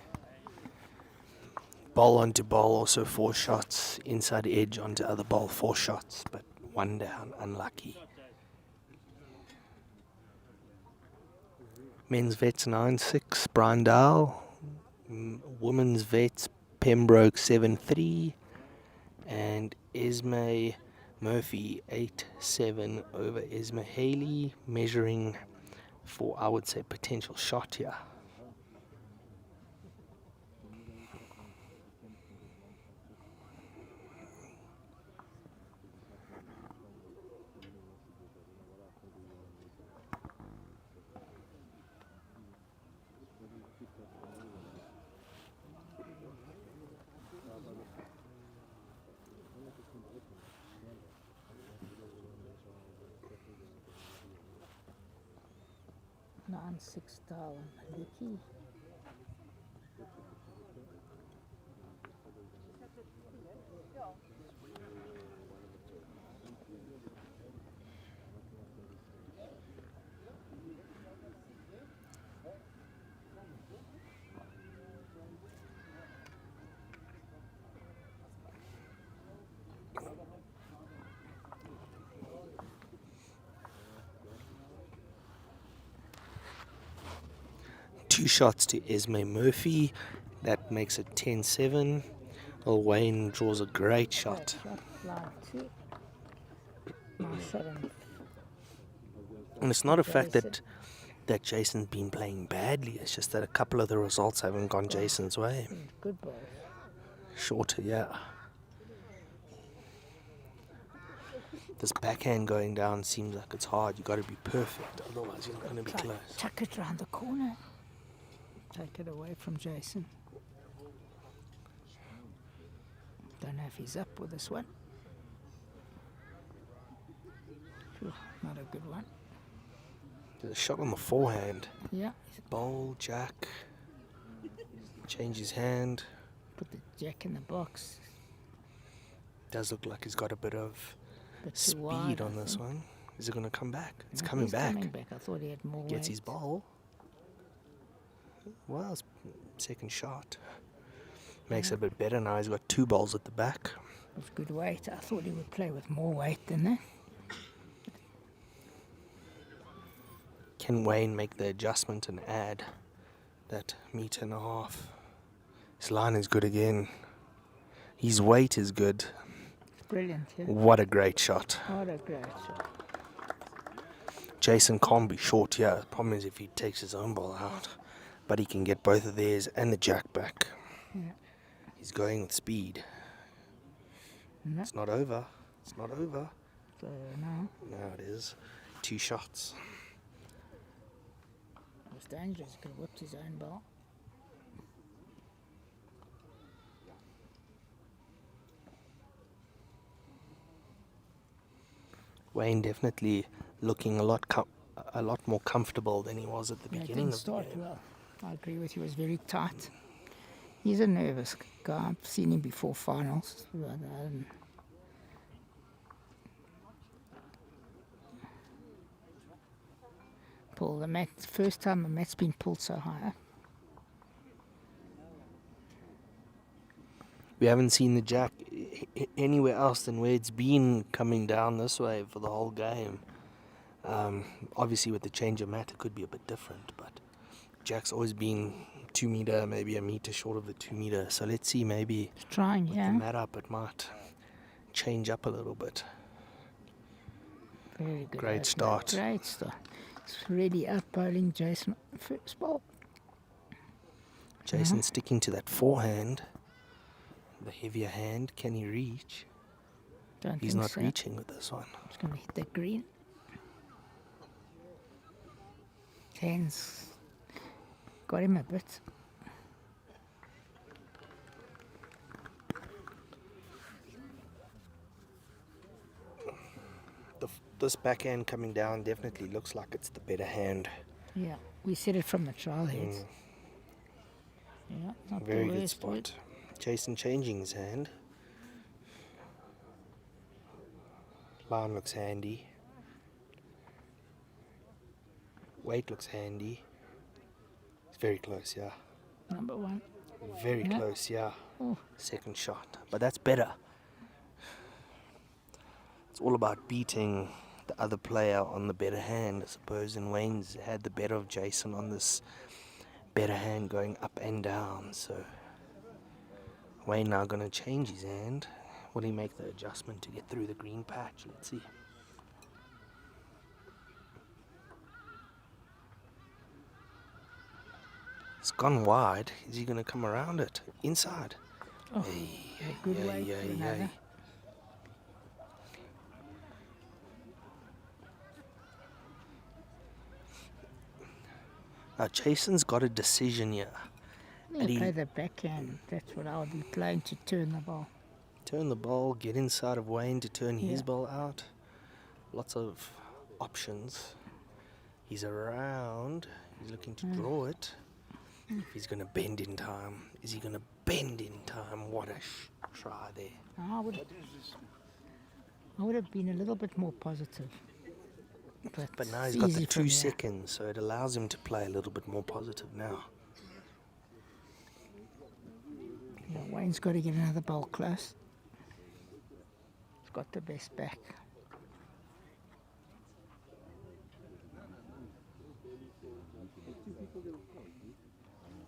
Ball onto ball, also 4 shots. Inside edge onto other ball, 4 shots. But 1 down, unlucky. Men's vets 9-6, Brian Dowell. Women's vets Pembroke 7-3. And Esme Murphy 8-7 over Esme Haley, measuring for, I would say, potential shot here. Nice line 6 style and Licky. Two shots to Esme Murphy. That makes it 10-7. Well, Wayne draws a great shot. Line 2. Nice shot on And it's not a fact Jason. that Jason's been playing badly. It's just that a couple of the results haven't gone Jason's way. Good balls. Shorter, yeah. This backhand going down seems like it's hard. You got to be perfect, otherwise you're not going to be close. Chuck it round the corner. Take it away from Jason. Don't know if he's up with this one. Phew, not a good one. There's a shot on the forehand. Yeah, Bowl, jack. Change his hand. put the jack in the box. Does look like he's got a bit of Bit too speed wide, I on this think. one. Is it going to come back? It's No, coming he's back. Coming back. I thought he had more Gets weight. his bowl. Well, it's second shot. Makes it a bit better now. He's got two bowls at the back. With good weight. I thought he would play with more weight than that. Can Wayne make the adjustment and add that metre and a half? His line is good again. His weight is good. It's brilliant, yeah. What a great shot. What a great shot. Jason can't be short here. The problem is if he takes his own ball out. But he can get both of theirs and the jack back. Yeah. He's going with speed. No, It's not over. It's not over. so no. Now it is. Two shots. It was dangerous. He could have whipped his own ball. Wayne definitely looking a lot more comfortable than he was at the Yeah, it beginning didn't of the start game. well. I agree with you. It was very tight. He's a nervous guy. I've seen him before finals. But, pull the mat. First time the mat's been pulled so high. We haven't seen the jack anywhere else than where it's been coming down this way for the whole game. Obviously with the change of mat it could be a bit different, but jack's always been 2 meter, maybe a meter short of the 2 meter. So let's see, maybe He's trying, with yeah. the mat up it might change up a little bit. Very good. Great opener. start. Great start. It's really up bowling Jason on the first ball. Jason sticking to that forehand, the heavier hand. Can he reach? Don't He's think not so. reaching with this one. He's going to hit the green. Hands got him a bit. This backhand coming down definitely looks like it's the better hand. Yeah, we said it from the trial heads. Mm, Yeah, not very the good worst spot. bit. Jason changing his hand. Line looks handy. Weight looks handy. It's very close, yeah. Number one. Very Yeah. close, yeah. Oh, Second shot. But that's better. It's all about beating the other player on the better hand, I suppose. And Wayne's had the better of Jason on this better hand going up and down. So Wayne now going to change his hand. Will he make the adjustment to get through the green patch? Let's see. It's gone wide. Is he going to come around it? Inside. oh, Hey, a good weight for another. Now Jason's got a decision here. You And he- play the backhand. That's what I'll be playing to turn the ball. Turn the ball, get inside of Wayne to turn his Yeah. ball out. Lots of options. He's around. He's looking to draw it. If he's going to bend in time. Is he going to bend in time? What a try there. I would have been a little bit more positive. But now it's he's got the easy 2 from here. seconds, so it allows him to play a little bit more positive now. Yeah, Wayne's got to get another bowl close. He's got the best back.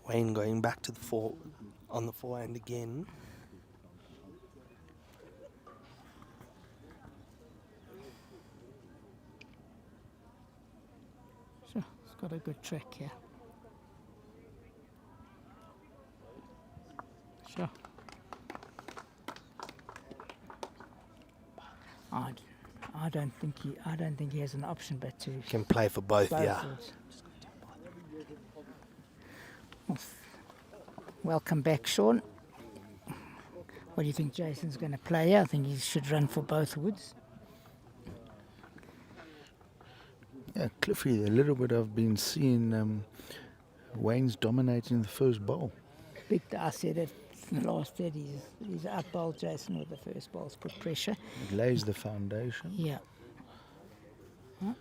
Wayne going back to the on the forehand again. So he's got a good track here. Sure. I don't think he has an option but to Can play for both, both yeah. sides. Welcome back, Sean. What do you think Jason's going to play here? I think he should run for both woods. Yeah, Cliffy, a little bit I've been seeing Wayne's dominating the first bowl. I said it in the last set. He's up bowled Jason with the first bowl's put pressure. It lays the foundation. Yeah.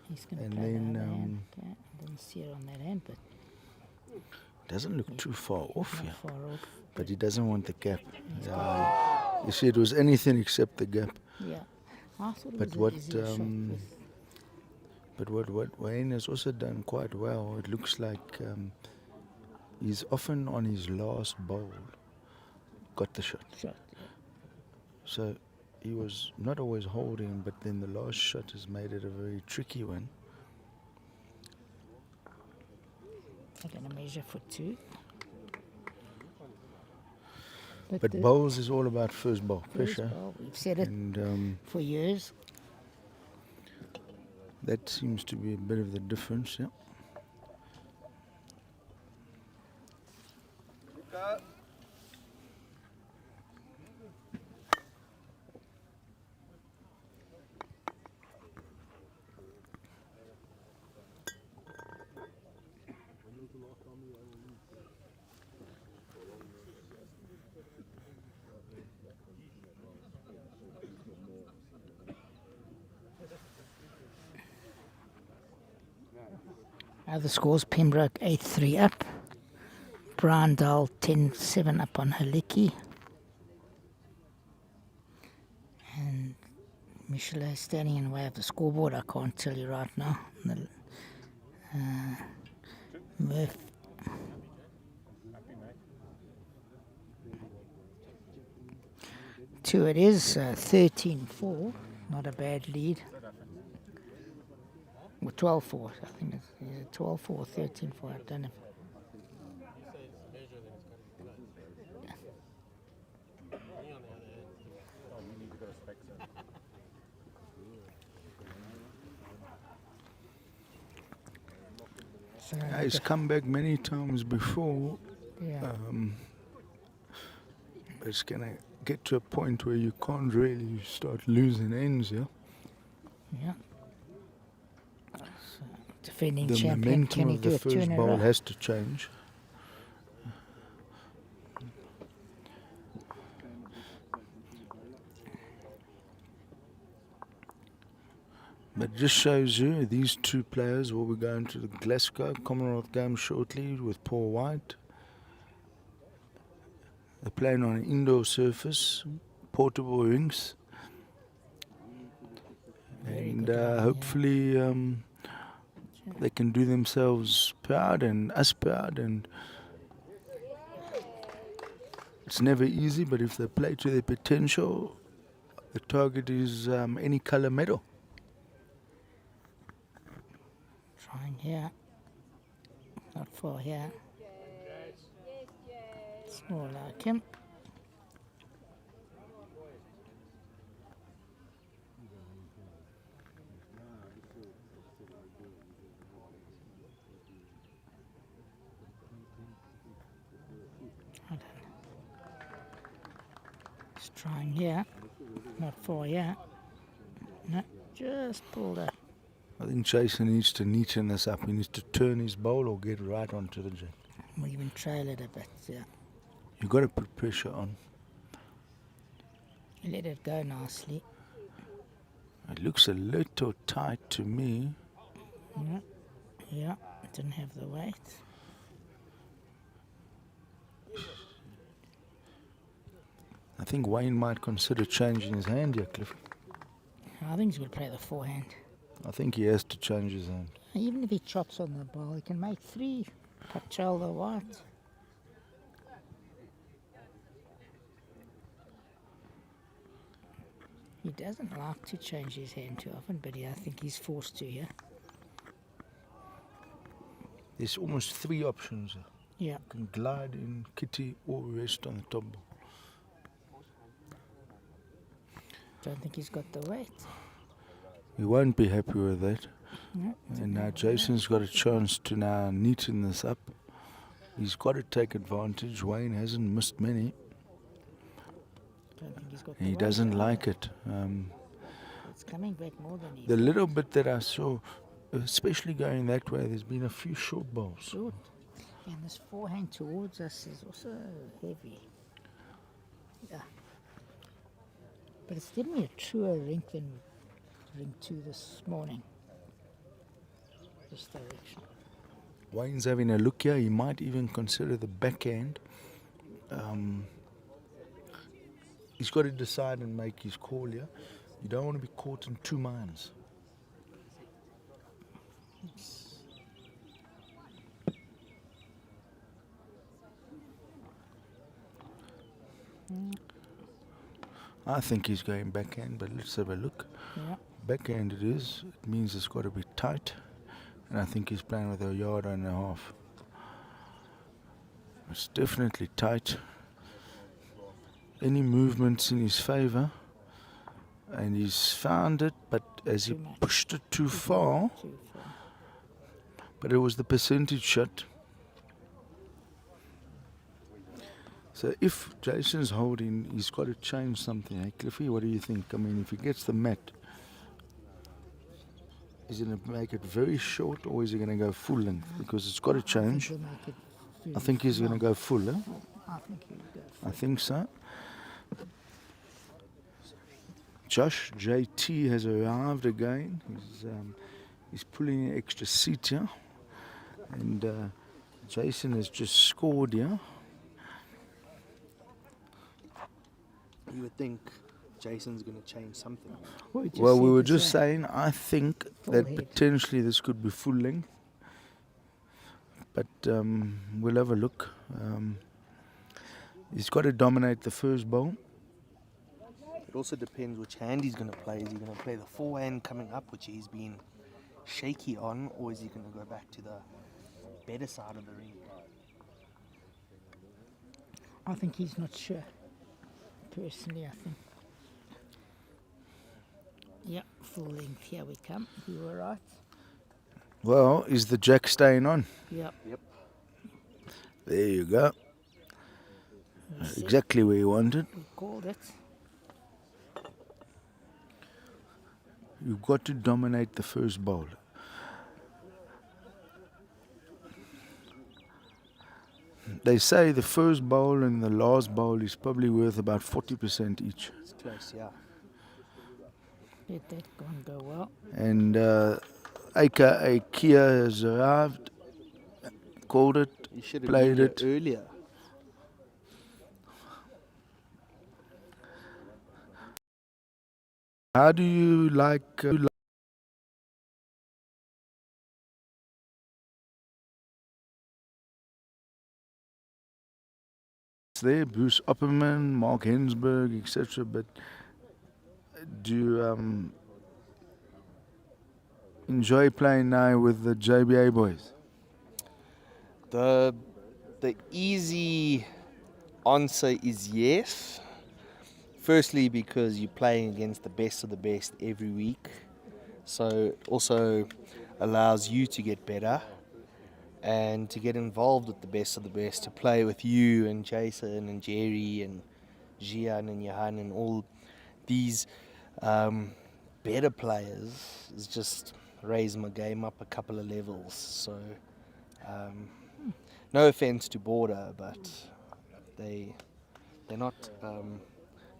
He's going to And play then, the other hand. Okay. I didn't see it on that hand, but Doesn't look too far off not here. far off. But he doesn't want the gap. You see, it was anything except the gap. Yeah. I thought it But was an easier shot with what Wayne has also done quite well, it looks like he's often on his last bowl got the shot. shot. So he was not always holding, but then the last shot has made it a very tricky one. I'm going to measure for 2. But the bowls is all about first bowl first pressure. bowl, we've said it And for years. that seems to be a bit of the difference, yeah. The scores: Pembroke 8-3 up, Brandal 10-7 up on Halicki, and Michelet standing in the way of the scoreboard. I can't tell you right now. Murph. Two it is, 13-4, not a bad lead. Or 12-4, I think it's 12-4 or 13-4, I don't know. So, He's come back many times before. yeah, But it's going to get to a point where you can't really start losing ends, yeah? yeah. So, defending The champion, momentum can he of do the it 2 first in a bowl row? has to change. But it just shows you these two players will be going to the Glasgow Commonwealth Games shortly with Paul White. They're playing on an indoor surface, portable rings. Very And good line, yeah. hopefully they can do themselves proud and us proud. And it's never easy, but if they play to their potential, the target is any colour medal. Trying here. Not far here. It's more like him. Hold on. It's trying here. Not far here. No, just pulled up. I think Jason needs to neaten this up. He needs to turn his bowl or get right onto the jack. Or even trail it a bit, yeah. You've got to put pressure on. Let it go nicely. It looks a little tight to me. Yeah, it didn't have the weight. I think Wayne might consider changing his hand here, Cliff. I think he's going to play the forehand. I think he has to change his hand. Even if he chops on the ball, he can make 3. Pachal the white. He doesn't like to change his hand too often, but I think he's forced to here. There's almost 3 options. Yeah. You can glide in, kitty, or rest on the top ball. Don't think he's got the weight. We won't be happy with that. No, And now Jason's got a chance to now neaten this up. He's got to take advantage. Wayne hasn't missed many. don't think he's got the He weight doesn't either. like it. It's coming back more than he The little bit that I saw, especially going that way, there's been a few short balls. short. And this forehand towards us is also heavy. Yeah. But it's definitely a truer rink than ring 2 this morning. This direction. Wayne's having a look here. He might even consider the backhand. He's got to decide and make his call here. You don't want to be caught in 2 minds. I think he's going backhand, but let's have a look. Yeah. Backhand it is. It means it's got to be tight. And I think he's playing with 1.5 yards. It's definitely tight. Any movements in his favour. And he's found it, but as he Too much. pushed it too far, Too far. but it was the percentage shot. So if Jason's holding, he's got to change something. Hey, Cliffy, what do you think? I mean, if he gets the mat, is he going to make it very short or is he going to go full length? Because it's got to change. He'll make it I think he's going to go full, eh? I think he'll go I think so. Josh JT has arrived again. He's pulling an extra seat here. And Jason has just scored here. You would think Jason's going to change something. Well, we were just saying, I think Full that head. potentially this could be full length. But we'll have a look. He's got to dominate the first bowl. It also depends which hand he's going to play. Is he going to play the forehand coming up, which he's been shaky on, or is he going to go back to the better side of the ring? I think he's not sure. Personally, I think. Yeah, full length. Here we come. You were right. Well, is the jack staying on? Yeah. Yep. There you go. We Exactly where you wanted. We called it. You've got to dominate the first bowl. They say the first bowl and the last bowl is probably worth about 40% each. It's close, yeah. Let that one go well. And aka Kia has arrived, called it, You should have played been it. here earlier. How do you like... there, Bruce Opperman, Mark Hensberg, etc. But do you enjoy playing now with the JBA boys? The easy answer is yes. Firstly, because you're playing against the best of the best every week. So it also allows you to get better and to get involved with the best of the best, to play with you and Jason and Jerry and Gian and Johan and all these better players is just raise my game up a couple of levels. So, no offense to Border, but they're not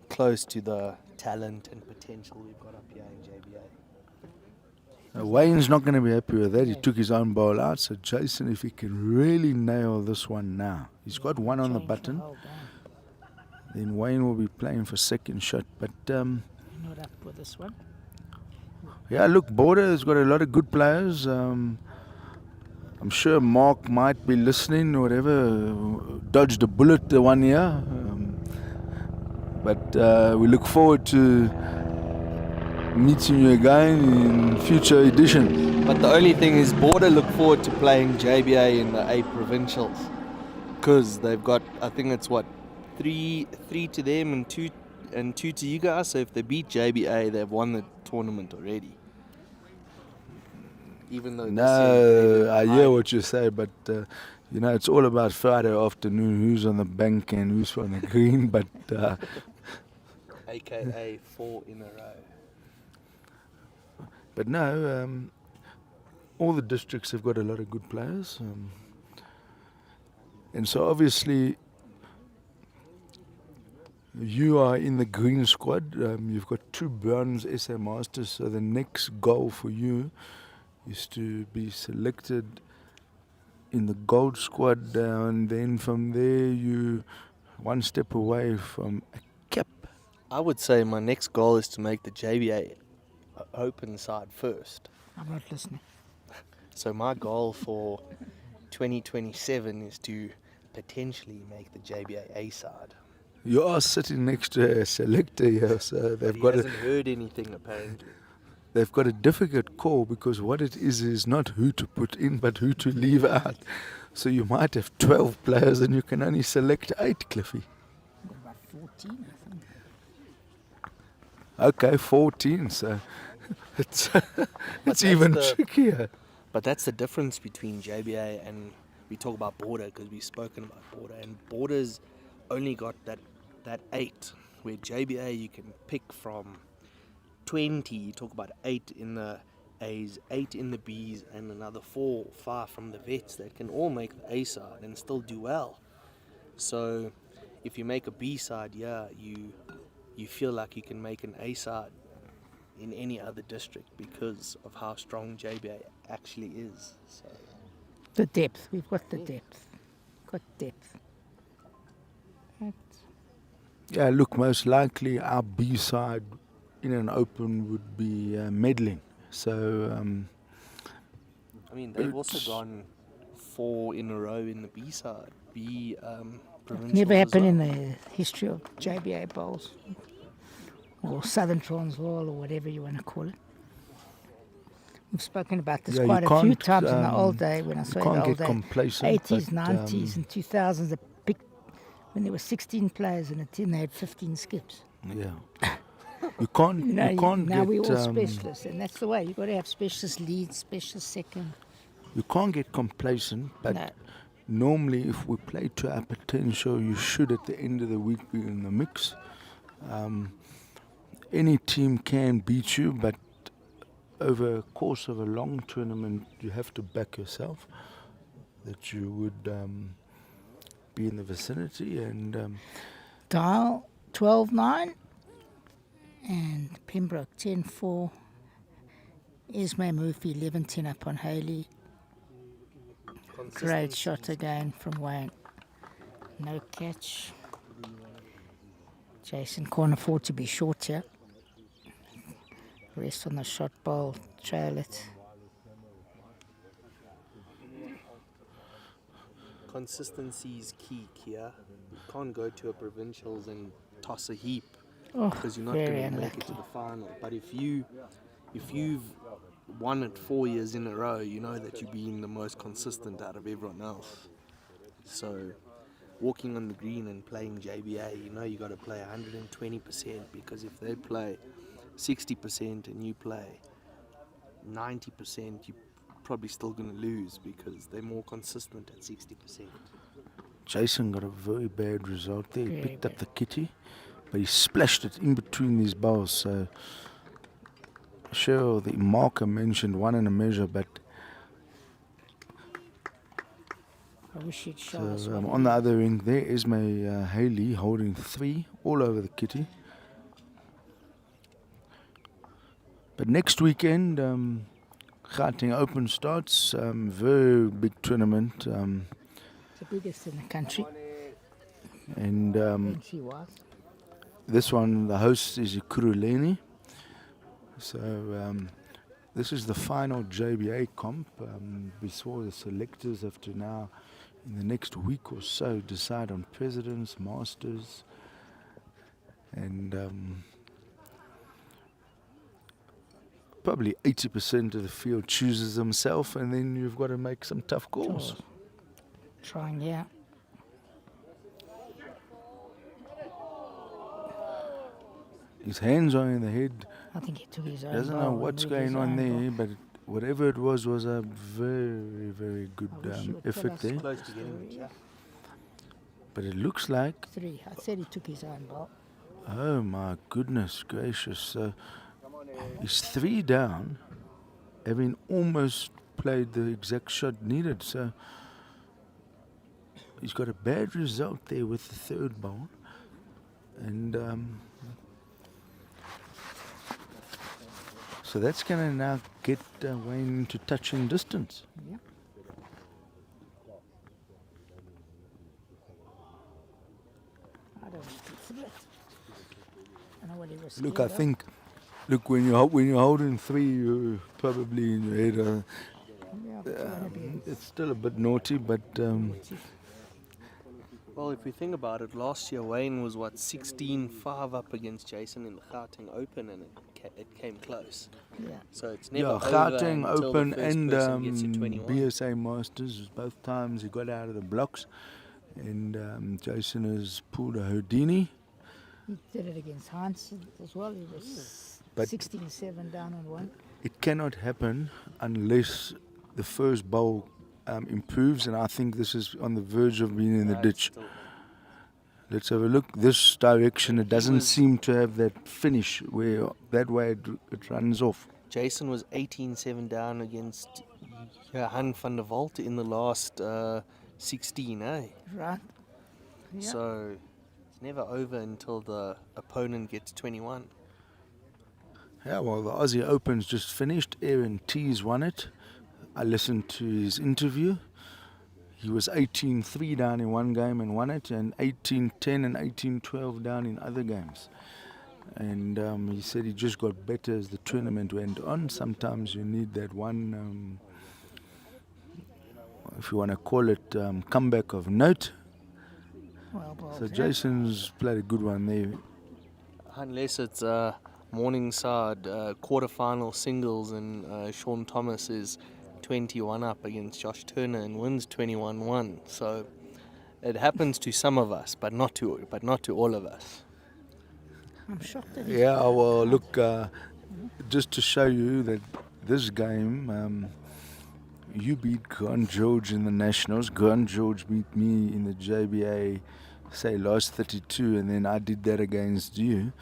close to the talent and potential we've got up here in JBA. Wayne's not going to be happy with that. He took his own bowl out. So Jason, if he can really nail this one now, he's got one on the Change button. whole game. Then Wayne will be playing for second shot. But You're not up with this one. yeah, look, Border has got a lot of good players. I'm sure Mark might be listening or whatever. Dodged a bullet the one year. But we look forward to meeting you again in future edition. But the only thing is, Border look forward to playing JBA in the 8 provincials, because they've got, I think it's what, three to them and two to you guys. So if they beat JBA, they've won the tournament already. Even though No, I hear what you say, but you know, it's all about Friday afternoon, who's on the bank and who's on the green. But AKA 4 in a row. but no, all the districts have got a lot of good players, and so obviously you are in the green squad. You've got 2 bronze SA Masters, so the next goal for you is to be selected in the gold squad, and then from there you one step away from a cap. I would say my next goal is to make the JBA open side first. I'm not listening. So my goal for 2027 is to potentially make the JBA A side. You are sitting next to a selector here, so But he hasn't heard anything apparently. they've got a difficult call, because what it is not who to put in but who to leave out. So you might have 12 players and you can only select 8, Cliffy. Got about 14, I think. Okay, 14, so it's, it's that's even the- trickier. But that's the difference between JBA and we talk about Border, because we've spoken about Border, and Border's only got that 8, where JBA you can pick from 20. You talk about 8 in the A's, 8 in the B's, and another 4 or 5 from the vets that can all make the A side and still do well. So if you make a B side, yeah, you feel like you can make an A side in any other district because of how strong JBA actually is. So The depth. We've got the depth. Got depth. Yeah, look, most likely our B side in an open would be meddling. So I mean, they've also gone 4 in a row in the B side, B provincials. Never as happened in well. the history of JBA bowls. Or Southern Transvaal, or whatever you want to call it. We've spoken about this Yeah, you quite a few can't, times in the old day, when I you say the can't old get day. complacent. 80s, but, 90s and 2000s, they picked, when there were 16 players in a team, they had 15 skips. Yeah. You can't, You know, you can't now get, we're all specialists, and that's the way. You've got to have specialist lead, specialist second. you can't get complacent, but No. normally if we play to our potential, you should at the end of the week be in the mix. Any team can beat you, but over a course of a long tournament, you have to back yourself that you would be in the vicinity. And Dial 12-9 and Pembroke 10-4. Ismay Murphy 11-10 up on Haley. Great shot again from Wayne. No catch. Jason can't afford to be short here. Rest on the shot bowl, trail it. Consistency is key, Kia. You can't go to a provincials and toss a heap Oh, because you're not very going to make it to unlucky. the final. But if you've won it 4 years in a row, you know that you're being the most consistent out of everyone else. So walking on the green and playing JBA, you know you got to play 120%, because if they play 60% and you play 90%, you're probably still going to lose because they're more consistent at 60%. Jason got a very bad result there. He Very picked up bad. the kitty, but he splashed it in between these bowls. So sure the marker mentioned 1 and a measure, but I wish you'd show so, us what on it the is. other ring there is my Haley holding 3 all over the kitty. But next weekend, Gauteng Open starts. Very big tournament, It's the biggest in the country, and entry-wise. this one, the host is Ikuruleni. So this is the final JBA comp. We saw the selectors have to now, in the next week or so, decide on presidents, masters, and probably 80% of the field chooses themselves, and then you've got to make some tough calls. Sure. Trying, yeah. His hands are in the head. I think he took his own Doesn't ball know and what's moved his going on own ball. there, but whatever it was a very, very good I wish you would tell effort us there. what Close the to getting story it, is. But it looks like, 3. I said he took his own ball. oh my goodness gracious, so he's 3 down, having almost played the exact shot needed. So he's got a bad result there with the 3rd ball, and so that's going to now get Wayne into touching distance. Yeah. I don't think it's it. I know what he was Look, scared I of. think, look, when you're holding 3, you're probably in your head. Yeah, but you wanna be It's still a bit naughty, but naughty. Well, if we think about it, last year Wayne was 16-5 up against Jason in the Gauteng Open, and it came close. Yeah. So it's never yeah, over Gauteng until Open the first and person gets to 21. BSA Masters, both times he got out of the blocks, and Jason has pulled a Houdini. He did it against Hans as well. He was But- 16-7 down on 1. It cannot happen unless the first bowl improves, and I think this is on the verge of being in the ditch. Let's have a look. This direction, it doesn't was- seem to have that finish where that way it runs off. Jason was 18-7 down against Johan van der Walt in the last 16, eh? Right? Yeah. So it's never over until the opponent gets 21. Yeah, well, the Aussie Open's just finished. Aaron T's won it. I listened to his interview. He was 18-3 down in one game and won it, and 18-10 and 18-12 down in other games. And he said he just got better as the tournament went on. Sometimes you need that one, if you want to call it, comeback of note. Well, So Jason's played a good one there. Unless it's Morningside quarterfinal singles and Sean Thomas is 21 up against Josh Turner and wins 21-1. So it happens to some of us, but not to all of us. I'm shocked that he's Yeah, well, look, just to show you that this game, you beat Grant George in the Nationals. Grant George beat me in the JBA, say, last 32, and then I did that against you,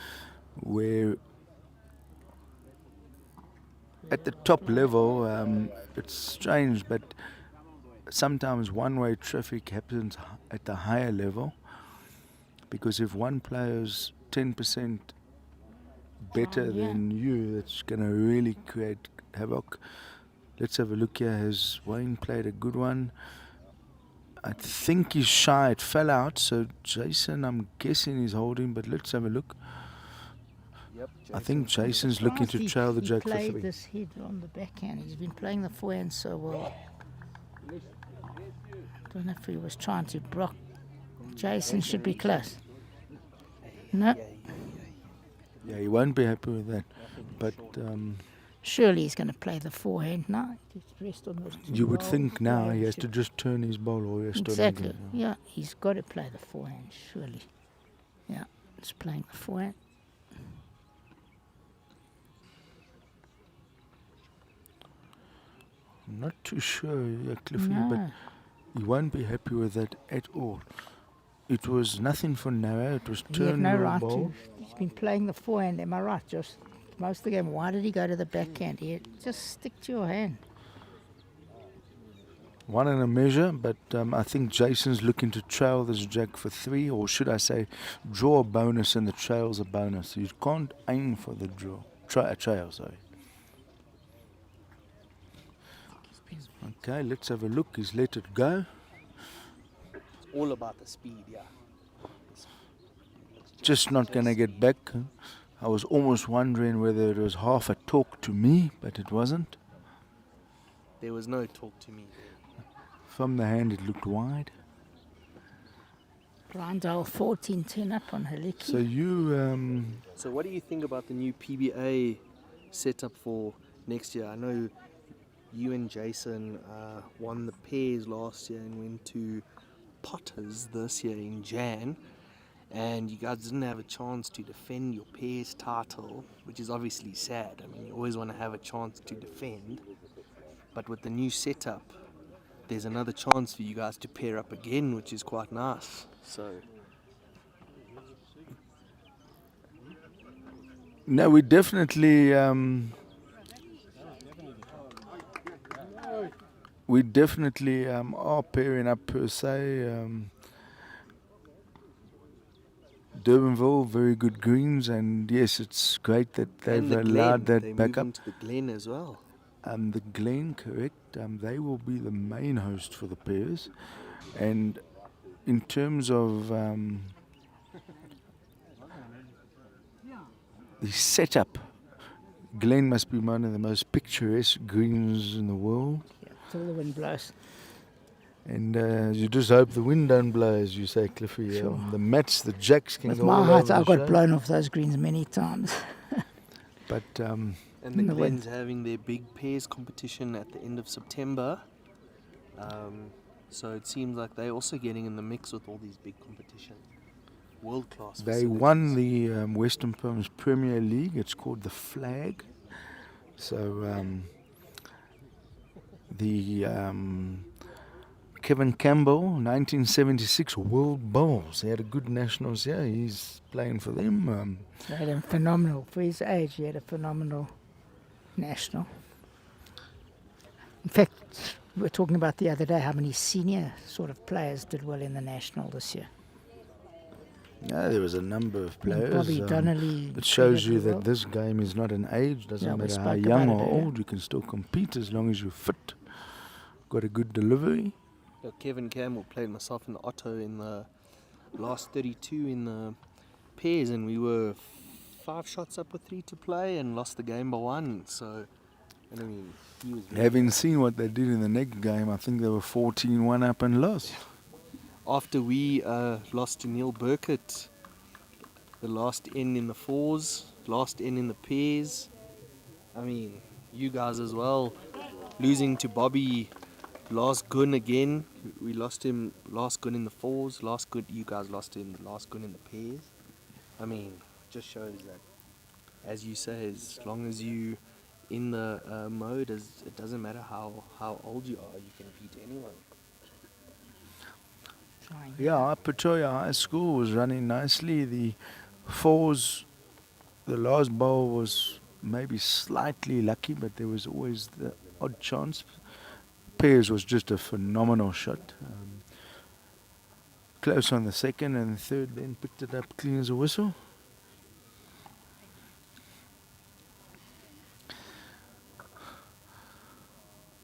where at the top level, it's strange, but sometimes one-way traffic happens at the higher level, because if one player's 10% better yeah. than you, it's going to really create havoc. Let's have a look here. Has Wayne played a good one? I think he's shy. It fell out, so Jason, I'm guessing he's holding, but let's have a look. Yep, I think Jason's looking to surprised trail the he jack for played 3. this head on the backhand. He's been playing the forehand so well. Don't know if he was trying to block. Jason should be close. No, Yeah, he won't be happy with that. But surely he's going to play the forehand now. He's dressed on those two you would bowls. think now Yeah, he has should- to just turn his ball or he has to Exactly. Yeah, he's got to play the forehand, surely. Yeah, he's playing the forehand. I'm not too sure, yeah, Cliffy, but No, he won't be happy with that at all. It was nothing for Noah. It was he had turn no your right ball. to. He's been playing the forehand. Am I right, Josh? most of the game. Why did he go to the backhand? Just stick to your hand. One in a measure, but I think Jason's looking to trail this jack for 3, or should I say, draw a bonus and the trail's a bonus. You can't aim for the trail, sorry. Okay, let's have a look. He's let it go. It's all about the speed, yeah. Just not going to get back. I was almost wondering whether it was half a talk to me, but it wasn't. There was no talk to me. From the hand, it looked wide. Blindale 14-10 up on Haliki. So you, So what do you think about the new PBA setup for next year? I know you and Jason won the pairs last year and went to Potters this year in Jan, and you guys didn't have a chance to defend your pairs title, which is obviously sad. I mean, you always want to have a chance to defend, but with the new setup, there's another chance for you guys to pair up again, which is quite nice. So no, we definitely are pairing up per se. Durbanville, very good greens, and yes, it's great that they've allowed that back up. To the Glen as well. The Glen, correct. They will be the main host for the pairs. And in terms of the setup, Glen must be one of the most picturesque greens in the world. Yeah, till the wind blows. And you just hope the wind don't blow, as you say, Cliffy. Sure. The mats, the jacks can With go my all height, over I the got show. blown off those greens many times. But And the In the wind. Glen's having their big pairs competition at the end of September. So it seems like they're also getting in the mix with all these big competitions. World class. they won the Western Province Premier League. It's called the Flag. So the Kevin Campbell, 1976 World Bowls. He had a good nationals here. He's playing for them. He had a phenomenal, for his age, he had a phenomenal national. In fact, we were talking about the other day how many senior sort of players did well in the national this year. Yeah, there was a number of players. Bobby Donnelly. It shows you played well. that this game is not an age. Doesn't Yeah, we matter how spoke young about or it earlier. old. You can still compete as long as you're fit. Got a good delivery. Kevin Campbell played myself in the Otto in the last 32 in the pairs, and we were 5 shots up with 3 to play and lost the game by 1. So, and I mean, he was Having seen what they did in the next game, I think they were 14-1 up and lost. after we lost to Neil Burkett, the last N in the 4s, last N in the pairs. I mean, you guys as well, losing to Bobby last gun again. We lost him last gun in the 4s, last good. You guys lost him last gun in the pairs. I mean, just shows that, as you say, as long as you in the mode, it doesn't matter how old you are, you can beat anyone. Trying. Yeah, Pretoria High School was running nicely. The 4s, the last bowl was maybe slightly lucky, but there was always the odd chance. Pairs was just a phenomenal shot. Close on the second, and the third then picked it up clean as a whistle.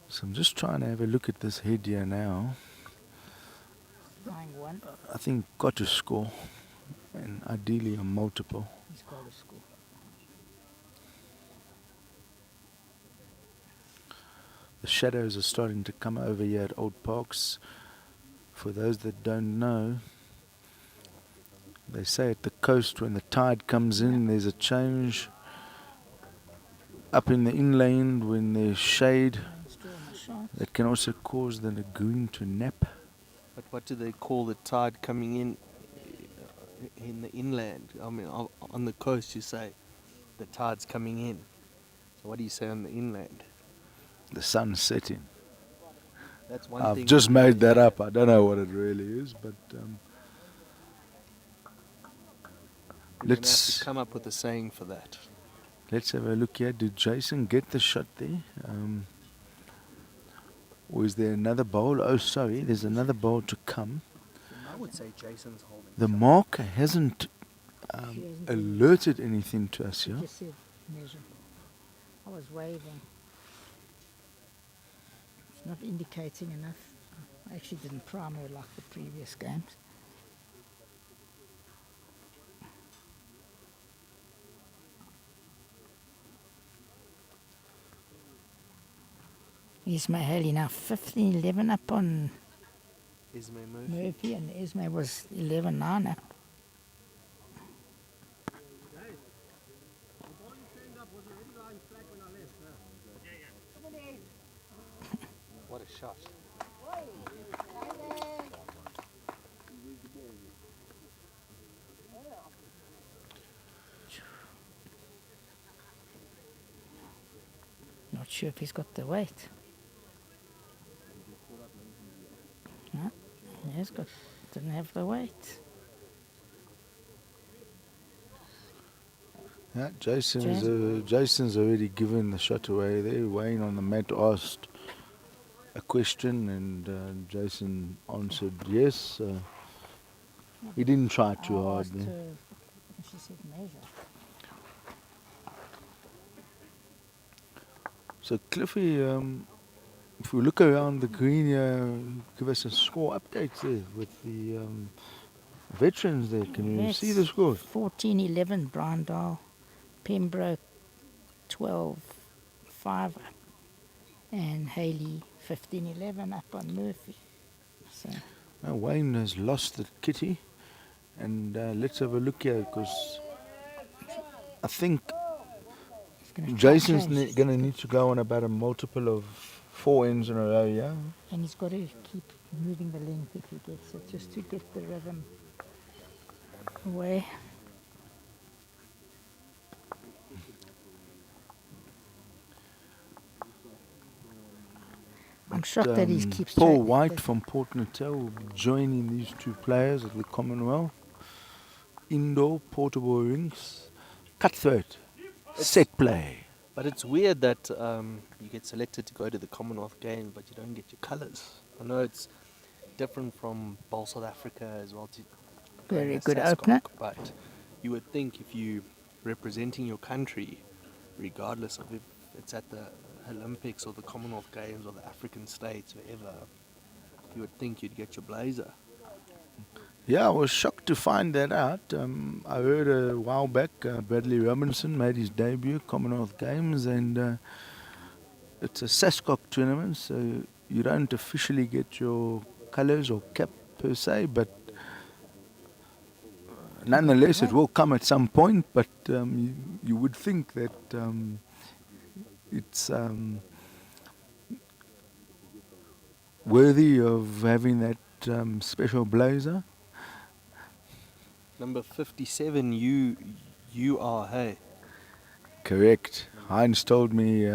So I'm just trying to have a look at this head here now. Flying 1. I think got to score, and ideally a multiple. He's got to score. The shadows are starting to come over here at Old Parks. For those that don't know, they say at the coast when the tide comes in, there's a change. Up in the inland, when there's shade, Still on the shot. that can also cause the lagoon to nap. But what do they call the tide coming in the inland? I mean, on the coast you say the tide's coming in. So what do you say on the inland? The sun's setting. That's one I've thing. just made that up. I don't know what it really is, but You're gonna have let's. to come up with a saying for that. Let's have a look here. Did Jason get the shot there? Or is there another bowl? Oh, sorry, there's another bowl to come. I would say Jason's holding. The marker hasn't She hasn't alerted anything to us She here. just said measure. I was waving. It's not indicating enough. I actually didn't prime her like the previous games. Ismay Haley now 15-11 up on Ismay Murphy. Murphy, and Ismay was 11-9 up. What a shot. Not sure if he's got the weight. No, he has got, didn't have the weight. Yeah, Jason's already given the shot away there. Wayne on the mat asked a question and Jason answered yes. He didn't try too I hard asked there. her, and she said measure. So Cliffy, if we look around the green here, give us a score update there with the veterans there. Can you see the scores? 14-11 Brandal, Pembroke 12-5, and Haley 15-11 up on Murphy. So Now Wayne has lost the kitty, and let's have a look here because I think he's gonna try Jason's change. going to need to go on about a multiple of 4 ends in a row, yeah? And he's got to keep moving the length if he gets it, just to get the rhythm away. I'm shocked that he keeps Paul tra- White that- from Port Natal will be joining these two players at the Commonwealth. Indoor portable rinks, cutthroat, set play. But it's weird that you get selected to go to the Commonwealth Games, but you don't get your colours. I know it's different from Bowl South Africa as well. To Very playing as good Sascock, opener. But you would think if you representing your country, regardless of if it's at the Olympics or the Commonwealth Games or the African states, wherever, you would think you'd get your blazer. Yeah, I was shocked to find that out. I heard a while back Bradley Robinson made his debut Commonwealth Games, and it's a Sascock tournament, so you don't officially get your colours or cap per se, but nonetheless it will come at some point. But you would think that it's worthy of having that special blazer. Number 57, you are, hey. Correct. Heinz told me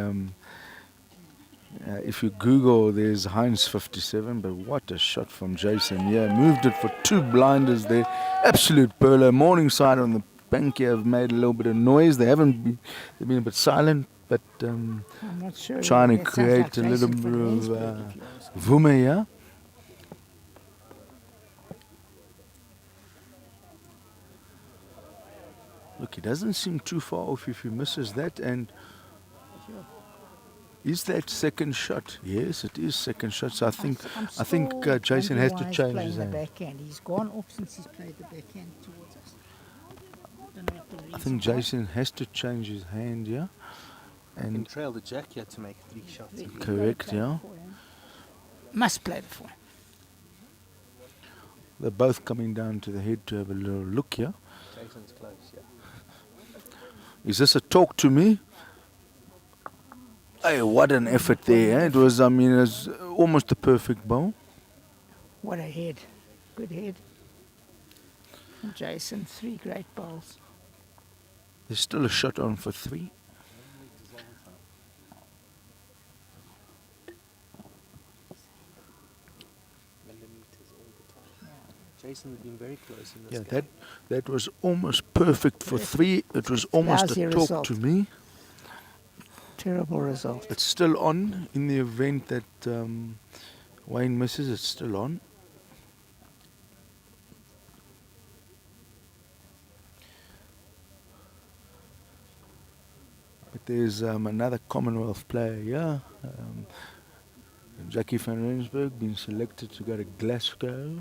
if you Google, there's Heinz 57, but what a shot from Jason. Yeah, moved it for 2 blinders there. Absolute perler. Morningside on the bank here have made a little bit of noise. They've been a bit silent, but I'm not sure. trying to That sounds create like a little Jason bit from of Rensburg, if you ask me. vume here. Look, he doesn't seem too far off if he misses that. And is that second shot? Yes, it is second shot. So I think still Jason wondering has why to he's change playing his the hand. backhand. He's gone off since he's played the backhand towards us. Don't know what the I think reason was. Jason has to change his hand, yeah. And And trail the jack here to make 3 shots. He correct, played yeah. before him. Must play before. They're both coming down to the head to have a little look here. Jason's close, yeah. Is this a talk to me? Hey, what an effort there. Eh? It was, it was almost a perfect bowl. What a head. Good head. And Jason, 3 great bowls. There's still a shot on for 3. Millimeters all the time. Jason's been very close in this Yeah, game. that was almost perfect for Perfect. 3. It was almost Lousy a talk result. to me. Terrible result. It's still on in the event that Wayne misses. It's still on. But there's another Commonwealth player here. Jackie van Rensburg being selected to go to Glasgow.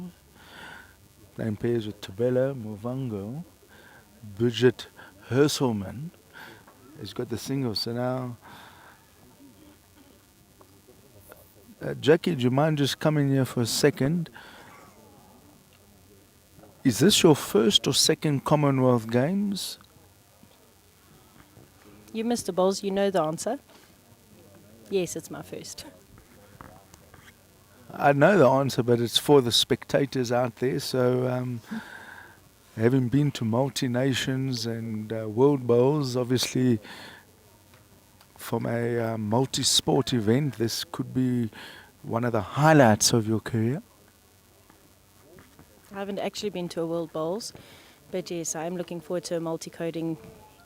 Playing pairs with Tabella Movango. Bridget Herselman has got the single. So now, Jackie, do you mind just coming here for a second? Is this your first or second Commonwealth Games? You, Mr. Bowles, you know the answer. Yes, it's my first. I know the answer, but it's for the spectators out there. So, having been to multi-nations and World Bowls, obviously, from a multi-sport event, this could be one of the highlights of your career. I haven't actually been to a World Bowls, but yes, I am looking forward to a multi-coding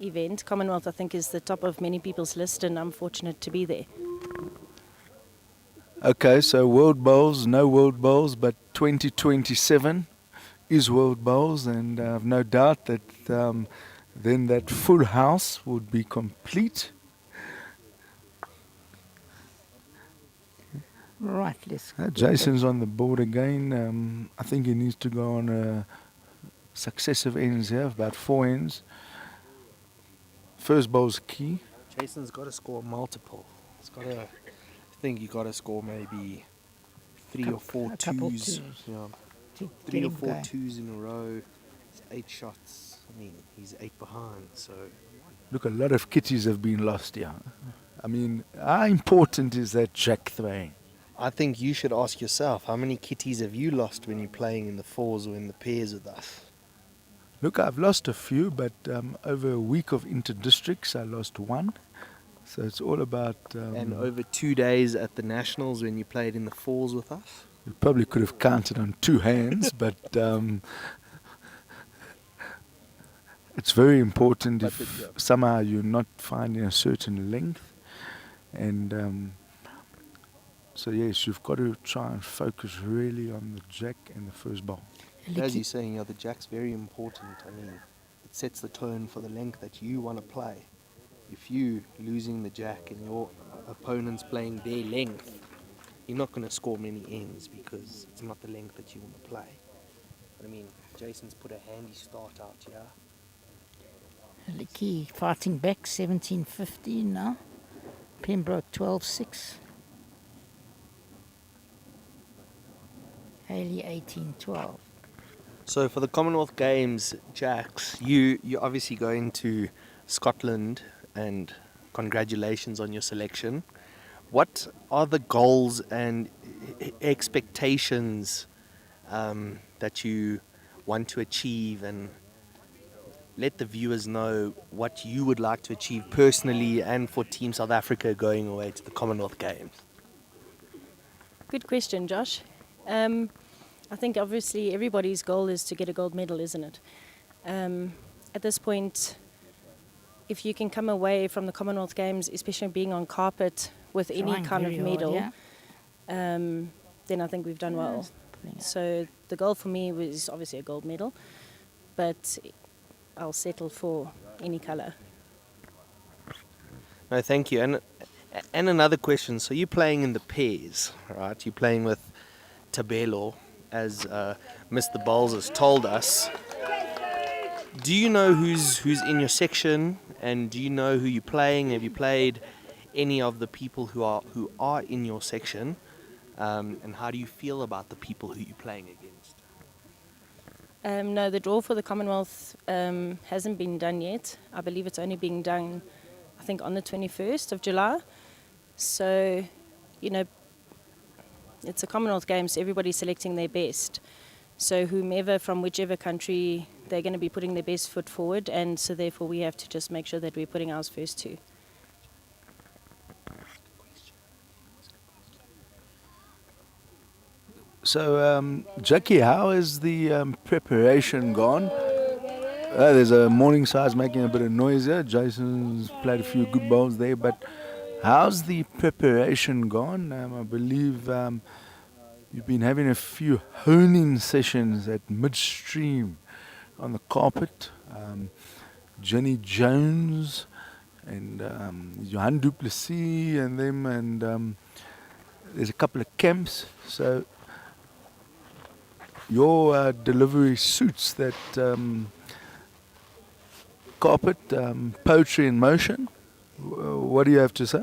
event. Commonwealth, I think, is the top of many people's list, and I'm fortunate to be there. Okay, so World Bowls, no World Bowls, but 2027 is World Bowls, and I've no doubt that then that full house would be complete. Right, let's get Jason's on the board again. I think he needs to go on successive ends here, about 4 ends. First bowl's key. Jason's got to score multiple. It's got to. I think you got to score maybe three or four a couple twos. twos. Yeah, to three get or him four going. twos in a row. It's 8 shots. I mean, he's 8 behind. So Look, a lot of kitties have been lost here. I mean, how important is that jack throwing? I think you should ask yourself, how many kitties have you lost when you're playing in the fours or in the pairs with us? Look, I've lost a few, but over a week of inter-districts, I lost 1. So it's all about... And over 2 days at the Nationals when you played in the fours with us? you probably could have counted on 2 hands, but it's very important But if somehow you're not finding a certain length. And so, yes, you've got to try and focus really on the jack and the first bowl. As you're saying, the jack's very important. I mean, it sets the tone for the length that you want to play. If you losing the jack and your opponent's playing their length, you're not going to score many ends because it's not the length that you want to play. But I mean, Jason's put a handy start out here. Licky fighting back 17-15 now. Pembroke 12-6. Haley 18-12. So for the Commonwealth Games, Jacks, you obviously going to Scotland, and congratulations on your selection. What are the goals and expectations that you want to achieve, and let the viewers know what you would like to achieve personally and for Team South Africa going away to the Commonwealth Games? Good question, Josh. I think obviously everybody's goal is to get a gold medal, isn't it? At this point, if you can come away from the Commonwealth Games, especially being on carpet with any Trying kind of very hard, medal, yeah. then I think we've done well. Brilliant. So the goal for me was obviously a gold medal, but I'll settle for any colour. No, thank you. And another question. So you're playing in the pairs, right? You're playing with Tabelo, as Mr. Bowles has told us. Do you know who's in your section, and do you know who you're playing? Have you played any of the people who are in your section? And how do you feel about the people who you're playing against? No, the draw for the Commonwealth hasn't been done yet. I believe it's only being done, I think, on the 21st of July. So, it's a Commonwealth Games, so everybody's selecting their best. So whomever from whichever country, they're going to be putting their best foot forward, and so therefore we have to just make sure that we're putting ours first too. So, Jackie, how is the preparation gone? There's a Morningside's making a bit of noise here. Jason's played a few good bowls there, but How's the preparation gone? I believe you've been having a few honing sessions at midstream on the carpet. Jenny Jones and Johan Duplessis and them, and there's a couple of camps. So your delivery suits that carpet, poetry in motion. What do you have to say?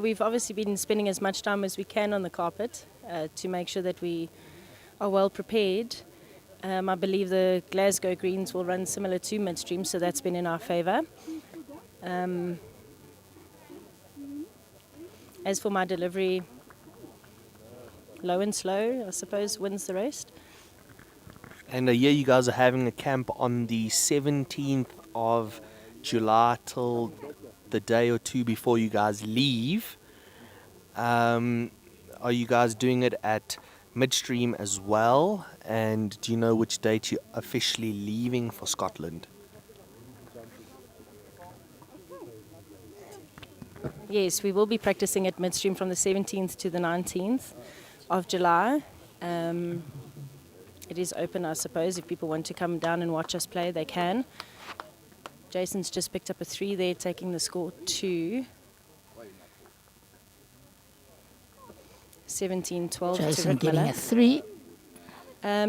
We've obviously been spending as much time as we can on the carpet to make sure that we are well prepared. I believe the Glasgow greens will run similar to midstream, so that's been in our favour. As for my delivery, low and slow, I suppose, wins the rest. And here you guys are having a camp on the 17th of July till the day or two before you guys leave. Are you guys doing it at midstream as well? And do you know which date you're officially leaving for Scotland? Yes, we will be practicing at midstream from the 17th to the 19th of July. It is open, I suppose. If people want to come down and watch us play, they can. Jason's just picked up a 3 there, taking the score to 17-12 to Jason Rick getting Miller. a 3.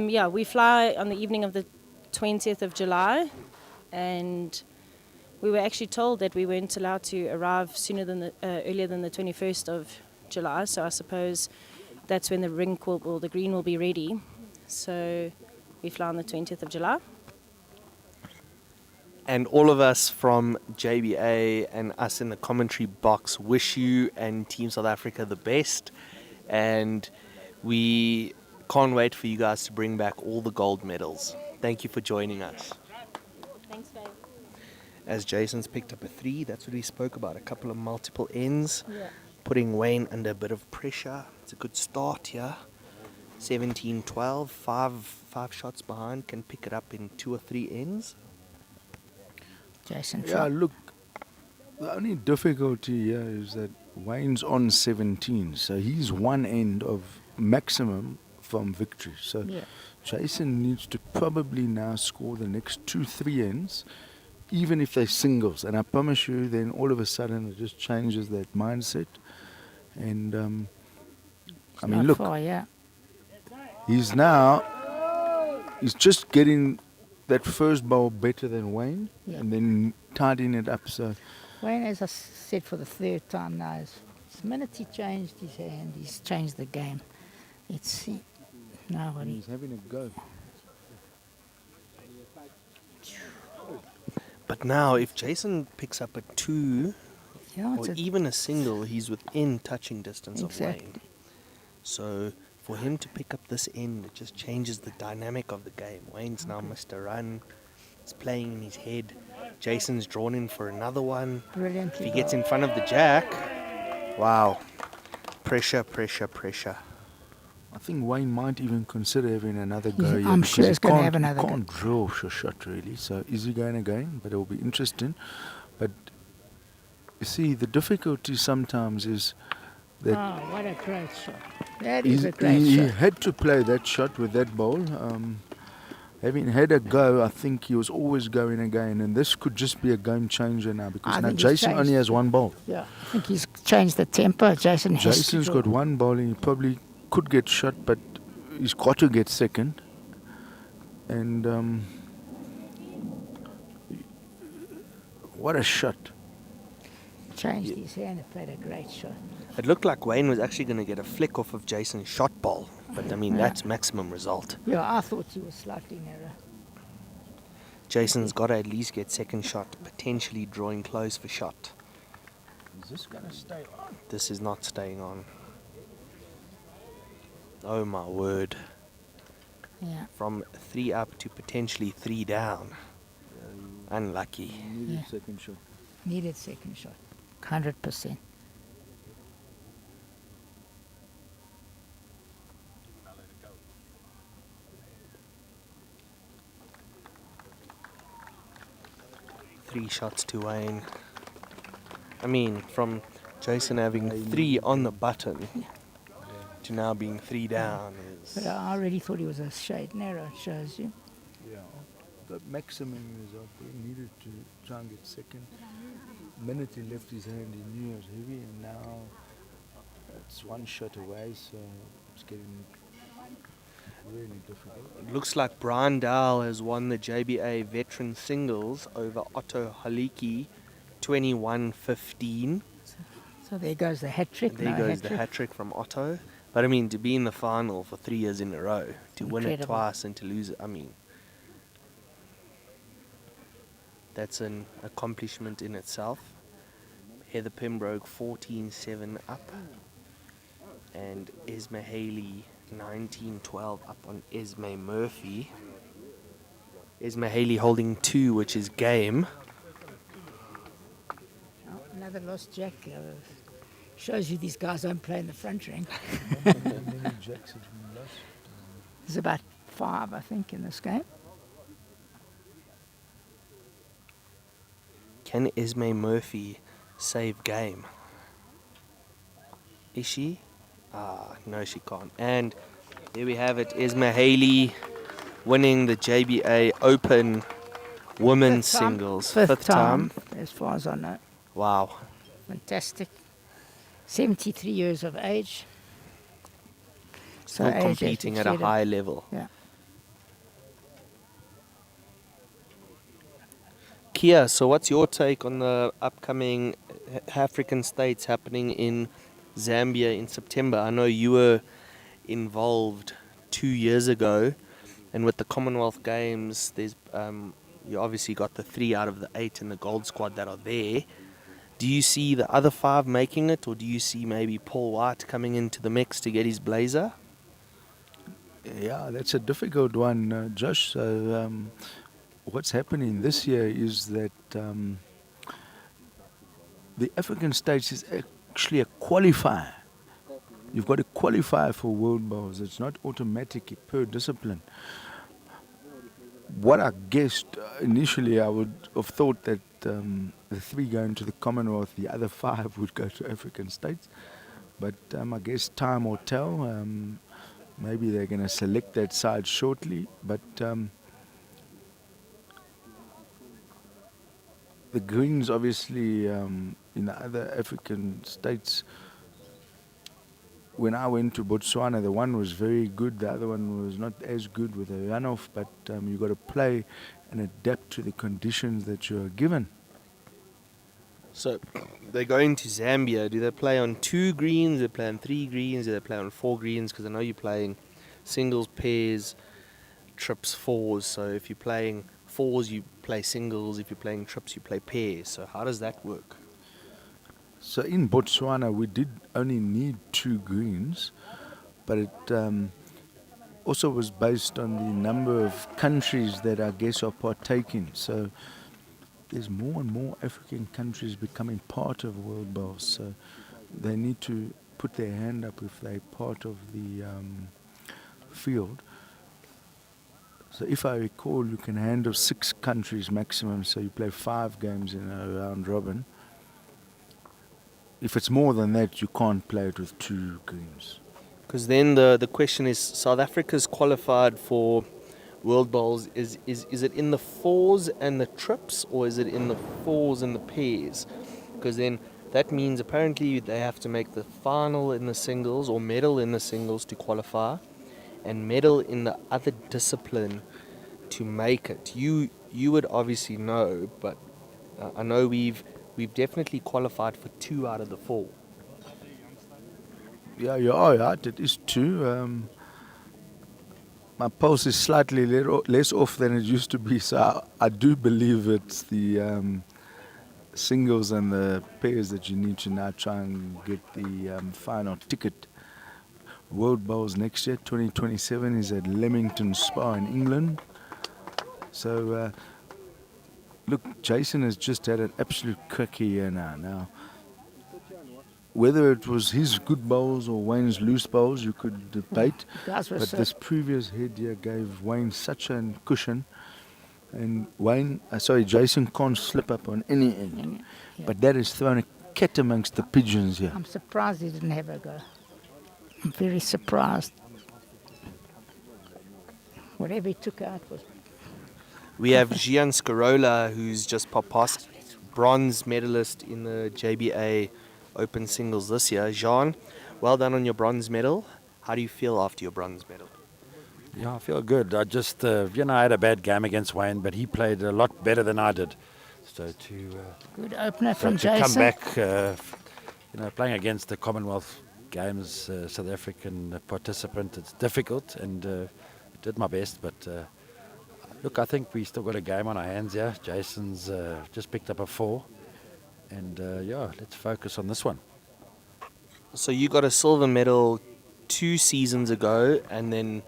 Yeah, we fly on the evening of the 20th of July, and we were actually told that we weren't allowed to arrive earlier than the 21st of July. So I suppose that's when the rink or the green will be ready. So we fly on the 20th of July. And all of us from JBA and us in the commentary box wish you and Team South Africa the best. And we can't wait for you guys to bring back all the gold medals. Thank you for joining us. Thanks, Dave. As Jason's picked up a 3, that's what we spoke about, a couple of multiple ends, Yeah. putting Wayne under a bit of pressure. It's a good start here. 17-12, five shots behind, can pick it up in 2 or 3 ends. Jason Yeah, Trott. look, the only difficulty here is that Wayne's on 17, so he's one end of maximum from victory. So Yeah. Jason needs to probably now score the next 2-3 ends, even if they're singles. And I promise you, then all of a sudden it just changes that mindset. And I mean, Not look, far, yeah. he's just getting that first bowl better than Wayne, Yeah. and then tidying it up. So Wayne, as I said for the 3rd time now, the minute he changed his hand, he's changed the game. It's nobody. he's having a go. But now, if Jason picks up a 2 Yeah, or it's even a single, he's within touching distance of Exactly. Wayne. So for him to pick up this end, it just changes the dynamic of the game. Wayne's now missed a run. It's playing in his head. Jason's drawn in for another one. If brilliantly he gets done. in front of the jack, wow. Pressure, pressure, pressure. I think Wayne might even consider having another go. He's- here I'm because sure he he's gonna can't- have another he go. can't draw a shot really. So is he going again? But it will be interesting. But you see, the difficulty sometimes is that Oh, what a great shot. That is he a great he shot. had to play that shot with that ball. Having had a go, I think he was always going again, and this could just be a game changer now because I now think he's Jason only changed has one ball. Yeah, I think he's changed the tempo. Jason has Jason's to got draw. one ball and he probably could get shot, but he's got to get second. And what a shot. Changed his hand and played a great shot. It looked like Wayne was actually going to get a flick off of Jason's shot ball. But I mean, Yeah. that's maximum result. Yeah, I thought he was slightly narrow. Jason's got to at least get second shot, potentially drawing close for shot. Is this going to stay on? This is not staying on. Oh my word. Yeah. From 3 up to potentially 3 down. Unlucky. Needed Yeah. second shot. Needed second shot. 100%. 3 shots to Wayne. I mean, from Jason having 3 on the button to now being 3 down But is... I already thought he was a shade narrow, it shows you. Yeah, the maximum result he needed to try and get second. The minute he left his hand, he knew it was heavy, and now it's 1 shot away, so it's getting really difficult. It looks like Brian Dowell has won the JBA veteran singles over Otto Haliki 21-15. So there goes the hat trick. There goes the hat trick from Otto. But I mean, to be in the final for 3 years in a row, to win it Incredible. twice and to lose it, I mean, that's an accomplishment in itself. Heather Pembroke 14-7 up, and Esme Haley 19-12 up on Esme Murphy. Esme Haley holding 2, which is game. Oh, another lost jack. Shows you these guys don't play in the front rank. Many jacks have been lost. There's about 5, I think, in this game. Can Esme Murphy save game? Is she? No, she can't. And there we have it. Esme Haley winning the JBA Open Women's Fifth time. Singles. Fifth time, as far as I know. Wow. Fantastic. 73 years of age. Still age competing at a attitude, high level. Yeah. Kia, so what's your take on the upcoming African states happening in Zambia in September? I know you were involved 2 years ago, and with the Commonwealth Games, there's you obviously got the 3 out of the 8 in the gold squad that are there. Do you see the other 5 making it, or do you see maybe Paul White coming into the mix to get his blazer? Yeah, that's a difficult one, Josh. So what's happening this year is that the African states is actually a qualifier. You've got to qualify for World Bowls. It's not automatic per discipline. What I guessed initially, I would have thought that the 3 going to the Commonwealth, the other 5 would go to African states. But I guess time will tell. Maybe they're going to select that side shortly. But the greens, obviously, in the other African states, when I went to Botswana, the one was very good, the other one was not as good with a runoff, but you've got to play and adapt to the conditions that you're given. So they're going to Zambia. Do they play on 2 greens? Do they play on 3 greens? Do they play on 4 greens? Because I know you're playing singles, pairs, trips, 4s. So if you're playing 4s, you play singles. If you're playing trips, you play pairs. So how does that work? So in Botswana, we did only need 2 greens, but it also was based on the number of countries that I guess are partaking. So there's more and more African countries becoming part of World Bowls. So they need to put their hand up if they're part of the field. So if I recall, you can handle 6 countries maximum, so you play 5 games in a round robin. If it's more than that, you can't play it with 2 greens. Because then the question is, South Africa's qualified for World Bowls. Is it in the 4s and the trips, or is it in the 4s and the pairs? Because then that means apparently they have to make the final in the singles or medal in the singles to qualify, and medal in the other discipline to make it. You would obviously know, but I know we've definitely qualified for 2 out of the 4. Yeah, you are right. It is 2. My pulse is slightly less off than it used to be, so I do believe it's the singles and the pairs that you need to now try and get the final ticket. World Bowls next year, 2027, is at Leamington Spa in England. So, look, Jason has just had an absolute cracky year now. Whether it was his good bowls or Wayne's loose bowls, you could debate. Guys were But so this previous head year gave Wayne such a cushion. And Jason can't slip up on any end. Yeah. But that has thrown a cat amongst the pigeons here. I'm surprised he didn't have a go. I'm very surprised. Whatever he took out was. We have Gian Scarola, who's just popped past, bronze medalist in the JBA Open Singles this year. Jean, well done on your bronze medal. How do you feel after your bronze medal? Yeah, I feel good. I just, I had a bad game against Wayne, but he played a lot better than I did. So Good opener from to Jason. come back, playing against the Commonwealth Games South African participant, it's difficult, and I did my best. But look, I think we still got a game on our hands here. Jason's just picked up a 4, and let's focus on this one. So you got a silver medal 2 seasons ago, and then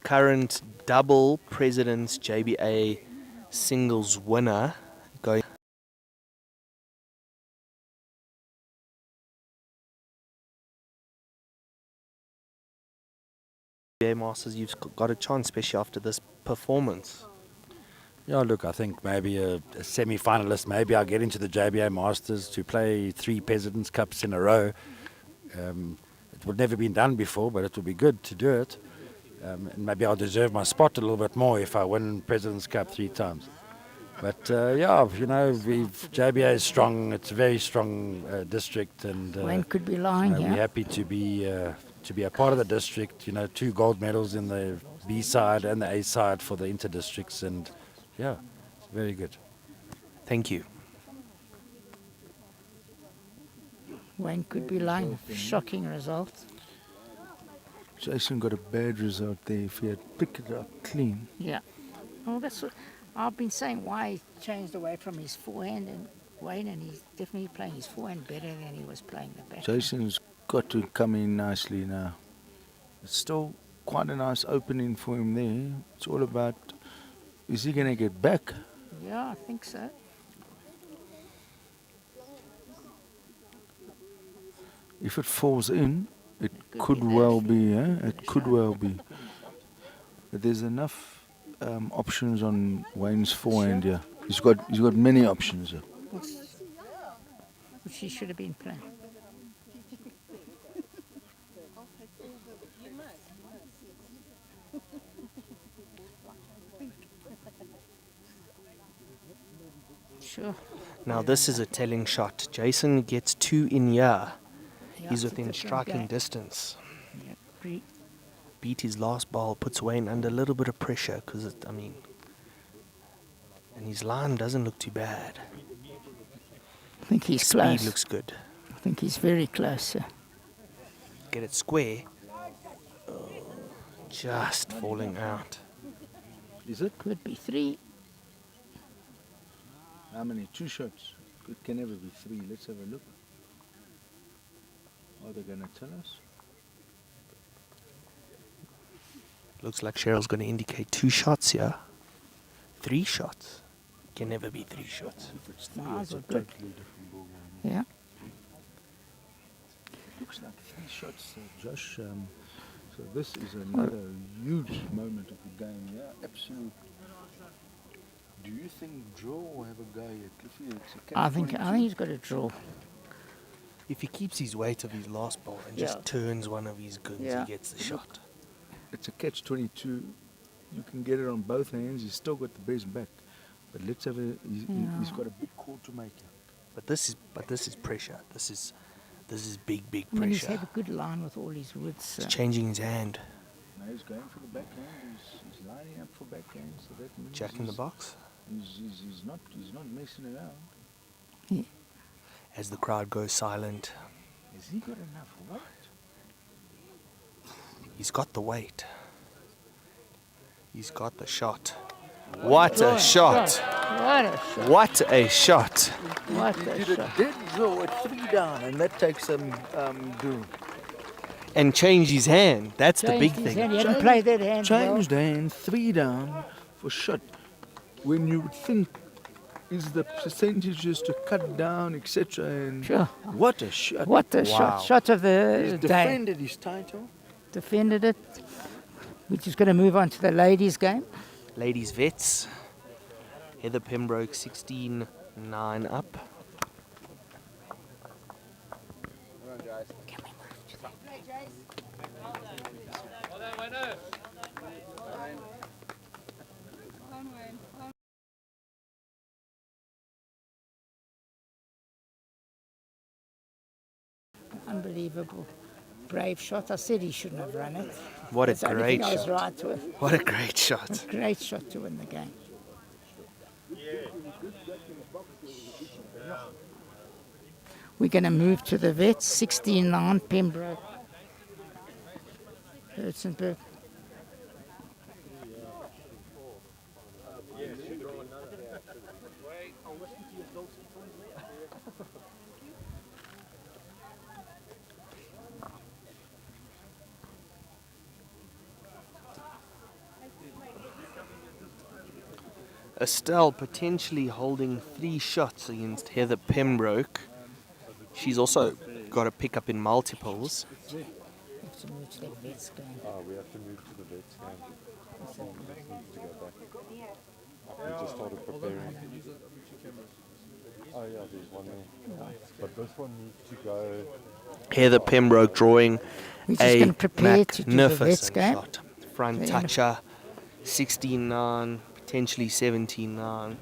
current double President's JBA singles winner going. JBA Masters, you've got a chance, especially after this performance. Yeah, look, I think maybe a semi-finalist. Maybe I'll get into the JBA Masters to play 3 President's Cups in a row. It would never been done before, but it would be good to do it. And maybe I'll deserve my spot a little bit more if I win President's Cup 3 times. But JBA is strong. It's a very strong district, and Wayne could be lying we're here. happy to be a part of the district. 2 gold medals in the B side and the A side for the inter-districts, and it's very good. Thank you. Wayne could be lying. Shocking result. Jason got a bad result there. If he had picked it up clean. Yeah. Well, that's what I've been saying. Why he changed away from his forehand and Wayne, and he's definitely playing his forehand better than he was playing the back. Jason's got to come in nicely now. It's still quite a nice opening for him there. It's all about, is he going to get back? Yeah, I think so. If it falls in, it could well be. It could well be. But there's enough options on Wayne's forehand here. He's got many options here. Which he should have been playing. Sure. Now this is a telling shot. Jason gets 2 in here. Yeah, He's I think within that's striking okay. distance. Yeah, Beat his last ball, puts Wayne under a little bit of pressure because and his line doesn't look too bad. I think he's Speed close. looks good. I think he's very close. Get it square. Oh, just falling out. Is it? Could be 3. How many? 2 shots. It can never be 3. Let's have a look. Are they going to tell us? Looks like Cheryl's going to indicate 2 shots here. 3 shots. Can never be 3 shots. If it's 3, Miles it's a are good. totally different ballgame. Yeah. Looks like 3 shots, Josh. So this is another huge moment of the game. Yeah, absolute. Do you think draw or have a go here, Cliffy? It's a I think he's got a draw. If he keeps his weight of his last ball and just turns one of his guns, Yeah. he gets the shot. It's a catch-22. You can get it on both hands. He's still got the best back. But let's have a. He's got a big call to make. But this is pressure. This is big I mean, he's pressure. had a good line with all his woods. He's changing his hand. Now he's going for the backhand. He's lining up for backhand. So that means Jack in the box. He's not messing around. As the crowd goes silent, Has he got enough weight? he's got the weight. He's got the shot. What a shot! What a shot. What a shot! What He a did a shot. dead draw at 3 down, and that takes some doing. And change his hand. That's the big Changed his thing. hand. He hadn't played that hand well. Changed hand, 3 down for shot. When you would think is the percentages to cut down, etc. And Sure. what a shot! What a Wow. shot. Shot of He's the day. defended his title. Defended it. We're just going to move on to the ladies' game. Ladies vets. Heather Pembroke 16-9 up. Unbelievable. Brave shot. I said he shouldn't have run it. What a That's the only great thing I was shot. right with. What a great shot. Great shot to win the game. We're going to move to the vets. 16-9 Pembroke. Herzenberg. Estelle potentially holding 3 shots against Heather Pembroke. She's also got a pickup in multiples. We have to move to the vets game. We have to move to the vets game. Someone needs to go back. We just started preparing. Oh yeah, there's one there. But this one needs to go. Heather Pembroke drawing We're just a going to prepare to do the vets magnificent game. shot. Front Yeah. toucher, 16-9, potentially 17-9.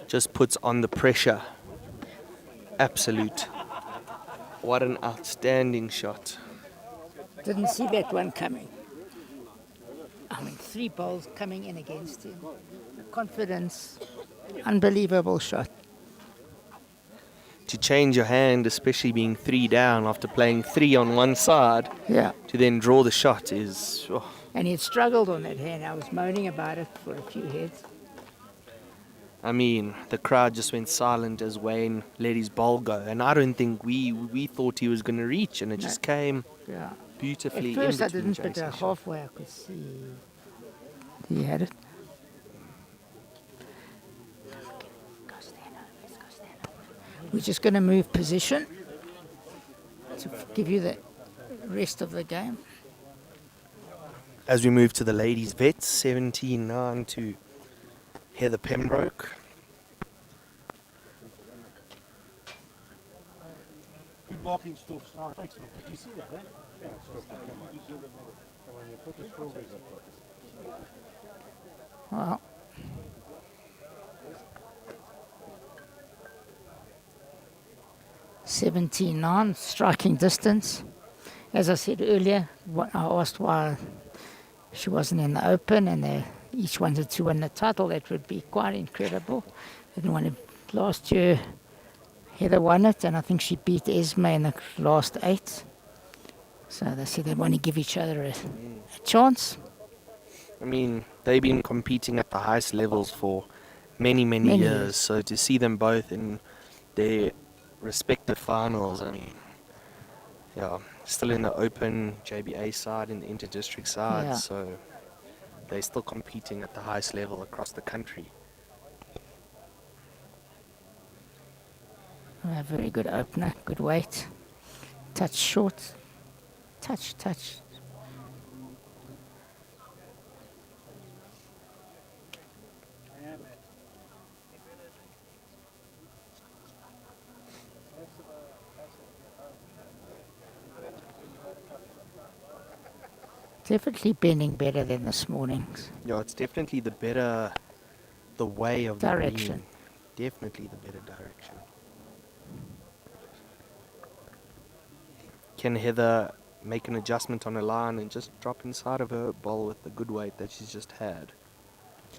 Just puts on the pressure. Absolute. What an outstanding shot. Didn't see that one coming. I mean, 3 balls coming in against him. The confidence, unbelievable shot. To change your hand, especially being 3 down after playing 3 on one side, Yeah. to then draw the shot is... oh. And he had struggled on that hand. I was moaning about it for a few heads. I mean, the crowd just went silent as Wayne let his ball go. And I don't think we thought he was going to reach, and it just came Yeah. beautifully At first in I between didn't, but Jason's shot. halfway I could see he had it. We're just going to move position to give you the rest of the game. As we move to the ladies' vets, 17-9 to Heather Pembroke. Good blocking stuff. Oh, thanks, man. Did you see that, eh? Well, $17-9 striking distance. As I said earlier, I asked why she wasn't in the Open, and they each wanted to win the title. That would be quite incredible. They didn't want to. Last year, Heather won it, and I think she beat Esme in the last 8. So they said they want to give each other a chance. I mean, they've been competing at the highest levels for many Many years. years. So to see them both in their respective finals, I mean, yeah, still in the Open JBA side and the inter-district side. Yeah. So they're still competing at the highest level across the country. A very good opener, good weight. Touch short. Touch. Definitely bending better than this morning's. Yeah, it's definitely the way of the Direction. green. Definitely the better direction. Can Heather make an adjustment on her line and just drop inside of her ball with the good weight that she's just had?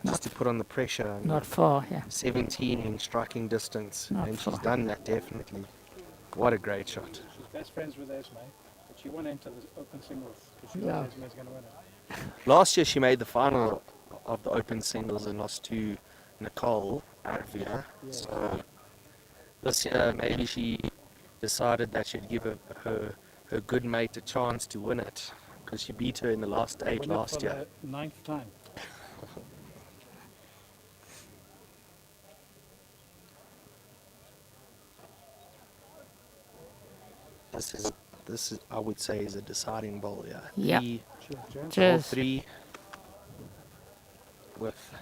Just to put on the pressure. And Not far, yeah. 17 in striking distance. Not and far. she's done that, definitely. What a great shot. She's best friends with Esme, but she went into the open singles because she Yeah. thought Esme's going to win it. Last year she made the final of the open singles and lost to Nicole Arvia. Yeah. So this year maybe she decided that she'd give her good mate a chance to win it, because she beat her in the last 8 Win it last for year. the 9th time. This is I would say is a deciding ball, yeah. Yeah. Three, Cheers, James. all Cheers. 3 with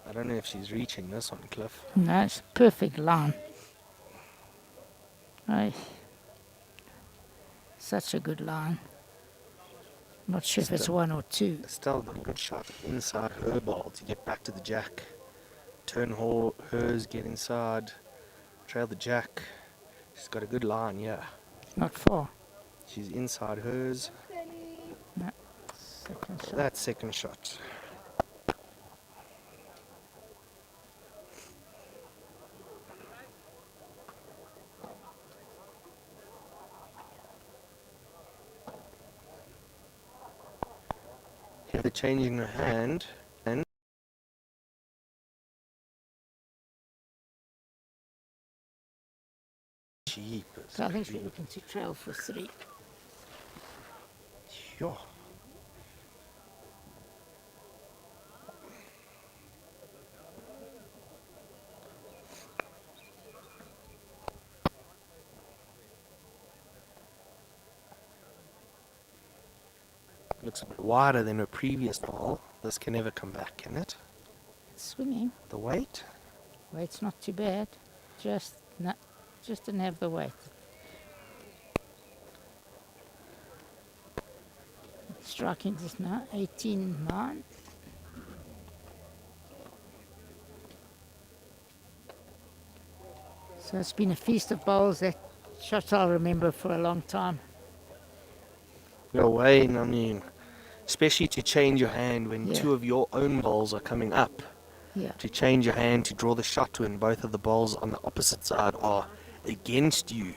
I don't know if she's reaching this one, Cliff. No, it's a perfect line. Aye. Such a good line. Not sure if it's Still- one or two. Still got a good shot inside her ball to get back to the jack. Turn hers, get inside, trail the jack. She's got a good line, yeah. Not far. She's inside hers. No. Second shot. That second shot. Heather changing her hand and jeepers. So I think we're looking to trail for 3. Sure. Looks a bit wider than her previous ball. This can never come back, can it? It's swinging. The weight? Weight's not too bad. Just didn't have the weight. Striking just now, 18-9. So it's been a feast of bowls. That shot I'll remember for a long time. No way, I mean, especially to change your hand when Yeah. 2 of your own balls are coming up. Yeah. To change your hand to draw the shot when both of the balls on the opposite side are against you.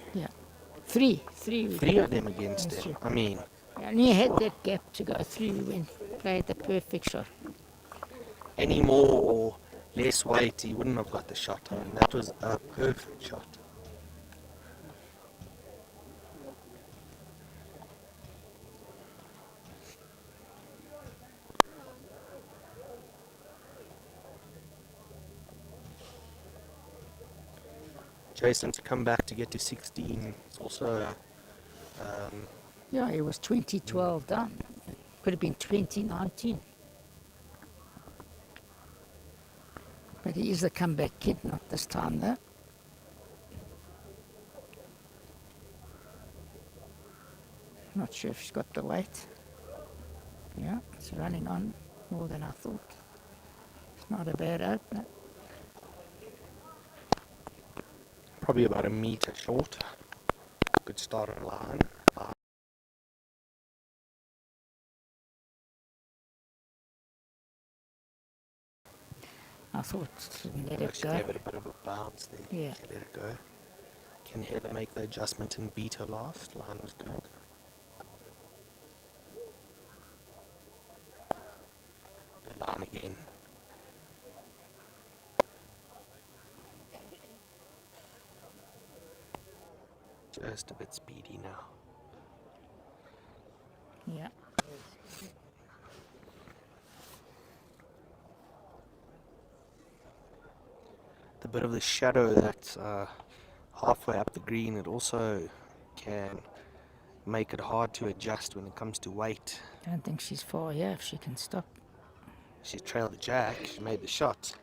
Three. 3 of them against That's them. true. I mean, And you had that gap to go through when played the perfect shot. any more or less weight, he wouldn't have got the shot. I mean, that was a perfect shot. Jason to come back to get to 16. It's also Yeah, it was 2012 done. Could have been 2019. But he is the comeback kid, not this time though. Not sure if she's got the weight. Yeah, it's running on more than I thought. It's not a bad opener. probably about a meter short. Good start on line. I thought let it Actually go. gave it a bit of a bounce there. Yeah. Let it go. Can Heather make the adjustment and beat her last? Line was good. Good line again. Just a bit speedy now. Yeah. The bit of the shadow that's halfway up the green, it also can make it hard to adjust when it comes to weight. I don't think she's far here if she can stop. She trailed the jack, she made the shot.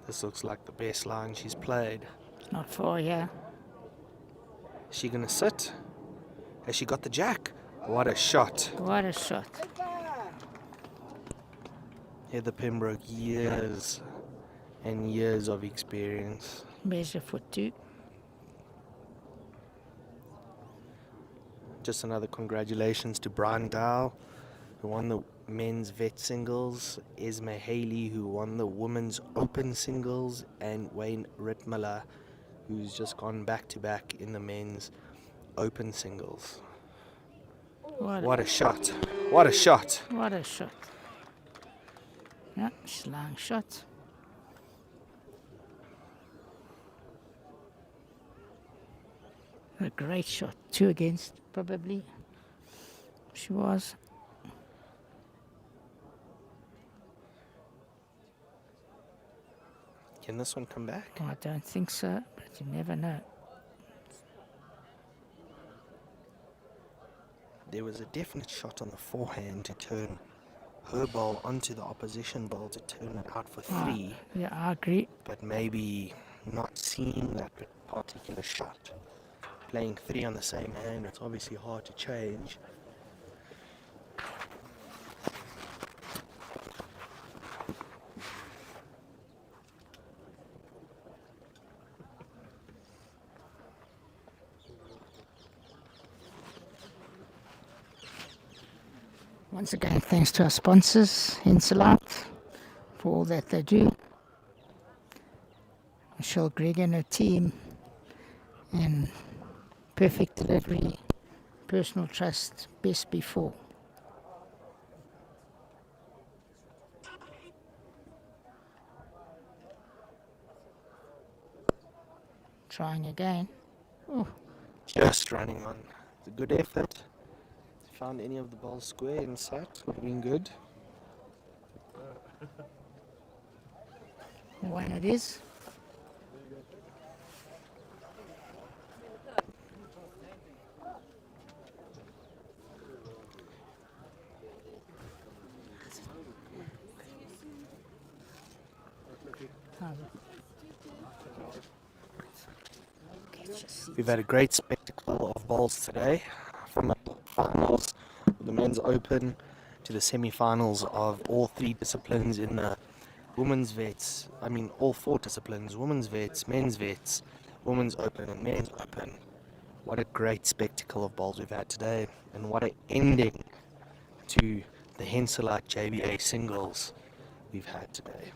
This looks like the best line she's played. Not far here. Is she gonna sit? Has she got the jack? What a shot. What a shot. Heather Pembroke, years and years of experience. Measure for 2. Just another congratulations to Brian Dow, who won the men's vet singles, Esme Haley, who won the women's open singles, and Wayne Rittmiller, who's just gone back-to-back in the men's open singles. What a shot. What a shot. What a shot. Yeah, she's long shot. A great shot. 2 against, probably. She was. Can this one come back? I don't think so, but you never know. There was a definite shot on the forehand to turn her ball onto the opposition ball to turn it out for three, Yeah, I agree. but maybe not seeing that particular shot. Playing three on the same hand, it's obviously hard to change. Once again, thanks to our sponsors, HENSELITE, for all that they do. Michelle Gregg and her team, and perfect delivery, personal trust, best before. Trying again. Oh, Just running on. It's a good effort. Found any of the balls square and sat. Doing good. one it is. We've had a great spectacle of balls today, from the finals, the men's open, to the semi-finals of all three disciplines in the women's vets. I mean, all four disciplines: women's vets, men's vets, women's open, and men's open. What a great spectacle of balls we've had today, and what an ending to the HENSELITE JBA singles we've had today.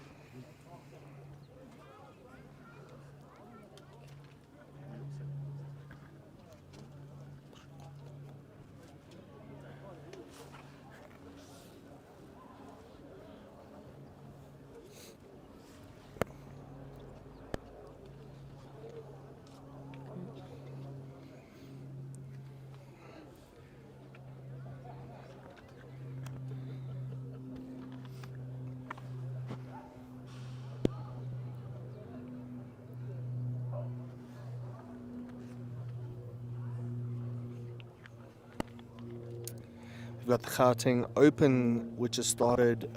We've got the Gauteng Open, which has started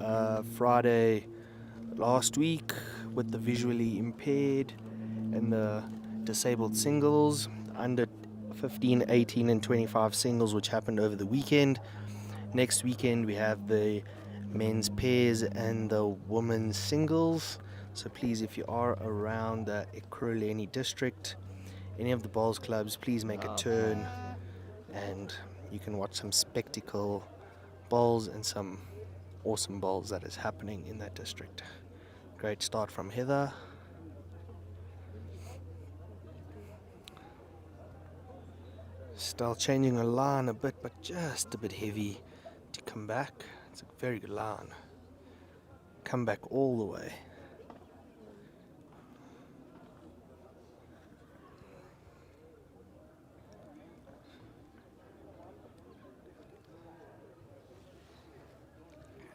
Friday last week with the visually impaired and the disabled singles, under 15, 18 and 25 singles, which happened over the weekend. Next weekend we have the men's pairs and the women's singles. So please, if you are around the Ekurhuleni district, any of the bowls clubs, please make a turn and you can watch some spectacle bowls and some awesome bowls that is happening in that district. Great start from Heather. Still changing her line a bit, but just a bit heavy to come back. It's a very good line. Come back all the way.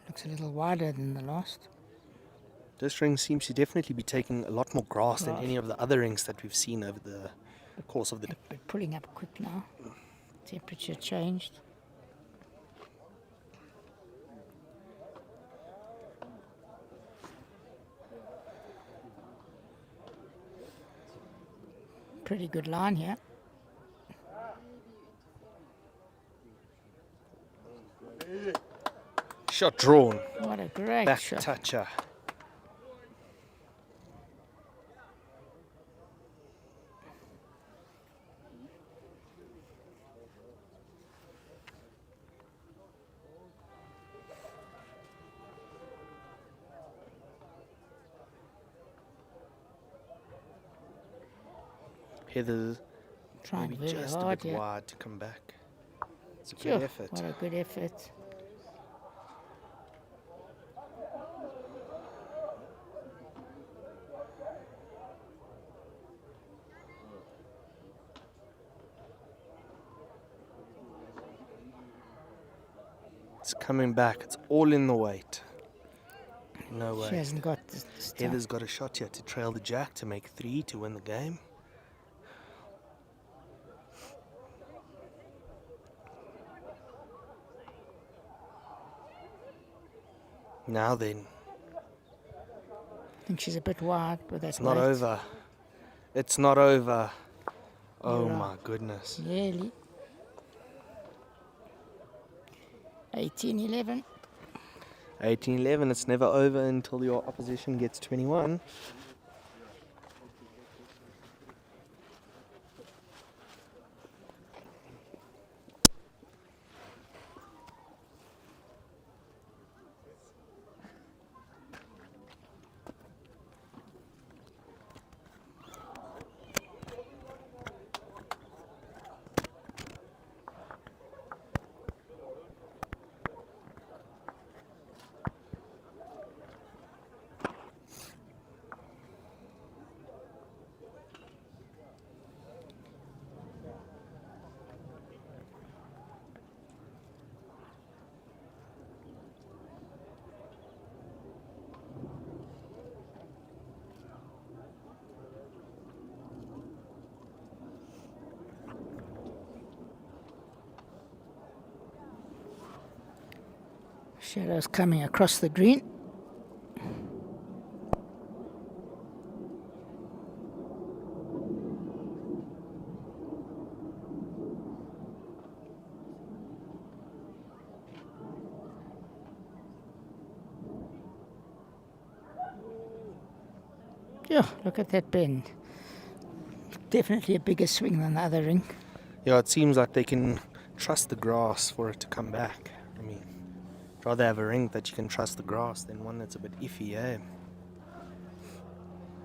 Looks a little wider than the last. This ring seems to definitely be taking a lot more grass than Grass. any of the other rings that we've seen over the course of the day. But pulling up quick now. Temperature changed. Pretty good line here. Shot drawn. What a great Back shot. toucher. Heather Trying maybe very just hard a bit here. wide to come back. It's a Sure, good effort. what a good effort. It's coming back. It's all in the weight. No way. She hasn't got the stuff. Heather's got a shot here to trail the jack to make 3 to win the game. Now then, I think she's a bit wide with that it's not weight. over. It's not over. Oh You're my right. goodness. Nearly. 18-11. 18-11, it's never over until your opposition gets 21. Shadows coming across the green. Yeah, look at that bend. Definitely a bigger swing than the other ring. Yeah, it seems like they can trust the grass for it to come back. I mean, rather have a ring that you can trust the grass than one that's a bit iffy, eh?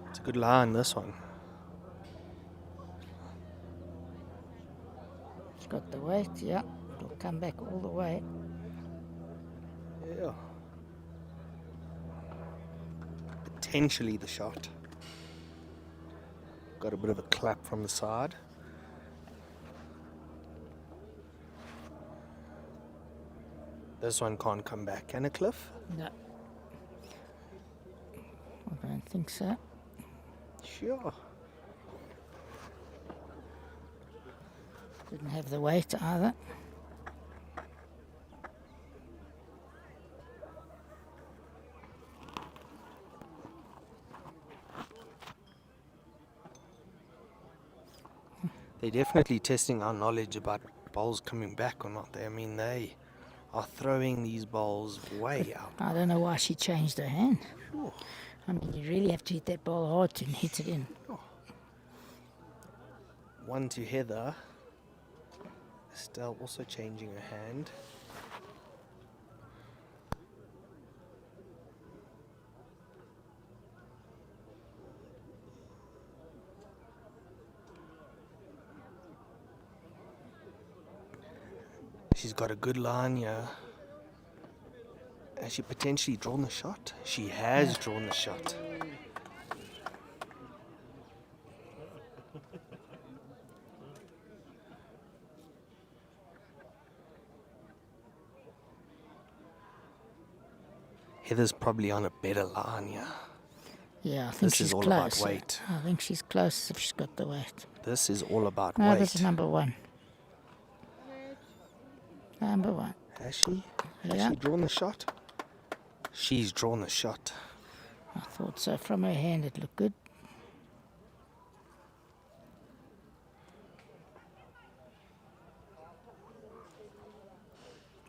It's a good line, this one. It's got the weight, yeah. It'll come back all the way. Yeah. Potentially the shot. Got a bit of a clap from the side. This one can't come back, can it, Cliff? No. I don't think so. Sure. Didn't have the weight either. They're definitely testing our knowledge about bowls coming back or not. I mean, they are throwing these bowls way out. I don't know why she changed her hand. Sure. I mean, you really have to hit that ball hard to hit it in. One to Heather. Estelle also changing her hand. She's got a good line here. Has she potentially drawn the shot? She has drawn the shot. Heather's probably on a better line here. Yeah, I think This she's is all close. about weight. I think she's close if she's got the weight. This is all about No, weight. this is number one. Number one. Has she? Has Yeah. she drawn the shot? She's drawn the shot. I thought so. From her hand, it looked good.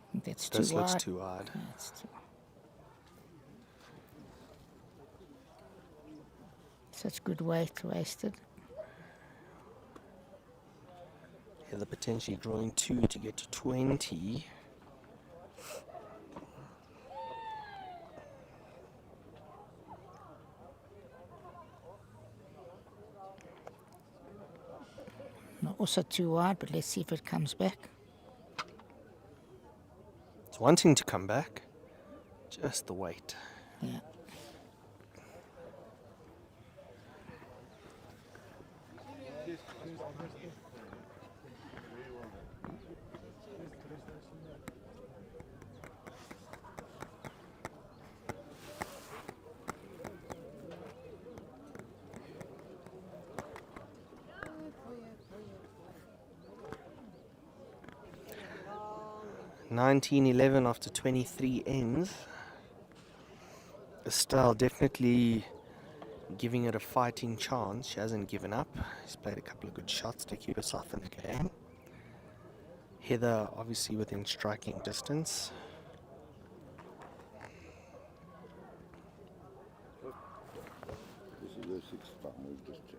I think that's too This wide. looks too wide. That's too... Such good weight wasted. Heather potentially drawing 2 to get to 20. Not also too wide, but let's see if it comes back. It's wanting to come back. Just the weight. Yeah. 19-11 after 23 ends. Estelle definitely giving it a fighting chance. She hasn't given up. She's played a couple of good shots to keep herself in the game. Heather obviously within striking distance. This is your sixth time, we'll just check.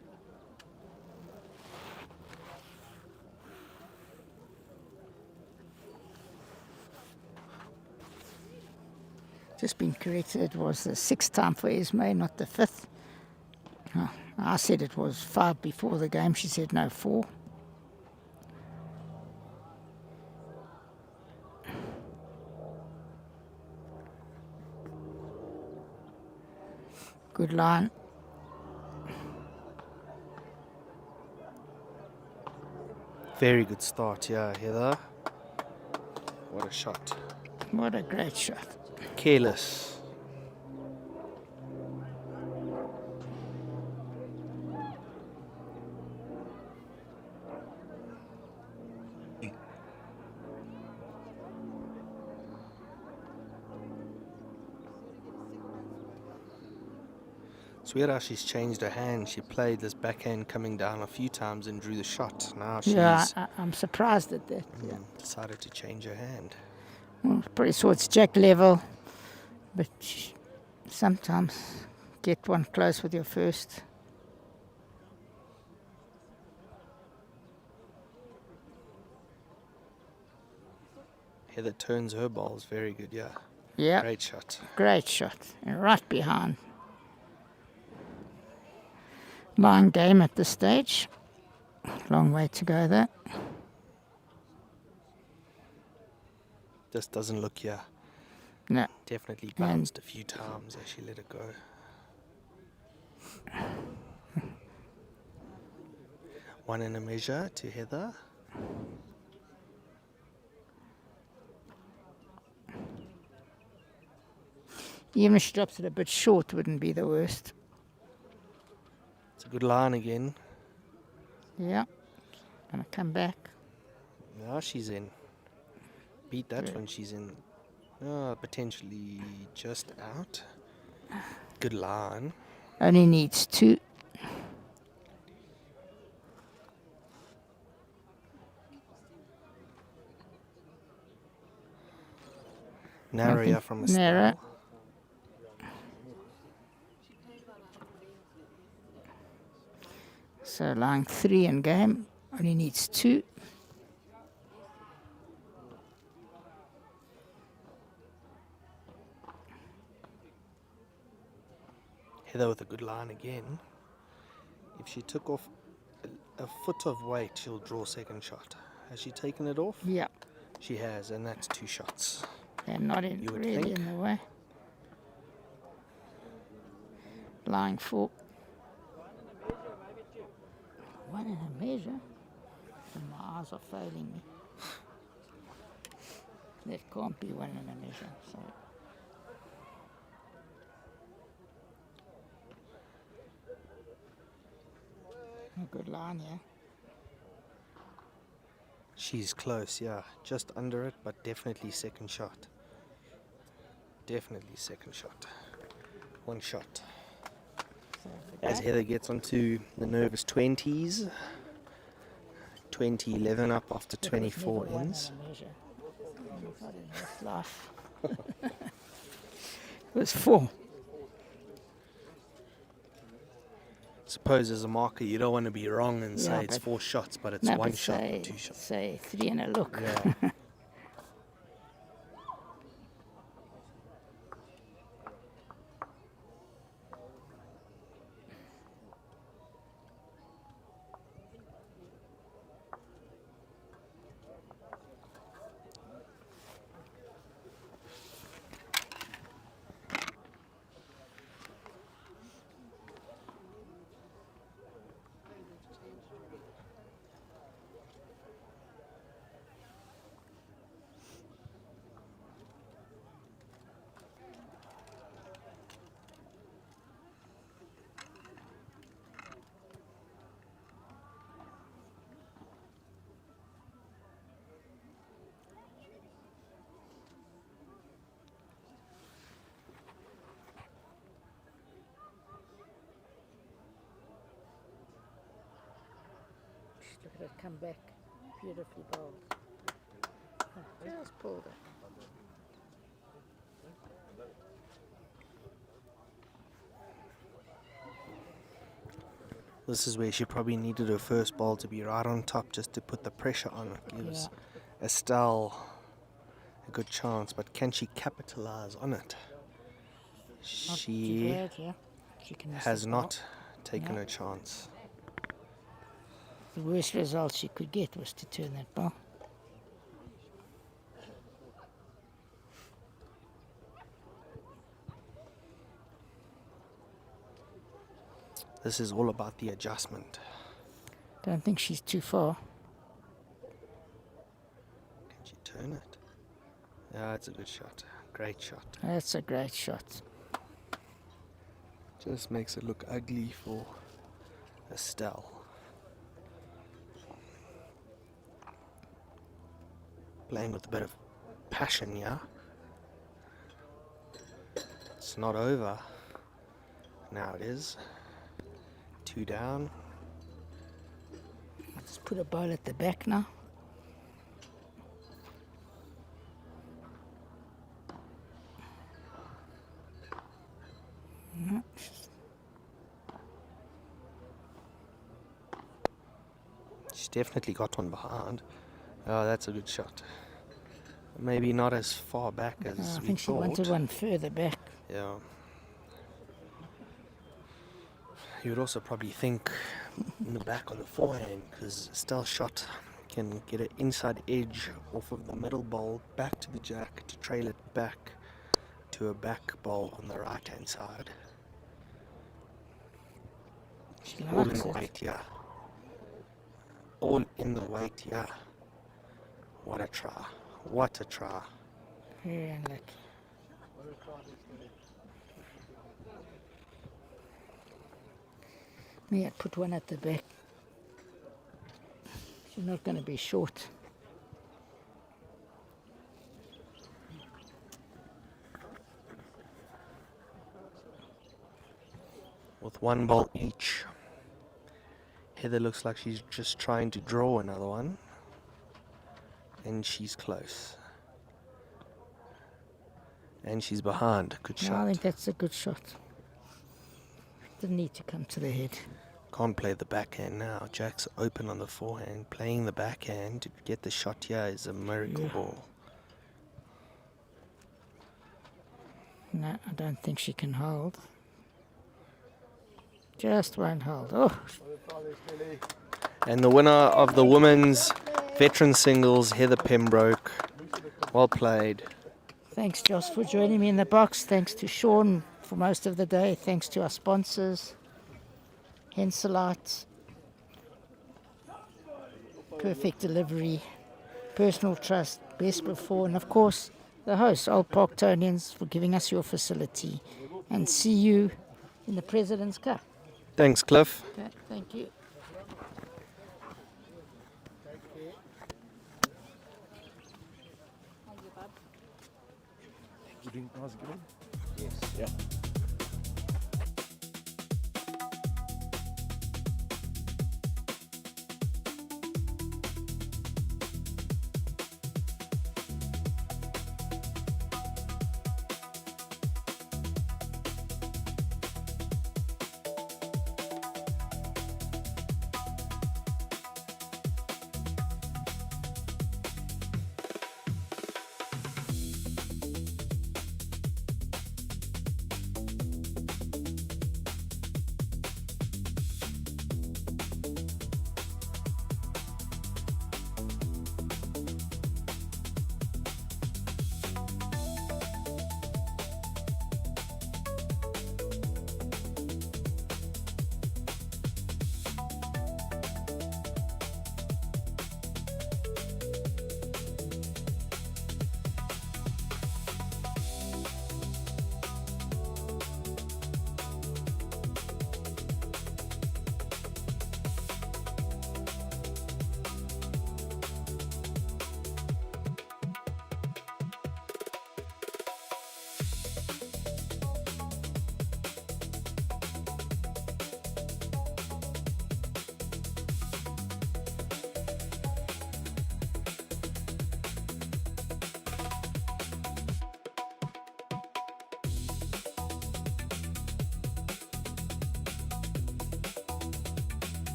Just been corrected, it was the 6th time for Esme, not the 5th. Oh, I said it was 5 before the game, she said no, 4. Good line. Very good start, yeah, Heather. What a shot. What a great shot. Careless. It's weird how she's changed her hand. She played this backhand coming down a few times and drew the shot. Now she's Yeah, I'm surprised at that. Yeah. decided to change her hand. Well, pretty sure it's jack level, but sometimes get one close with your first. Heather turns her balls very good, yeah. Yeah, Great shot. great shot. And right behind. Line game at this stage. Long way to go there. Just doesn't look, yeah. No. Definitely bounced a few times as she let it go. One and a measure to Heather. Even if she drops it a bit short, wouldn't be the worst. It's a good line again. Yeah. Gonna come back. Now she's in. Beat that one, she's in. Potentially just out. Good line. Only needs 2. Narrower from a Narrow. style. So line 3 in game. Only needs 2. Heather with a good line again. If she took off a foot of weight, she'll draw second shot. Has she taken it off? Yeah. She has, and that's 2 shots. They're not in, You would really think. in the way. Line 4. 1 and a measure. And my eyes are failing me. That can't be 1 and a measure. So. A good line, yeah. She's close, yeah. Just under it, but definitely second shot. Definitely second shot. 1 shot. So As Heather gets onto the nervous 20s. 20-11 up after 24 ends. Life. It was 4. Suppose as a marker you don't want to be wrong and Yeah, say it's but- 4 shots, but it's No, 1 but shot, say, 2 shots. say 3 and a look. Yeah. Look at it come back. Beautifully bowled. Oh, just pulled it. This is where she probably needed her first ball to be right on top just to put the pressure on. Gives Estelle a good chance, but can she capitalize on it? Not too She bad, yeah. She can miss has the ball. not taken No. her chance. The worst result she could get was to turn that ball. This is all about the adjustment. Don't think she's too far. Can she turn it? Yeah, it's a good shot. Great shot. That's a great shot. Just makes it look ugly for Estelle. Playing with a bit of passion, yeah? It's not over. Now it is. 2 down. Let's put a ball at the back now. No. She's definitely got one behind. Oh, that's a good shot. Maybe not as far back as I we think she thought. wanted one further back. Yeah. You would also probably think in the back on the forehand, because Estelle's shot can get an inside edge off of the middle bowl back to the jack to trail it back to a back bowl on the right hand side. She All in likes the it. weight, yeah. All in the weight, yeah. What a try. What a try. Very unlucky. Me, I'd put one at the back. She's not going to be short. With one ball each. Heather looks like she's just trying to draw another one. And she's close. And she's behind. Good No, I shot. think that's a good shot. Didn't need to come to the head. Can't play the backhand now. Jack's open on the forehand. Playing the backhand to get the shot here is a miracle ball. No, I don't think she can hold. Just won't hold. Oh, And the winner of the women's veteran singles, Heather Pembroke. Well played. thanks, Josh, for joining me in the box. Thanks to Sean for most of the day. Thanks to our sponsors, HENSELITE, Perfect Delivery, Personal Trust, Best Before, and of course, the hosts, Old Parktonians, for giving us your facility. And see you in the President's Cup. Thanks, Cliff. Okay, thank you. You drink nice again? Yes. Yeah.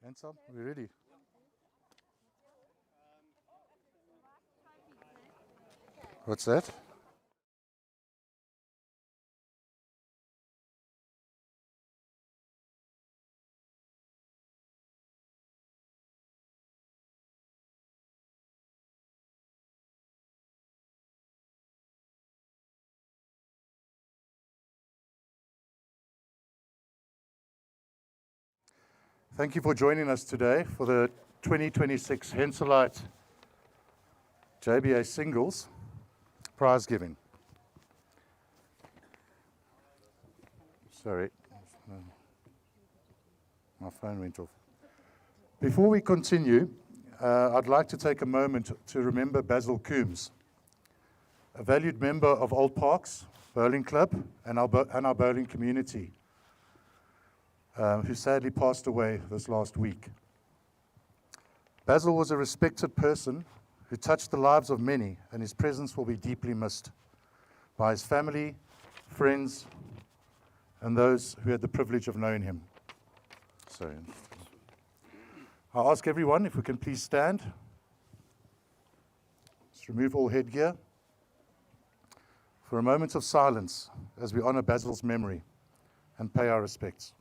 Hensel, we ready? What's that? Thank you for joining us today for the 2026 HENSELITE JBA Singles prize giving. Sorry, my phone went off. Before we continue, I'd like to take a moment to remember Basil Coombs, a valued member of Old Parks Bowling Club and our bowling community, who sadly passed away this last week. Basil was a respected person who touched the lives of many, and his presence will be deeply missed by his family, friends, and those who had the privilege of knowing him. Sorry. I'll ask everyone if we can please stand. Let's remove all headgear for a moment of silence as we honor Basil's memory and pay our respects.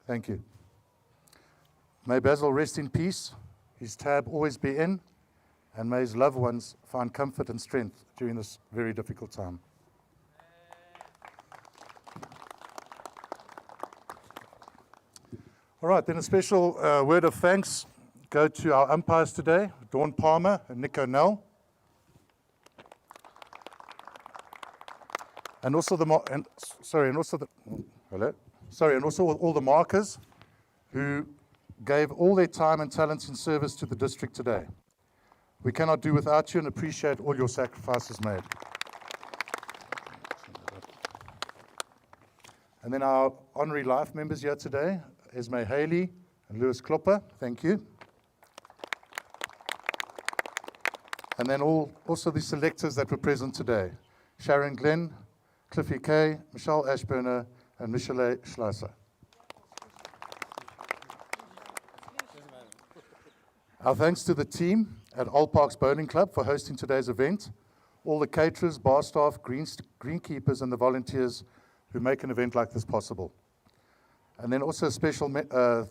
Thank you. May Basil rest in peace, his tab always be in, and may his loved ones find comfort and strength during this very difficult time. All right, then a special word of thanks go to our umpires today, Dawn Palmer and Nick O'Neill. And also all the markers who gave all their time and talents in service to the district today. We cannot do without you and appreciate all your sacrifices made. And then our honorary life members here today, Esme Haley and Lewis Klopper, thank you. And then also the selectors that were present today, Sharon Glenn, Cliffy Kay, Michelle Ashburner, and Michelle Schleiser. Our thanks to the team at Old Parks Bowling Club for hosting today's event, all the caterers, bar staff, greenkeepers, and the volunteers who make an event like this possible. And then also a special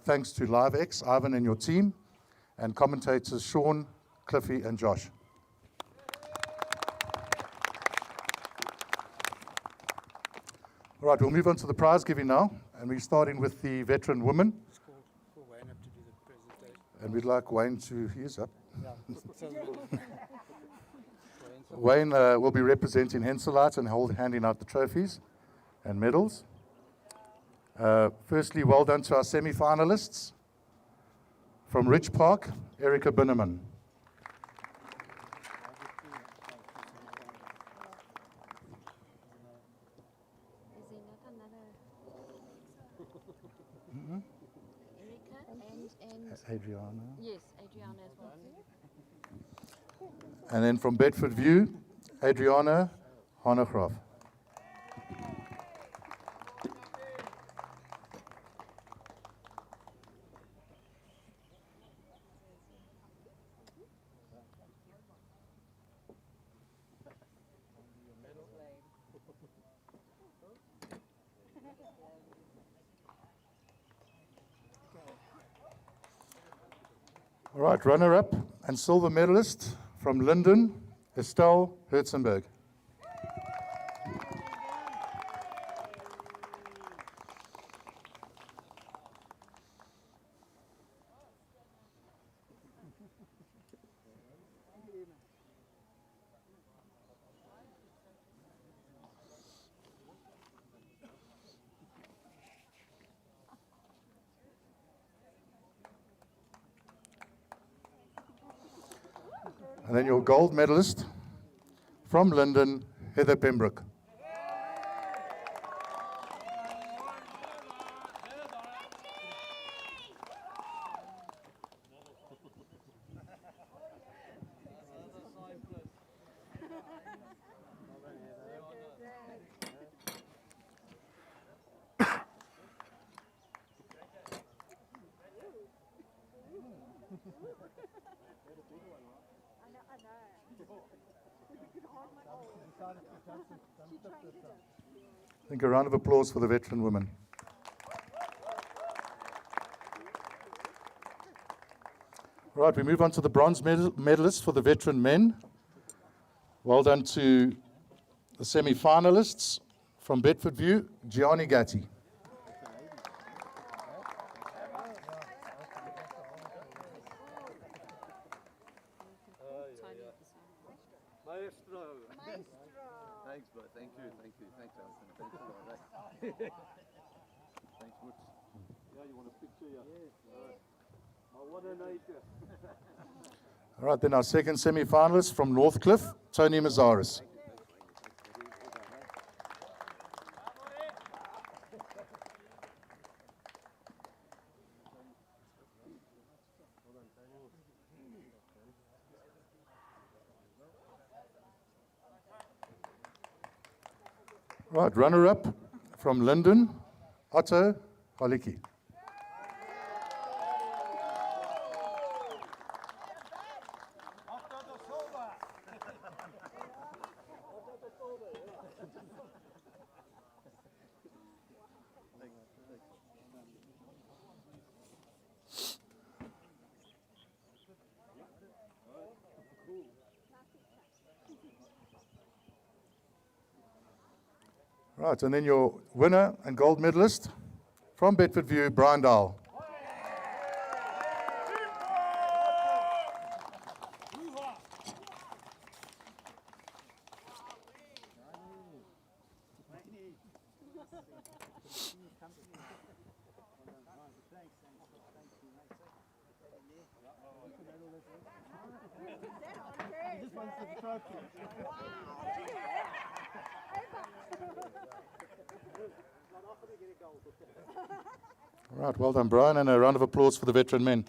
thanks to LiveX, Ivan and your team, and commentators Sean, Cliffy, and Josh. All right, we'll move on to the prize giving now, and we're starting with the veteran women. And we'd like Wayne to, he is up. Wayne will be representing HENSELITE and handing out the trophies and medals. Firstly, well done to our semi-finalists. From Ridge Park, Erica Binneman. Adriana. Yes, Adriana as well. And then from Bedford View, Adriana Hanegraaff. All right, runner-up and silver medalist from Linden, Estelle Herzenberg. And then your gold medalist from Linden, Heather Pembroke. I think a round of applause for the veteran women. Right, we move on to the bronze medalists for the veteran men. Well done to the semi-finalists from Bedford View, Gianni Gatti. Thanks, bro. Thank you. Thanks, Alison. Thanks a lot. Thanks, Woods. Yeah, you want a picture? Yeah. I want a nature. All right, then our second semi-finalist from Northcliffe, Tony Mazaris. Right, runner-up from Linden, Otto Haliki. Right, and then your winner and gold medalist from Bedford View, Brian Dahl. All right, well done, Brian, and a round of applause for the veteran men.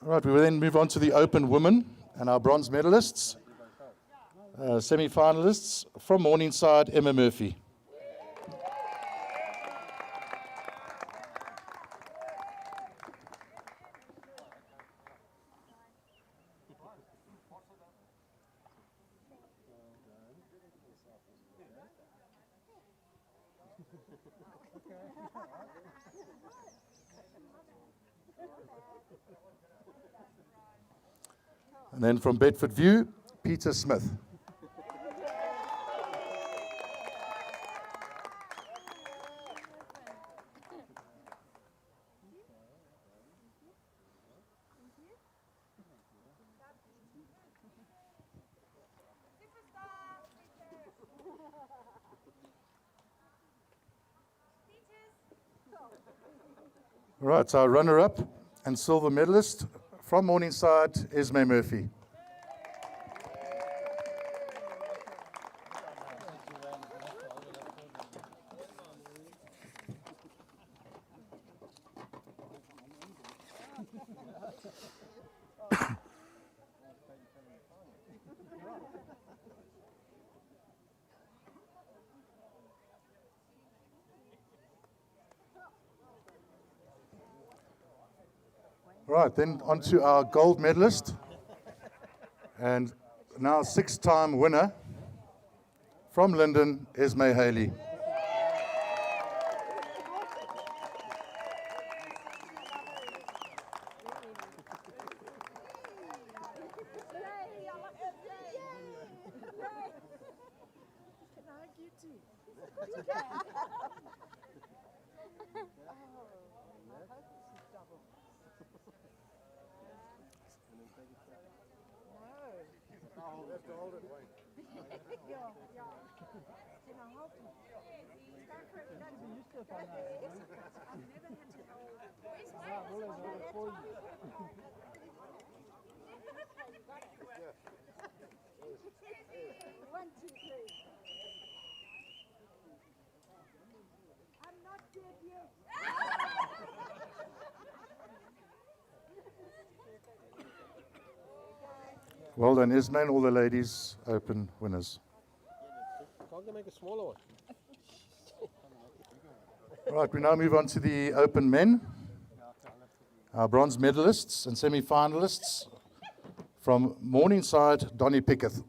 All right, we will then move on to the open women and our bronze medalists, semi-finalists from Morningside, Emma Murphy. And then from Bedford View, Peter Smith. All right, so our runner-up and silver medalist from Morningside, Esme Murphy. Right, then on to our gold medalist and now six-time winner from Linden, Esme Haley. Well done, Esme, and all the ladies open winners. Can't they make a smaller one? Right, we now move on to the Open Men. Our bronze medalists and semi-finalists from Morningside, Donnie Pickett.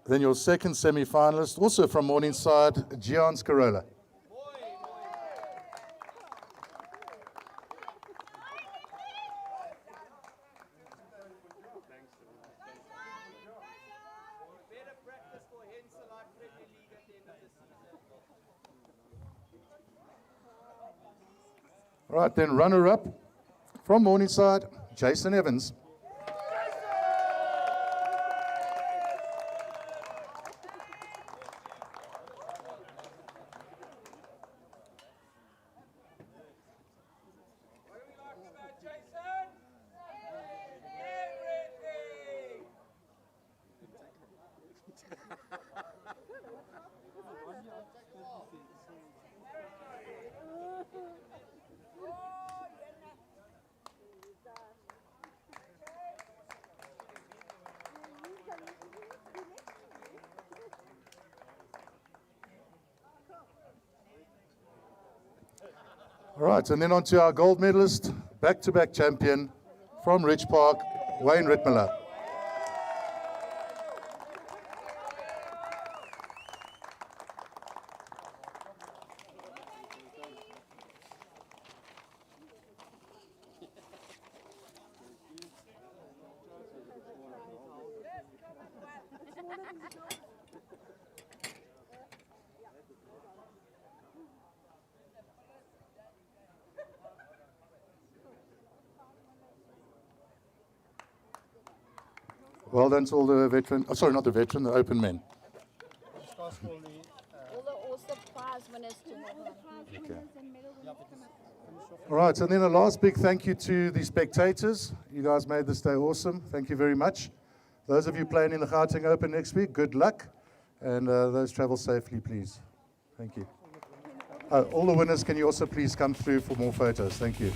Then your second semi-finalist, also from Morningside, Gian Scarola. All right, then runner-up from Morningside, Jason Evans. All right, and then on to our gold medalist, back-to-back champion from Ridge Park, Wayne Rittmiller. Well done to all the veteran, oh, sorry, not the veteran, the open men. All the awesome prize winners to Okay. All right, and then a last big thank you to the spectators. You guys made this day awesome. Thank you very much. Those of you playing in the Gauteng Open next week, good luck. And those travel safely, please. Thank you. All the winners, can you also please come through for more photos? Thank you.